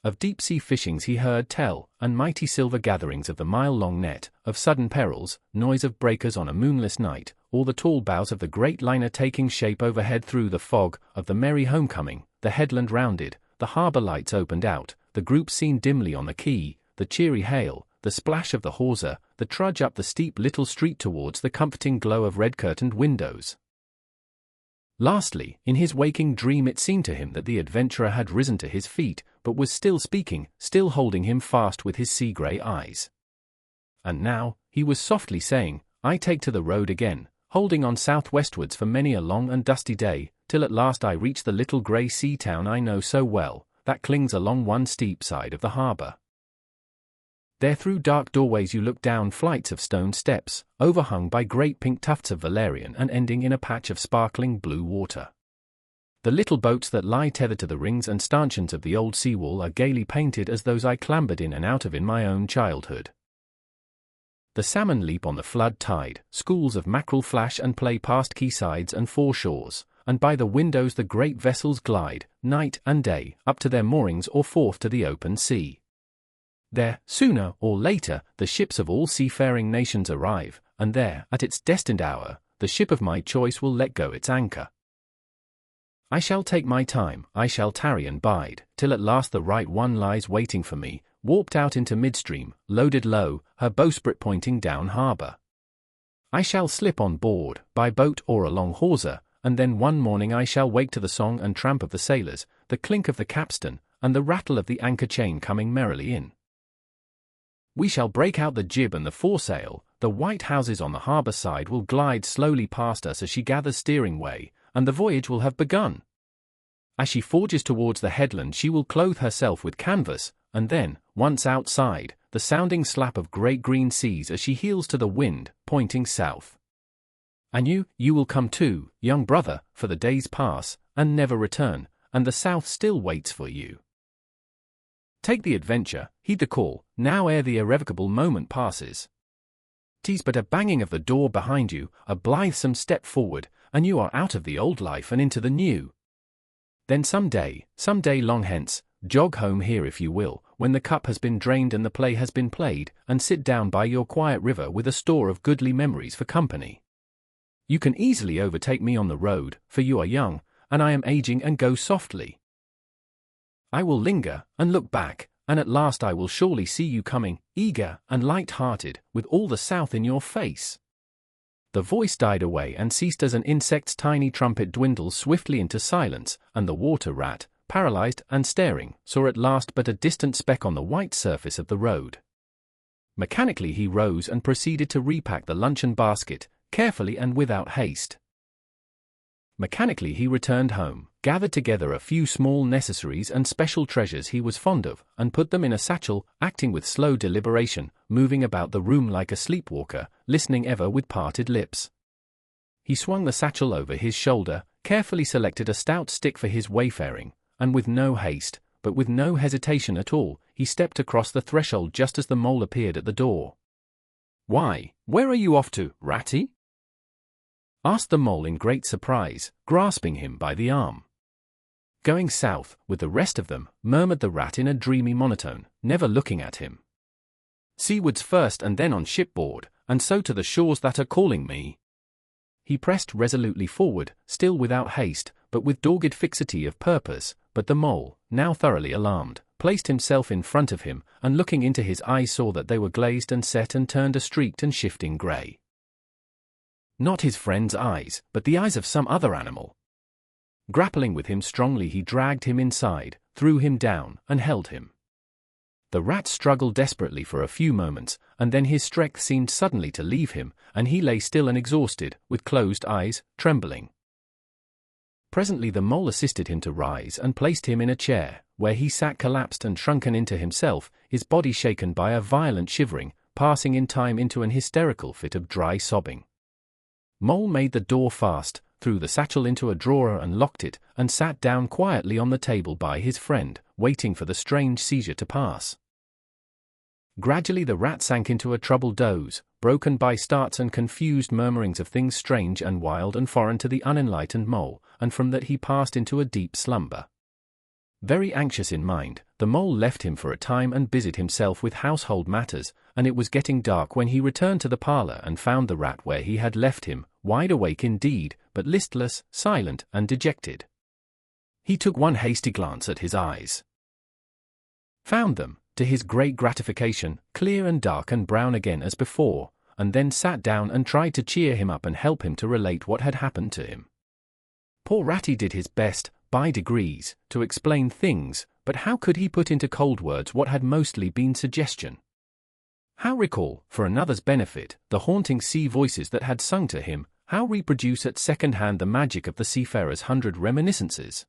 S1: Of deep-sea fishings he heard tell, and mighty silver gatherings of the mile-long net, of sudden perils, noise of breakers on a moonless night, or the tall bows of the great liner taking shape overhead through the fog, of the merry homecoming, the headland rounded, the harbour lights opened out, the group seen dimly on the quay, the cheery hail, the splash of the hawser, the trudge up the steep little street towards the comforting glow of red-curtained windows. Lastly, in his waking dream it seemed to him that the adventurer had risen to his feet, but was still speaking, still holding him fast with his sea-grey eyes. And now, he was softly saying, I take to the road again, holding on southwestwards for many a long and dusty day, till at last I reach the little grey sea town I know so well, that clings along one steep side of the harbour. There through dark doorways you look down flights of stone steps, overhung by great pink tufts of valerian and ending in a patch of sparkling blue water. The little boats that lie tethered to the rings and stanchions of the old seawall are gaily painted as those I clambered in and out of in my own childhood. The salmon leap on the flood tide, schools of mackerel flash and play past quaysides and foreshores, and by the windows the great vessels glide, night and day, up to their moorings or forth to the open sea. There, sooner or later, the ships of all seafaring nations arrive, and there, at its destined hour, the ship of my choice will let go its anchor. I shall take my time, I shall tarry and bide, till at last the right one lies waiting for me, warped out into midstream, loaded low, her bowsprit pointing down harbour. I shall slip on board, by boat or along hawser, and then one morning I shall wake to the song and tramp of the sailors, the clink of the capstan, and the rattle of the anchor chain coming merrily in. We shall break out the jib and the foresail, the white houses on the harbour side will glide slowly past us as she gathers steering way, and the voyage will have begun. As she forges towards the headland she will clothe herself with canvas, and then, once outside, the sounding slap of great green seas as she heels to the wind, pointing south. And you will come too, young brother, for the days pass, and never return, and the south still waits for you. Take the adventure, heed the call, now ere the irrevocable moment passes. 'Tis but a banging of the door behind you, a blithesome step forward, and you are out of the old life and into the new. Then some day long hence, jog home here if you will, when the cup has been drained and the play has been played, and sit down by your quiet river with a store of goodly memories for company. You can easily overtake me on the road, for you are young, and I am aging and go softly. I will linger, and look back, and at last I will surely see you coming, eager and light-hearted, with all the south in your face. The voice died away and ceased as an insect's tiny trumpet dwindles swiftly into silence, and the water rat, paralyzed and staring, saw at last but a distant speck on the white surface of the road. Mechanically he rose and proceeded to repack the luncheon basket, carefully and without haste. Mechanically he returned home, gathered together a few small necessaries and special treasures he was fond of, and put them in a satchel, acting with slow deliberation, moving about the room like a sleepwalker, listening ever with parted lips. He swung the satchel over his shoulder, carefully selected a stout stick for his wayfaring, and with no haste, but with no hesitation at all, he stepped across the threshold just as the mole appeared at the door. "Why, where are you off to, Ratty?" asked the mole in great surprise, grasping him by the arm. "Going south, with the rest of them," murmured the rat in a dreamy monotone, never looking at him. "Seawards first and then on shipboard, and so to the shores that are calling me." He pressed resolutely forward, still without haste, but with dogged fixity of purpose, but the mole, now thoroughly alarmed, placed himself in front of him, and looking into his eyes saw that they were glazed and set and turned a streaked and shifting grey. Not his friend's eyes, but the eyes of some other animal. Grappling with him strongly he dragged him inside, threw him down, and held him. The rat struggled desperately for a few moments, and then his strength seemed suddenly to leave him, and he lay still and exhausted, with closed eyes, trembling. Presently the mole assisted him to rise and placed him in a chair, where he sat collapsed and shrunken into himself, his body shaken by a violent shivering, passing in time into an hysterical fit of dry sobbing. Mole made the door fast, threw the satchel into a drawer and locked it, and sat down quietly on the table by his friend, waiting for the strange seizure to pass. Gradually the rat sank into a troubled doze, broken by starts and confused murmurings of things strange and wild and foreign to the unenlightened mole, and from that he passed into a deep slumber. Very anxious in mind, the mole left him for a time and busied himself with household matters, and it was getting dark when he returned to the parlor and found the rat where he had left him, wide awake indeed, but listless, silent, and dejected. He took one hasty glance at his eyes. Found them, to his great gratification, clear and dark and brown again as before, and then sat down and tried to cheer him up and help him to relate what had happened to him. Poor Ratty did his best, by degrees, to explain things, but how could he put into cold words what had mostly been suggestion? How recall, for another's benefit, the haunting sea voices that had sung to him? How reproduce at second hand the magic of the seafarer's 100 reminiscences?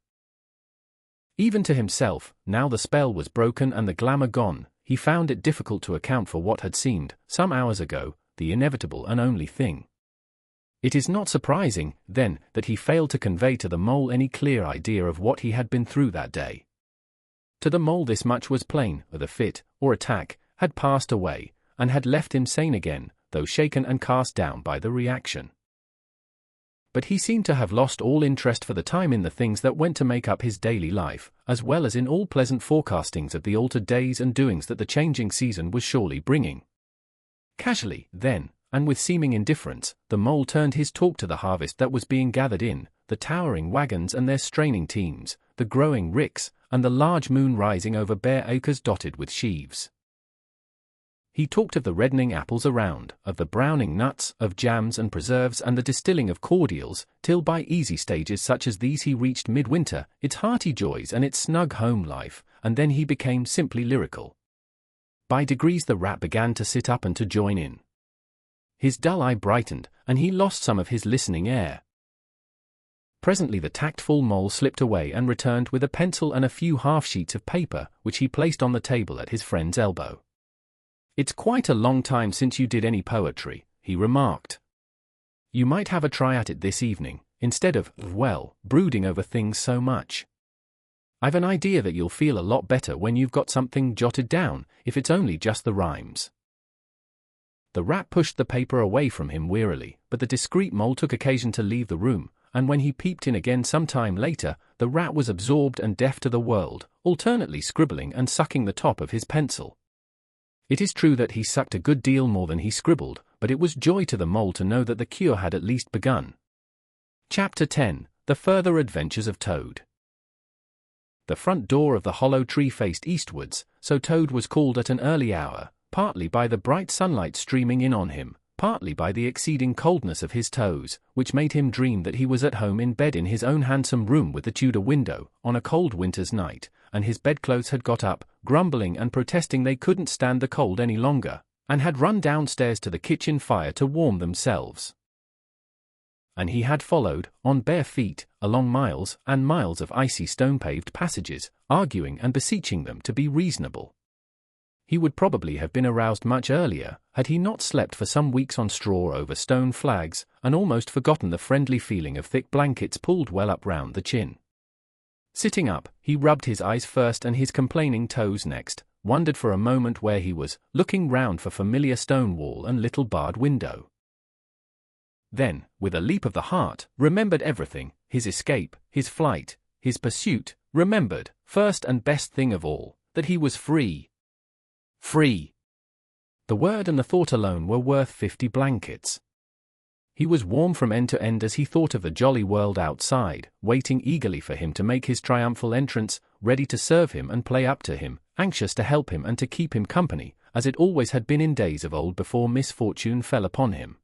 S1: Even to himself, now the spell was broken and the glamour gone, he found it difficult to account for what had seemed, some hours ago, the inevitable and only thing. It is not surprising, then, that he failed to convey to the mole any clear idea of what he had been through that day. To the mole this much was plain: the fit, or attack, had passed away, and had left him sane again, though shaken and cast down by the reaction. But he seemed to have lost all interest for the time in the things that went to make up his daily life, as well as in all pleasant forecastings of the altered days and doings that the changing season was surely bringing. Casually, then, and with seeming indifference, the mole turned his talk to the harvest that was being gathered in, the towering wagons and their straining teams, the growing ricks, and the large moon rising over bare acres dotted with sheaves. He talked of the reddening apples around, of the browning nuts, of jams and preserves and the distilling of cordials, till by easy stages such as these he reached midwinter, its hearty joys and its snug home life, and then he became simply lyrical. By degrees the rat began to sit up and to join in. His dull eye brightened, and he lost some of his listening air. Presently the tactful mole slipped away and returned with a pencil and a few half-sheets of paper, which he placed on the table at his friend's elbow. "It's quite a long time since you did any poetry," he remarked. "You might have a try at it this evening, instead of, well, brooding over things so much. I've an idea that you'll feel a lot better when you've got something jotted down, if it's only just the rhymes." The rat pushed the paper away from him wearily, but the discreet mole took occasion to leave the room, and when he peeped in again some time later, the rat was absorbed and deaf to the world, alternately scribbling and sucking the top of his pencil. It is true that he sucked a good deal more than he scribbled, but it was joy to the mole to know that the cure had at least begun. Chapter 10: The Further Adventures of Toad. The front door of the hollow tree faced eastwards, so Toad was called at an early hour, partly by the bright sunlight streaming in on him, partly by the exceeding coldness of his toes, which made him dream that he was at home in bed in his own handsome room with the Tudor window, on a cold winter's night, and his bedclothes had got up, grumbling and protesting they couldn't stand the cold any longer, and had run downstairs to the kitchen fire to warm themselves. And he had followed, on bare feet, along miles and miles of icy stone-paved passages, arguing and beseeching them to be reasonable. He would probably have been aroused much earlier, had he not slept for some weeks on straw over stone flags, and almost forgotten the friendly feeling of thick blankets pulled well up round the chin. Sitting up, he rubbed his eyes first and his complaining toes next, wondered for a moment where he was, looking round for familiar stone wall and little barred window. Then, with a leap of the heart, remembered everything, his escape, his flight, his pursuit, remembered, first and best thing of all, that he was free. Free! The word and the thought alone were worth 50 blankets. He was warm from end to end as he thought of the jolly world outside, waiting eagerly for him to make his triumphal entrance, ready to serve him and play up to him, anxious to help him and to keep him company, as it always had been in days of old before misfortune fell upon him.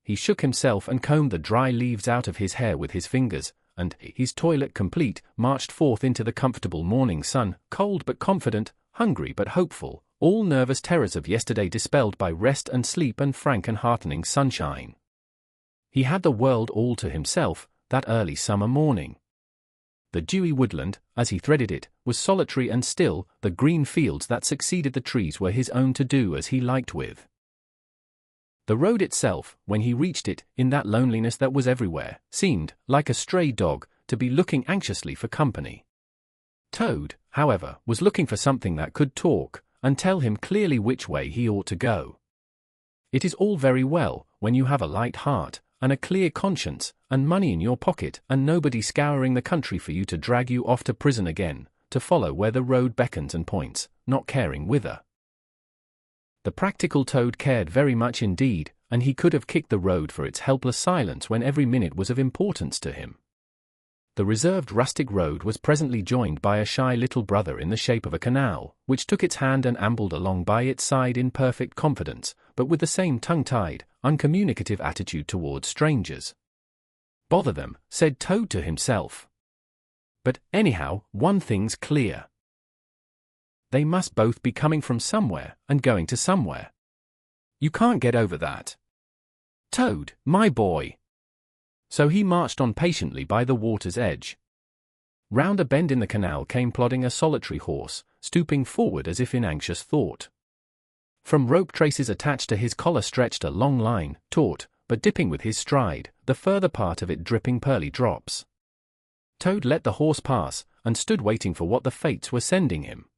S1: He shook himself and combed the dry leaves out of his hair with his fingers, and, his toilet complete, marched forth into the comfortable morning sun, cold but confident, hungry but hopeful, all nervous terrors of yesterday dispelled by rest and sleep and frank and heartening sunshine. He had the world all to himself, that early summer morning. The dewy woodland, as he threaded it, was solitary and still, the green fields that succeeded the trees were his own to do as he liked with. The road itself, when he reached it, in that loneliness that was everywhere, seemed, like a stray dog, to be looking anxiously for company. Toad, however, was looking for something that could talk, and tell him clearly which way he ought to go. It is all very well, when you have a light heart, and a clear conscience, and money in your pocket, and nobody scouring the country for you to drag you off to prison again, to follow where the road beckons and points, not caring whither. The practical Toad cared very much indeed, and he could have kicked the road for its helpless silence when every minute was of importance to him. The reserved rustic road was presently joined by a shy little brother in the shape of a canal, which took its hand and ambled along by its side in perfect confidence, but with the same tongue-tied, uncommunicative attitude towards strangers. "Bother them," said Toad to himself. "But, anyhow, one thing's clear. They must both be coming from somewhere and going to somewhere. You can't get over that. Toad, my boy." So he marched on patiently by the water's edge. Round a bend in the canal came plodding a solitary horse, stooping forward as if in anxious thought. From rope traces attached to his collar stretched a long line, taut, but dipping with his stride, the further part of it dripping pearly drops. Toad let the horse pass, and stood waiting for what the fates were sending him.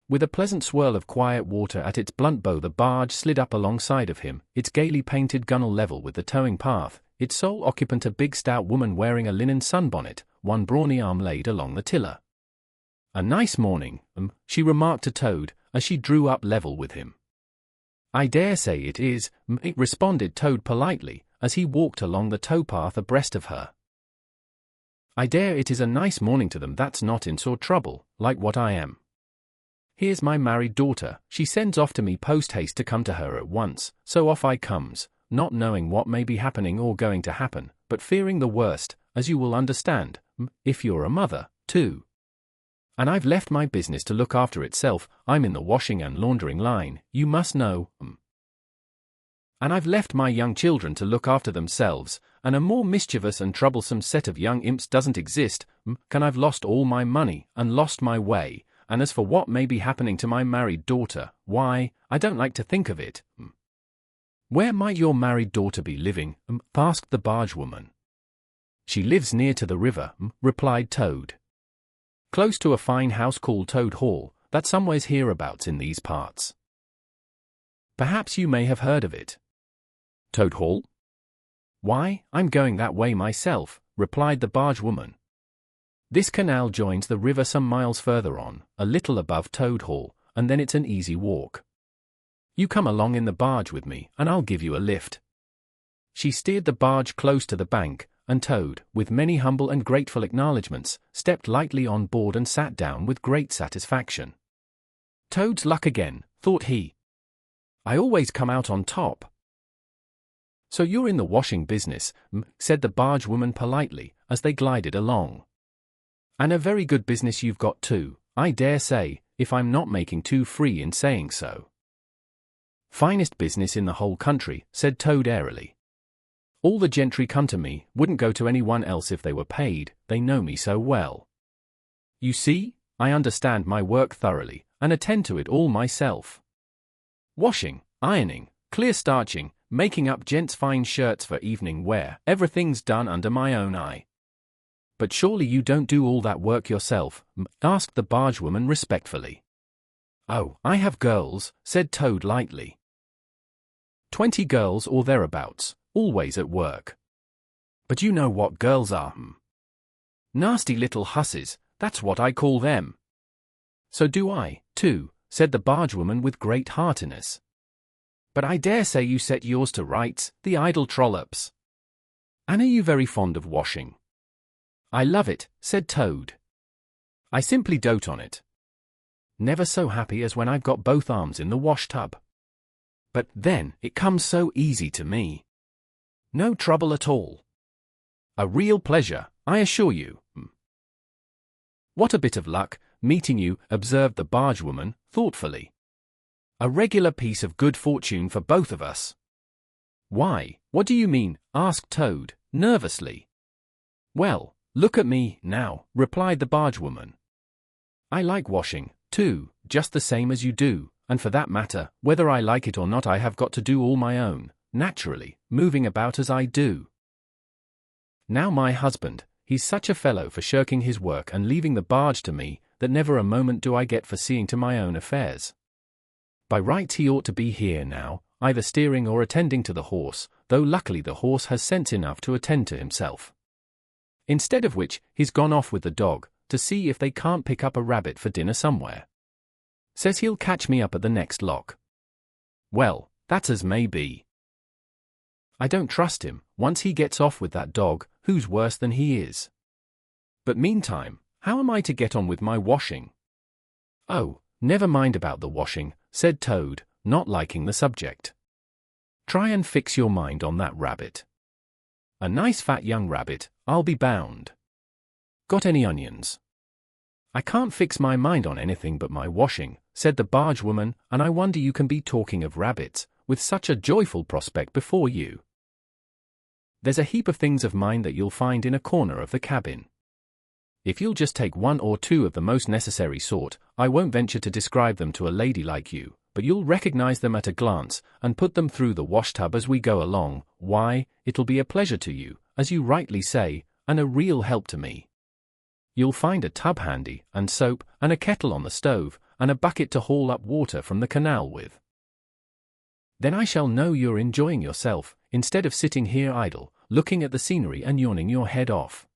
S1: With a pleasant swirl of quiet water at its blunt bow, the barge slid up alongside of him, its gaily painted gunwale level with the towing path, its sole occupant a big stout woman wearing a linen sunbonnet, one brawny arm laid along the tiller. "A nice morning, she remarked to Toad, as she drew up level with him. "I dare say it is, responded Toad politely, as he walked along the towpath abreast of her. "I dare it is a nice morning to them that's not in sore trouble, like what I am. Here's my married daughter, she sends off to me post-haste to come to her at once, so off I comes, not knowing what may be happening or going to happen, but fearing the worst, as you will understand, if you're a mother, too. And I've left my business to look after itself, I'm in the washing and laundering line, you must know, And I've left my young children to look after themselves, and a more mischievous and troublesome set of young imps doesn't exist, I've lost all my money, and lost my way, and as for what may be happening to my married daughter, why, I don't like to think of it. "Where might your married daughter be living?" asked the bargewoman. "She lives near to the river," replied Toad. "Close to a fine house called Toad Hall, that's somewheres hereabouts in these parts. Perhaps you may have heard of it." "Toad Hall? Why, I'm going that way myself," replied the bargewoman. "This canal joins the river some miles further on, a little above Toad Hall, and then it's an easy walk. You come along in the barge with me, and I'll give you a lift." She steered the barge close to the bank, and Toad, with many humble and grateful acknowledgments, stepped lightly on board and sat down with great satisfaction. "Toad's luck again," thought he. "I always come out on top." "So you're in the washing business," said the bargewoman politely, as they glided along. "And a very good business you've got too, I dare say, if I'm not making too free in saying so." "Finest business in the whole country," said Toad airily. "All the gentry come to me, wouldn't go to anyone else if they were paid, they know me so well. You see, I understand my work thoroughly, and attend to it all myself. Washing, ironing, clear starching, making up gents' fine shirts for evening wear, everything's done under my own eye." "But surely you don't do all that work yourself?" asked the bargewoman respectfully. "Oh, I have girls," said Toad lightly. 20 girls or thereabouts, always at work. But you know what girls are, Nasty little hussies, that's what I call them." "So do I, too," said the bargewoman with great heartiness. "But I dare say you set yours to rights, the idle trollops. And are you very fond of washing?" "I love it," said Toad. "I simply dote on it. Never so happy as when I've got both arms in the wash-tub. But then, it comes so easy to me. No trouble at all. A real pleasure, I assure you." "What a bit of luck, meeting you," observed the bargewoman, thoughtfully. "A regular piece of good fortune for both of us." "Why, what do you mean?" asked Toad, nervously. "Well, look at me, now," replied the bargewoman. "I like washing, too, just the same as you do, and for that matter, whether I like it or not I have got to do all my own, naturally, moving about as I do. Now my husband, he's such a fellow for shirking his work and leaving the barge to me, that never a moment do I get for seeing to my own affairs. By rights he ought to be here now, either steering or attending to the horse, though luckily the horse has sense enough to attend to himself. Instead of which, he's gone off with the dog, to see if they can't pick up a rabbit for dinner somewhere. Says he'll catch me up at the next lock. Well, that's as may be. I don't trust him, once he gets off with that dog, who's worse than he is. But meantime, how am I to get on with my washing? Oh, never mind about the washing, said Toad, not liking the subject. Try and fix your mind on that rabbit. A nice fat young rabbit, I'll be bound. Got any onions? I can't fix my mind on anything but my washing, said the barge woman, and I wonder you can be talking of rabbits, with such a joyful prospect before you. There's a heap of things of mine that you'll find in a corner of the cabin. If you'll just take one or two of the most necessary sort, I won't venture to describe them to a lady like you, but you'll recognize them at a glance, and put them through the washtub as we go along, why, it'll be a pleasure to you, as you rightly say, and a real help to me. You'll find a tub handy, and soap, and a kettle on the stove, and a bucket to haul up water from the canal with. Then I shall know you're enjoying yourself, instead of sitting here idle, looking at the scenery and yawning your head off.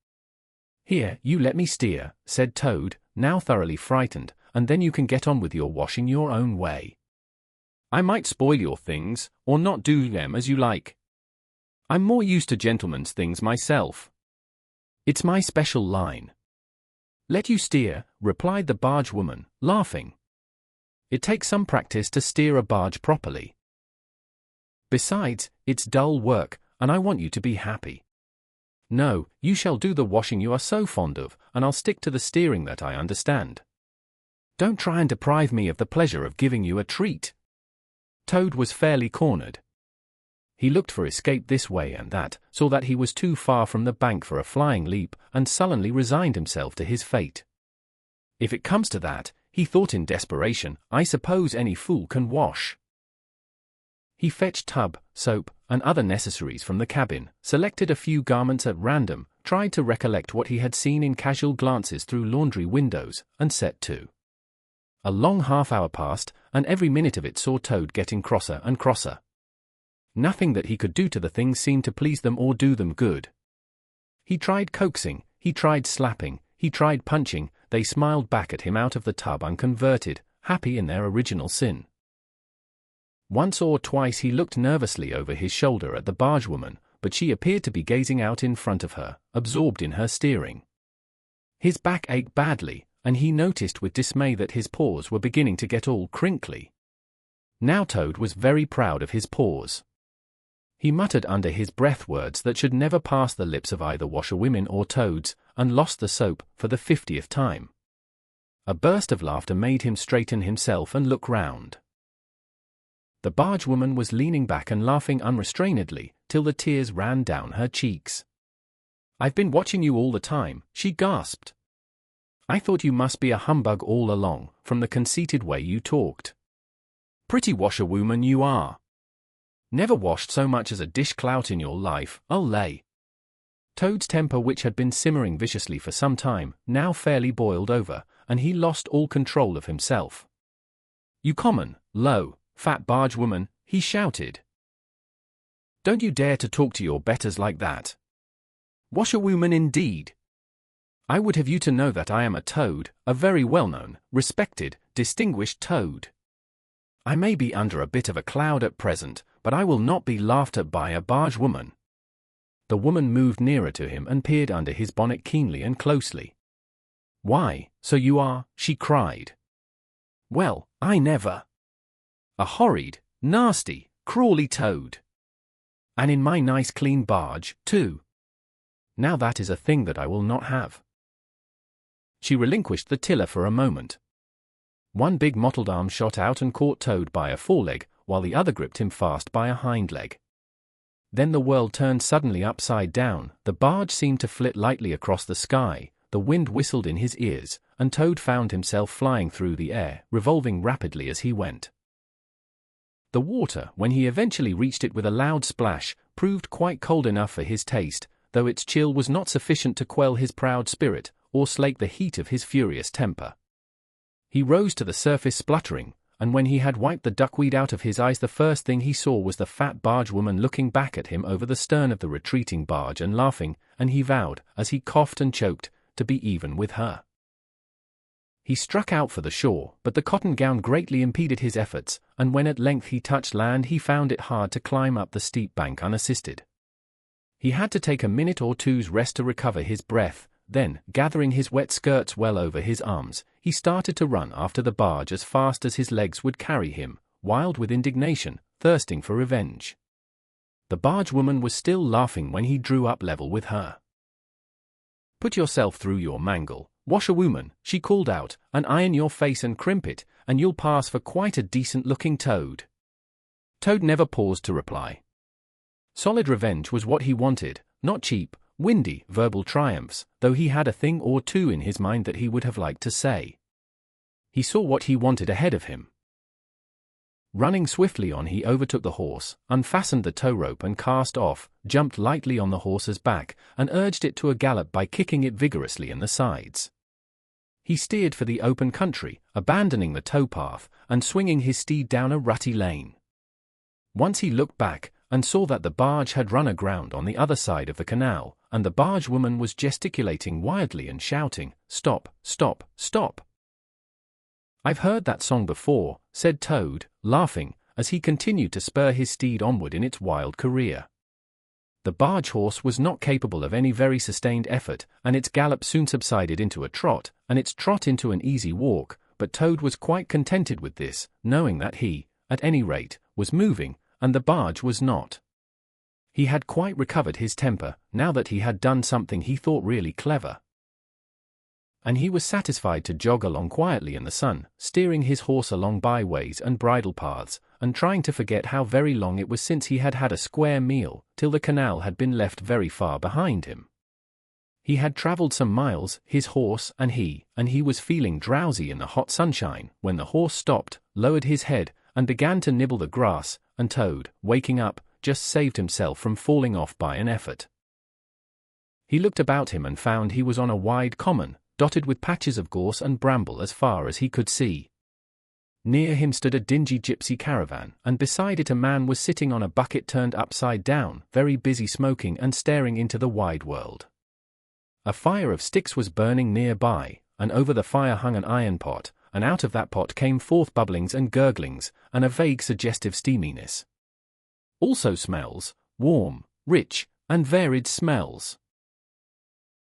S1: Here, you let me steer, said Toad, now thoroughly frightened, and then you can get on with your washing your own way. I might spoil your things, or not do them as you like. I'm more used to gentlemen's things myself. It's my special line. Let you steer, replied the barge woman, laughing. It takes some practice to steer a barge properly. Besides, it's dull work, and I want you to be happy. No, you shall do the washing you are so fond of, and I'll stick to the steering that I understand. Don't try and deprive me of the pleasure of giving you a treat. Toad was fairly cornered. He looked for escape this way and that, saw that he was too far from the bank for a flying leap, and sullenly resigned himself to his fate. If it comes to that, he thought in desperation, I suppose any fool can wash. He fetched tub, soap, and other necessaries from the cabin, selected a few garments at random, tried to recollect what he had seen in casual glances through laundry windows, and set to. A long half-hour passed, and every minute of it saw Toad getting crosser and crosser. Nothing that he could do to the things seemed to please them or do them good. He tried coaxing, he tried slapping, he tried punching, they smiled back at him out of the tub unconverted, happy in their original sin. Once or twice he looked nervously over his shoulder at the bargewoman, but she appeared to be gazing out in front of her, absorbed in her steering. His back ached badly, and he noticed with dismay that his paws were beginning to get all crinkly. Now Toad was very proud of his paws. He muttered under his breath words that should never pass the lips of either washerwomen or Toads, and lost the soap for the 50th time. A burst of laughter made him straighten himself and look round. The bargewoman was leaning back and laughing unrestrainedly, till the tears ran down her cheeks. I've been watching you all the time, she gasped. I thought you must be a humbug all along, from the conceited way you talked. Pretty washerwoman you are. Never washed so much as a dishclout in your life, I'll lay. Toad's temper, which had been simmering viciously for some time, now fairly boiled over, and he lost all control of himself. You common, low, fat bargewoman, he shouted. Don't you dare to talk to your betters like that. Washerwoman indeed. I would have you to know that I am a Toad, a very well-known, respected, distinguished Toad. I may be under a bit of a cloud at present, but I will not be laughed at by a bargewoman. The woman moved nearer to him and peered under his bonnet keenly and closely. Why, so you are, she cried. Well, I never. A horrid, nasty, crawly Toad. And in my nice clean barge, too. Now that is a thing that I will not have. She relinquished the tiller for a moment. One big mottled arm shot out and caught Toad by a foreleg, while the other gripped him fast by a hind leg. Then the world turned suddenly upside down, the barge seemed to flit lightly across the sky, the wind whistled in his ears, and Toad found himself flying through the air, revolving rapidly as he went. The water, when he eventually reached it with a loud splash, proved quite cold enough for his taste, though its chill was not sufficient to quell his proud spirit, or slake the heat of his furious temper. He rose to the surface spluttering, and when he had wiped the duckweed out of his eyes, the first thing he saw was the fat barge woman looking back at him over the stern of the retreating barge and laughing, and he vowed, as he coughed and choked, to be even with her. He struck out for the shore, but the cotton gown greatly impeded his efforts, and when at length he touched land he found it hard to climb up the steep bank unassisted. He had to take a minute or two's rest to recover his breath, then, gathering his wet skirts well over his arms, he started to run after the barge as fast as his legs would carry him, wild with indignation, thirsting for revenge. The barge woman was still laughing when he drew up level with her. "Put yourself through your mangle, washerwoman," she called out, "and iron your face and crimp it, and you'll pass for quite a decent-looking Toad." Toad never paused to reply. Solid revenge was what he wanted, not cheap, windy, verbal triumphs, though he had a thing or two in his mind that he would have liked to say. He saw what he wanted ahead of him. Running swiftly on, he overtook the horse, unfastened the tow rope and cast off, jumped lightly on the horse's back, and urged it to a gallop by kicking it vigorously in the sides. He steered for the open country, abandoning the towpath, and swinging his steed down a rutty lane. Once he looked back, and saw that the barge had run aground on the other side of the canal, and the barge woman was gesticulating wildly and shouting, "Stop, stop, stop!" "I've heard that song before," said Toad, laughing, as he continued to spur his steed onward in its wild career. The barge horse was not capable of any very sustained effort, and its gallop soon subsided into a trot, and its trot into an easy walk, but Toad was quite contented with this, knowing that he, at any rate, was moving, and the barge was not. He had quite recovered his temper, now that he had done something he thought really clever. And he was satisfied to jog along quietly in the sun, steering his horse along byways and bridle paths, and trying to forget how very long it was since he had had a square meal, till the canal had been left very far behind him. He had travelled some miles, his horse and he was feeling drowsy in the hot sunshine, when the horse stopped, lowered his head, and began to nibble the grass, and Toad, waking up, just saved himself from falling off by an effort. He looked about him and found he was on a wide common, dotted with patches of gorse and bramble as far as he could see. Near him stood a dingy gypsy caravan, and beside it a man was sitting on a bucket turned upside down, very busy smoking and staring into the wide world. A fire of sticks was burning nearby, and over the fire hung an iron pot, and out of that pot came forth bubblings and gurglings, and a vague suggestive steaminess. Also smells, warm, rich, and varied smells,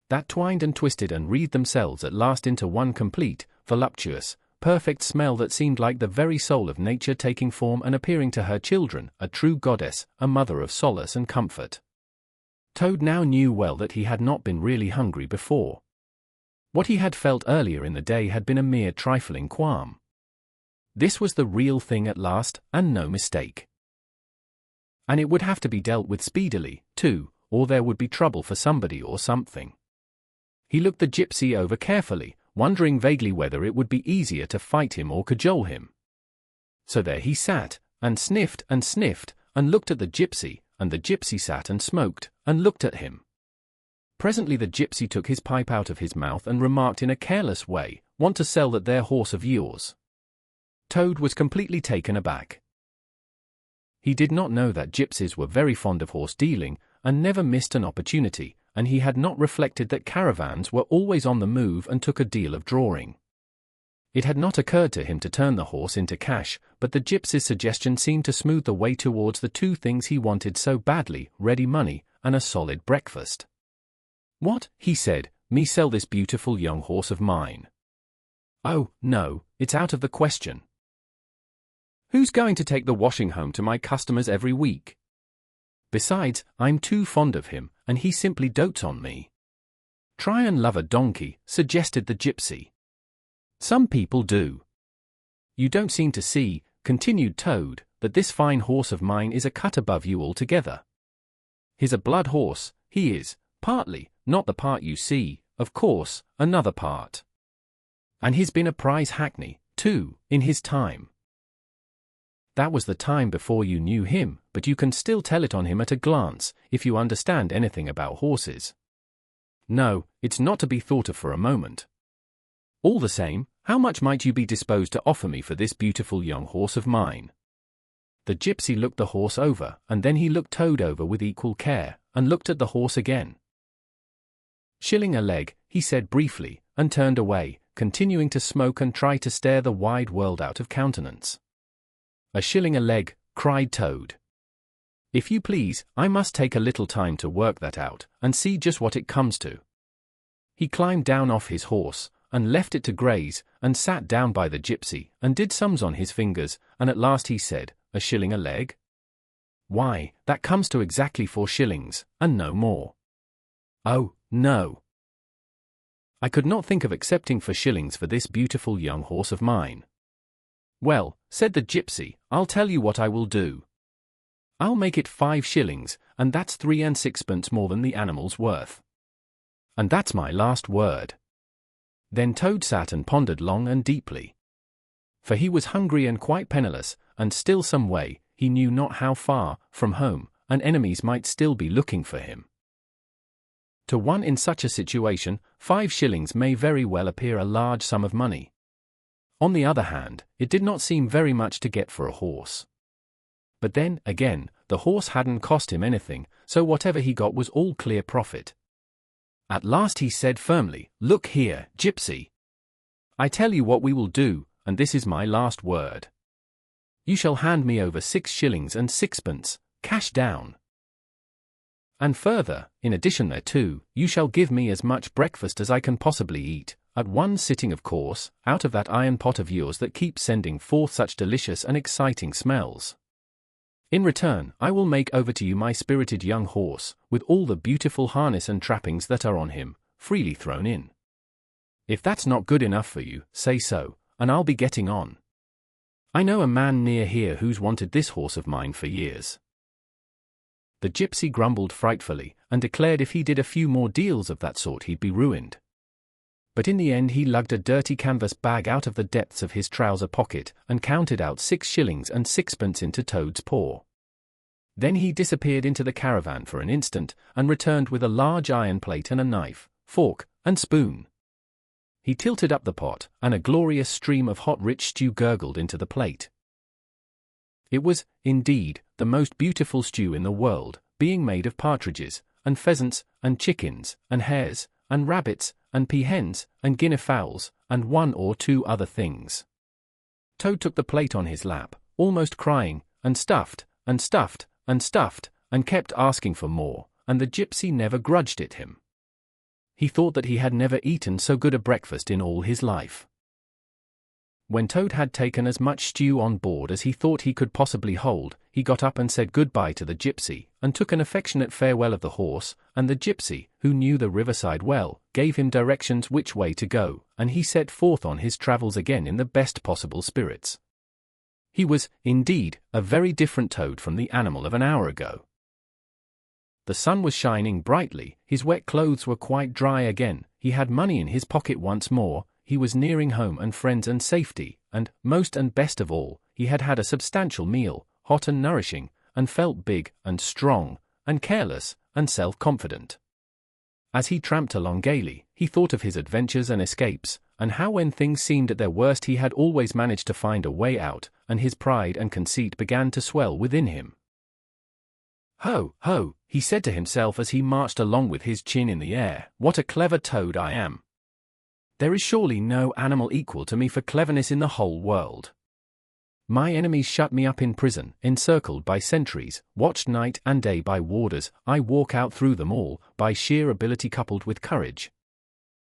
S1: that twined and twisted and wreathed themselves at last into one complete, voluptuous, perfect smell that seemed like the very soul of nature taking form and appearing to her children, a true goddess, a mother of solace and comfort. Toad now knew well that he had not been really hungry before. What he had felt earlier in the day had been a mere trifling qualm. This was the real thing at last, and no mistake. And it would have to be dealt with speedily, too, or there would be trouble for somebody or something. He looked the gypsy over carefully, wondering vaguely whether it would be easier to fight him or cajole him. So there he sat, and sniffed, and looked at the gypsy, and the gypsy sat and smoked, and looked at him. Presently the gypsy took his pipe out of his mouth and remarked in a careless way, "Want to sell that there horse of yours?" Toad was completely taken aback. He did not know that gypsies were very fond of horse dealing, and never missed an opportunity, and he had not reflected that caravans were always on the move and took a deal of drawing. It had not occurred to him to turn the horse into cash, but the gypsy's suggestion seemed to smooth the way towards the two things he wanted so badly, ready money, and a solid breakfast. "What?" he said, "me sell this beautiful young horse of mine? Oh, no, it's out of the question. Who's going to take the washing home to my customers every week? Besides, I'm too fond of him, and he simply dotes on me." "Try and love a donkey," suggested the gypsy. "Some people do." "You don't seem to see," continued Toad, "that this fine horse of mine is a cut above you altogether. He's a blood horse, he is, partly, not the part you see, of course, another part. And he's been a prize hackney, too, in his time. That was the time before you knew him, but you can still tell it on him at a glance, if you understand anything about horses. No, it's not to be thought of for a moment. All the same, How much might you be disposed to offer me for this beautiful young horse of mine?" The gypsy looked the horse over, and then he looked Toad over with equal care, and looked at the horse again. "Shilling a leg," he said briefly, and turned away, continuing to smoke and try to stare the wide world out of countenance. "A shilling a leg," cried Toad. "If you please, I must take a little time to work that out, and see just what it comes to." He climbed down off his horse, and left it to graze, and sat down by the gypsy, and did sums on his fingers, and at last he said, "A shilling a leg? Why, that comes to exactly 4 shillings, and no more." "Oh, no. I could not think of accepting 4 shillings for this beautiful young horse of mine." "Well," said the gypsy, "I'll tell you what I will do. I'll make it 5 shillings, and that's 3 and 6pence more than the animal's worth. And that's my last word." Then Toad sat and pondered long and deeply. For he was hungry and quite penniless, and still some way, he knew not how far, from home, and enemies might still be looking for him. To one in such a situation, 5 shillings may very well appear a large sum of money. On the other hand, it did not seem very much to get for a horse. But then, again, the horse hadn't cost him anything, so whatever he got was all clear profit. At last he said firmly, "Look here, gypsy. I tell you what we will do, and this is my last word. You shall hand me over 6 shillings and 6pence, cash down. And further, in addition thereto, you shall give me as much breakfast as I can possibly eat, at one sitting of course, out of that iron pot of yours that keeps sending forth such delicious and exciting smells. In return, I will make over to you my spirited young horse, with all the beautiful harness and trappings that are on him, freely thrown in. If that's not good enough for you, say so, and I'll be getting on. I know a man near here who's wanted this horse of mine for years." The gypsy grumbled frightfully, and declared if he did a few more deals of that sort he'd be ruined. But in the end he lugged a dirty canvas bag out of the depths of his trouser pocket, and counted out 6 shillings and 6pence into Toad's paw. Then he disappeared into the caravan for an instant, and returned with a large iron plate and a knife, fork, and spoon. He tilted up the pot, and a glorious stream of hot rich stew gurgled into the plate. It was, indeed, the most beautiful stew in the world, being made of partridges, and pheasants, and chickens, and hares, and rabbits, and peahens, and guinea fowls, and 1 or 2 other things. Toad took the plate on his lap, almost crying, and stuffed, and stuffed, and stuffed, and kept asking for more, and the gypsy never grudged it him. He thought that he had never eaten so good a breakfast in all his life. When Toad had taken as much stew on board as he thought he could possibly hold, he got up and said good-bye to the gypsy, and took an affectionate farewell of the horse, and the gypsy, who knew the riverside well, gave him directions which way to go, and he set forth on his travels again in the best possible spirits. He was, indeed, a very different Toad from the animal of an hour ago. The sun was shining brightly, his wet clothes were quite dry again, he had money in his pocket once more, he was nearing home and friends and safety, and, most and best of all, he had had a substantial meal, hot and nourishing, and felt big, and strong, and careless, and self-confident. As he tramped along gaily, he thought of his adventures and escapes, and how when things seemed at their worst he had always managed to find a way out, and his pride and conceit began to swell within him. "Ho, ho," he said to himself as he marched along with his chin in the air, "what a clever Toad I am! There is surely no animal equal to me for cleverness in the whole world. My enemies shut me up in prison, encircled by sentries, watched night and day by warders, I walk out through them all, by sheer ability coupled with courage.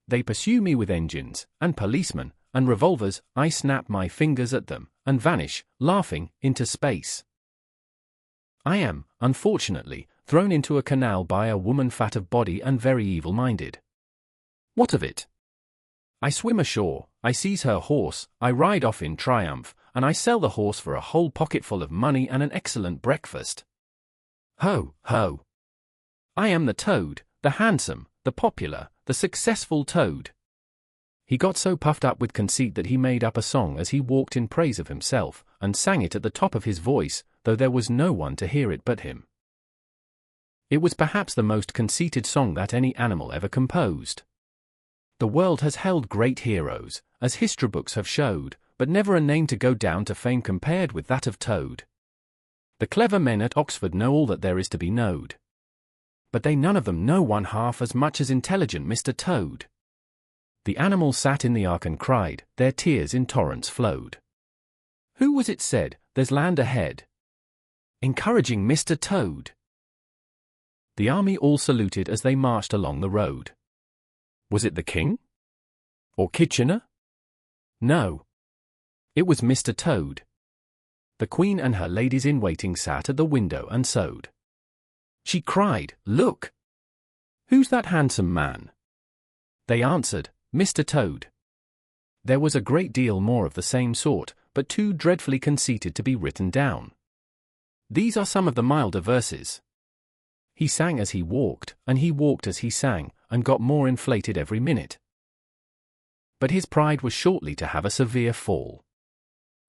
S1: They pursue me with engines, and policemen, and revolvers, I snap my fingers at them, and vanish, laughing, into space. I am, unfortunately, thrown into a canal by a woman fat of body and very evil-minded. What of it? I swim ashore, I seize her horse, I ride off in triumph, and I sell the horse for a whole pocketful of money and an excellent breakfast. Ho, ho! I am the Toad, the handsome, the popular, the successful Toad." He got so puffed up with conceit that he made up a song as he walked in praise of himself, and sang it at the top of his voice, though there was no one to hear it but him. It was perhaps the most conceited song that any animal ever composed. The world has held great heroes, as history books have showed, but never a name to go down to fame compared with that of Toad. The clever men at Oxford know all that there is to be knowed. But they none of them know one half as much as intelligent Mr. Toad. The animals sat in the ark and cried, their tears in torrents flowed. Who was it said, there's land ahead? Encouraging Mr. Toad. The army all saluted as they marched along the road. Was it the king? Or Kitchener? No. It was Mr. Toad. The queen and her ladies-in-waiting sat at the window and sewed. She cried, look! Who's that handsome man? They answered, Mr. Toad. There was a great deal more of the same sort, but too dreadfully conceited to be written down. These are some of the milder verses. He sang as he walked, and he walked as he sang, and got more inflated every minute. But his pride was shortly to have a severe fall.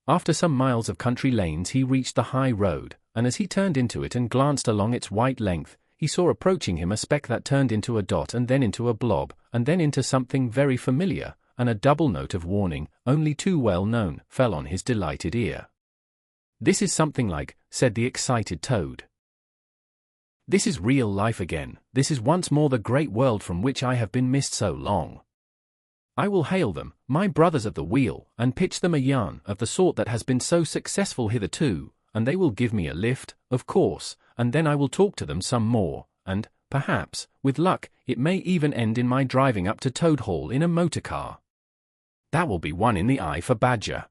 S1: After some miles of country lanes he reached the high road, and as he turned into it and glanced along its white length, he saw approaching him a speck that turned into a dot and then into a blob, and then into something very familiar, and a double note of warning, only too well known, fell on his delighted ear. This is something like, said the excited Toad. This is real life again, this is once more the great world from which I have been missed so long. I will hail them, my brothers of the wheel, and pitch them a yarn of the sort that has been so successful hitherto, and they will give me a lift, of course, and then I will talk to them some more, and, perhaps, with luck, it may even end in my driving up to Toad Hall in a motor car. That will be one in the eye for Badger.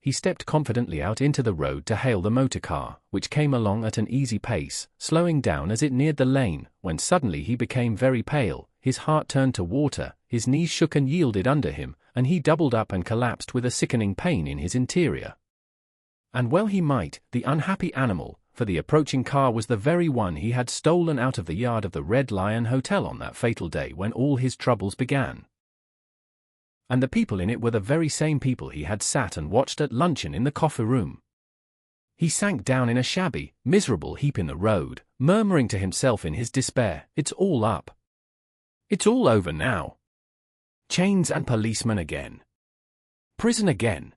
S1: He stepped confidently out into the road to hail the motor car, which came along at an easy pace, slowing down as it neared the lane, when suddenly he became very pale, his heart turned to water, his knees shook and yielded under him, and he doubled up and collapsed with a sickening pain in his interior. And well he might, the unhappy animal, for the approaching car was the very one he had stolen out of the yard of the Red Lion Hotel on that fatal day when all his troubles began. And the people in it were the very same people he had sat and watched at luncheon in the coffee room. He sank down in a shabby, miserable heap in the road, murmuring to himself in his despair, it's all up. It's all over now. Chains and policemen again. Prison again.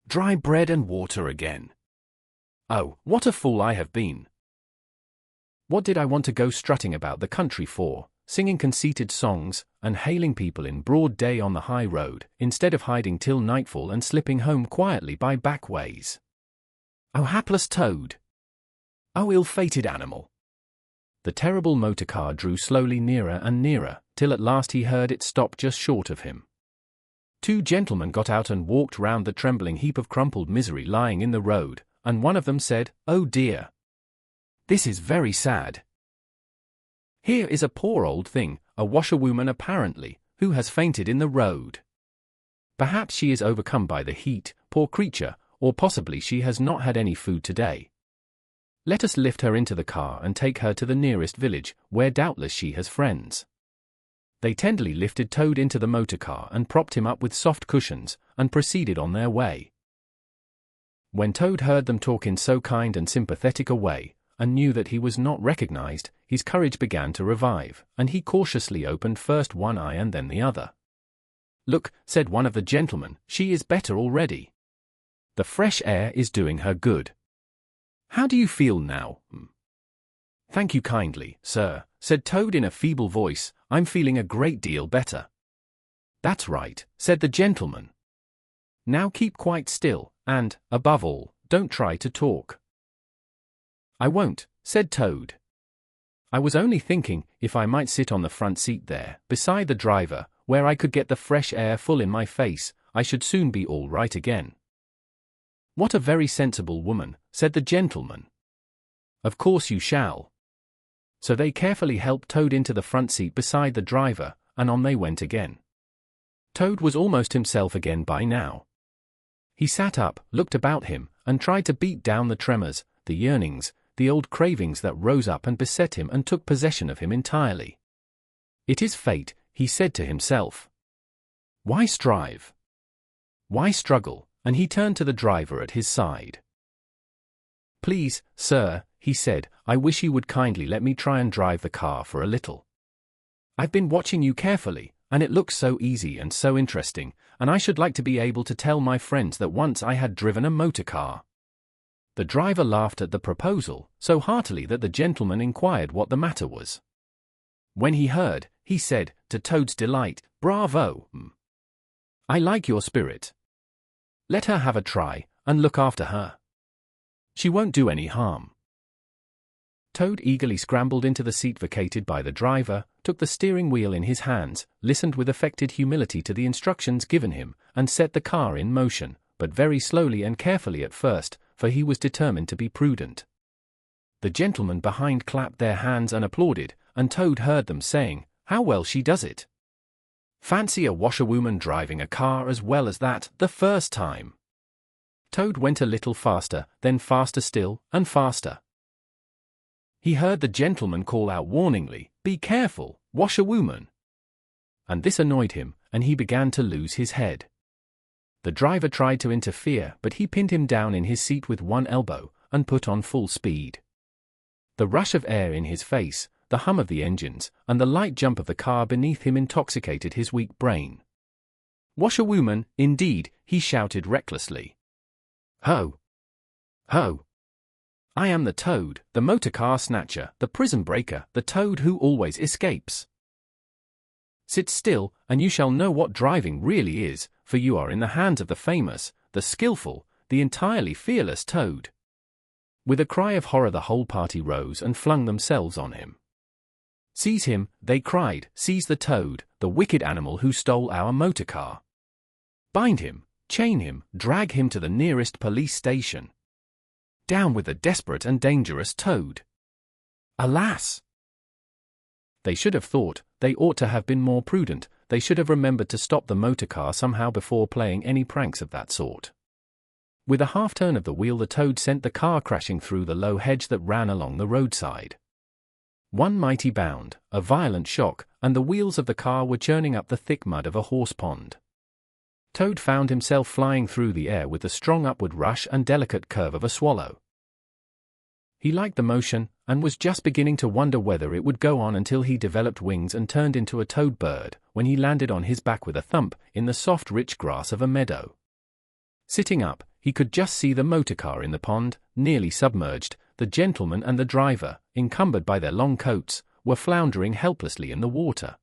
S1: Dry bread and water again. Oh, what a fool I have been. What did I want to go strutting about the country for, singing conceited songs, and hailing people in broad day on the high road, instead of hiding till nightfall and slipping home quietly by back ways? Oh hapless Toad! Oh ill-fated animal! The terrible motor car drew slowly nearer and nearer, till at last he heard it stop just short of him. Two gentlemen got out and walked round the trembling heap of crumpled misery lying in the road, and one of them said, "Oh dear! This is very sad. Here is a poor old thing, a washerwoman apparently, who has fainted in the road. Perhaps she is overcome by the heat, poor creature, or possibly she has not had any food today. Let us lift her into the car and take her to the nearest village, where doubtless she has friends." They tenderly lifted Toad into the motor car and propped him up with soft cushions, and proceeded on their way. When Toad heard them talk in so kind and sympathetic a way, and knew that he was not recognized, his courage began to revive, and he cautiously opened first one eye and then the other. "Look," said one of the gentlemen, "she is better already. The fresh air is doing her good. How do you feel now?" "Thank you kindly, sir," said Toad in a feeble voice, "I'm feeling a great deal better." "That's right," said the gentleman. "Now keep quite still, and, above all, don't try to talk." "I won't," said Toad. "I was only thinking, if I might sit on the front seat there, beside the driver, where I could get the fresh air full in my face, I should soon be all right again." "What a very sensible woman," said the gentleman. "Of course you shall." So they carefully helped Toad into the front seat beside the driver, and on they went again. Toad was almost himself again by now. He sat up, looked about him, and tried to beat down the tremors, the yearnings, the old cravings that rose up and beset him and took possession of him entirely. "It is fate," he said to himself. "Why strive? Why struggle?" And he turned to the driver at his side. "Please, sir," he said, "I wish you would kindly let me try and drive the car for a little." I've been watching you carefully, and it looks so easy and so interesting, and I should like to be able to tell my friends that once I had driven a motor car." The driver laughed at the proposal, so heartily that the gentleman inquired what the matter was. When he heard, he said, to Toad's delight, "Bravo! I like your spirit. Let her have a try, and look after her. She won't do any harm." Toad eagerly scrambled into the seat vacated by the driver, took the steering wheel in his hands, listened with affected humility to the instructions given him, and set the car in motion, but very slowly and carefully at first, for he was determined to be prudent. The gentlemen behind clapped their hands and applauded, and Toad heard them saying, "How well she does it! Fancy a washerwoman driving a car as well as that, the first time!" Toad went a little faster, then faster still, and faster. He heard the gentleman call out warningly, "Be careful, washerwoman!" And this annoyed him, and he began to lose his head. The driver tried to interfere, but he pinned him down in his seat with one elbow, and put on full speed. The rush of air in his face, the hum of the engines, and the light jump of the car beneath him intoxicated his weak brain. "Washerwoman, indeed," he shouted recklessly. "Ho! Ho! I am the Toad, the motor car snatcher, the prison breaker, the Toad who always escapes. Sit still, and you shall know what driving really is, for you are in the hands of the famous, the skillful, the entirely fearless Toad." With a cry of horror the whole party rose and flung themselves on him. "Seize him," they cried, "seize the Toad, the wicked animal who stole our motor car. Bind him, chain him, drag him to the nearest police station. Down with the desperate and dangerous Toad." Alas! They should have thought, they ought to have been more prudent, they should have remembered to stop the motor car somehow before playing any pranks of that sort. With a half-turn of the wheel the Toad sent the car crashing through the low hedge that ran along the roadside. One mighty bound, a violent shock, and the wheels of the car were churning up the thick mud of a horse pond. Toad found himself flying through the air with the strong upward rush and delicate curve of a swallow. He liked the motion, and was just beginning to wonder whether it would go on until he developed wings and turned into a toad bird, when he landed on his back with a thump, in the soft rich grass of a meadow. Sitting up, he could just see the motor car in the pond, nearly submerged. The gentleman and the driver, encumbered by their long coats, were floundering helplessly in the water.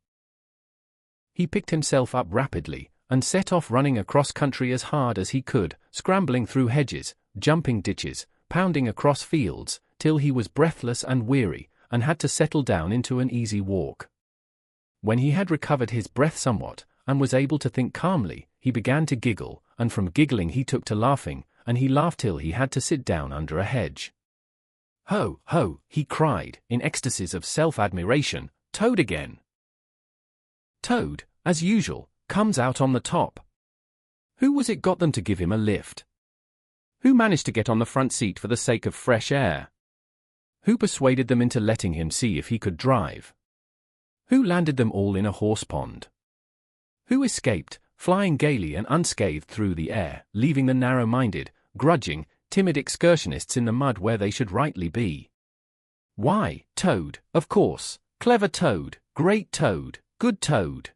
S1: He picked himself up rapidly, and set off running across country as hard as he could, scrambling through hedges, jumping ditches, pounding across fields, till he was breathless and weary, and had to settle down into an easy walk. When he had recovered his breath somewhat, and was able to think calmly, he began to giggle, and from giggling he took to laughing, and he laughed till he had to sit down under a hedge. "Ho, ho," he cried, in ecstasies of self-admiration, "Toad again! Toad, as usual, comes out on the top. Who was it got them to give him a lift? Who managed to get on the front seat for the sake of fresh air? Who persuaded them into letting him see if he could drive? Who landed them all in a horse pond? Who escaped, flying gaily and unscathed through the air, leaving the narrow-minded, grudging, timid excursionists in the mud where they should rightly be? Why, Toad, of course, clever Toad, great Toad, good Toad."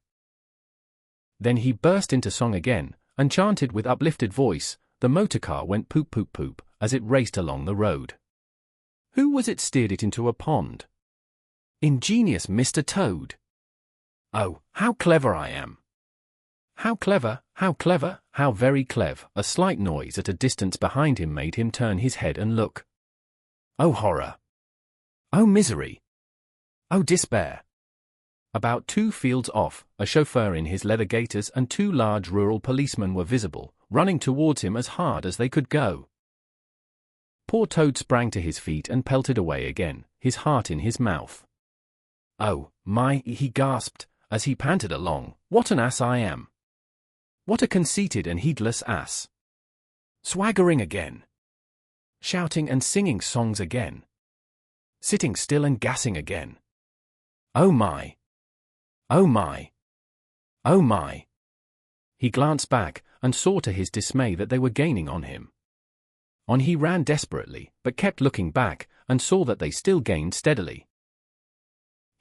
S1: Then he burst into song again, and chanted with uplifted voice. The motor car went poop poop poop, as it raced along the road. Who was it steered it into a pond? Ingenious Mr. Toad! Oh, how clever I am! How clever, how clever, how very clever. A slight noise at a distance behind him made him turn his head and look. Oh horror! Oh misery! Oh despair! About 2 fields off, a chauffeur in his leather gaiters and 2 large rural policemen were visible, running towards him as hard as they could go. Poor Toad sprang to his feet and pelted away again, his heart in his mouth. "Oh, my," he gasped, as he panted along, "what an ass I am! What a conceited and heedless ass! Swaggering again! Shouting and singing songs again! Sitting still and gassing again! Oh my! Oh my! Oh my!" He glanced back, and saw to his dismay that they were gaining on him. On he ran desperately, but kept looking back, and saw that they still gained steadily.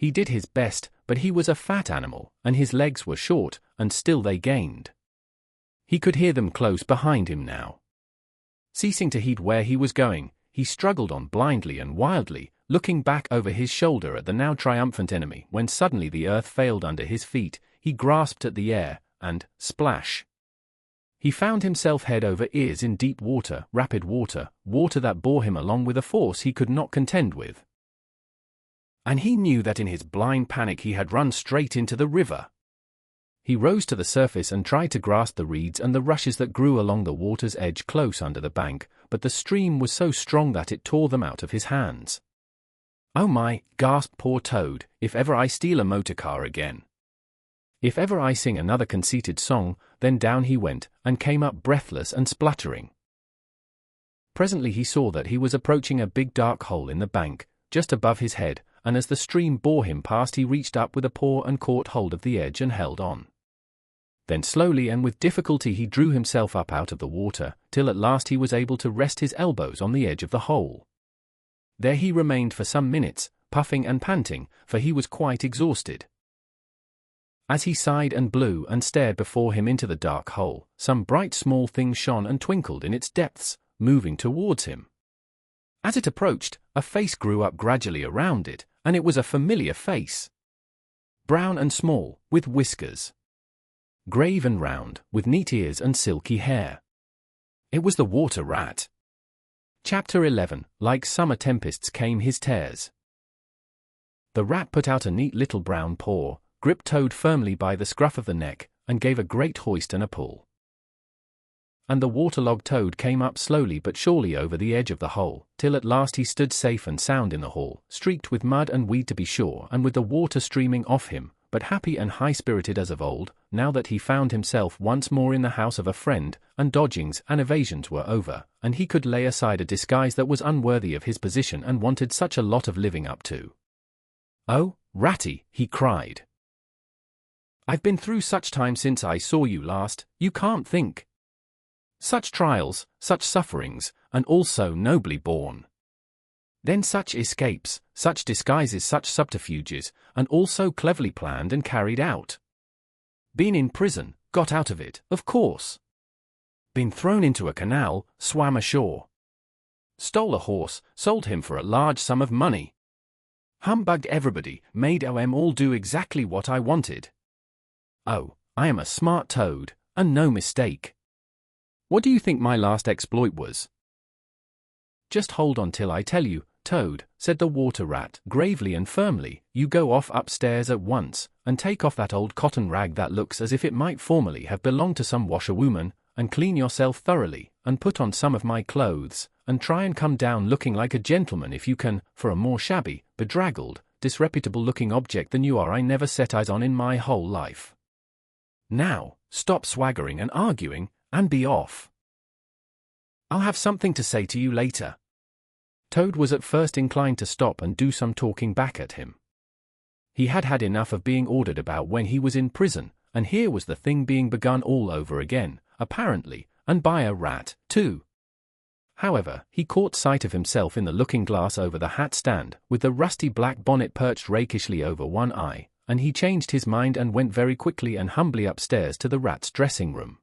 S1: He did his best, but he was a fat animal, and his legs were short, and still they gained. He could hear them close behind him now. Ceasing to heed where he was going, he struggled on blindly and wildly, looking back over his shoulder at the now triumphant enemy, when suddenly the earth failed under his feet. He grasped at the air, and, splash! He found himself head over ears in deep water, rapid water, water that bore him along with a force he could not contend with. And he knew that in his blind panic he had run straight into the river. He rose to the surface and tried to grasp the reeds and the rushes that grew along the water's edge close under the bank, but the stream was so strong that it tore them out of his hands. "Oh my," gasped poor Toad, "if ever I steal a motor car again. If ever I sing another conceited song," then down he went, and came up breathless and spluttering. Presently he saw that he was approaching a big dark hole in the bank, just above his head, and as the stream bore him past he reached up with a paw and caught hold of the edge and held on. Then slowly and with difficulty he drew himself up out of the water, till at last he was able to rest his elbows on the edge of the hole. There he remained for some minutes, puffing and panting, for he was quite exhausted. As he sighed and blew and stared before him into the dark hole, some bright small thing shone and twinkled in its depths, moving towards him. As it approached, a face grew up gradually around it, and it was a familiar face. Brown and small, with whiskers. Grave and round, with neat ears and silky hair. It was the water rat. Chapter 11. Like summer tempests came his tears. The rat put out a neat little brown paw, gripped Toad firmly by the scruff of the neck, and gave a great hoist and a pull. And the waterlogged Toad came up slowly but surely over the edge of the hole, till at last he stood safe and sound in the hole, streaked with mud and weed to be sure, and with the water streaming off him, but happy and high-spirited as of old, now that he found himself once more in the house of a friend, and dodgings and evasions were over, and he could lay aside a disguise that was unworthy of his position and wanted such a lot of living up to. "Oh, Ratty," he cried. "I've been through such time since I saw you last, you can't think. Such trials, such sufferings, and all so nobly borne. Then such escapes, such disguises, such subterfuges, and all so cleverly planned and carried out. Been in prison, got out of it, of course. Been thrown into a canal, swam ashore. Stole a horse, sold him for a large sum of money. Humbugged everybody, made OM all do exactly what I wanted. Oh, I am a smart Toad, and no mistake. What do you think my last exploit was?" "Just hold on till I tell you, Toad," said the water rat, gravely and firmly. "You go off upstairs at once, and take off that old cotton rag that looks as if it might formerly have belonged to some washerwoman, and clean yourself thoroughly, and put on some of my clothes, and try and come down looking like a gentleman if you can, for a more shabby, bedraggled, disreputable-looking object than you are I never set eyes on in my whole life. Now, stop swaggering and arguing, and be off. I'll have something to say to you later." Toad was at first inclined to stop and do some talking back at him. He had had enough of being ordered about when he was in prison, and here was the thing being begun all over again, apparently, and by a rat, too. However, he caught sight of himself in the looking-glass over the hat-stand, with the rusty black bonnet perched rakishly over one eye, and he changed his mind and went very quickly and humbly upstairs to the rat's dressing-room.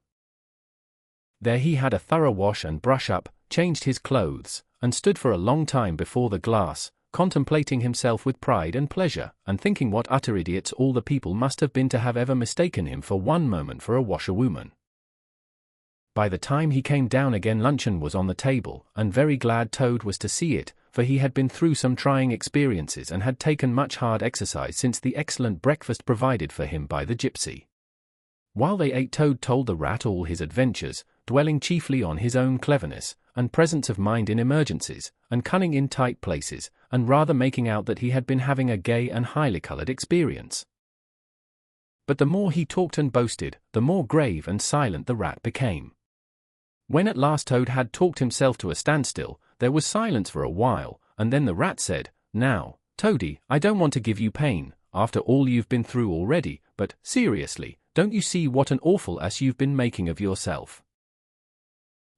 S1: There he had a thorough wash and brush-up, changed his clothes, and stood for a long time before the glass, contemplating himself with pride and pleasure, and thinking what utter idiots all the people must have been to have ever mistaken him for one moment for a washerwoman. By the time he came down again luncheon was on the table, and very glad Toad was to see it, for he had been through some trying experiences and had taken much hard exercise since the excellent breakfast provided for him by the gypsy. While they ate, Toad told the rat all his adventures, dwelling chiefly on his own cleverness, and presence of mind in emergencies, and cunning in tight places, and rather making out that he had been having a gay and highly coloured experience. But the more he talked and boasted, the more grave and silent the rat became. When at last Toad had talked himself to a standstill, there was silence for a while, and then the rat said, "Now, Toady, I don't want to give you pain, after all you've been through already, but, seriously, don't you see what an awful ass you've been making of yourself?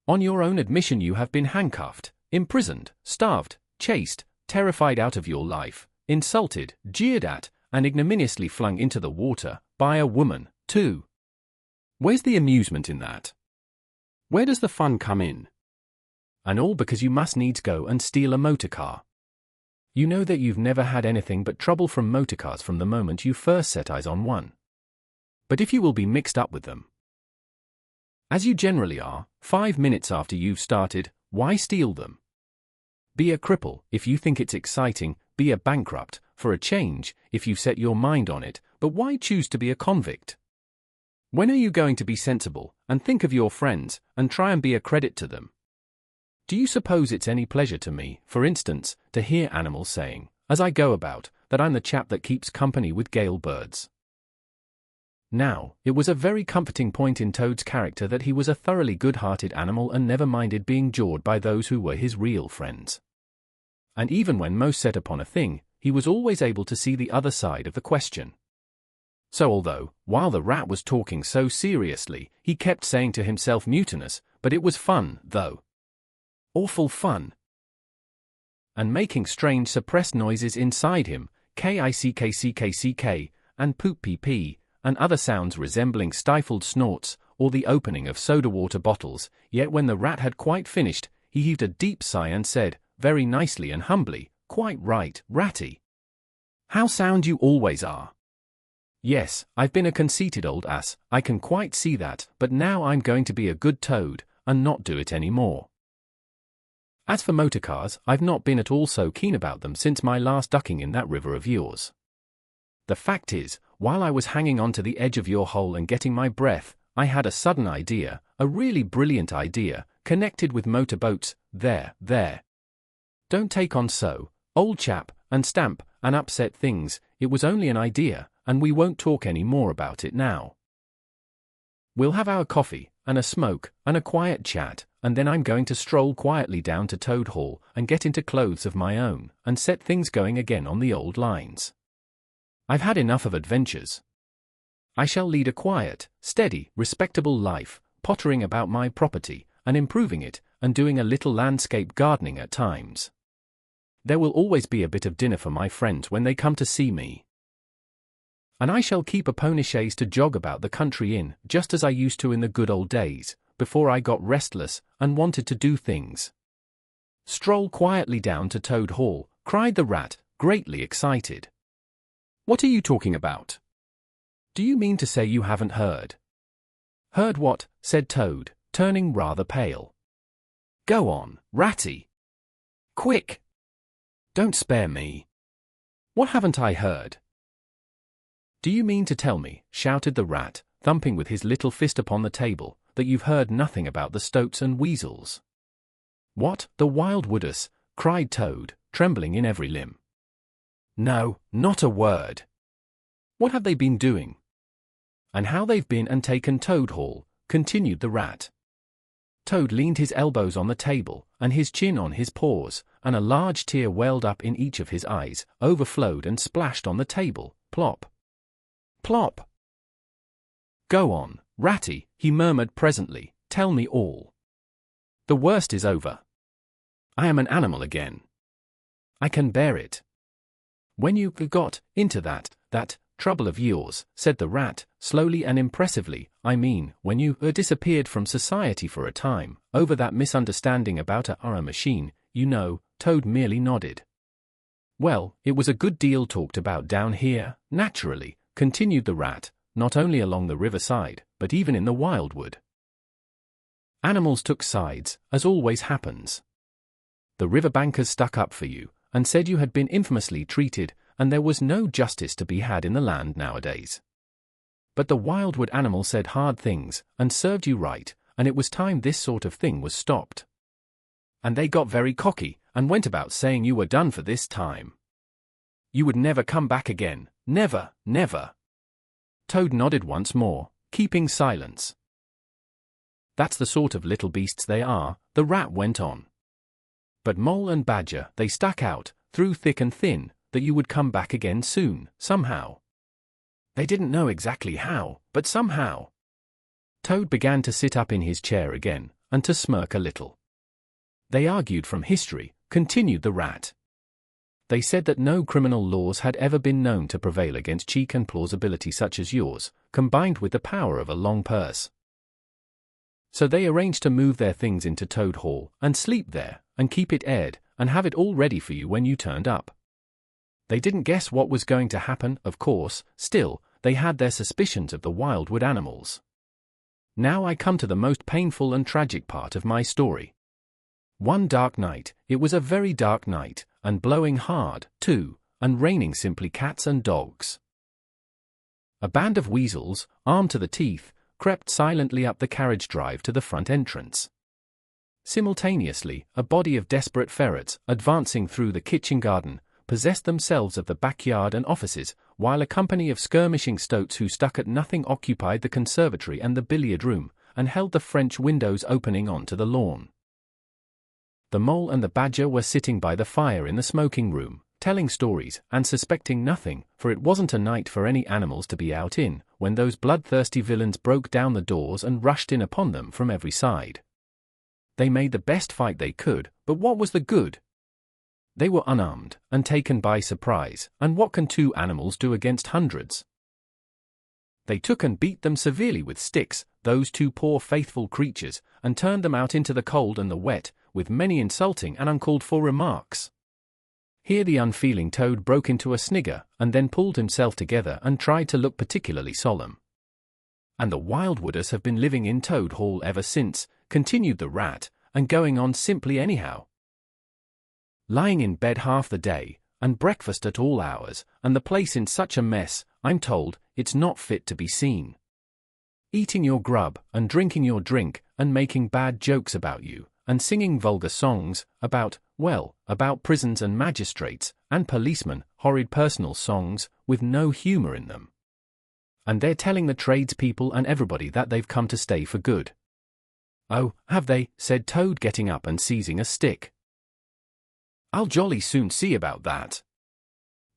S1: On your own admission you have been handcuffed, imprisoned, starved, chased, terrified out of your life, insulted, jeered at, and ignominiously flung into the water, by a woman, too. Where's the amusement in that? Where does the fun come in? And all because you must needs go and steal a motorcar. You know that you've never had anything but trouble from motorcars from the moment you first set eyes on one. But if you will be mixed up with them, as you generally are, 5 minutes after you've started, why steal them? Be a cripple if you think it's exciting, be a bankrupt, for a change, if you've set your mind on it, but why choose to be a convict? When are you going to be sensible, and think of your friends, and try and be a credit to them? Do you suppose it's any pleasure to me, for instance, to hear animals saying, as I go about, that I'm the chap that keeps company with gale birds? Now, it was a very comforting point in Toad's character that he was a thoroughly good-hearted animal and never minded being jawed by those who were his real friends. And even when most set upon a thing, he was always able to see the other side of the question. So although, while the rat was talking so seriously, he kept saying to himself mutinous, but it was fun, though. Awful fun. And making strange suppressed noises inside him, kick, and poop pee, and other sounds resembling stifled snorts, or the opening of soda-water bottles, yet when the rat had quite finished, he heaved a deep sigh and said, very nicely and humbly, "Quite right, Ratty. How sound you always are. Yes, I've been a conceited old ass, I can quite see that, but now I'm going to be a good toad, and not do it any more. As for motor cars, I've not been at all so keen about them since my last ducking in that river of yours. The fact is, while I was hanging on to the edge of your hole and getting my breath, I had a sudden idea, a really brilliant idea, connected with motorboats. There. Don't take on so, old chap, and stamp, and upset things. It was only an idea, and we won't talk any more about it now. We'll have our coffee, and a smoke, and a quiet chat, and then I'm going to stroll quietly down to Toad Hall and get into clothes of my own, and set things going again on the old lines. I've had enough of adventures. I shall lead a quiet, steady, respectable life, pottering about my property, and improving it, and doing a little landscape gardening at times. There will always be a bit of dinner for my friends when they come to see me. And I shall keep a pony chaise to jog about the country in, just as I used to in the good old days, before I got restless, and wanted to do things. Stroll quietly down to Toad Hall, cried the rat, greatly excited. What are you talking about? Do you mean to say you haven't heard? Heard what? Said Toad, turning rather pale. Go on, Ratty. Quick! Don't spare me. What haven't I heard? Do you mean to tell me, shouted the rat, thumping with his little fist upon the table, that you've heard nothing about the stoats and weasels? What, the wild woodus? Cried Toad, trembling in every limb. No, not a word. What have they been doing? And how they've been and taken Toad Hall, continued the rat. Toad leaned his elbows on the table, and his chin on his paws, and a large tear welled up in each of his eyes, overflowed and splashed on the table, plop. Plop. Go on, Ratty, he murmured presently, tell me all. The worst is over. I am an animal again. I can bear it. When you got into that trouble of yours, said the rat, slowly and impressively, I mean, when you disappeared from society for a time, over that misunderstanding about a machine, you know, Toad merely nodded. Well, it was a good deal talked about down here, naturally, continued the rat, not only along the riverside, but even in the wildwood. Animals took sides, as always happens. The riverbankers stuck up for you, and said you had been infamously treated, and there was no justice to be had in the land nowadays. But the wildwood animal said hard things, and served you right, and it was time this sort of thing was stopped. And they got very cocky, and went about saying you were done for this time. You would never come back again, never, never. Toad nodded once more, keeping silence. That's the sort of little beasts they are, the rat went on. But Mole and Badger, they stuck out, through thick and thin, that you would come back again soon, somehow. They didn't know exactly how, but somehow. Toad began to sit up in his chair again, and to smirk a little. They argued from history, continued the rat. They said that no criminal laws had ever been known to prevail against cheek and plausibility such as yours, combined with the power of a long purse. So they arranged to move their things into Toad Hall, and sleep there, and keep it aired, and have it all ready for you when you turned up. They didn't guess what was going to happen, of course, still, they had their suspicions of the wildwood animals. Now I come to the most painful and tragic part of my story. One dark night, it was a very dark night, and blowing hard, too, and raining simply cats and dogs. A band of weasels, armed to the teeth, crept silently up the carriage drive to the front entrance. Simultaneously, a body of desperate ferrets, advancing through the kitchen garden, possessed themselves of the backyard and offices, while a company of skirmishing stoats who stuck at nothing occupied the conservatory and the billiard room, and held the French windows opening onto the lawn. The mole and the badger were sitting by the fire in the smoking room, telling stories, and suspecting nothing, for it wasn't a night for any animals to be out in, when those bloodthirsty villains broke down the doors and rushed in upon them from every side. They made the best fight they could, but what was the good? They were unarmed, and taken by surprise, and what can two animals do against hundreds? They took and beat them severely with sticks, those two poor faithful creatures, and turned them out into the cold and the wet, with many insulting and uncalled-for remarks. Here the unfeeling Toad broke into a snigger, and then pulled himself together and tried to look particularly solemn. And the wildwooders have been living in Toad Hall ever since, continued the Rat, and going on simply anyhow. Lying in bed half the day, and breakfast at all hours, and the place in such a mess, I'm told, it's not fit to be seen. Eating your grub, and drinking your drink, and making bad jokes about you, and singing vulgar songs, about prisons and magistrates, and policemen, horrid personal songs, with no humour in them. And they're telling the tradespeople and everybody that they've come to stay for good. Oh, have they? Said Toad, getting up and seizing a stick. I'll jolly soon see about that.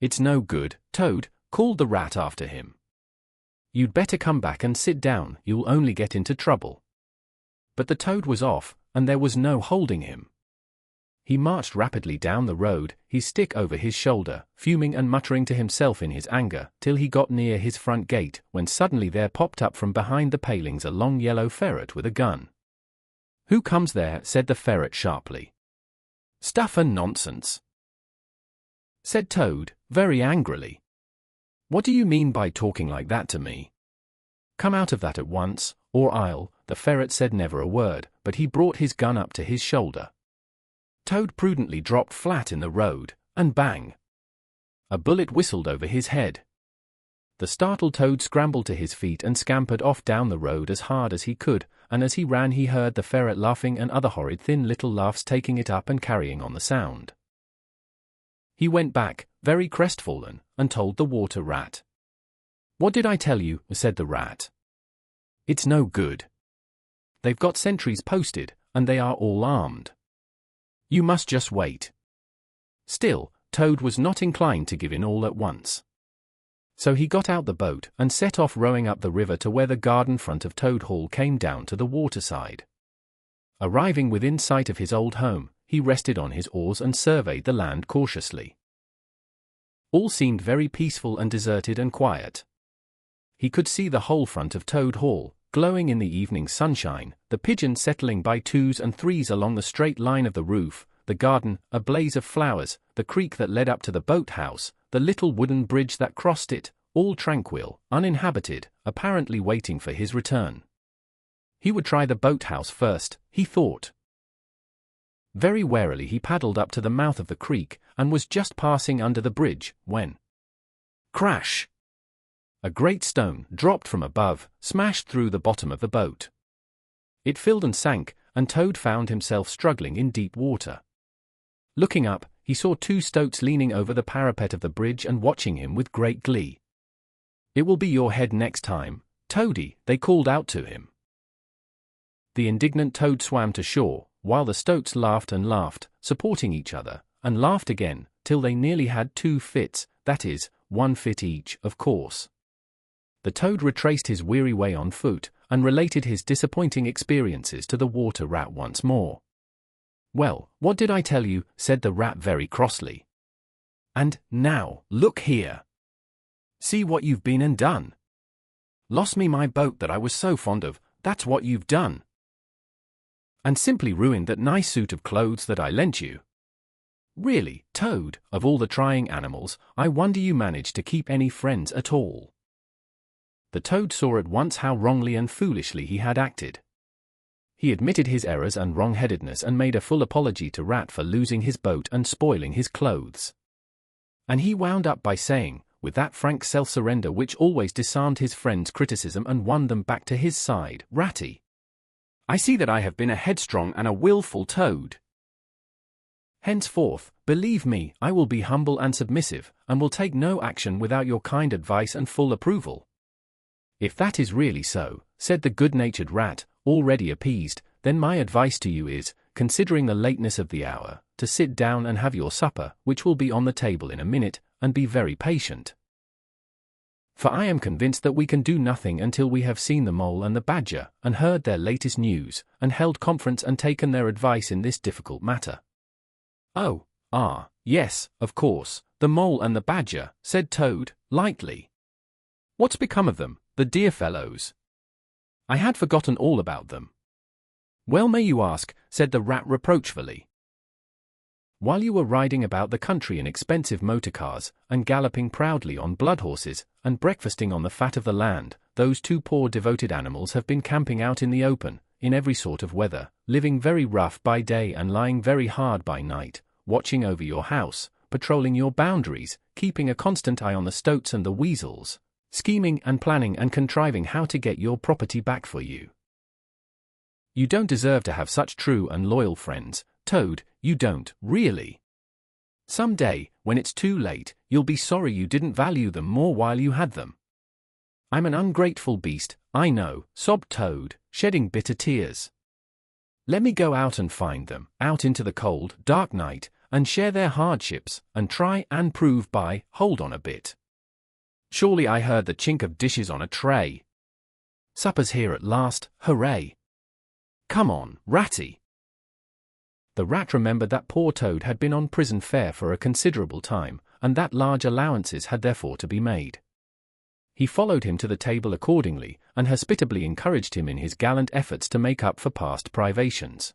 S1: It's no good, Toad, called the Rat after him. You'd better come back and sit down, you'll only get into trouble. But the Toad was off, and there was no holding him. He marched rapidly down the road, his stick over his shoulder, fuming and muttering to himself in his anger, till he got near his front gate, when suddenly there popped up from behind the palings a long yellow ferret with a gun. Who comes there? Said the ferret sharply. Stuff and nonsense, said Toad, very angrily. What do you mean by talking like that to me? Come out of that at once, or I'll— The ferret said never a word, but he brought his gun up to his shoulder. Toad prudently dropped flat in the road, and bang! A bullet whistled over his head. The startled Toad scrambled to his feet and scampered off down the road as hard as he could, and as he ran he heard the ferret laughing and other horrid thin little laughs taking it up and carrying on the sound. He went back, very crestfallen, and told the water rat. What did I tell you? Said the rat. It's no good. They've got sentries posted, and they are all armed. You must just wait. Still, Toad was not inclined to give in all at once. So he got out the boat and set off rowing up the river to where the garden front of Toad Hall came down to the waterside. Arriving within sight of his old home, he rested on his oars and surveyed the land cautiously. All seemed very peaceful and deserted and quiet. He could see the whole front of Toad Hall, glowing in the evening sunshine, the pigeons settling by twos and threes along the straight line of the roof, the garden, a blaze of flowers, the creek that led up to the boathouse, the little wooden bridge that crossed it, all tranquil, uninhabited, apparently waiting for his return. He would try the boathouse first, he thought. Very warily he paddled up to the mouth of the creek, and was just passing under the bridge, when— crash! A great stone, dropped from above, smashed through the bottom of the boat. It filled and sank, and Toad found himself struggling in deep water. Looking up, he saw two stoats leaning over the parapet of the bridge and watching him with great glee. It will be your head next time, Toady, they called out to him. The indignant Toad swam to shore, while the stoats laughed and laughed, supporting each other, and laughed again, till they nearly had 2 fits, that is, 1 fit each, of course. The Toad retraced his weary way on foot, and related his disappointing experiences to the water rat once more. Well, what did I tell you? Said the rat very crossly. And now, look here. See what you've been and done. Lost me my boat that I was so fond of, that's what you've done. And simply ruined that nice suit of clothes that I lent you. Really, Toad, of all the trying animals, I wonder you managed to keep any friends at all. The Toad saw at once how wrongly and foolishly he had acted. He admitted his errors and wrong-headedness and made a full apology to Rat for losing his boat and spoiling his clothes. And he wound up by saying, with that frank self-surrender which always disarmed his friend's criticism and won them back to his side, "Ratty, I see that I have been a headstrong and a willful Toad. Henceforth, believe me, I will be humble and submissive, and will take no action without your kind advice and full approval." "If that is really so," said the good-natured Rat, already appeased, "then my advice to you is, considering the lateness of the hour, to sit down and have your supper, which will be on the table in a minute, and be very patient. For I am convinced that we can do nothing until we have seen the Mole and the Badger, and heard their latest news, and held conference and taken their advice in this difficult matter." Yes, of course, the Mole and the Badger," said Toad, lightly. "What's become of them, the dear fellows? I had forgotten all about them." "Well may you ask," said the Rat reproachfully. "While you were riding about the country in expensive motor cars, and galloping proudly on blood horses, and breakfasting on the fat of the land, those two poor devoted animals have been camping out in the open, in every sort of weather, living very rough by day and lying very hard by night, watching over your house, patrolling your boundaries, keeping a constant eye on the stoats and the weasels, scheming and planning and contriving how to get your property back for you. You don't deserve to have such true and loyal friends, Toad, you don't, really. Some day, when it's too late, you'll be sorry you didn't value them more while you had them." "I'm an ungrateful beast, I know," sobbed Toad, shedding bitter tears. "Let me go out and find them, out into the cold, dark night, and share their hardships, and try and prove hold on a bit. Surely I heard the chink of dishes on a tray. Supper's here at last, hooray! Come on, Ratty." The Rat remembered that poor Toad had been on prison fare for a considerable time, and that large allowances had therefore to be made. He followed him to the table accordingly, and hospitably encouraged him in his gallant efforts to make up for past privations.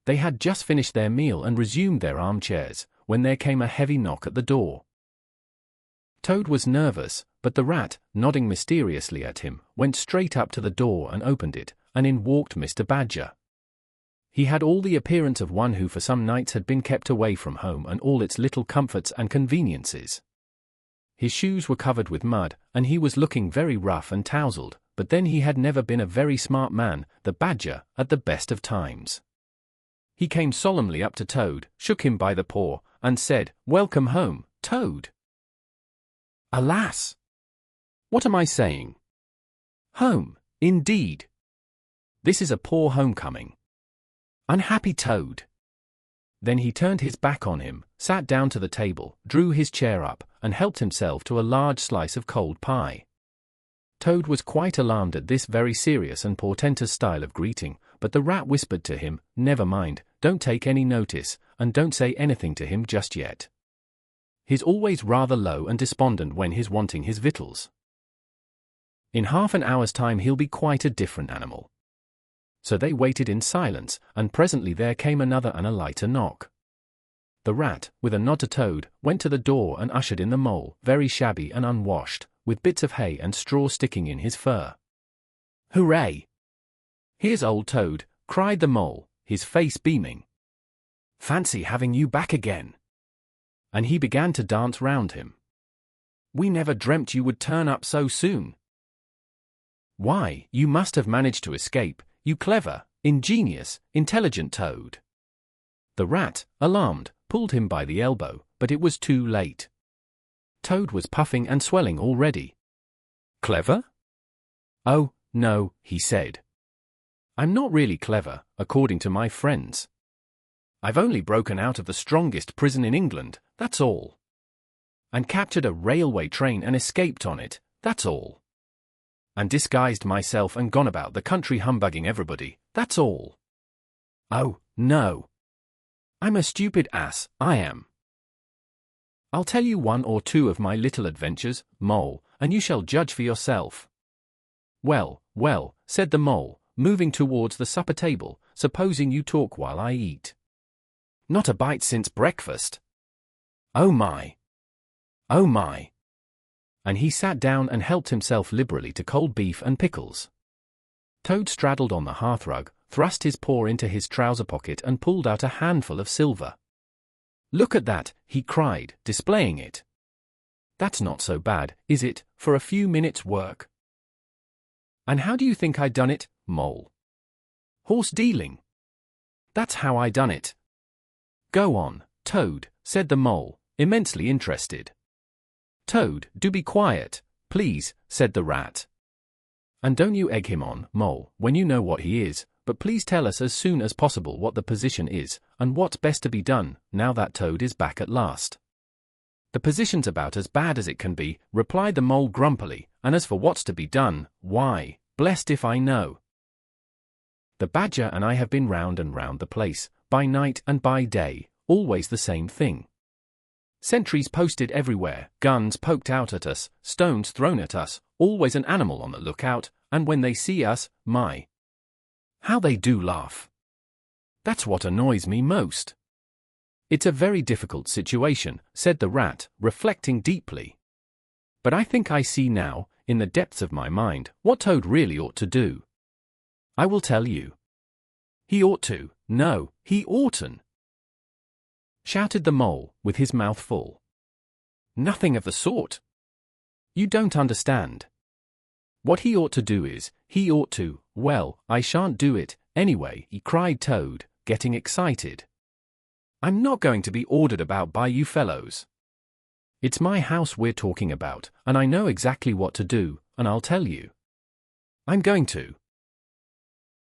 S1: They had just finished their meal and resumed their armchairs, when there came a heavy knock at the door. Toad was nervous, but the Rat, nodding mysteriously at him, went straight up to the door and opened it, and in walked Mr. Badger. He had all the appearance of one who for some nights had been kept away from home and all its little comforts and conveniences. His shoes were covered with mud, and he was looking very rough and tousled, but then he had never been a very smart man, the Badger, at the best of times. He came solemnly up to Toad, shook him by the paw, and said, "Welcome home, Toad." "Alas! What am I saying? Home, indeed! This is a poor homecoming. Unhappy Toad." Then he turned his back on him, sat down to the table, drew his chair up, and helped himself to a large slice of cold pie. Toad was quite alarmed at this very serious and portentous style of greeting, but the Rat whispered to him, "Never mind, don't take any notice, and don't say anything to him just yet. He's always rather low and despondent when he's wanting his victuals. In half an hour's time he'll be quite a different animal." So they waited in silence, and presently there came another and a lighter knock. The Rat, with a nod to Toad, went to the door and ushered in the Mole, very shabby and unwashed, with bits of hay and straw sticking in his fur. "Hooray! Here's old Toad," cried the Mole, his face beaming. "Fancy having you back again." And he began to dance round him. "We never dreamt you would turn up so soon. Why, you must have managed to escape, you clever, ingenious, intelligent Toad." The Rat, alarmed, pulled him by the elbow, but it was too late. Toad was puffing and swelling already. "Clever? Oh, no," he said. "I'm not really clever, according to my friends. I've only broken out of the strongest prison in England, that's all. And captured a railway train and escaped on it, that's all. And disguised myself and gone about the country humbugging everybody, that's all. Oh, no. I'm a stupid ass, I am." I'll tell you one or two of my little adventures, Mole, and you shall judge for yourself. Well, well, said the Mole, moving towards the supper table, supposing you talk while I eat. Not a bite since breakfast. Oh my! Oh my! And he sat down and helped himself liberally to cold beef and pickles. Toad straddled on the hearthrug, thrust his paw into his trouser pocket and pulled out a handful of silver. Look at that, he cried, displaying it. That's not so bad, is it, for a few minutes' work? And how do you think I done it, Mole? Horse dealing. That's how I done it. Go on, Toad, said the Mole, immensely interested. Toad, do be quiet, please, said the Rat. And don't you egg him on, Mole, when you know what he is, but please tell us as soon as possible what the position is, and what's best to be done, now that Toad is back at last. The position's about as bad as it can be, replied the Mole grumpily, and as for what's to be done, why, blessed if I know. The Badger and I have been round and round the place, by night and by day, always the same thing. Sentries posted everywhere, guns poked out at us, stones thrown at us, always an animal on the lookout, and when they see us, my! How they do laugh! That's what annoys me most. It's a very difficult situation, said the Rat, reflecting deeply. But I think I see now, in the depths of my mind, what Toad really ought to do. I will tell you. He ought to, no, he oughtn't, shouted the Mole, with his mouth full. Nothing of the sort. You don't understand. What he ought to do is, he ought to, well, I shan't do it, anyway, cried Toad, getting excited. I'm not going to be ordered about by you fellows. It's my house we're talking about, and I know exactly what to do, and I'll tell you. I'm going to.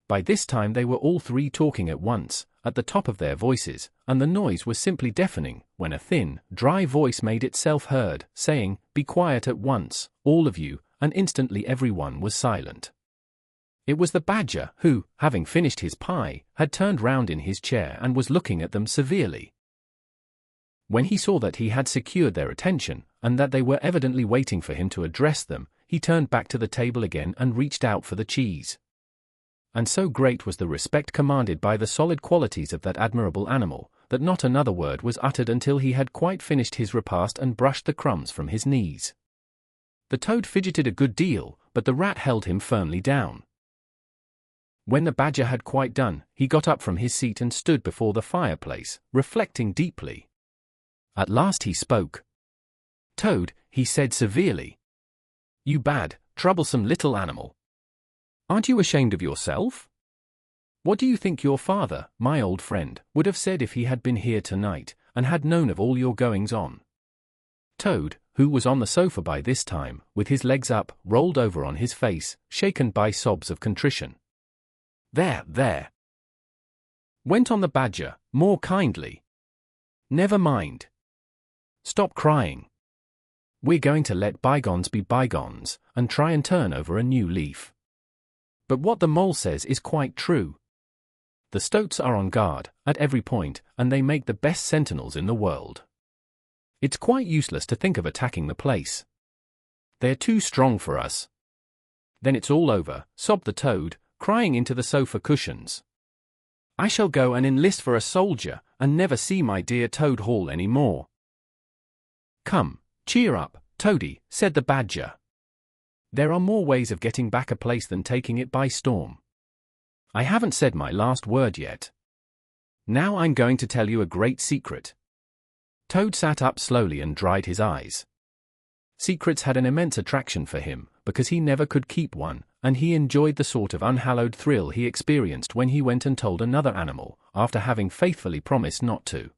S1: By this time they were all three talking at once, at the top of their voices, and the noise was simply deafening, when a thin, dry voice made itself heard, saying, "Be quiet at once, all of you," and instantly everyone was silent. It was the Badger, who, having finished his pie, had turned round in his chair and was looking at them severely. When he saw that he had secured their attention, and that they were evidently waiting for him to address them, he turned back to the table again and reached out for the cheese. And so great was the respect commanded by the solid qualities of that admirable animal, that not another word was uttered until he had quite finished his repast and brushed the crumbs from his knees. The Toad fidgeted a good deal, but the Rat held him firmly down. When the Badger had quite done, he got up from his seat and stood before the fireplace, reflecting deeply. At last he spoke. "Toad," he said severely. "You bad, troublesome little animal. Aren't you ashamed of yourself? What do you think your father, my old friend, would have said if he had been here tonight, and had known of all your goings-on?" Toad, who was on the sofa by this time, with his legs up, rolled over on his face, shaken by sobs of contrition. There, went on the Badger, more kindly. "Never mind. Stop crying. We're going to let bygones be bygones, and try and turn over a new leaf. But what the Mole says is quite true. The Stoats are on guard, at every point, and they make the best sentinels in the world. It's quite useless to think of attacking the place. They're too strong for us. Then it's all over," sobbed the Toad, crying into the sofa cushions. "I shall go and enlist for a soldier, and never see my dear Toad Hall any more." "Come, cheer up, Toady," said the Badger. "There are more ways of getting back a place than taking it by storm. I haven't said my last word yet. Now I'm going to tell you a great secret." Toad sat up slowly and dried his eyes. Secrets had an immense attraction for him, because he never could keep one, and he enjoyed the sort of unhallowed thrill he experienced when he went and told another animal, after having faithfully promised not to.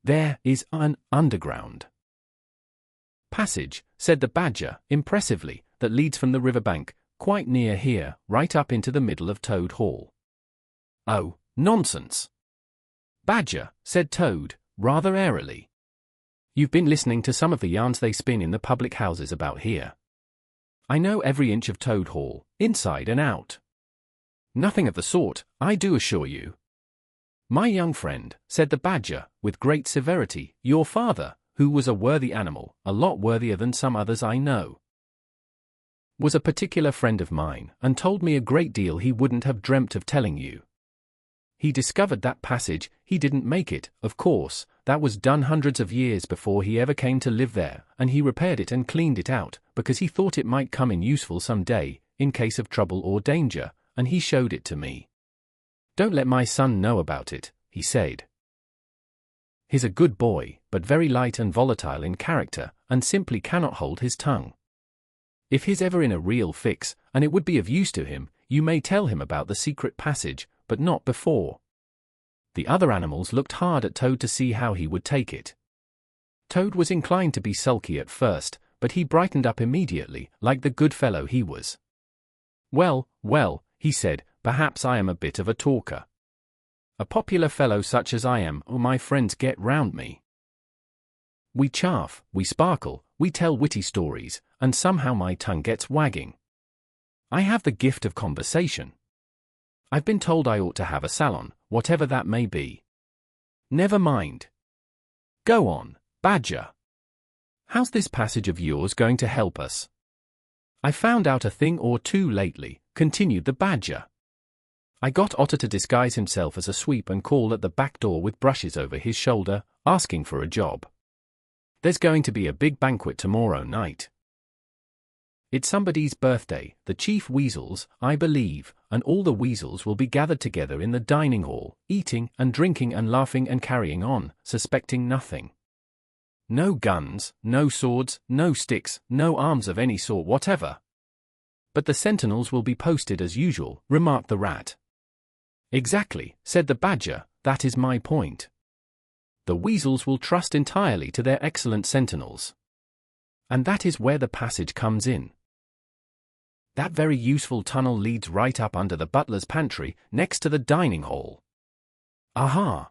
S1: "There is an underground passage," said the Badger, impressively, "that leads from the river bank, quite near here, right up into the middle of Toad Hall." "Oh, nonsense!" "Badger," said Toad, rather airily. "You've been listening to some of the yarns they spin in the public houses about here. I know every inch of Toad Hall, inside and out." "Nothing of the sort, I do assure you." "My young friend," said the Badger, with great severity, "your father, who was a worthy animal, a lot worthier than some others I know. Was a particular friend of mine, and told me a great deal he wouldn't have dreamt of telling you. He discovered that passage. He didn't make it, of course, that was done hundreds of years before he ever came to live there, and he repaired it and cleaned it out, because he thought it might come in useful some day, in case of trouble or danger, and he showed it to me. Don't let my son know about it, he said. He's a good boy, but very light and volatile in character, and simply cannot hold his tongue. If he's ever in a real fix, and it would be of use to him, you may tell him about the secret passage, but not before. The other animals looked hard at Toad to see how he would take it. Toad was inclined to be sulky at first, but he brightened up immediately, like the good fellow he was. Well, well, he said, perhaps I am a bit of a talker. A popular fellow such as I am, or my friends get round me. We chaff, we sparkle, we tell witty stories, and somehow my tongue gets wagging. I have the gift of conversation. I've been told I ought to have a salon, whatever that may be. Never mind. Go on, Badger. How's this passage of yours going to help us? I found out a thing or two lately, continued the Badger. I got Otter to disguise himself as a sweep and call at the back door with brushes over his shoulder, asking for a job. There's going to be a big banquet tomorrow night. It's somebody's birthday, the chief weasel's, I believe, and all the weasels will be gathered together in the dining hall, eating and drinking and laughing and carrying on, suspecting nothing. No guns, no swords, no sticks, no arms of any sort whatever. But the sentinels will be posted as usual, remarked the Rat. Exactly, said the Badger, that is my point. The weasels will trust entirely to their excellent sentinels. And that is where the passage comes in. That very useful tunnel leads right up under the butler's pantry, next to the dining hall. Aha!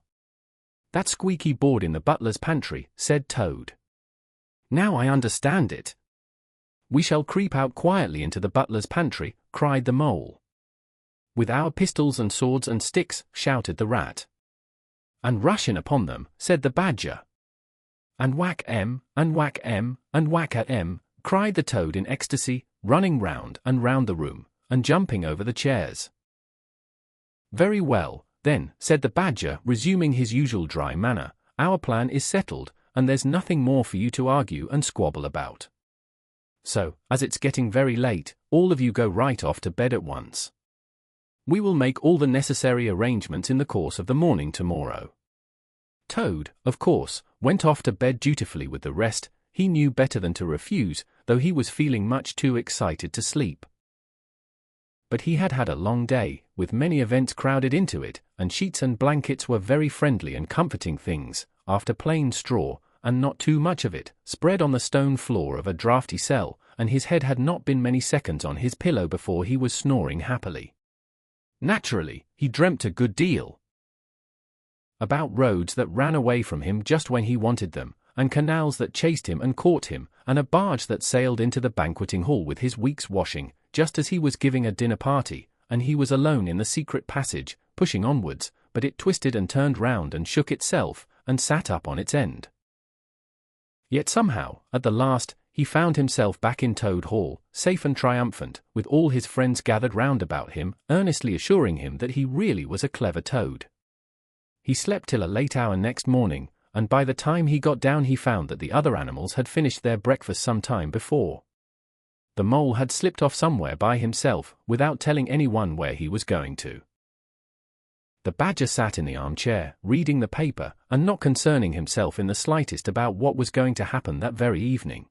S1: That squeaky board in the butler's pantry, said Toad. Now I understand it. We shall creep out quietly into the butler's pantry, cried the Mole. With our pistols and swords and sticks, shouted the Rat. And rush in upon them, said the Badger. And whack 'em, and whack 'em, and whack at 'em, cried the Toad in ecstasy, running round and round the room, and jumping over the chairs. Very well, then, said the Badger, resuming his usual dry manner, our plan is settled, and there's nothing more for you to argue and squabble about. So, as it's getting very late, all of you go right off to bed at once. We will make all the necessary arrangements in the course of the morning tomorrow. Toad, of course, went off to bed dutifully with the rest. He knew better than to refuse, though he was feeling much too excited to sleep. But he had had a long day, with many events crowded into it, and sheets and blankets were very friendly and comforting things, after plain straw, and not too much of it, spread on the stone floor of a draughty cell, and his head had not been many seconds on his pillow before he was snoring happily. Naturally, he dreamt a good deal. About roads that ran away from him just when he wanted them, and canals that chased him and caught him, and a barge that sailed into the banqueting hall with his week's washing, just as he was giving a dinner party, and he was alone in the secret passage, pushing onwards, but it twisted and turned round and shook itself, and sat up on its end. Yet somehow, at the last, he found himself back in Toad Hall, safe and triumphant, with all his friends gathered round about him, earnestly assuring him that he really was a clever toad. He slept till a late hour next morning, and by the time he got down he found that the other animals had finished their breakfast some time before. The Mole had slipped off somewhere by himself, without telling anyone where he was going to. The Badger sat in the armchair, reading the paper, and not concerning himself in the slightest about what was going to happen that very evening.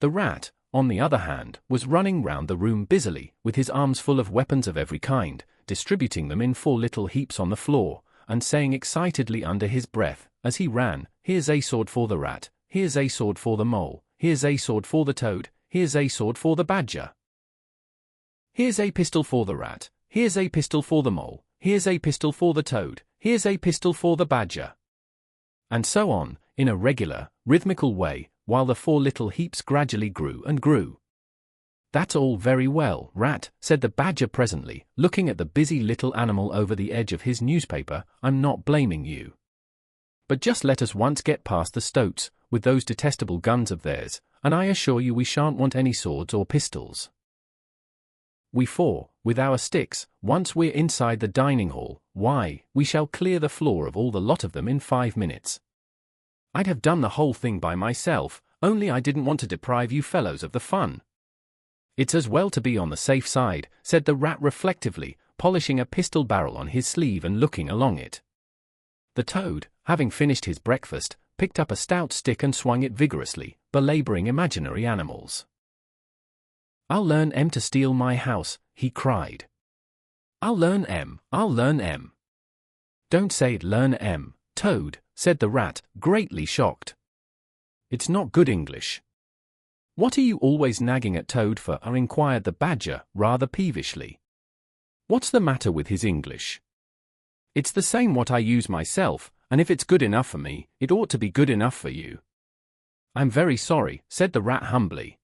S1: The Rat, on the other hand, was running round the room busily, with his arms full of weapons of every kind, distributing them in 4 little heaps on the floor, and saying excitedly under his breath, as he ran, "Here's a sword for the Rat, here's a sword for the Mole, here's a sword for the Toad, here's a sword for the Badger. Here's a pistol for the Rat, here's a pistol for the Mole, here's a pistol for the Toad, here's a pistol for the Badger." And so on, in a regular, rhythmical way, while the 4 little heaps gradually grew and grew. "That's all very well, Rat," said the Badger presently, looking at the busy little animal over the edge of his newspaper. "I'm not blaming you. But just let us once get past the stoats, with those detestable guns of theirs, and I assure you we shan't want any swords or pistols. We four, with our sticks, once we're inside the dining hall, why, we shall clear the floor of all the lot of them in 5 minutes. I'd have done the whole thing by myself, only I didn't want to deprive you fellows of the fun. It's as well to be on the safe side, said the rat reflectively, polishing a pistol barrel on his sleeve and looking along it. The toad, having finished his breakfast, picked up a stout stick and swung it vigorously, belaboring imaginary animals. I'll learn M to steal my house, he cried. I'll learn M, I'll learn M. Don't say it, learn M, Toad, said the rat, greatly shocked. It's not good English. What are you always nagging at Toad for? Inquired the badger, rather peevishly. What's the matter with his English? It's the same what I use myself, and if it's good enough for me, it ought to be good enough for you. I'm very sorry, said the rat humbly.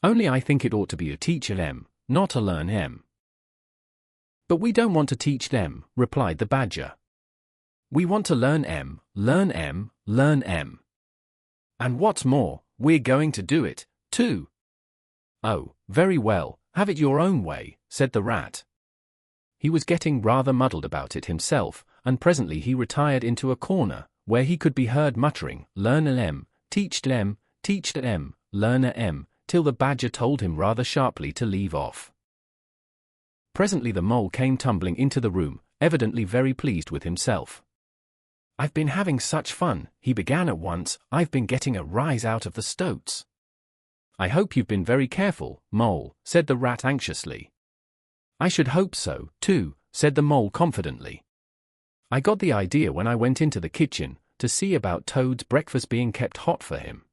S1: Only I think it ought to be a teach M, not a learn M. But we don't want to teach them, replied the badger. We want to learn M, learn M, learn M. And what's more, we're going to do it, too. Oh, very well, have it your own way, said the rat. He was getting rather muddled about it himself, and presently he retired into a corner, where he could be heard muttering, learn M, teach M, learn M, till the badger told him rather sharply to leave off. Presently the mole came tumbling into the room, evidently very pleased with himself. I've been having such fun, he began at once, I've been getting a rise out of the stoats. I hope you've been very careful, Mole, said the rat anxiously. I should hope so, too, said the mole confidently. I got the idea when I went into the kitchen, to see about Toad's breakfast being kept hot for him.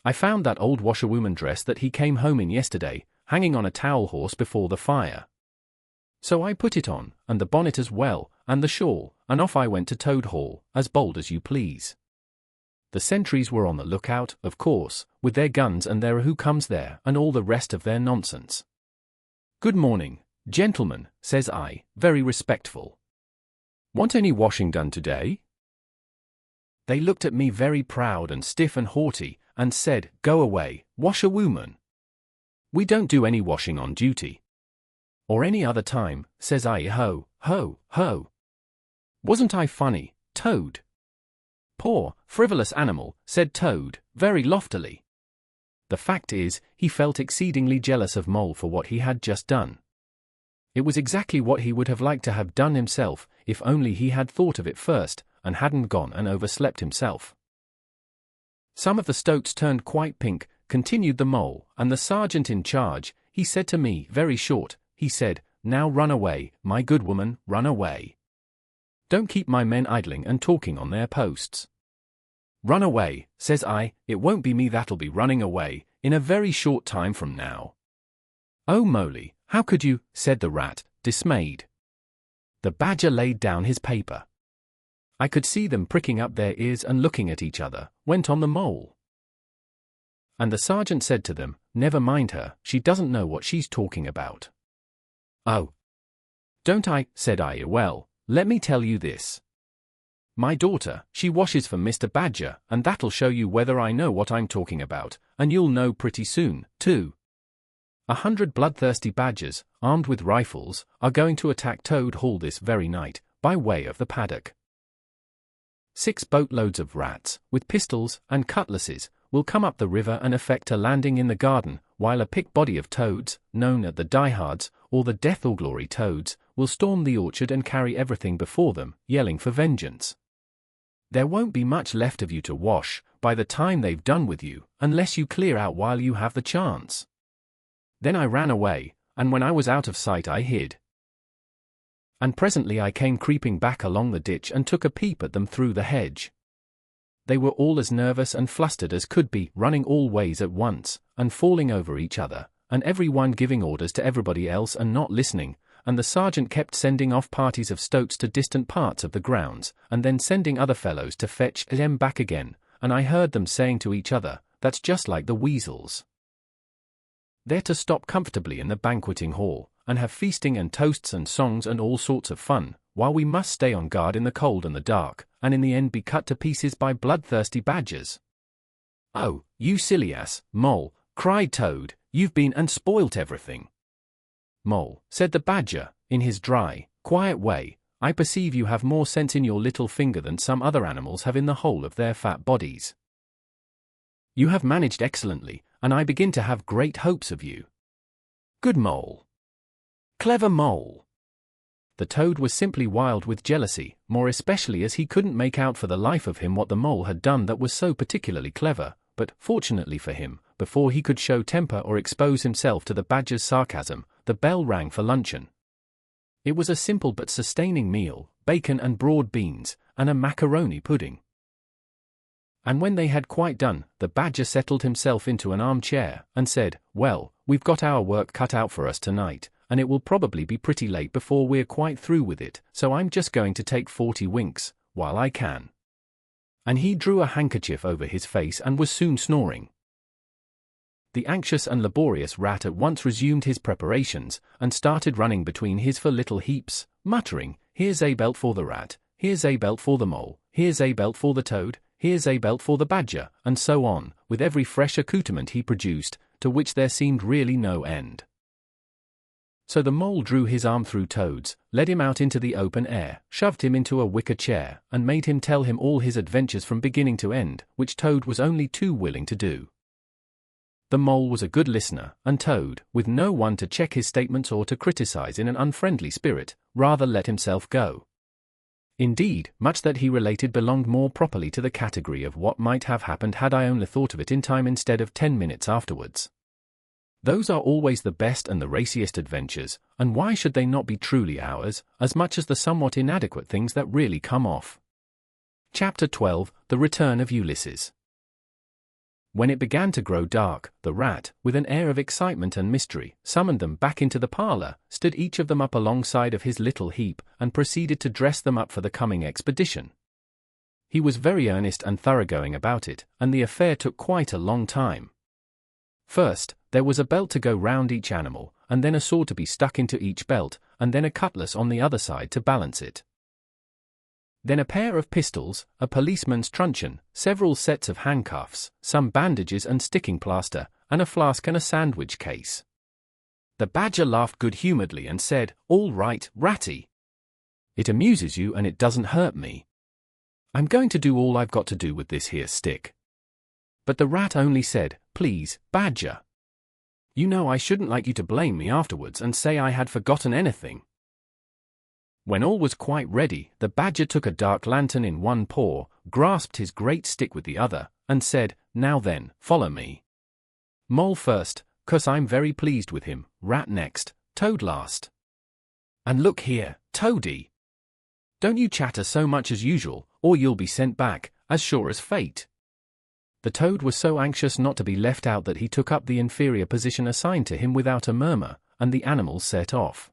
S1: I found that old washerwoman dress that he came home in yesterday, hanging on a towel horse before the fire. So I put it on, and the bonnet as well, and the shawl, and off I went to Toad Hall, as bold as you please. The sentries were on the lookout, of course, with their guns and their who comes there and all the rest of their nonsense. Good morning, gentlemen, says I, very respectful. Want any washing done today? They looked at me very proud and stiff and haughty, and said, go away, washerwoman. We don't do any washing on duty. Or any other time, says I, ho, ho, ho. Wasn't I funny, Toad? Poor, frivolous animal, said Toad, very loftily. The fact is, he felt exceedingly jealous of Mole for what he had just done. It was exactly what he would have liked to have done himself, if only he had thought of it first, and hadn't gone and overslept himself. Some of the stoats turned quite pink, continued the mole, and the sergeant in charge, he said to me, very short, he said, now run away, my good woman, run away. Don't keep my men idling and talking on their posts. Run away, says I, it won't be me that'll be running away, in a very short time from now. Oh Moly, how could you, said the rat, dismayed. The badger laid down his paper. I could see them pricking up their ears and looking at each other, went on the mole. And the sergeant said to them, never mind her, she doesn't know what she's talking about. Oh. Don't I, said I, well, let me tell you this. My daughter, she washes for Mr. Badger, and that'll show you whether I know what I'm talking about, and you'll know pretty soon, too. 100 bloodthirsty badgers, armed with rifles, are going to attack Toad Hall this very night, by way of the paddock. 6 boatloads of rats, with pistols and cutlasses, will come up the river and effect a landing in the garden, while a picked body of toads, known as the diehards, or the death or glory toads, will storm the orchard and carry everything before them, yelling for vengeance. There won't be much left of you to wash, by the time they've done with you, unless you clear out while you have the chance. Then I ran away, and when I was out of sight I hid. And presently I came creeping back along the ditch and took a peep at them through the hedge. They were all as nervous and flustered as could be, running all ways at once, and falling over each other, and every one giving orders to everybody else and not listening, and the sergeant kept sending off parties of stoats to distant parts of the grounds, and then sending other fellows to fetch them back again, and I heard them saying to each other, that's just like the weasels. They're to stop comfortably in the banqueting hall, and have feasting and toasts and songs and all sorts of fun, while we must stay on guard in the cold and the dark, and in the end be cut to pieces by bloodthirsty badgers." "Oh, you silly ass, Mole," cried Toad, "you've been and spoilt everything." "Mole," said the Badger, in his dry, quiet way, "I perceive you have more sense in your little finger than some other animals have in the whole of their fat bodies. You have managed excellently, and I begin to have great hopes of you. Good Mole. Clever Mole." The Toad was simply wild with jealousy, more especially as he couldn't make out for the life of him what the Mole had done that was so particularly clever, but, fortunately for him, before he could show temper or expose himself to the Badger's sarcasm, the bell rang for luncheon. It was a simple but sustaining meal, bacon and broad beans, and a macaroni pudding. And when they had quite done, the Badger settled himself into an armchair, and said, "Well, we've got our work cut out for us tonight, and it will probably be pretty late before we're quite through with it, so I'm just going to take 40 winks, while I can." And he drew a handkerchief over his face and was soon snoring. The anxious and laborious Rat at once resumed his preparations, and started running between his 4 little heaps, muttering, "Here's a belt for the Rat, here's a belt for the Mole, here's a belt for the Toad, here's a belt for the Badger," and so on, with every fresh accoutrement he produced, to which there seemed really no end. So the Mole drew his arm through Toad's, led him out into the open air, shoved him into a wicker chair, and made him tell him all his adventures from beginning to end, which Toad was only too willing to do. The Mole was a good listener, and Toad, with no one to check his statements or to criticize in an unfriendly spirit, rather let himself go. Indeed, much that he related belonged more properly to the category of what might have happened had I only thought of it in time instead of 10 minutes afterwards. Those are always the best and the raciest adventures, and why should they not be truly ours, as much as the somewhat inadequate things that really come off? Chapter 12, The Return of Ulysses. When it began to grow dark, the Rat, with an air of excitement and mystery, summoned them back into the parlor, stood each of them up alongside of his little heap, and proceeded to dress them up for the coming expedition. He was very earnest and thoroughgoing about it, and the affair took quite a long time. First, there was a belt to go round each animal, and then a sword to be stuck into each belt, and then a cutlass on the other side to balance it. Then a pair of pistols, a policeman's truncheon, several sets of handcuffs, some bandages and sticking plaster, and a flask and a sandwich case. The Badger laughed good-humoredly and said, "All right, Ratty. It amuses you and it doesn't hurt me. I'm going to do all I've got to do with this here stick." But the Rat only said, "Please, Badger. You know I shouldn't like you to blame me afterwards and say I had forgotten anything." When all was quite ready, the Badger took a dark lantern in one paw, grasped his great stick with the other, and said, "Now then, follow me. Mole first, 'cause I'm very pleased with him, Rat next, Toad last. And look here, Toady. Don't you chatter so much as usual, or you'll be sent back, as sure as fate." The Toad was so anxious not to be left out that he took up the inferior position assigned to him without a murmur, and the animals set off.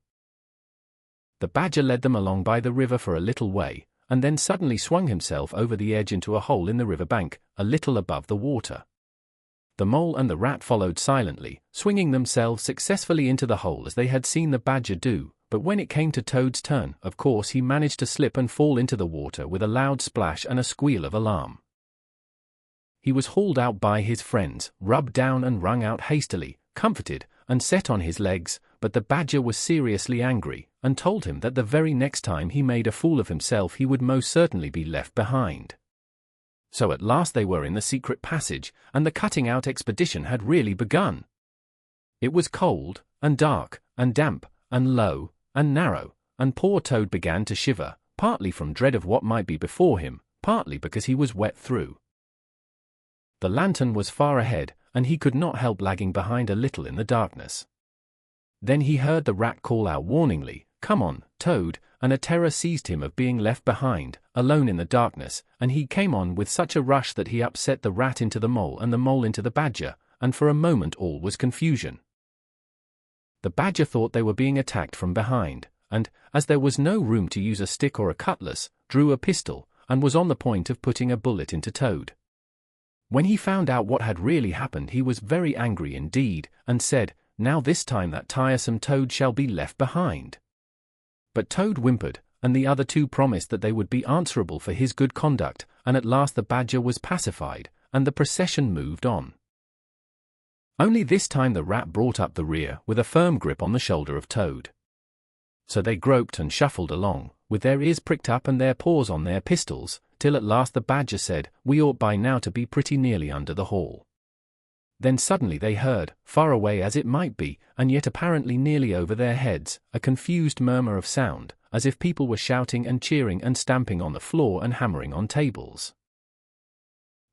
S1: The Badger led them along by the river for a little way, and then suddenly swung himself over the edge into a hole in the river bank, a little above the water. The Mole and the Rat followed silently, swinging themselves successfully into the hole as they had seen the Badger do, but when it came to Toad's turn, of course he managed to slip and fall into the water with a loud splash and a squeal of alarm. He was hauled out by his friends, rubbed down and wrung out hastily, comforted, and set on his legs, but the Badger was seriously angry, and told him that the very next time he made a fool of himself he would most certainly be left behind. So at last they were in the secret passage, and the cutting-out expedition had really begun. It was cold, and dark, and damp, and low, and narrow, and poor Toad began to shiver, partly from dread of what might be before him, partly because he was wet through. The lantern was far ahead, and he could not help lagging behind a little in the darkness. Then he heard the Rat call out warningly, "Come on, Toad," and a terror seized him of being left behind, alone in the darkness, and he came on with such a rush that he upset the Rat into the Mole and the Mole into the Badger, and for a moment all was confusion. The Badger thought they were being attacked from behind, and, as there was no room to use a stick or a cutlass, drew a pistol, and was on the point of putting a bullet into Toad. When he found out what had really happened he was very angry indeed, and said, now this time that tiresome Toad shall be left behind." But Toad whimpered, and the other two promised that they would be answerable for his good conduct, and at last the Badger was pacified, and the procession moved on. Only this time the Rat brought up the rear with a firm grip on the shoulder of Toad. So they groped and shuffled along, with their ears pricked up and their paws on their pistols, till at last the Badger said, "We ought by now to be pretty nearly under the hall." Then suddenly they heard, far away as it might be, and yet apparently nearly over their heads, a confused murmur of sound, as if people were shouting and cheering and stamping on the floor and hammering on tables.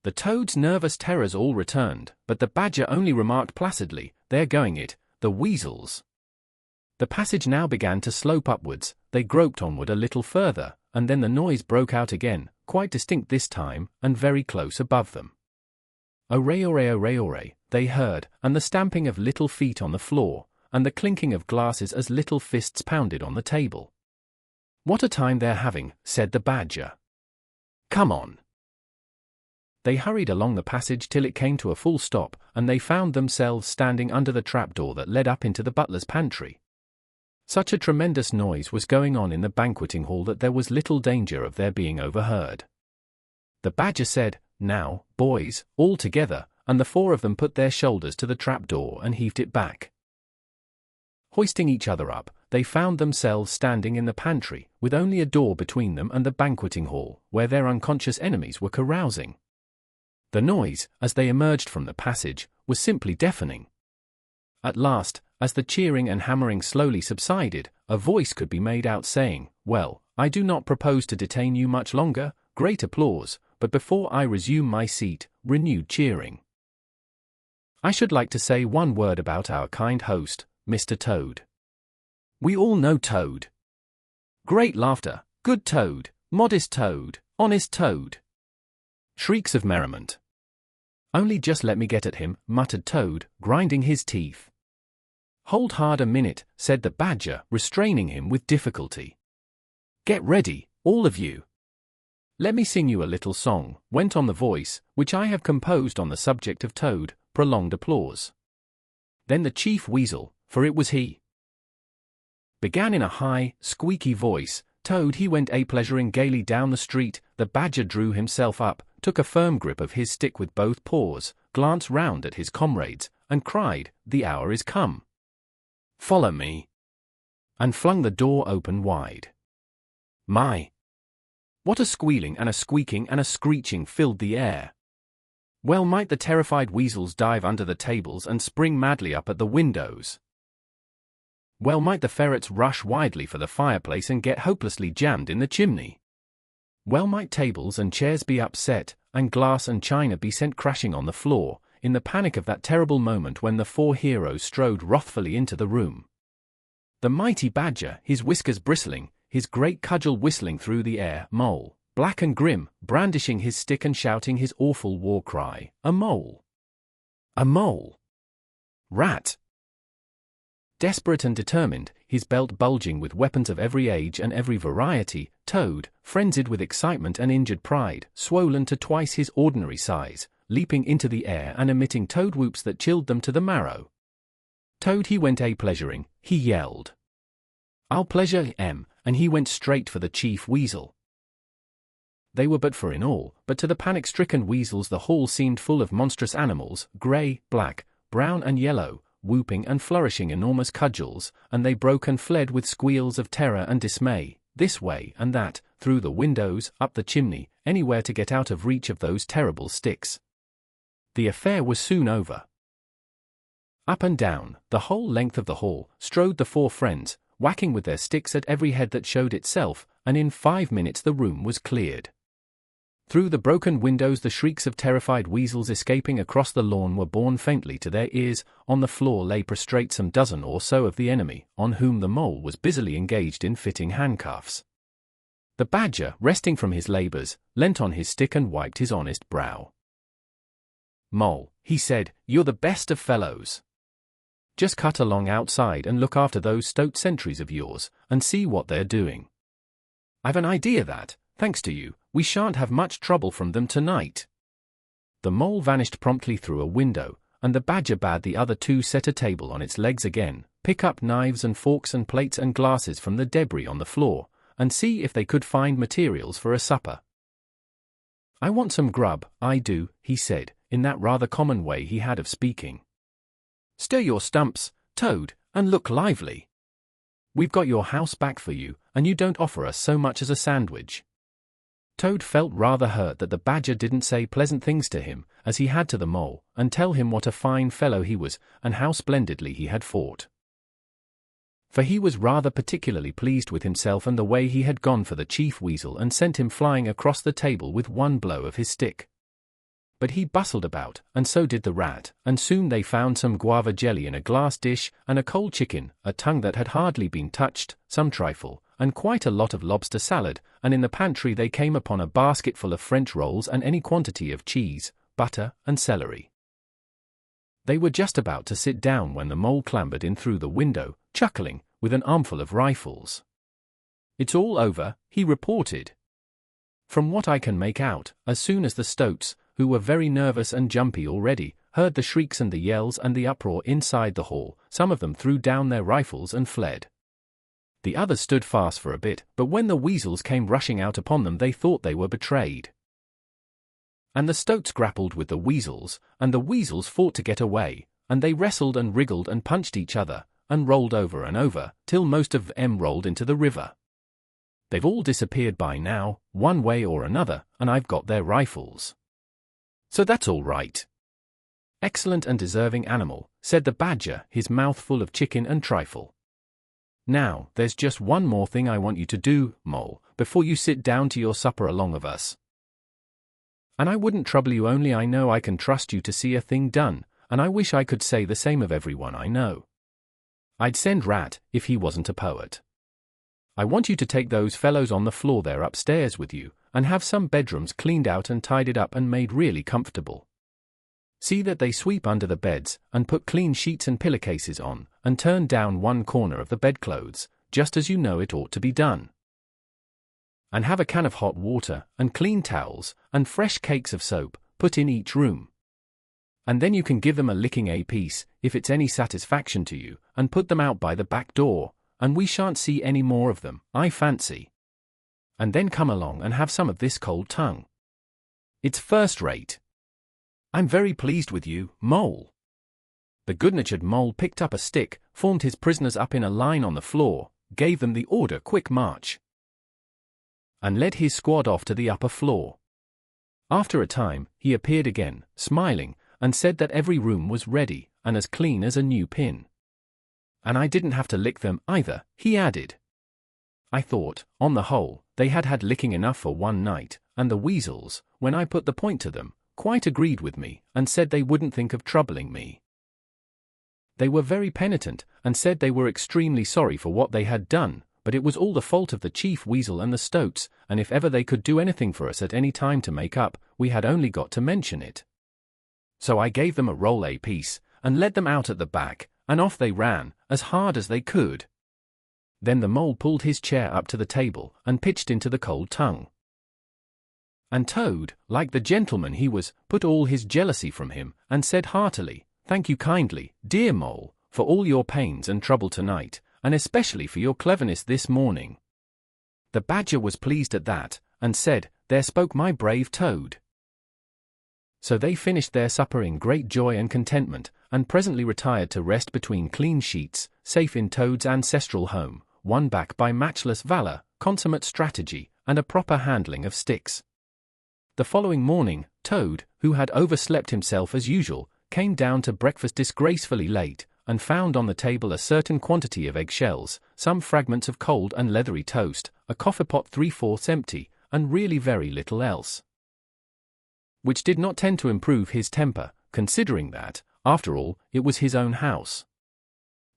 S1: The Toad's nervous terrors all returned, but the Badger only remarked placidly, "They're going it, the weasels." The passage now began to slope upwards, they groped onward a little further, and then the noise broke out again, quite distinct this time, and very close above them. "Ore, they heard, and the stamping of little feet on the floor, and the clinking of glasses as little fists pounded on the table. "What a time they're having," said the Badger. "Come on." They hurried along the passage till it came to a full stop, and they found themselves standing under the trapdoor that led up into the butler's pantry. Such a tremendous noise was going on in the banqueting hall that there was little danger of their being overheard. The Badger said, "Now, boys, all together," and the four of them put their shoulders to the trapdoor and heaved it back. Hoisting each other up, they found themselves standing in the pantry, with only a door between them and the banqueting hall, where their unconscious enemies were carousing. The noise, as they emerged from the passage, was simply deafening. At last, as the cheering and hammering slowly subsided, a voice could be made out saying, "Well, I do not propose to detain you much longer." Great applause, but before I resume my seat, renewed cheering. "I should like to say one word about our kind host, Mr. Toad. We all know Toad. Great laughter, good Toad, modest Toad, honest Toad." Shrieks of merriment. "Only just let me get at him," muttered Toad, grinding his teeth. "Hold hard a minute," said the Badger, restraining him with difficulty. "Get ready, all of you. Let me sing you a little song," went on the voice, "which I have composed on the subject of Toad." Prolonged applause. Then the Chief Weasel, for it was he, began in a high, squeaky voice, "Toad he went a-pleasuring gaily down the street." The Badger drew himself up, took a firm grip of his stick with both paws, glanced round at his comrades, and cried, "The hour is come. Follow me," and flung the door open wide. My! What a squealing and a squeaking and a screeching filled the air. Well might the terrified weasels dive under the tables and spring madly up at the windows. Well might the ferrets rush wildly for the fireplace and get hopelessly jammed in the chimney. Well might tables and chairs be upset, and glass and china be sent crashing on the floor, in the panic of that terrible moment when the four heroes strode wrathfully into the room. The mighty Badger, his whiskers bristling, his great cudgel whistling through the air, Mole, black and grim, brandishing his stick and shouting his awful war cry, "A mole! A mole! Rat!" Desperate and determined, his belt bulging with weapons of every age and every variety, Toad, frenzied with excitement and injured pride, swollen to twice his ordinary size, leaping into the air and emitting toad whoops that chilled them to the marrow. Toad he went a-pleasuring, he yelled. "I'll pleasure him," and he went straight for the Chief Weasel. They were but four in all, but to the panic-stricken weasels the hall seemed full of monstrous animals, grey, black, brown and yellow, whooping and flourishing enormous cudgels, and they broke and fled with squeals of terror and dismay, this way and that, through the windows, up the chimney, anywhere to get out of reach of those terrible sticks. The affair was soon over. Up and down, the whole length of the hall, strode the four friends, whacking with their sticks at every head that showed itself, and in 5 minutes the room was cleared. Through the broken windows the shrieks of terrified weasels escaping across the lawn were borne faintly to their ears. On the floor lay prostrate some dozen or so of the enemy, on whom the Mole was busily engaged in fitting handcuffs. The Badger, resting from his labours, leant on his stick and wiped his honest brow. "Mole," he said, "you're the best of fellows. Just cut along outside and look after those stout sentries of yours, and see what they're doing. I've an idea that, thanks to you, we shan't have much trouble from them tonight." The Mole vanished promptly through a window, and the Badger bade the other two set a table on its legs again, pick up knives and forks and plates and glasses from the debris on the floor, and see if they could find materials for a supper. "I want some grub, I do," he said, in that rather common way he had of speaking. "Stir your stumps, Toad, and look lively. We've got your house back for you, and you don't offer us so much as a sandwich." Toad felt rather hurt that the Badger didn't say pleasant things to him, as he had to the Mole, and tell him what a fine fellow he was, and how splendidly he had fought. For he was rather particularly pleased with himself and the way he had gone for the Chief Weasel and sent him flying across the table with one blow of his stick. But he bustled about, and so did the Rat, and soon they found some guava jelly in a glass dish, and a cold chicken, a tongue that had hardly been touched, some trifle, and quite a lot of lobster salad, and in the pantry they came upon a basketful of French rolls and any quantity of cheese, butter, and celery. They were just about to sit down when the Mole clambered in through the window, chuckling, with an armful of rifles. "It's all over," he reported. "From what I can make out, as soon as the Stoats, who were very nervous and jumpy already, heard the shrieks and the yells and the uproar inside the hall, some of them threw down their rifles and fled. The others stood fast for a bit, but when the Weasels came rushing out upon them they thought they were betrayed. And the Stoats grappled with the Weasels, and the Weasels fought to get away, and they wrestled and wriggled and punched each other, and rolled over and over, till most of them rolled into the river. They've all disappeared by now, one way or another, and I've got their rifles. So that's all right." "Excellent and deserving animal," said the Badger, his mouth full of chicken and trifle. "Now, there's just one more thing I want you to do, Mole, before you sit down to your supper along of us. And I wouldn't trouble you, only I know I can trust you to see a thing done, and I wish I could say the same of everyone I know. I'd send Rat, if he wasn't a poet. I want you to take those fellows on the floor there upstairs with you, and have some bedrooms cleaned out and tidied up and made really comfortable. See that they sweep under the beds, and put clean sheets and pillowcases on, and turn down one corner of the bedclothes, just as you know it ought to be done. And have a can of hot water, and clean towels, and fresh cakes of soap, put in each room. And then you can give them a licking apiece, if it's any satisfaction to you, and put them out by the back door, and we shan't see any more of them, I fancy. And then come along and have some of this cold tongue. It's first rate. I'm very pleased with you, Mole." The good-natured Mole picked up a stick, formed his prisoners up in a line on the floor, gave them the order quick march, and led his squad off to the upper floor. After a time, he appeared again, smiling, and said that every room was ready, and as clean as a new pin. "And I didn't have to lick them, either," he added. I thought, on the whole, they had had licking enough for one night, and the Weasels, when I put the point to them, quite agreed with me, and said they wouldn't think of troubling me. They were very penitent, and said they were extremely sorry for what they had done, but it was all the fault of the Chief Weasel and the Stoats, and if ever they could do anything for us at any time to make up, we had only got to mention it. So I gave them a roll apiece, and led them out at the back, and off they ran, as hard as they could. Then the Mole pulled his chair up to the table, and pitched into the cold tongue. And Toad, like the gentleman he was, put all his jealousy from him, and said heartily, "Thank you kindly, dear Mole, for all your pains and trouble tonight, and especially for your cleverness this morning." The Badger was pleased at that, and said, "There spoke my brave Toad." So they finished their supper in great joy and contentment, and presently retired to rest between clean sheets, safe in Toad's ancestral home, won back by matchless valor, consummate strategy, and a proper handling of sticks. The following morning, Toad, who had overslept himself as usual, came down to breakfast disgracefully late, and found on the table a certain quantity of eggshells, some fragments of cold and leathery toast, a coffee-pot 3/4 empty, and really very little else. Which did not tend to improve his temper, considering that, after all, it was his own house.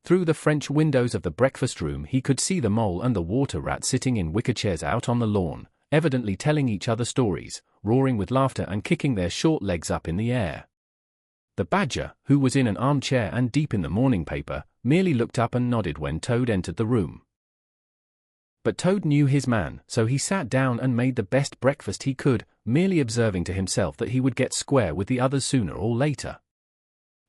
S1: Through the French windows of the breakfast room he could see the Mole and the Water Rat sitting in wicker chairs out on the lawn, evidently telling each other stories, roaring with laughter and kicking their short legs up in the air. The Badger, who was in an armchair and deep in the morning paper, merely looked up and nodded when Toad entered the room. But Toad knew his man, so he sat down and made the best breakfast he could, merely observing to himself that he would get square with the others sooner or later.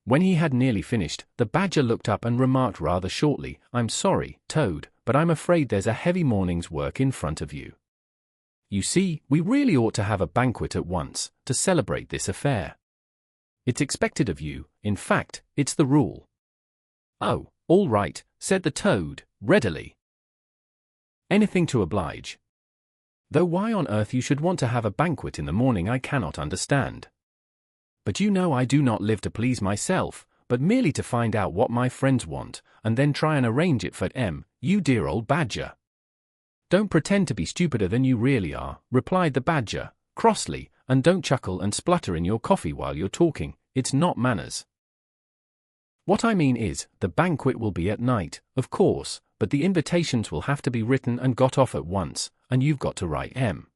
S1: When he had nearly finished, the Badger looked up and remarked rather shortly, "I'm sorry, Toad, but I'm afraid there's a heavy morning's work in front of you. You see, we really ought to have a banquet at once, to celebrate this affair. It's expected of you, in fact, it's the rule." "Oh, all right," said the Toad, readily. "Anything to oblige. Though why on earth you should want to have a banquet in the morning I cannot understand. But you know I do not live to please myself, but merely to find out what my friends want, and then try and arrange it for them, you dear old Badger." "Don't pretend to be stupider than you really are," replied the Badger, crossly, "and don't chuckle and splutter in your coffee while you're talking, it's not manners. What I mean is, the banquet will be at night, of course, but the invitations will have to be written and got off at once, and you've got to write 'em.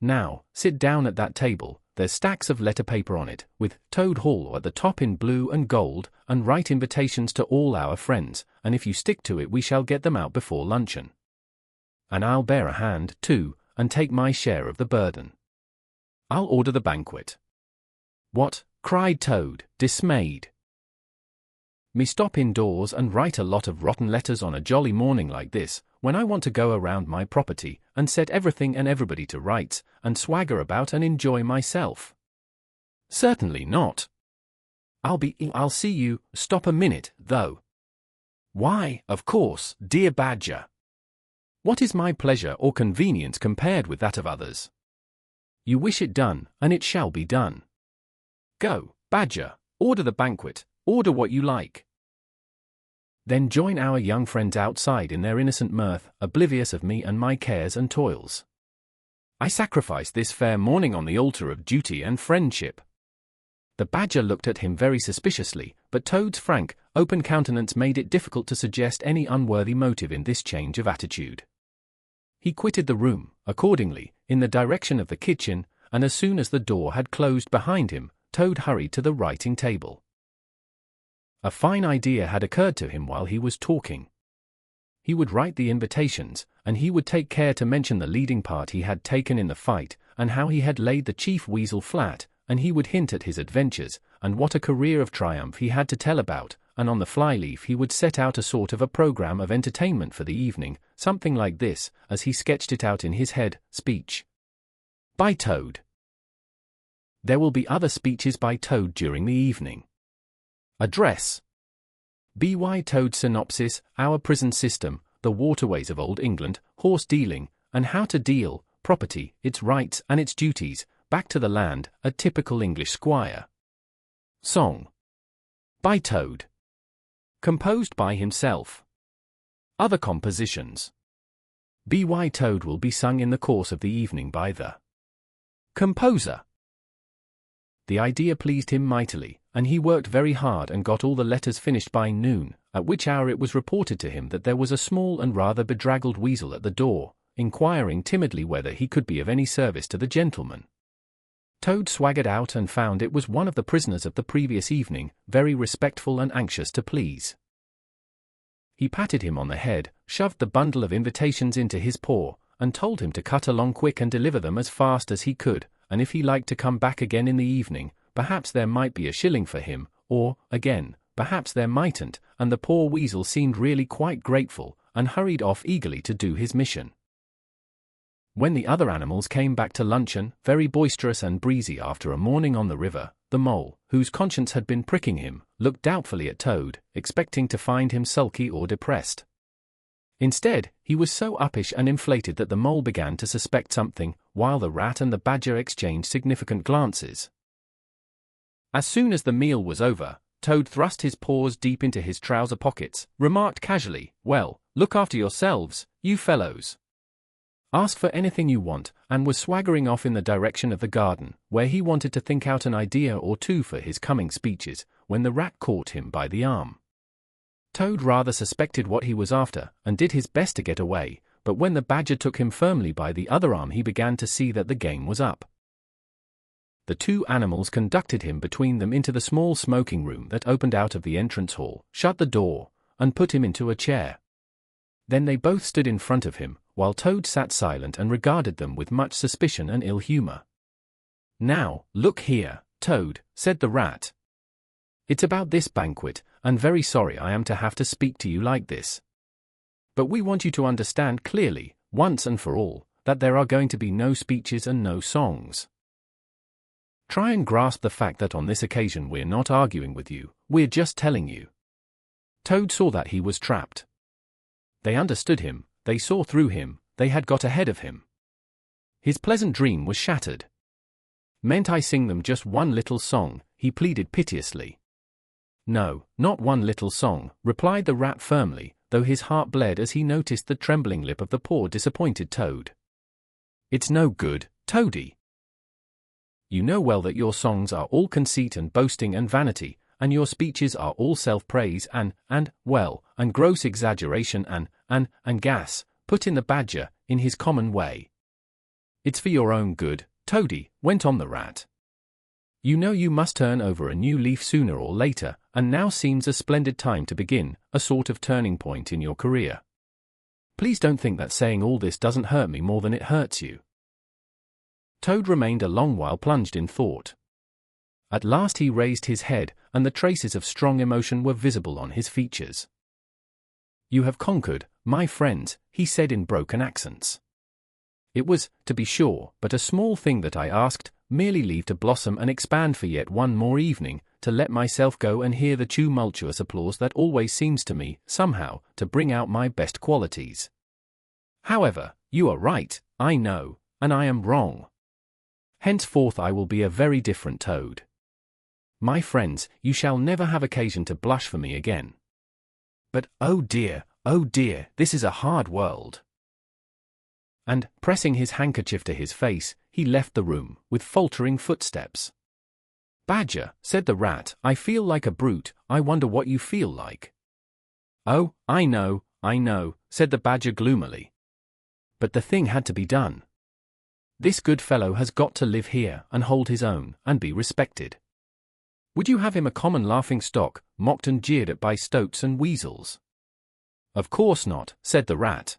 S1: Now, sit down at that table, there's stacks of letter paper on it, with Toad Hall at the top in blue and gold, and write invitations to all our friends, and if you stick to it we shall get them out before luncheon. And I'll bear a hand, too, and take my share of the burden. I'll order the banquet." "What?" cried Toad, dismayed. "Me stop indoors and write a lot of rotten letters on a jolly morning like this, when I want to go around my property, and set everything and everybody to rights, and swagger about and enjoy myself? Certainly not. I'll see you, stop a minute, though. Why, of course, dear Badger. What is my pleasure or convenience compared with that of others? You wish it done, and it shall be done. Go, Badger, order the banquet, order what you like. Then join our young friends outside in their innocent mirth, oblivious of me and my cares and toils. I sacrifice this fair morning on the altar of duty and friendship." The Badger looked at him very suspiciously, but Toad's frank, open countenance made it difficult to suggest any unworthy motive in this change of attitude. He quitted the room, accordingly, in the direction of the kitchen, and as soon as the door had closed behind him, Toad hurried to the writing table. A fine idea had occurred to him while he was talking. He would write the invitations, and he would take care to mention the leading part he had taken in the fight, and how he had laid the chief weasel flat, and he would hint at his adventures, and what a career of triumph he had to tell about, and on the flyleaf he would set out a sort of a program of entertainment for the evening, something like this, as he sketched it out in his head: speech by Toad. There will be other speeches by Toad during the evening. Address. B.Y. Toad synopsis, our prison system, the waterways of Old England, horse dealing, and how to deal, property, its rights and its duties, back to the land, a typical English squire. Song. By Toad. Composed by himself. Other compositions. B.Y. Toad will be sung in the course of the evening by the composer. The idea pleased him mightily, and he worked very hard and got all the letters finished by noon, at which hour it was reported to him that there was a small and rather bedraggled weasel at the door, inquiring timidly whether he could be of any service to the gentleman. Toad swaggered out and found it was one of the prisoners of the previous evening, very respectful and anxious to please. He patted him on the head, shoved the bundle of invitations into his paw, and told him to cut along quick and deliver them as fast as he could, and if he liked to come back again in the evening, perhaps there might be a shilling for him, or, again, perhaps there mightn't, and the poor weasel seemed really quite grateful, and hurried off eagerly to do his mission. When the other animals came back to luncheon, very boisterous and breezy after a morning on the river, the mole, whose conscience had been pricking him, looked doubtfully at Toad, expecting to find him sulky or depressed. Instead, he was so uppish and inflated that the mole began to suspect something, while the rat and the badger exchanged significant glances. As soon as the meal was over, Toad thrust his paws deep into his trouser pockets, remarked casually, "Well, look after yourselves, you fellows. Ask for anything you want," and was swaggering off in the direction of the garden, where he wanted to think out an idea or two for his coming speeches, when the rat caught him by the arm. Toad rather suspected what he was after, and did his best to get away, but when the badger took him firmly by the other arm he began to see that the game was up. The two animals conducted him between them into the small smoking room that opened out of the entrance hall, shut the door, and put him into a chair. Then they both stood in front of him, while Toad sat silent and regarded them with much suspicion and ill humor. "Now, look here, Toad," said the rat. It's about this banquet, and very sorry I am to have to speak to you like this. But we want you to understand clearly, once and for all, that there are going to be no speeches and no songs. Try and grasp the fact that on this occasion we're not arguing with you, we're just telling you. Toad saw that he was trapped. They understood him, they saw through him, they had got ahead of him. His pleasant dream was shattered. "Mayn't I sing them just one little song?" he pleaded piteously. "No, not one little song," replied the rat firmly, though his heart bled as he noticed the trembling lip of the poor disappointed Toad. "It's no good, Toady. You know well that your songs are all conceit and boasting and vanity, and your speeches are all self-praise and gross exaggeration and gas," put in the Badger, in his common way. "It's for your own good, Toady," went on the rat. "You know you must turn over a new leaf sooner or later, and now seems a splendid time to begin, a sort of turning point in your career. Please don't think that saying all this doesn't hurt me more than it hurts you." Toad remained a long while plunged in thought. At last he raised his head, and the traces of strong emotion were visible on his features. "You have conquered, my friends," he said in broken accents. "It was, to be sure, but a small thing that I asked, merely leave to blossom and expand for yet one more evening, to let myself go and hear the tumultuous applause that always seems to me, somehow, to bring out my best qualities. However, you are right, I know, and I am wrong. Henceforth I will be a very different Toad. My friends, you shall never have occasion to blush for me again. But oh dear, this is a hard world." And, pressing his handkerchief to his face, he left the room, with faltering footsteps. "Badger," said the rat, "I feel like a brute, I wonder what you feel like." "Oh, I know, said the Badger gloomily. "But the thing had to be done. This good fellow has got to live here, and hold his own, and be respected. Would you have him a common laughing stock, mocked and jeered at by stoats and weasels?" "Of course not," said the rat.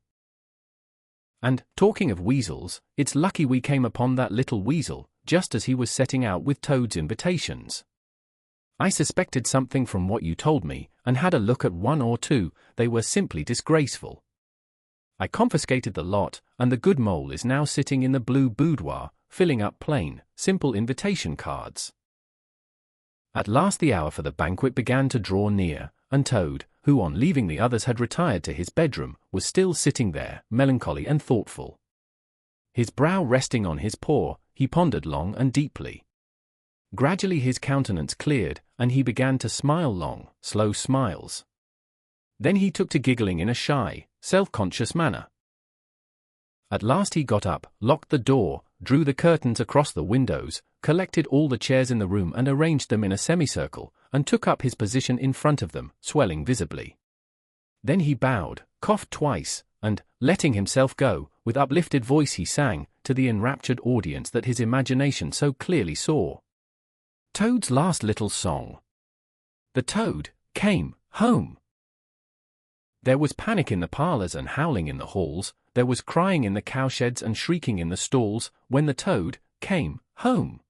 S1: "And, talking of weasels, it's lucky we came upon that little weasel, just as he was setting out with Toad's invitations. I suspected something from what you told me, and had a look at one or two, they were simply disgraceful. I confiscated the lot, and the good mole is now sitting in the blue boudoir, filling up plain, simple invitation cards." At last the hour for the banquet began to draw near, and Toad, who on leaving the others had retired to his bedroom, was still sitting there, melancholy and thoughtful. His brow resting on his paw, he pondered long and deeply. Gradually his countenance cleared, and he began to smile long, slow smiles. Then he took to giggling in a shy, self-conscious manner. At last he got up, locked the door, drew the curtains across the windows, collected all the chairs in the room and arranged them in a semicircle, and took up his position in front of them, swelling visibly. Then he bowed, coughed twice, and, letting himself go, with uplifted voice he sang, to the enraptured audience that his imagination so clearly saw, Toad's last little song. The Toad came home. There was panic in the parlors and howling in the halls, there was crying in the cowsheds and shrieking in the stalls, when the Toad came home.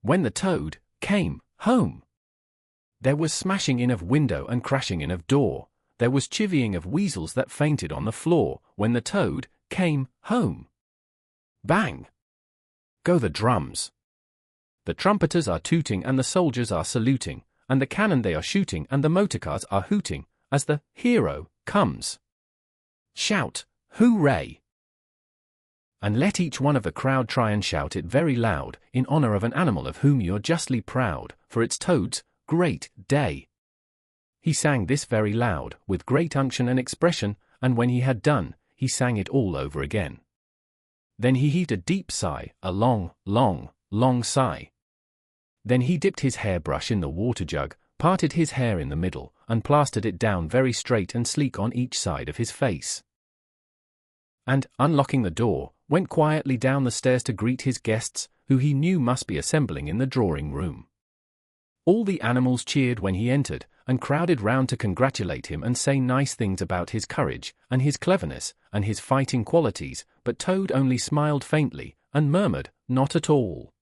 S1: When the Toad came home. There was smashing in of window and crashing in of door, there was chivying of weasels that fainted on the floor, when the Toad came home. Bang! Go the drums. The trumpeters are tooting and the soldiers are saluting, and the cannon they are shooting and the motorcars are hooting, as the hero comes. Shout, hooray! And let each one of the crowd try and shout it very loud, in honor of an animal of whom you're justly proud, for it's Toad's great day. He sang this very loud, with great unction and expression, and when he had done, he sang it all over again. Then he heaved a deep sigh, a long, long, long sigh. Then he dipped his hairbrush in the water jug, parted his hair in the middle, and plastered it down very straight and sleek on each side of his face. And, unlocking the door, went quietly down the stairs to greet his guests, who he knew must be assembling in the drawing-room. All the animals cheered when he entered, and crowded round to congratulate him and say nice things about his courage, and his cleverness, and his fighting qualities, but Toad only smiled faintly, and murmured, "Not at all."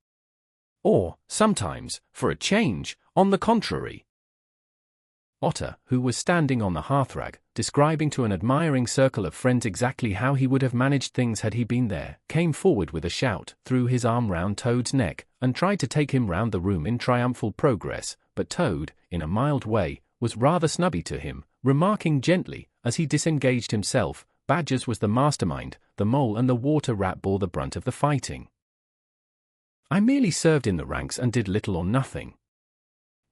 S1: Or, sometimes, for a change, on the contrary. Otter, who was standing on the hearthrug, describing to an admiring circle of friends exactly how he would have managed things had he been there, came forward with a shout, threw his arm round Toad's neck, and tried to take him round the room in triumphal progress, but Toad, in a mild way, was rather snubby to him, remarking gently, as he disengaged himself, Badgers was the mastermind, the mole and the water rat bore the brunt of the fighting. I merely served in the ranks and did little or nothing.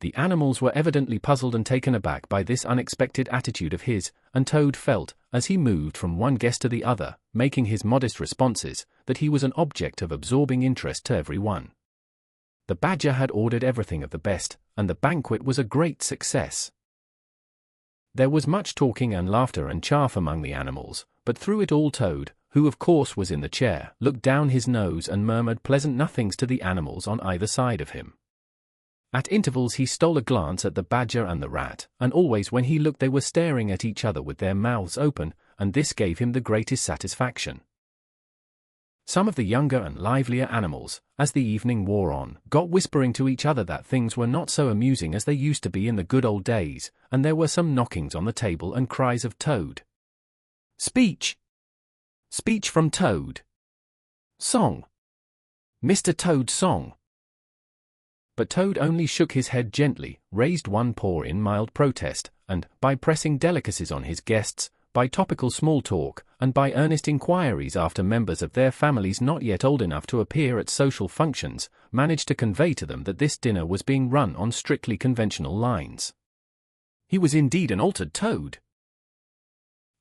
S1: The animals were evidently puzzled and taken aback by this unexpected attitude of his, and Toad felt, as he moved from one guest to the other, making his modest responses, that he was an object of absorbing interest to every one. The Badger had ordered everything of the best, and the banquet was a great success. There was much talking and laughter and chaff among the animals, but through it all Toad, who of course was in the chair, looked down his nose and murmured pleasant nothings to the animals on either side of him. At intervals he stole a glance at the Badger and the Rat, and always when he looked they were staring at each other with their mouths open, and this gave him the greatest satisfaction. Some of the younger and livelier animals, as the evening wore on, got whispering to each other that things were not so amusing as they used to be in the good old days, and there were some knockings on the table and cries of Toad. Speech! Speech from Toad! Song! Mr. Toad's song! But Toad only shook his head gently, raised one paw in mild protest, and, by pressing delicacies on his guests, by topical small talk, and by earnest inquiries after members of their families not yet old enough to appear at social functions, managed to convey to them that this dinner was being run on strictly conventional lines. He was indeed an altered Toad.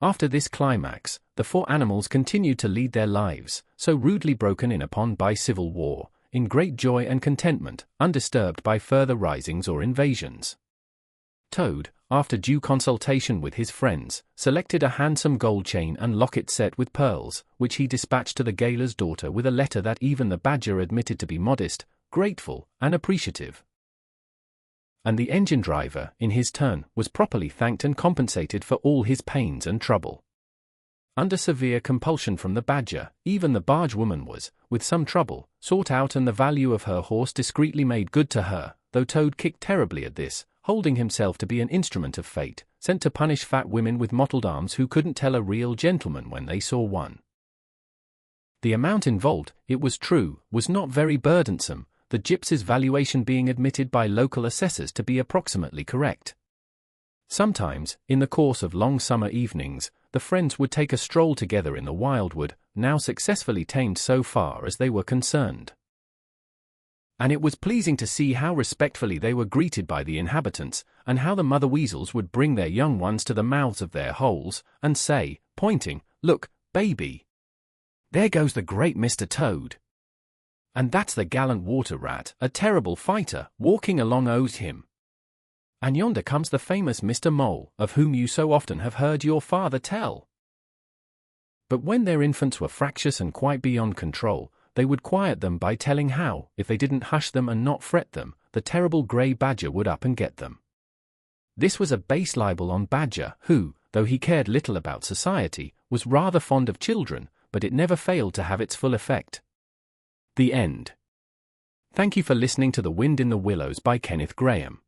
S1: After this climax, the four animals continued to lead their lives, so rudely broken in upon by civil war, in great joy and contentment, undisturbed by further risings or invasions. Toad, after due consultation with his friends, selected a handsome gold chain and locket set with pearls, which he dispatched to the gaoler's daughter with a letter that even the Badger admitted to be modest, grateful, and appreciative. And the engine driver, in his turn, was properly thanked and compensated for all his pains and trouble. Under severe compulsion from the Badger, even the barge woman was, with some trouble, sought out and the value of her horse discreetly made good to her, though Toad kicked terribly at this, holding himself to be an instrument of fate, sent to punish fat women with mottled arms who couldn't tell a real gentleman when they saw one. The amount involved, it was true, was not very burdensome, the gypsy's valuation being admitted by local assessors to be approximately correct. Sometimes, in the course of long summer evenings, the friends would take a stroll together in the wildwood, now successfully tamed so far as they were concerned. And it was pleasing to see how respectfully they were greeted by the inhabitants, and how the mother weasels would bring their young ones to the mouths of their holes, and say, pointing, "Look, baby! There goes the great Mr. Toad! And that's the gallant water rat, a terrible fighter, walking along owes him. And yonder comes the famous Mr. Mole, of whom you so often have heard your father tell." But when their infants were fractious and quite beyond control, they would quiet them by telling how, if they didn't hush them and not fret them, the terrible grey Badger would up and get them. This was a base libel on Badger, who, though he cared little about society, was rather fond of children, but it never failed to have its full effect. The end. Thank you for listening to The Wind in the Willows by Kenneth Grahame.